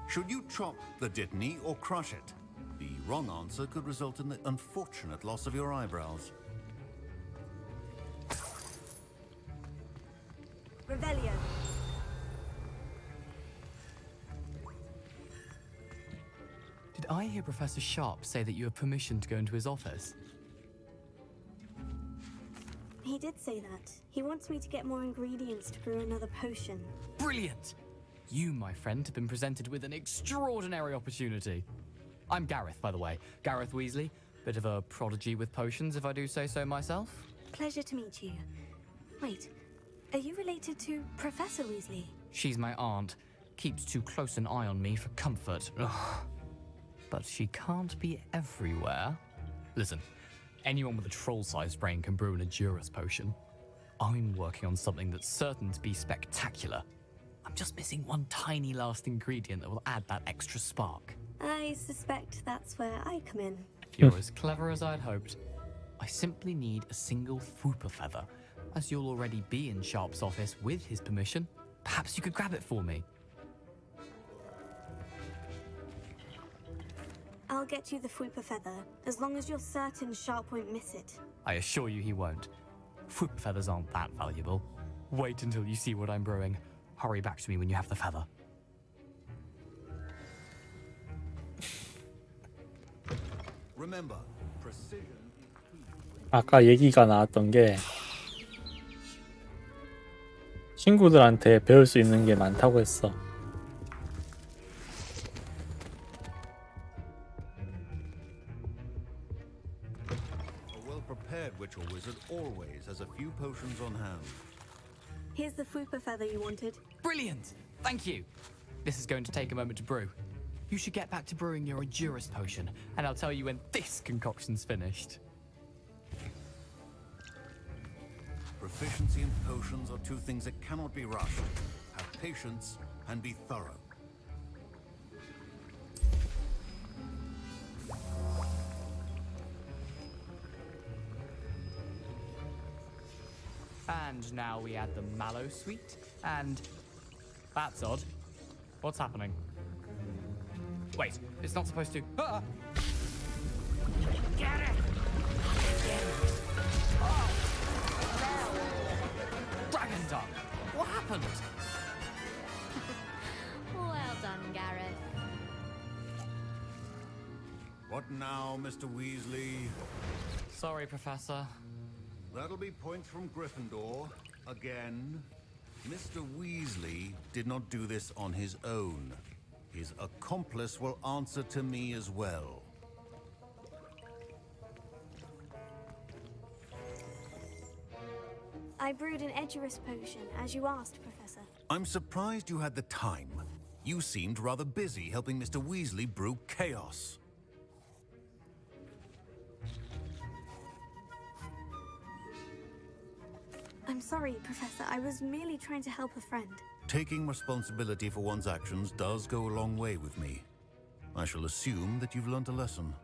Should you chop the Dittany or crush it? The wrong answer could result in the unfortunate loss of your eyebrows. Revelio. Did I hear Professor Sharp say that you have permission to go into his office? He did say that. He wants me to get more ingredients to brew another potion. Brilliant! You, my friend, have been presented with an extraordinary opportunity. I'm Gareth, by the way. Gareth Weasley. Bit of a prodigy with potions, if I do say so myself. Pleasure to meet you. Wait, are you related to Professor Weasley? She's my aunt. Keeps too close an eye on me for comfort. Ugh. But she can't be everywhere. Listen, anyone with a troll-sized brain can brew an Edurus potion. I'm working on something that's certain to be spectacular. I'm just missing one tiny last ingredient that will add that extra spark. I suspect that's where I come in. You're as clever as I'd hoped. I simply need a single Fwooper feather. As you'll already be in Sharp's office with his permission, perhaps you could grab it for me. I'll get you the Fwooper feather, as long as you're certain Sharp won't miss it. I assure you he won't. Fwooper feathers aren't that valuable. Wait until you see what I'm brewing. Hurry back to me when you have the feather. Remember, precision. 아까 얘기가 나왔던 게 친구들한테 배울 수 있는 게 많다고 했어. A well-prepared witch or wizard always has a few potions on hand. Here's the Fwooper feather you wanted. Brilliant! Thank you! This is going to take a moment to brew. You should get back to brewing your Edurus potion, and I'll tell you when this concoction's finished. Proficiency in potions are two things that cannot be rushed. Have patience and be thorough. And now we add the mallow sweet, and... That's odd. What's happening? Wait, it's not supposed to... Ah! Get it! Oh! Dragon Dung! What happened? Well done, Gareth. What now, Mr. Weasley? Sorry, Professor. That'll be points from Gryffindor. Again. Mr. Weasley did not do this on his own. His accomplice will answer to me as well. I brewed an Edurus potion, as you asked, Professor. I'm surprised you had the time. You seemed rather busy helping Mr. Weasley brew chaos. I'm sorry, Professor. I was merely trying to help a friend. Taking responsibility for one's actions does go a long way with me. I shall assume that you've learnt a lesson.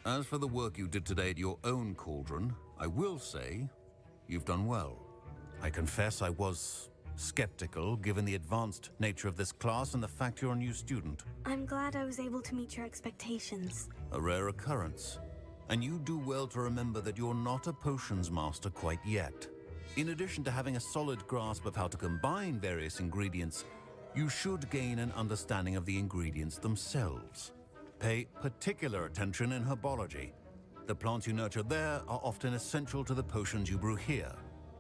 As for the work you did today at your own cauldron, I will say you've done well. I confess I was skeptical, given the advanced nature of this class and the fact you're a new student. I'm glad I was able to meet your expectations. A rare occurrence. And you do well to remember that you're not a potions master quite yet. In addition to having a solid grasp of how to combine various ingredients, you should gain an understanding of the ingredients themselves. Pay particular attention in herbology. The plants you nurture there are often essential to the potions you brew here.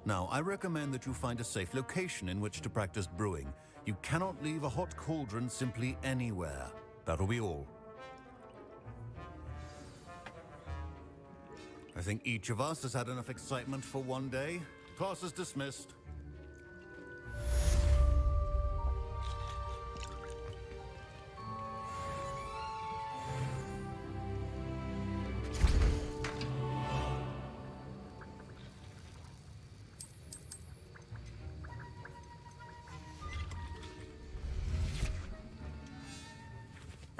Now, I recommend that you find a safe location in which to practice brewing. You cannot leave a hot cauldron simply anywhere. That'll be all. I think each of us has had enough excitement for one day. Class is dismissed.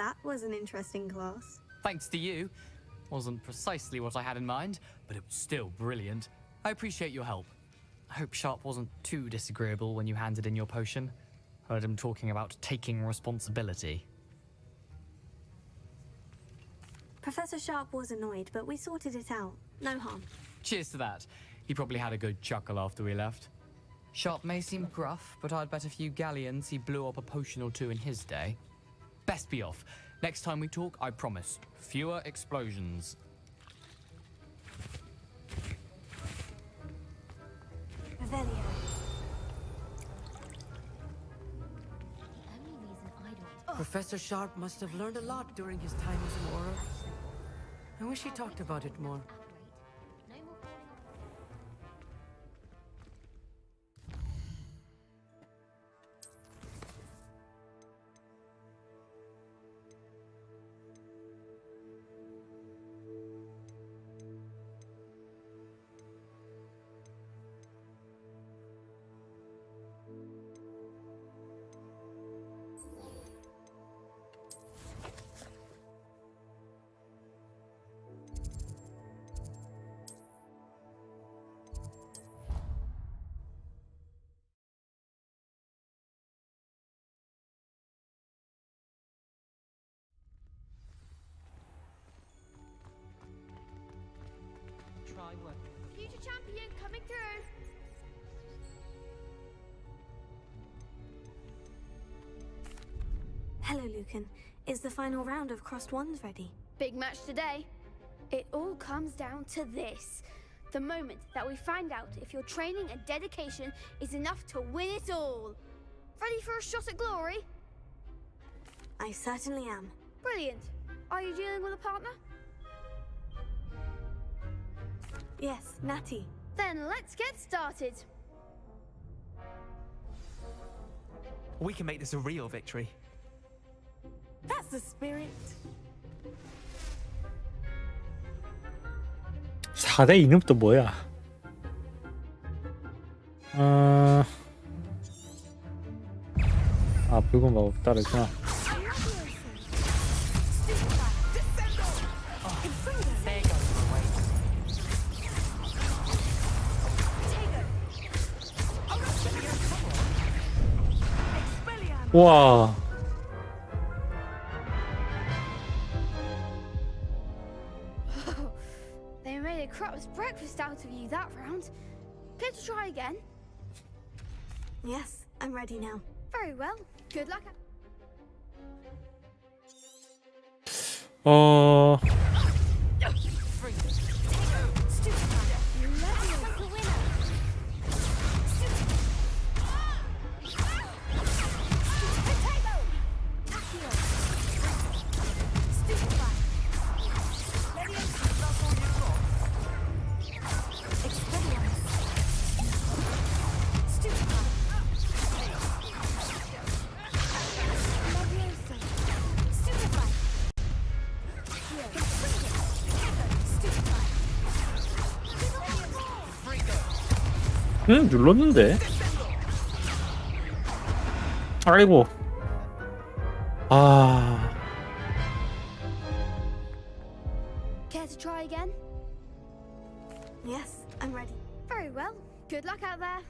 That was an interesting class. Thanks to you. Wasn't precisely what I had in mind, but it was still brilliant. I appreciate your help. I hope Sharp wasn't too disagreeable when you handed in your potion. Heard him talking about taking responsibility. Professor Sharp was annoyed, but we sorted it out. No harm. Cheers to that. He probably had a good chuckle after we left. Sharp may seem gruff, but I'd bet a few galleons he blew up a potion or two in his day. Best be off. Next time we talk, I promise, fewer explosions. Revelio. Professor Sharp must have learned a lot during his time as an Auror. I wish he talked about it more. Future champion coming through. Hello, Lucan. Is the final round of Crossed Wands ready? Big match today. It all comes down to this. The moment that we find out if your training and dedication is enough to win it all. Ready for a shot at glory? I certainly am. Brilliant. Are you dealing with a partner? Yes, Natty. Then let's get started. We can make this a real victory. That's the spirit. 4대 2는 또 뭐야? 붉은 마법 따르구나. 와. They made a crap's breakfast out of you that round. Care to try again? Yes, I'm ready now. Very well. Good luck. 눌렀는데. 아이고. Care to try again? Yes, I'm ready. Very well. Good luck out there.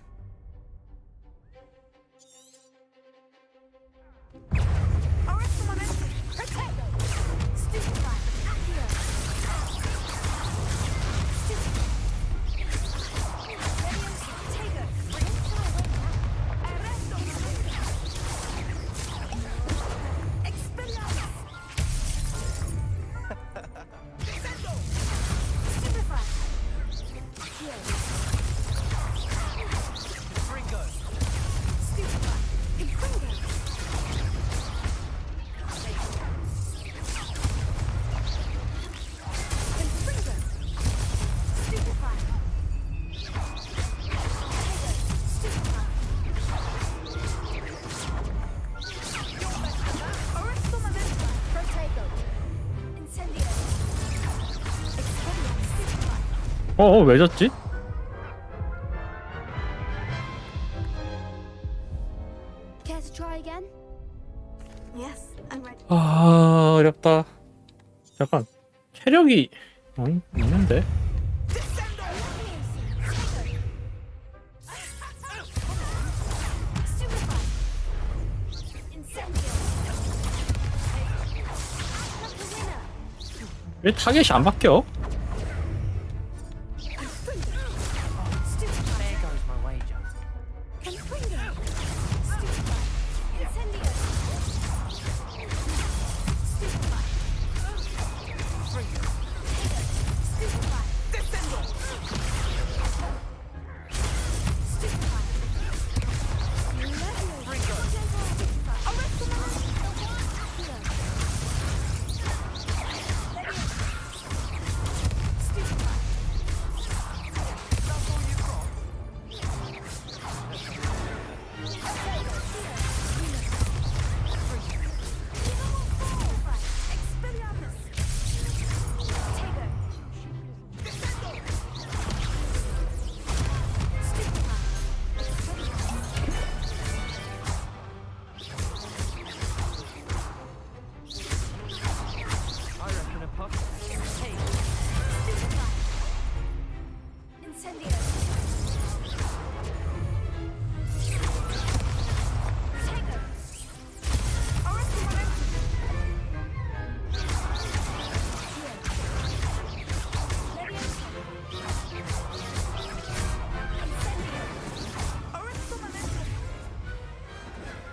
왜 졌지? Care to try again? Yes, I'm ready. 어렵다. 잠깐 체력이 있는데? 왜 타겟이 안 바뀌어? There goes my wager.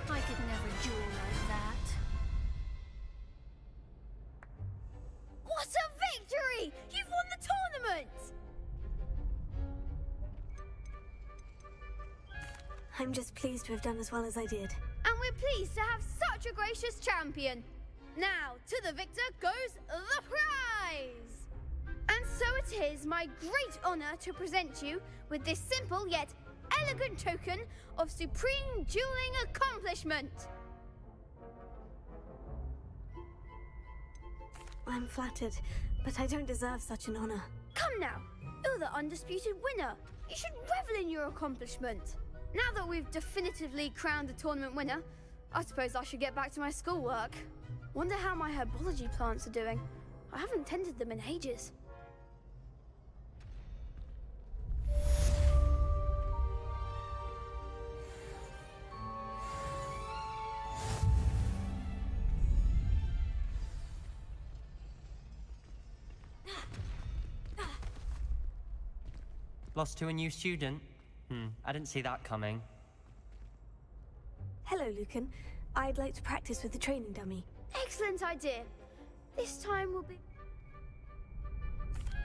I could never duel like that. What a victory! You've won the tournament! I'm just pleased to have done as well as I did. And we're pleased to have such a gracious champion. Now, to the victor goes the prize! And so it is my great honor to present you with this simple yet elegant token of supreme dueling accomplishment. I'm flattered, but I don't deserve such an honor. Come now, you're the undisputed winner. You should revel in your accomplishment. Now that we've definitively crowned the tournament winner, I suppose I should get back to my schoolwork. Wonder how my herbology plants are doing. I haven't tended them in ages. Lost to a new student? I didn't see that coming. Hello, Lucan. I'd like to practice with the training dummy. Excellent idea. This time will be...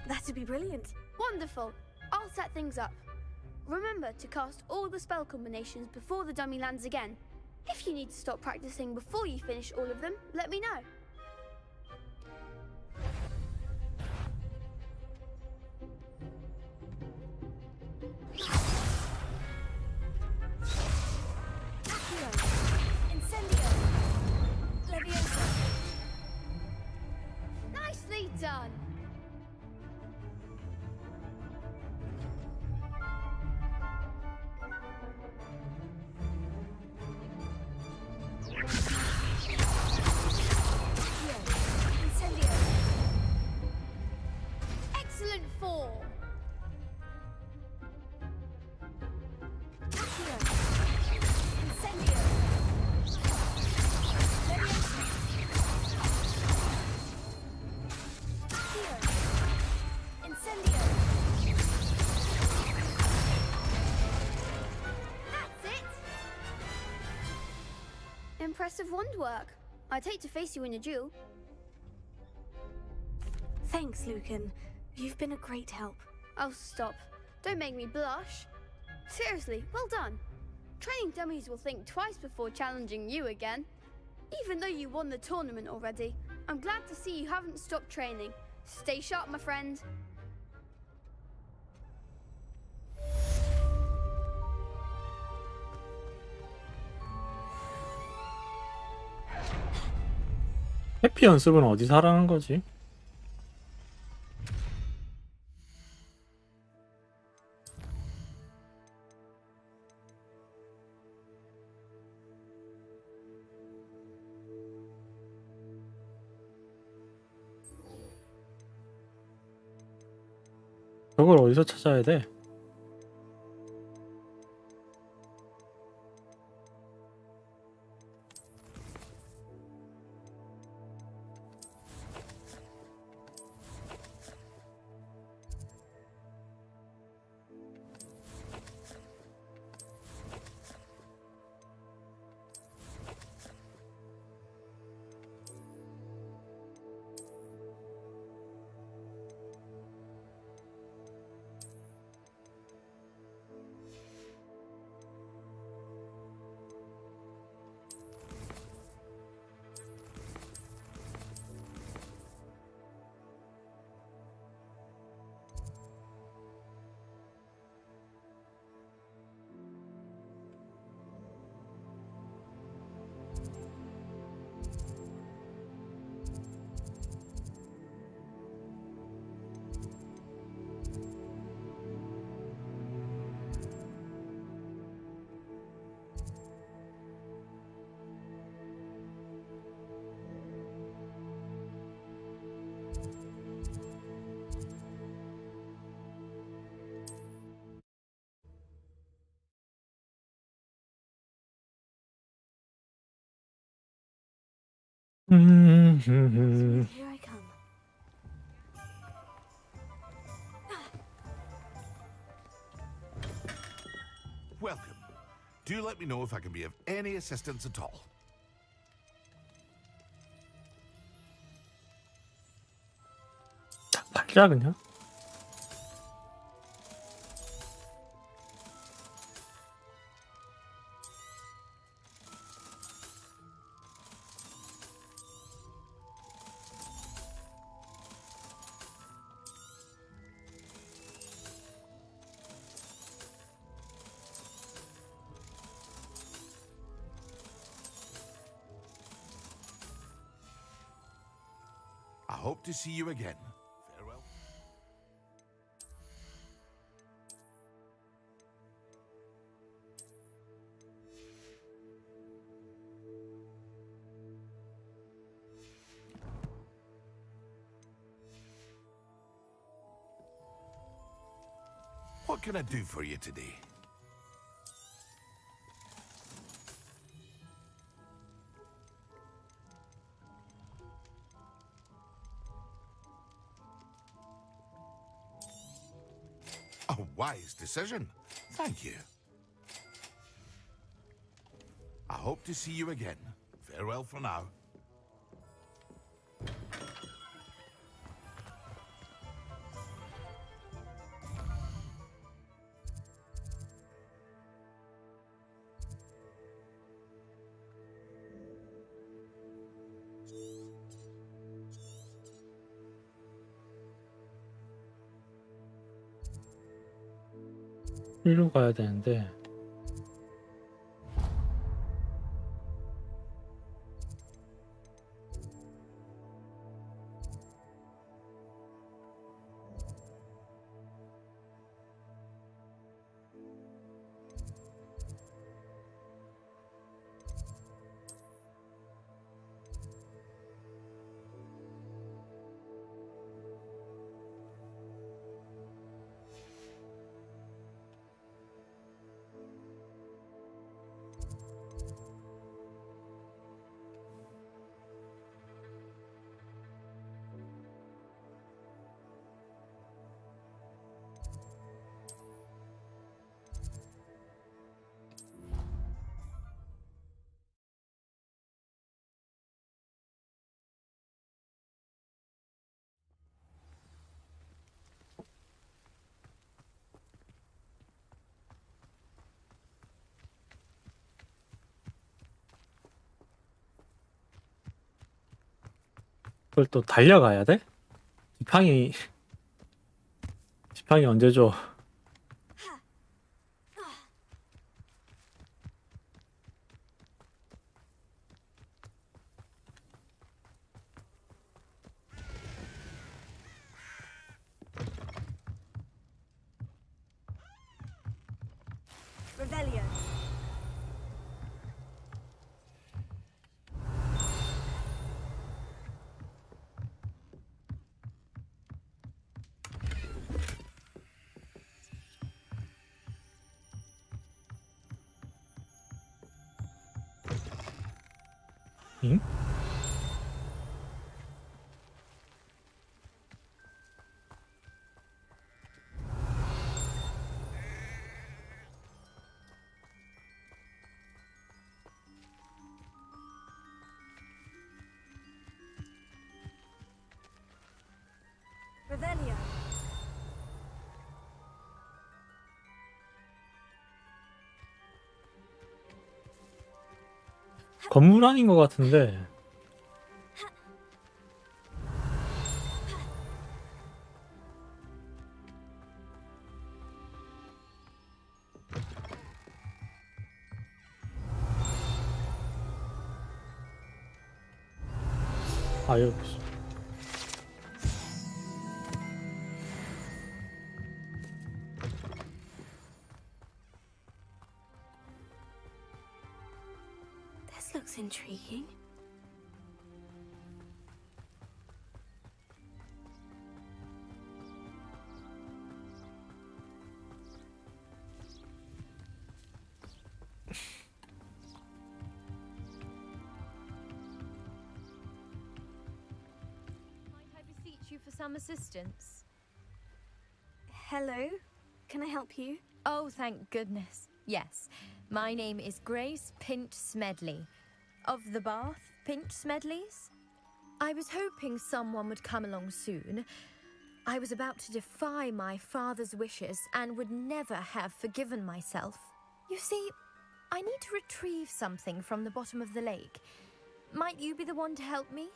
That'd be brilliant. Wonderful. I'll set things up. Remember to cast all the spell combinations before the dummy lands again. If you need to stop practicing before you finish all of them, let me know. Nicely done. Excellent form. Impressive wand work. I'd hate to face you in a duel. Thanks, Lucan. You've been a great help. Oh, stop. Don't make me blush. Seriously, well done. Training dummies will think twice before challenging you again. Even though you won the tournament already, I'm glad to see you haven't stopped training. Stay sharp, my friend. 해피 연습은 어디서 하라는 거지? 저걸 어디서 찾아야 돼? Here I come. Welcome. Do let me know if I can be of any assistance at all. 팔자 그냥. I hope to see you again. Farewell. What can I do for you today? A wise decision. Thank you. I hope to see you again. Farewell for now. 일로 가야 되는데. 그걸 또 달려가야 돼? 지팡이 언제 줘? Revelio. 응? Revelio. 건물 아닌 것 같은데. 아, 여기 있어. This looks intriguing. Might I beseech you for some assistance? Hello, can I help you? Oh, thank goodness. Yes, my name is Grace Pinch Smedley, of the Bath Pinch Smedleys. I was hoping someone would come along soon. I was about to defy my father's wishes and would never have forgiven myself. You see, I need to retrieve something from the bottom of the lake. Might you be the one to help me?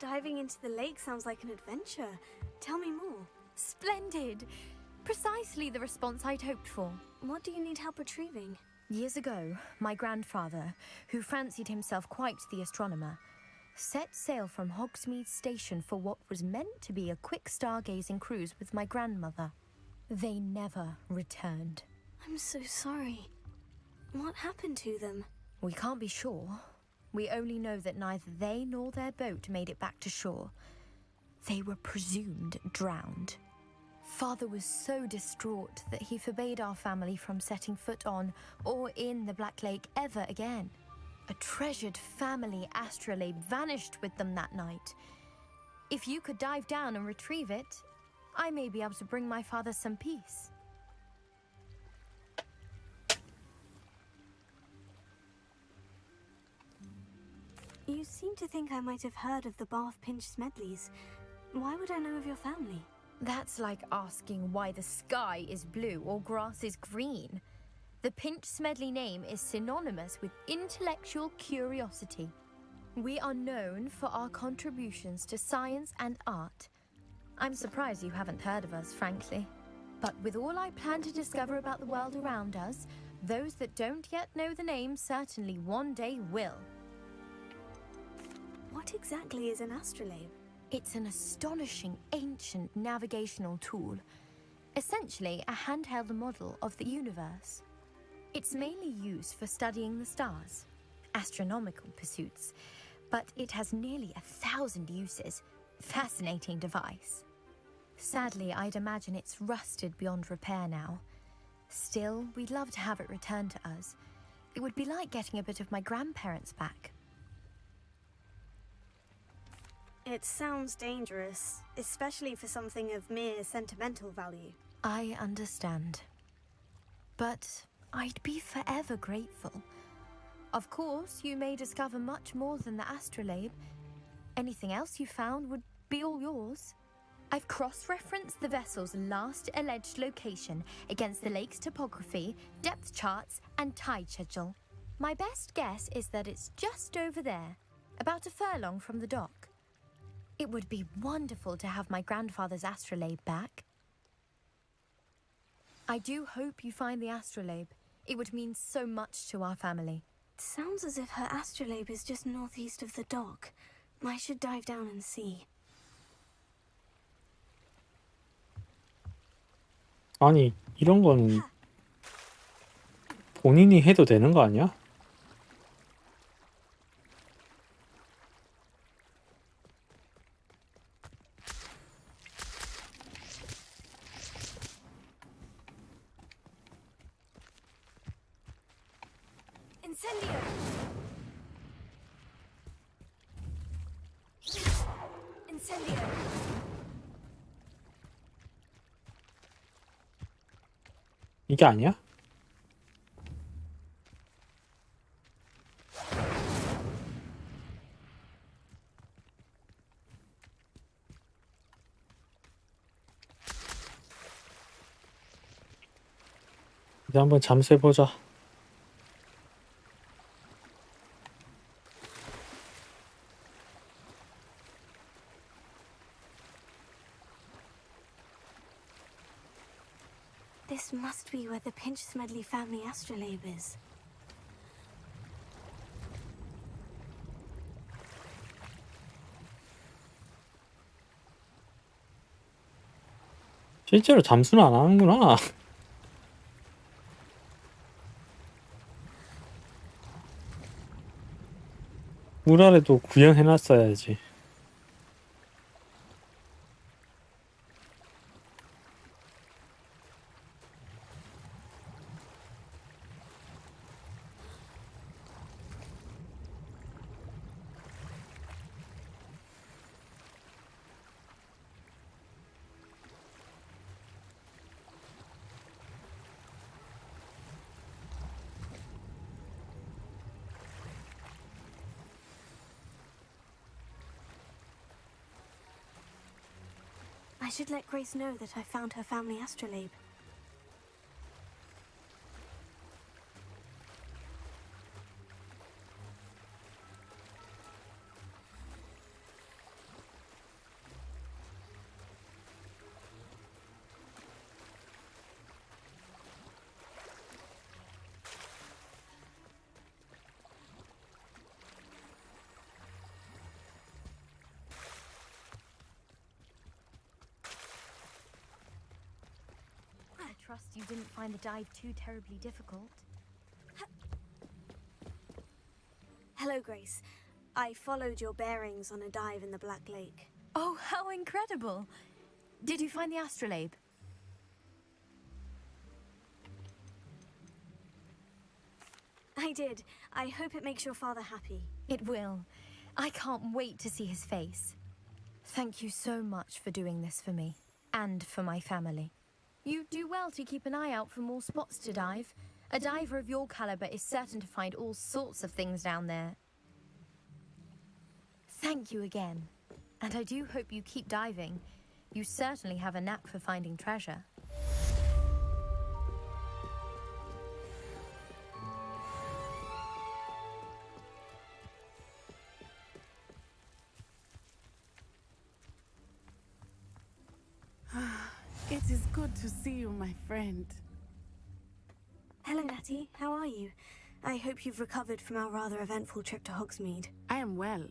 Diving into the lake sounds like an adventure. Tell me more. Splendid! Precisely the response I'd hoped for. What do you need help retrieving? Years ago, my grandfather, who fancied himself quite the astronomer, set sail from Hogsmeade Station for what was meant to be a quick stargazing cruise with my grandmother. They never returned. I'm so sorry. What happened to them? We can't be sure. We only know that neither they nor their boat made it back to shore. They were presumed drowned. Father was so distraught that he forbade our family from setting foot on or in the Black Lake ever again. A treasured family astrolabe vanished with them that night. If you could dive down and retrieve it, I may be able to bring my father some peace. You seem to think I might have heard of the Bath Pinch Smedleys. Why would I know of your family? That's like asking why the sky is blue or grass is green. The Pinch Smedley name is synonymous with intellectual curiosity. We are known for our contributions to science and art. I'm surprised you haven't heard of us, frankly. But with all I plan to discover about the world around us, those that don't yet know the name certainly one day will. What exactly is an astrolabe? It's an astonishing ancient navigational tool, essentially a handheld model of the universe. It's mainly used for studying the stars, astronomical pursuits, but it has nearly 1,000 uses. Fascinating device. Sadly, I'd imagine it's rusted beyond repair now. Still, we'd love to have it returned to us. It would be like getting a bit of my grandparents back. It sounds dangerous, especially for something of mere sentimental value. I understand. But I'd be forever grateful. Of course, you may discover much more than the astrolabe. Anything else you found would be all yours. I've cross-referenced the vessel's last alleged location against the lake's topography, depth charts, and tide schedule. My best guess is that it's just over there, about a furlong from the dock. It would be wonderful to have my grandfather's astrolabe back. I do hope you find the astrolabe. It would mean so much to our family. It sounds as if her astrolabe is just northeast of the dock. I should dive down and see. 아니, 이런 건 본인이 해도 되는 거 아니야? Incendio! Incendio! 이게 아니야? 이제 한번 잠수해보자. This must be where the Pinch Smedley family astrolabe is. 실제로 잠수는 안 하는구나. 물 아래도 구형해놨어야지. I should let Grace know that I found her family astrolabe. I trust you didn't find the dive too terribly difficult. Hello, Grace. I followed your bearings on a dive in the Black Lake. Oh, how incredible! Did you find the astrolabe? I did. I hope it makes your father happy. It will. I can't wait to see his face. Thank you so much for doing this for me, and for my family. You do well to keep an eye out for more spots to dive. A diver of your caliber is certain to find all sorts of things down there. Thank you again. And I do hope you keep diving. You certainly have a knack for finding treasure. It is good to see you, my friend. Hello, Natty. How are you? I hope you've recovered from our rather eventful trip to Hogsmeade. I am well,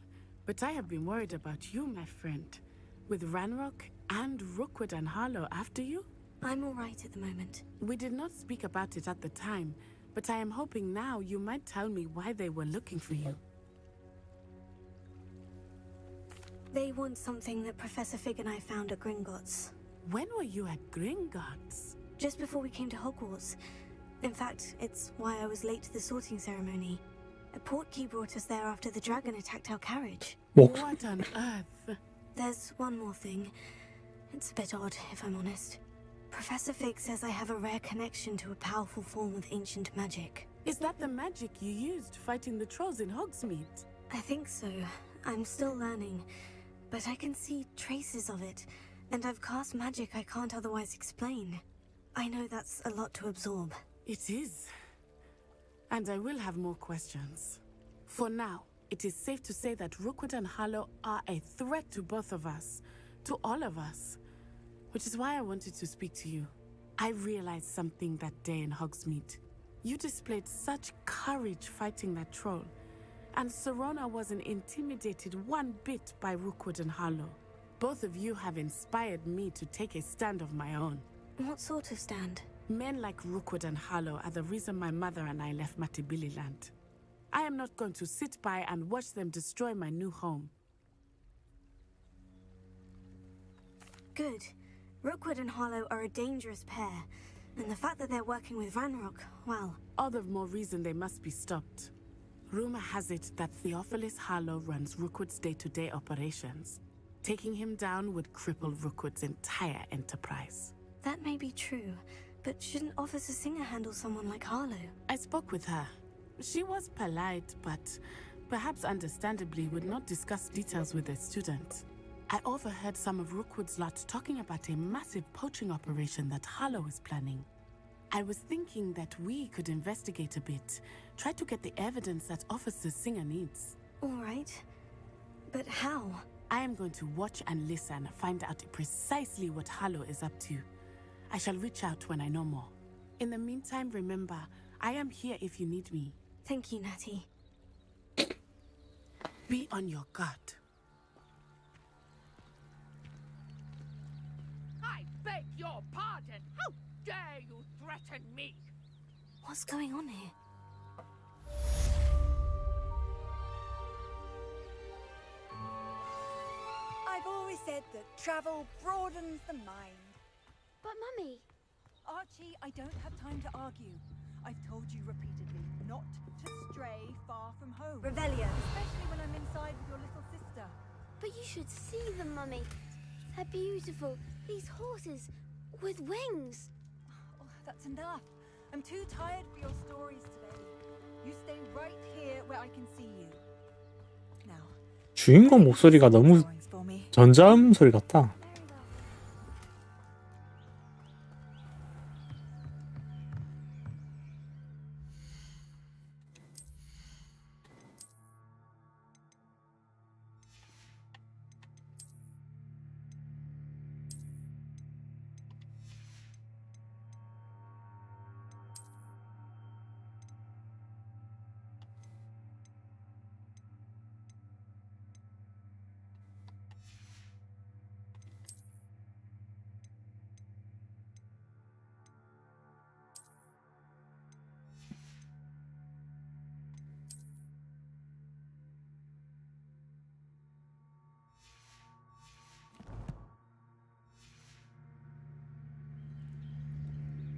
but I have been worried about you, my friend. With Ranrock and Rookwood and Harlow after you? I'm all right at the moment. We did not speak about it at the time, but I am hoping now you might tell me why they were looking for you. They want something that Professor Fig and I found at Gringotts. When were you at Gringotts? Just before we came to Hogwarts. In fact, it's why I was late to the sorting ceremony. A portkey brought us there after the dragon attacked our carriage. What on earth? There's one more thing. It's a bit odd, if I'm honest. Professor Fig says I have a rare connection to a powerful form of ancient magic. Is that the magic you used fighting the trolls in Hogsmeade? I think so. I'm still learning, but I can see traces of it, and I've cast magic I can't otherwise explain. I know that's a lot to absorb. It is. And I will have more questions. For now, it is safe to say that Rookwood and Harlow are a threat to both of us, to all of us. Which is why I wanted to speak to you. I realized something that day in Hogsmeade. You displayed such courage fighting that troll, and Serona wasn't intimidated one bit by Rookwood and Harlow. Both of you have inspired me to take a stand of my own. What sort of stand? Men like Rookwood and Harlow are the reason my mother and I left Matabili land. I am not going to sit by and watch them destroy my new home. Good. Rookwood and Harlow are a dangerous pair, and the fact that they're working with Ranrock, well... All the more reason they must be stopped. Rumor has it that Theophilus Harlow runs Rookwood's day-to-day operations. Taking him down would cripple Rookwood's entire enterprise. That may be true, but shouldn't Officer Singer handle someone like Harlow? I spoke with her. She was polite, but perhaps understandably would not discuss details with a student. I overheard some of Rookwood's lot talking about a massive poaching operation that Harlow is planning. I was thinking that we could investigate a bit, try to get the evidence that Officer Singer needs. All right, but how? I am going to watch and listen, find out precisely what Harlow is up to. I shall reach out when I know more. In the meantime, remember, I am here if you need me. Thank you, Natty. Be on your guard. I beg your pardon. How dare you threaten me? What's going on here? I've always said that travel broadens the mind. But Mummy... Archie, I don't have time to argue. I've told you repeatedly not to stray far from home. Revelio. Especially when I'm inside with your little sister. But you should see them, Mummy. They're beautiful. These horses with wings. Oh, that's enough. I'm too tired for your stories today. You stay right here where I can see you. Now. 주인공 목소리가 너무 전자음 소리 같다.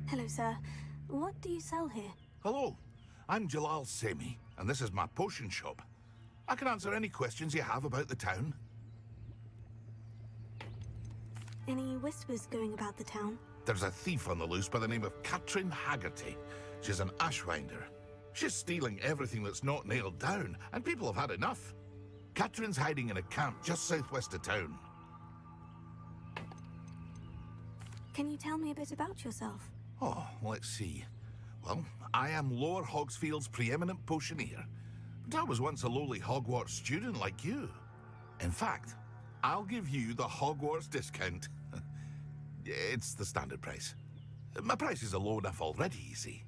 Hello, sir. What do you sell here? Hello, I'm Jalal Semi, and this is my potion shop. I can answer any questions you have about the town. Any whispers going about the town? There's a thief on the loose by the name of Katrin Haggerty. She's an ashwinder. She's stealing everything that's not nailed down, and people have had enough. Katrin's hiding in a camp just southwest of town. Can you tell me a bit about yourself? Oh, let's see. Well, I am Lower Hogsfield's preeminent potioneer, but I was once a lowly Hogwarts student like you. In fact, I'll give you the Hogwarts discount. It's the standard price. My prices are low enough already, you see.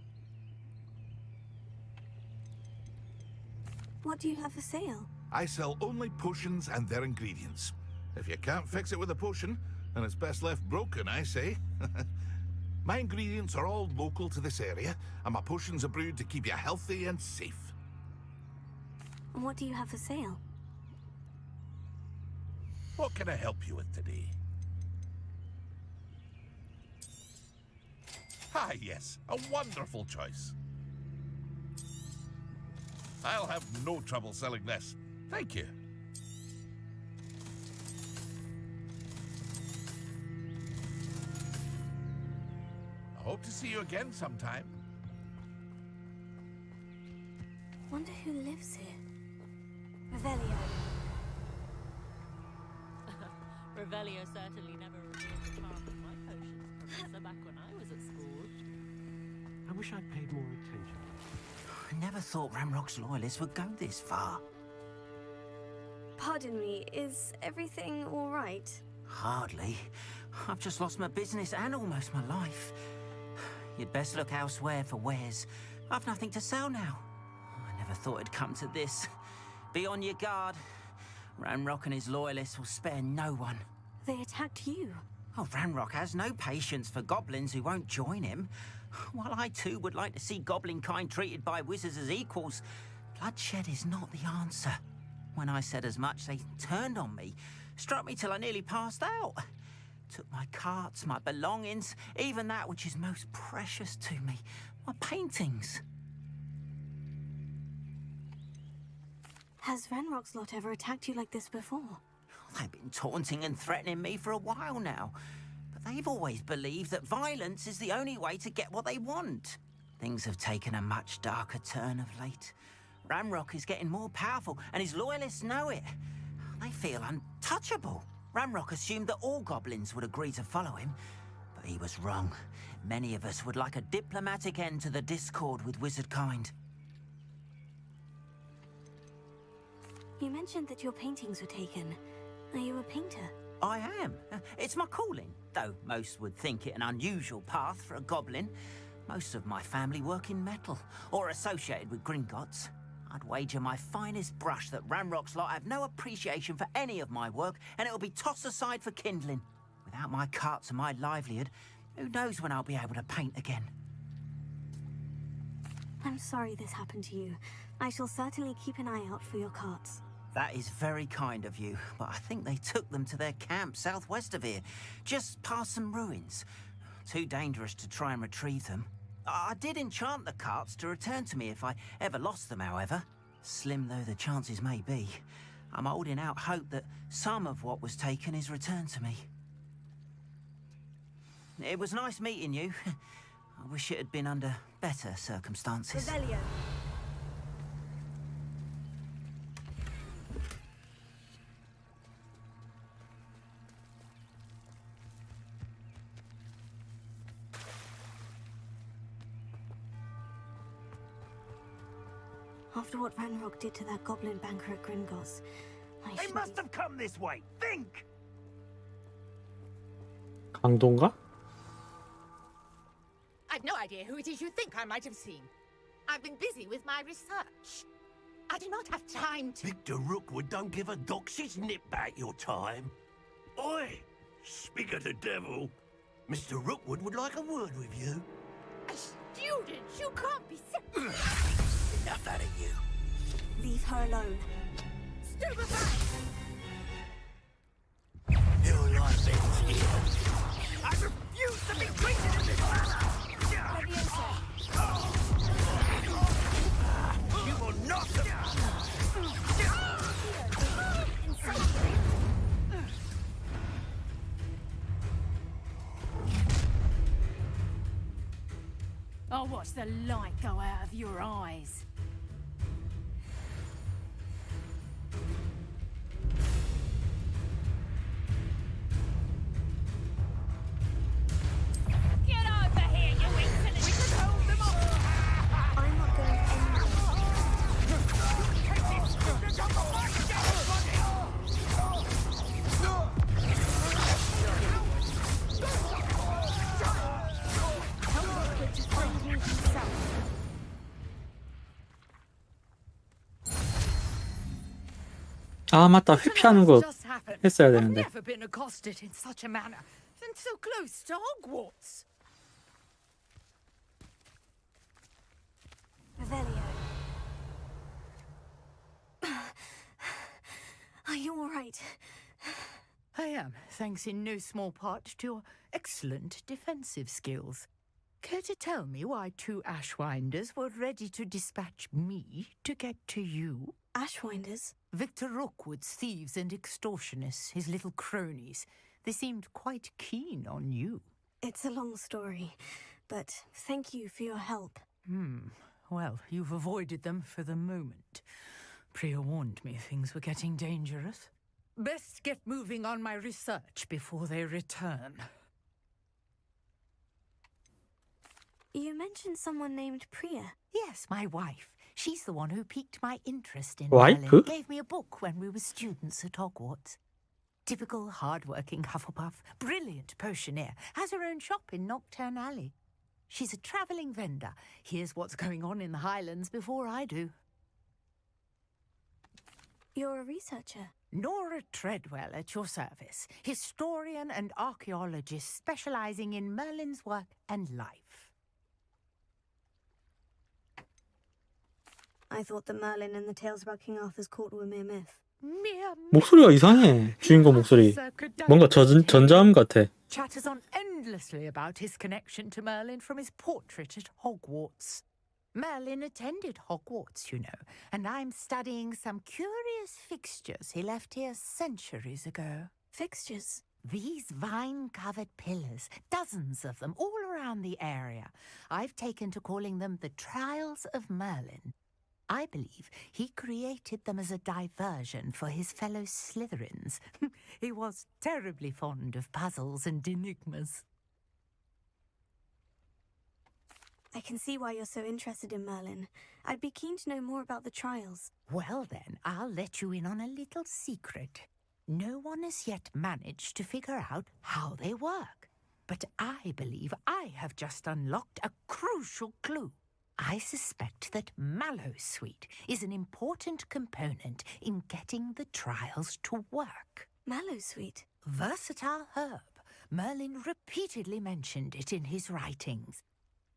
What do you have for sale? I sell only potions and their ingredients. If you can't fix it with a potion, then it's best left broken, I say. My ingredients are all local to this area, and my potions are brewed to keep you healthy and safe. What do you have for sale? What can I help you with today? Ah, yes, a wonderful choice. I'll have no trouble selling this. Thank you. I hope to see you again sometime. Wonder who lives here. Revelio. Revelio certainly never revealed the charm of my potions, Professor, back when I was at school. I wish I'd paid more attention. I never thought Ramrock's loyalists would go this far. Pardon me, is everything all right? Hardly. I've just lost my business and almost my life. You'd best look elsewhere for wares. I've nothing to sell now. I never thought it'd come to this. Be on your guard. Ramrock and his loyalists will spare no one. They attacked you. Oh, Ramrock has no patience for goblins who won't join him. While I too would like to see goblin kind treated by wizards as equals, bloodshed is not the answer. When I said as much, they turned on me, struck me till I nearly passed out. Took my carts, my belongings, even that which is most precious to me, my paintings. Has Ranrock's lot ever attacked you like this before? They've been taunting and threatening me for a while now. But they've always believed that violence is the only way to get what they want. Things have taken a much darker turn of late. Ranrock is getting more powerful, and his loyalists know it. They feel untouchable. Ranrock assumed that all goblins would agree to follow him, but he was wrong. Many of us would like a diplomatic end to the discord with wizard kind. You mentioned that your paintings were taken. Are you a painter? I am. It's my calling, though most would think it an unusual path for a goblin. Most of my family work in metal, or associated with Gringotts. I'd wager my finest brush that Ranrock's lot have no appreciation for any of my work, and it'll be tossed aside for kindling. Without my carts and my livelihood, who knows when I'll be able to paint again. I'm sorry this happened to you. I shall certainly keep an eye out for your carts. That is very kind of you, but I think they took them to their camp southwest of here, just past some ruins. Too dangerous to try and retrieve them. I did enchant the carts to return to me if I ever lost them, however. Slim though the chances may be, I'm holding out hope that some of what was taken is returned to me. It was nice meeting you. I wish it had been under better circumstances. Revelio. After what Ranrock did to that goblin banker at Gringotts, They must have come this way. Think! 강도인가? I've no idea who it is you think I might have seen. I've been busy with my research. I do not have time to... Victor Rookwood don't give a doxy's nip back your time. Oi! Speak of the devil. Mr. Rookwood would like a word with you. A student? You can't be sick. Enough out of you. Leave her alone. Stupefy! Your life ends here. I refuse to be treated in this manner. You will not I'll watch the light go out of your eyes. Get over here, you insolent! We can hold them off! I'm not going anywhere. 아 맞다, 회피하는 거 했어야 되는데. I've never been accosted in such a manner, and so close to Hogwarts. Revelio. Are you all right? I am, thanks in no small part to your excellent defensive skills. Care to tell me why two Ashwinders were ready to dispatch me to get to you? Ashwinders? Victor Rookwood's thieves and extortionists, his little cronies. They seemed quite keen on you. It's a long story, but thank you for your help. Well, you've avoided them for the moment. Priya warned me things were getting dangerous. Best get moving on my research before they return. You mentioned someone named Priya. Yes, my wife. She's the one who piqued my interest in Wife? Merlin. Gave me a book when we were students at Hogwarts. Typical hard-working Hufflepuff, brilliant potioneer, has her own shop in Knockturn Alley. She's a travelling vendor. Hears what's going on in the Highlands before I do. You're a researcher. Nora Treadwell at your service, historian and archaeologist specialising in Merlin's work and life. I thought that Merlin and the tales about King Arthur's court were mere myth. 목소리가 이상해. 주인공 목소리. 뭔가 전자음 같아. Chatters on endlessly about his connection to Merlin from his portrait at Hogwarts. Merlin attended Hogwarts, you know, and I'm studying some curious fixtures he left here centuries ago. Fixtures? These vine-covered pillars, dozens of them, all around the area. I've taken to calling them the Trials of Merlin. I believe he created them as a diversion for his fellow Slytherins. He was terribly fond of puzzles and enigmas. I can see why you're so interested in Merlin. I'd be keen to know more about the trials. Well then, I'll let you in on a little secret. No one has yet managed to figure out how they work. But I believe I have just unlocked a crucial clue. I suspect that Mallowsweet is an important component in getting the trials to work. Mallowsweet? Versatile herb. Merlin repeatedly mentioned it in his writings.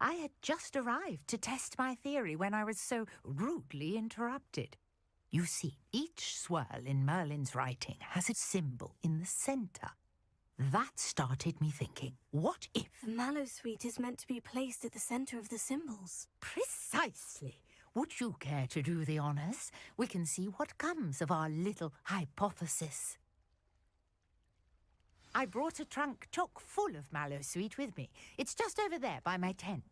I had just arrived to test my theory when I was so rudely interrupted. You see, each swirl in Merlin's writing has a symbol in the center. That started me thinking, what if... The Mallowsweet is meant to be placed at the center of the symbols. Precisely. Would you care to do the honors? We can see what comes of our little hypothesis. I brought a trunk chock full of Mallowsweet with me. It's just over there by my tent.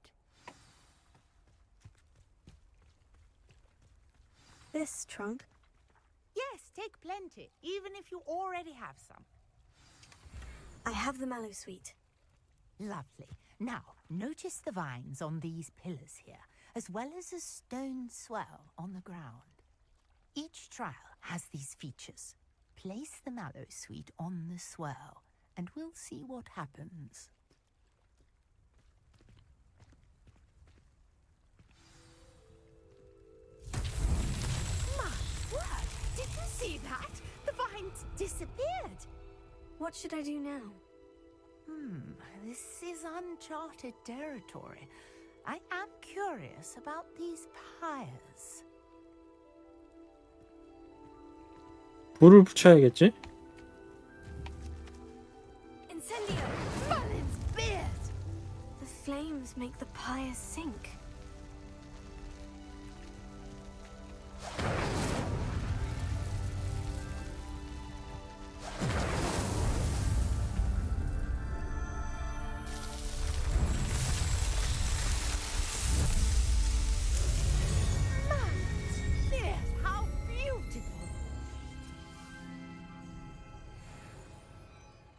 This trunk? Yes, take plenty, even if you already have some. I have the Mallowsweet. Lovely. Now, notice the vines on these pillars here, as well as a stone swell on the ground. Each trial has these features. Place the Mallowsweet on the swirl, and we'll see what happens. My word! Did you see that? The vines disappeared. What should I do now? This is uncharted territory. I am curious about these pyres. 불을 붙여야겠지? Incendio! Merlin's beard! The flames make the pyres sink.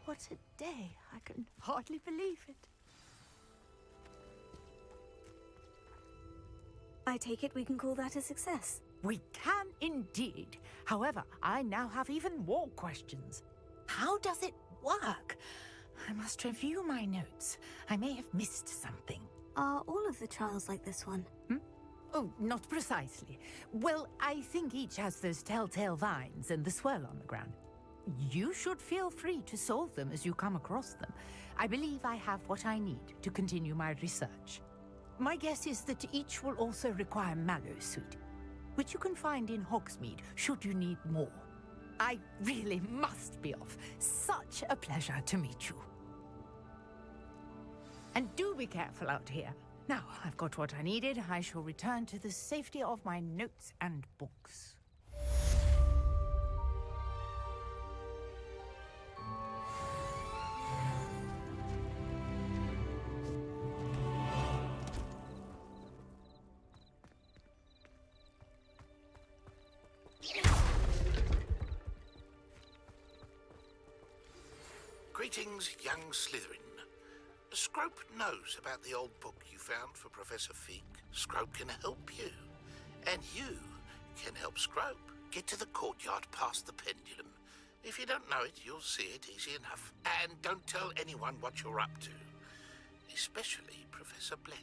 What a day. I can hardly believe it. I take it we can call that a success. We can indeed. However, I now have even more questions. How does it work? I must review my notes. I may have missed something. Are all of the trials like this one? Oh, not precisely. Well, I think each has those telltale vines and the swirl on the ground. You should feel free to solve them as you come across them. I believe I have what I need to continue my research. My guess is that each will also require Mallowsweet, which you can find in Hogsmeade should you need more. I really must be off. Such a pleasure to meet you. And do be careful out here. Now I've got what I needed. I shall return to the safety of my notes and books. Greetings, young Slytherin. Scrope knows about the old book you found for Professor Fig. Scrope can help you. And you can help Scrope. Get to the courtyard past the pendulum. If you don't know it, you'll see it easy enough. And don't tell anyone what you're up to. Especially Professor Black.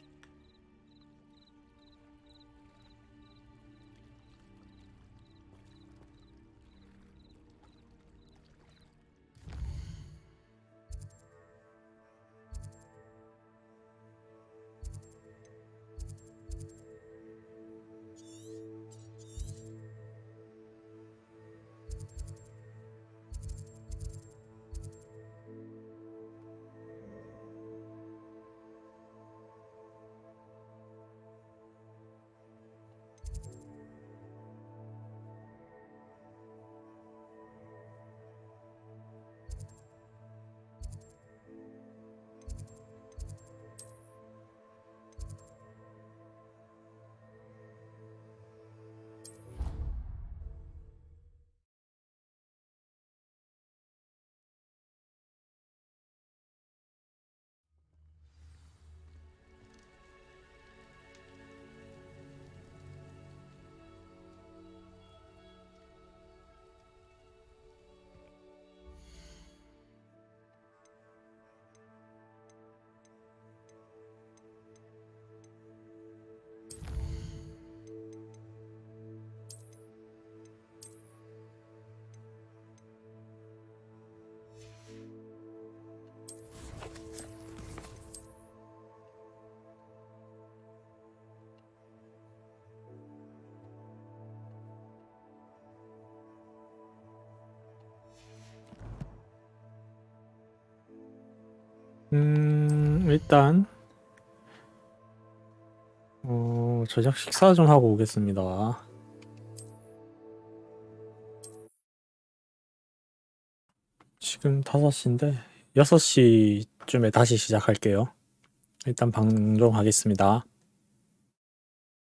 일단 저녁 식사 좀 하고 오겠습니다. 지금 5시인데 6시쯤에 다시 시작할게요. 일단 방종하겠습니다.